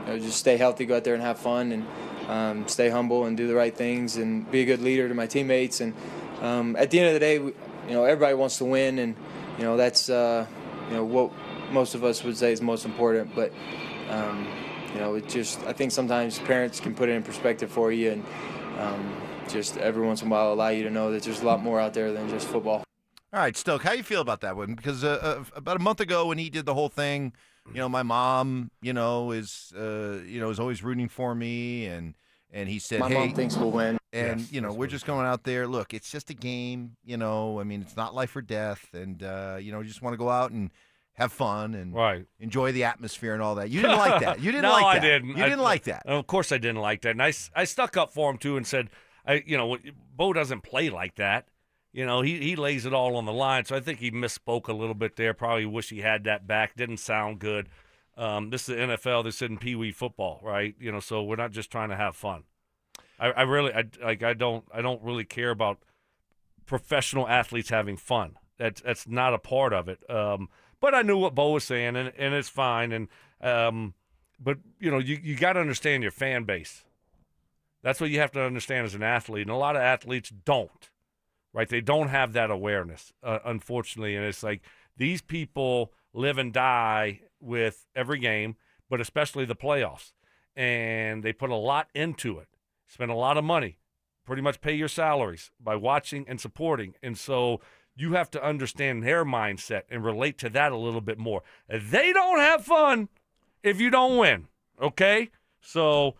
just stay healthy, go out there and have fun, and stay humble and do the right things and be a good leader to my teammates. And at the end of the day, everybody wants to win, and that's what most of us would say is most important. But it just, I think sometimes parents can put it in perspective for you, and just every once in a while allow you to know that there's a lot more out there than just football. All right, Stoke, how you feel about that one? Because about a month ago when he did the whole thing, my mom, is always rooting for me, and he said, My hey, mom thinks we'll win. And, we're just going out there. Look, it's just a game, it's not life or death. And, you just want to go out and have fun and enjoy the atmosphere and all that. You didn't like that. You didn't No, like that. I didn't. You didn't like that. Of course I didn't like that. And I stuck up for him, too, and said, Bo doesn't play like that. He lays it all on the line. So I think he misspoke a little bit there. Probably wish he had that back. Didn't sound good. This is the NFL. This isn't Pee Wee football, right? So we're not just trying to have fun. I don't really care about professional athletes having fun. That's not a part of it. But I knew what Bo was saying, and it's fine. And but you got to understand your fan base. That's what you have to understand as an athlete, and a lot of athletes don't. Right? They don't have that awareness, unfortunately. And it's like these people live and die with every game, but especially the playoffs. And they put a lot into it, spend a lot of money, pretty much pay your salaries by watching and supporting. And so you have to understand their mindset and relate to that a little bit more. They don't have fun if you don't win, okay? So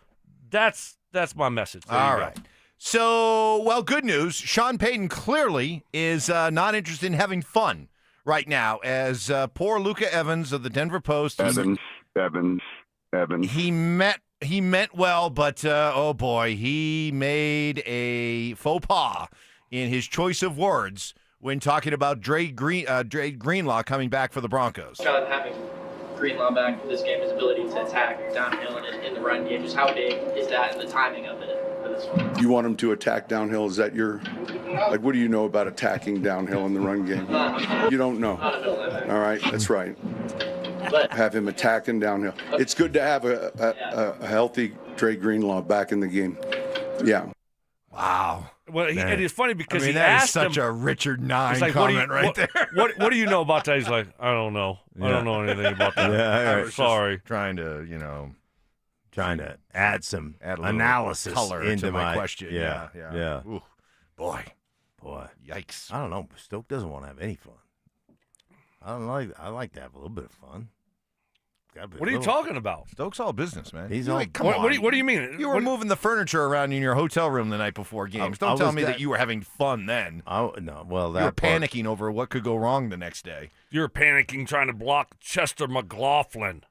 that's my message. There All you right. go. So, good news. Sean Payton clearly is not interested in having fun right now as poor Luka Evans of the Denver Post. Evans. He meant well, but oh boy, he made a faux pas in his choice of words when talking about Dre Greenlaw coming back for the Broncos. Having Greenlaw back for this game, his ability to attack downhill and in the run game, just how big is that and the timing of it for this one? You want him to attack downhill? Is that your, like, what do you know about attacking downhill in the run game? You don't know. All right, that's right. Have him attacking downhill. It's good to have a healthy Dre Greenlaw back in the game. Yeah. Wow. Well, and it's funny because he that asked is such him, a Richard Nine like, comment right there. What do you know about that? He's like, I don't know. I don't know anything about that. Yeah, I'm sorry. Trying to, trying to add some add a little analysis color into to my question. Yeah. Ooh, boy, yikes! I don't know. Stoke doesn't want to have any fun. I like to have a little bit of fun. What are you talking about? Stokes all business, man. He's all. Come on. What do you mean? You were moving the furniture around in your hotel room the night before games. Don't tell me that you were having fun then. No, well, that you were part. panicking over what could go wrong the next day. You were panicking trying to block Chester McLaughlin.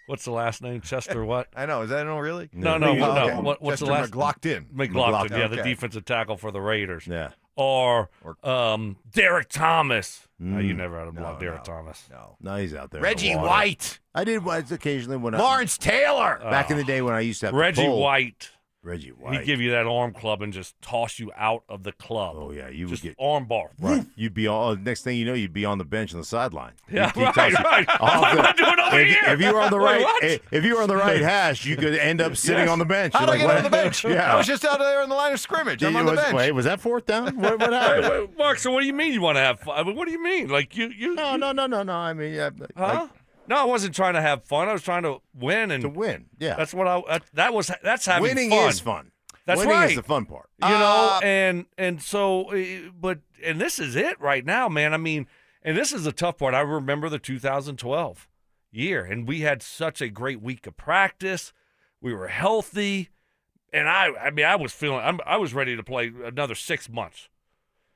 What's the last name? Chester what? I know. Is that really? No. Okay. What's Chester the last? McLaughlin. McLaughlin. Yeah, okay. the defensive tackle for the Raiders. Yeah. Or Derek Thomas. No, you never had to block Derek Thomas. No, he's out there. Reggie White. I did once occasionally when Lawrence Taylor. Back in the day when I used to have Reggie to pull. White. Reggie White. He'd give you that arm club and just toss you out of the club. Oh yeah, you just would get arm bar. Right. You'd be all. Next thing you know, you'd be on the bench on the sideline. Yeah, He'd toss you right. off What am I doing over if, here? If you were on the Wait, right, what? if you were on the right hash, you could end up sitting on the bench. How did I You're get like, on the bench? Yeah. I was just out there in the line of scrimmage. I'm on the bench. Wait, was that fourth down? What happened? Wait, Mark, so what do you mean you want to have fun? I mean, what do you mean? Like you? No. I mean, yeah, Huh? No, I wasn't trying to have fun. I was trying to win and to win. Yeah, that's what that's having winning fun. is fun. That's winning right. is the fun part. You know, and so, but this is it right now, man. I mean, and this is the tough part. I remember the 2012 year, and we had such a great week of practice. We were healthy, and I mean, I was feeling, I was ready to play another 6 months.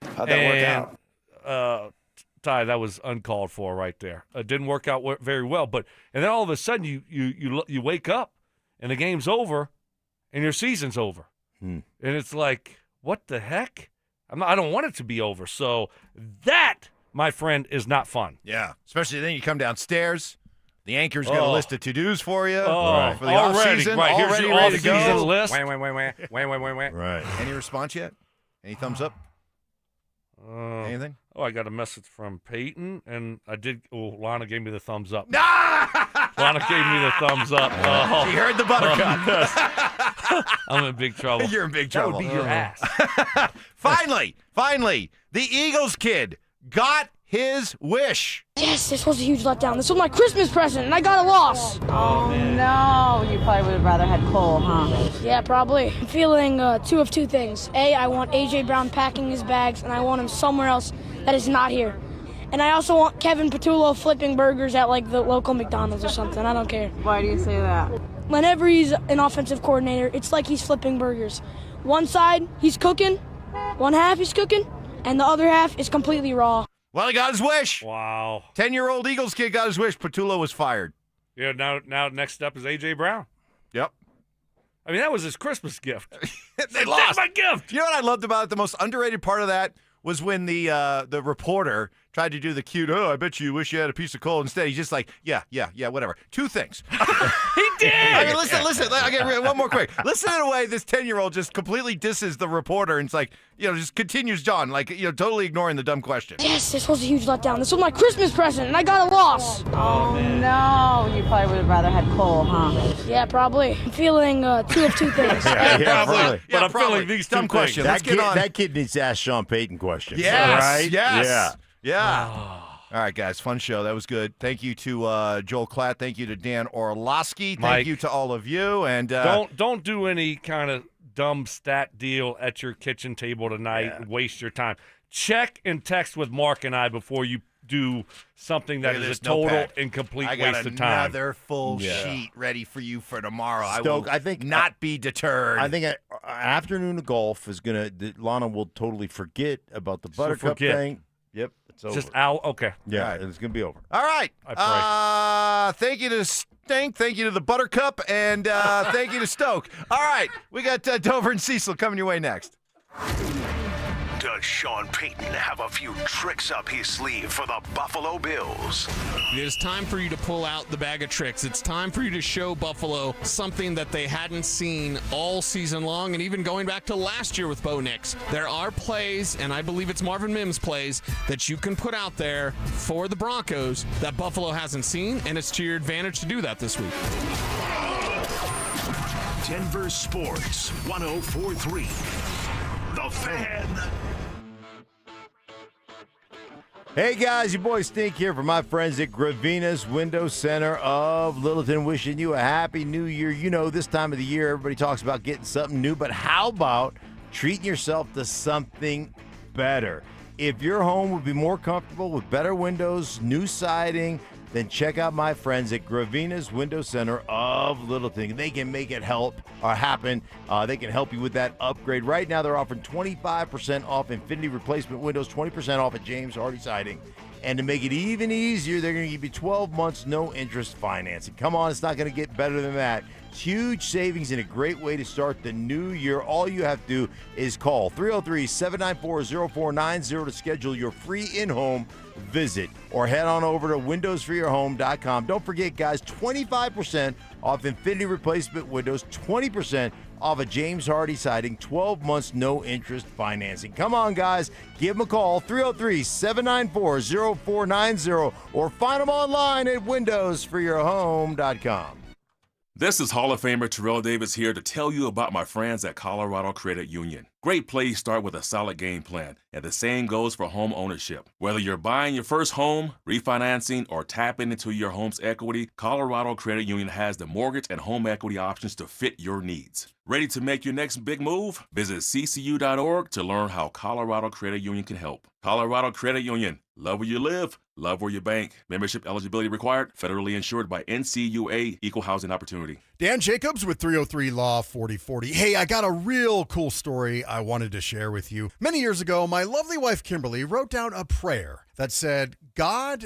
How'd that work out? Ty, that was uncalled for right there. It didn't work out very well, and then all of a sudden you wake up, and the game's over, and your season's over. And it's like, what the heck? I don't want it to be over. So that, my friend, is not fun. Yeah, especially then you come downstairs. The anchor's got a list of to-dos for you for the already, offseason. right. Here's Already your ready to go. off-season list. Wait. Right. Any response yet? Any thumbs up? Anything? Oh, I got a message from Payton, and I did. Oh, Lana gave me the thumbs up. Ah! Lana gave me the thumbs up. Oh. She heard the buttercup. I'm in big trouble. You're in big That trouble. would be your ass. Finally, the Eagles kid got his wish. Yes, this was a huge letdown. This was my Christmas present, and I got a loss. Oh, no. You probably would have rather had Cole, huh? Yeah, probably. I'm feeling two of two things. A, I want A.J. Brown packing his bags, and I want him somewhere else that is not here. And I also want Kevin Patullo flipping burgers at, like, the local McDonald's or something. I don't care. Why do you say that? Whenever he's an offensive coordinator, it's like he's flipping burgers. One side, he's cooking. One half, he's cooking. And the other half is completely raw. Well, he got his wish. Wow. 10-year-old Eagles kid got his wish. Patullo was fired. Yeah, now next up is A.J. Brown. Yep. I mean, that was his Christmas gift. They lost. That's my gift. You know what I loved about it? The most underrated part of that was when the reporter tried to do the cute, I bet you wish you had a piece of coal. Instead, he's just like, yeah, whatever. Two things. He did. I mean, listen. Okay, one more quick. Listen to the way this 10-year-old just completely disses the reporter and it's like, just continues John, like, totally ignoring the dumb question. Yes, this was a huge letdown. This was my Christmas present, and I got a loss. Oh, no. You probably would have rather had Cole, huh? Yeah, probably. I'm feeling two of two things. Probably. But I'm probably. feeling these dumb two question. things. Let's get on. That kid needs to ask Sean Payton questions. Yes. Right? Yes. Yeah. All right, guys. Fun show. That was good. Thank you to Joel Klatt. Thank you to Dan Orlovsky. Thank Mike, you to all of you. And don't do any kind of dumb stat deal at your kitchen table tonight and waste your time. Check and text with Mark and I before you do something that is a total and complete waste of time. Another full sheet ready for you for tomorrow. Stoke, I think not be deterred. I think an afternoon of golf is Lana will totally forget about the buttercup thing. Yep, it's over. Just out. Okay. Yeah, it's going to be over. All right. Thank you to Stink. Thank you to the Buttercup. And thank you to Stoke. All right. We got Dover and Cecil coming your way next. Does Sean Payton have a few tricks up his sleeve for the Buffalo Bills? It is time for you to pull out the bag of tricks. It's time for you to show Buffalo something that they hadn't seen all season long, and even going back to last year with Bo Nix. There are plays, and I believe it's Marvin Mims plays, that you can put out there for the Broncos that Buffalo hasn't seen, and it's to your advantage to do that this week. Denver Sports 104.3. The Fan. Hey guys, your boy Stink here from my friends at Gravina's Window Center of Littleton, wishing you a happy new year. You know, this time of the year, everybody talks about getting something new, but how about treating yourself to something better? If your home would be more comfortable with better windows, new siding, then check out my friends at Gravina's Window Center of Littleton. They can make it happen. They can help you with that upgrade. Right now, they're offering 25% off Infinity replacement windows, 20% off at James Hardy Siding. And to make it even easier, they're going to give you 12 months, no interest financing. Come on, it's not going to get better than that. It's huge savings and a great way to start the new year. All you have to do is call 303-794-0490 to schedule your free in-home visit, or head on over to windowsforyourhome.com. Don't forget, guys, 25% off Infinity replacement windows, 20% off of James Hardy Siding, 12 months, no interest financing. Come on, guys. Give them a call, 303-794-0490, or find them online at windowsforyourhome.com. This is Hall of Famer Terrell Davis here to tell you about my friends at Colorado Credit Union. Great plays start with a solid game plan, and the same goes for home ownership. Whether you're buying your first home, refinancing, or tapping into your home's equity, Colorado Credit Union has the mortgage and home equity options to fit your needs. Ready to make your next big move? Visit ccu.org to learn how Colorado Credit Union can help. Colorado Credit Union. Love where you live, love where you bank. Membership eligibility required. Federally insured by NCUA. Equal housing opportunity. Dan Jacobs with 303 Law 4040. Hey, I got a real cool story I wanted to share with you. Many years ago, my lovely wife Kimberly wrote down a prayer that said, God,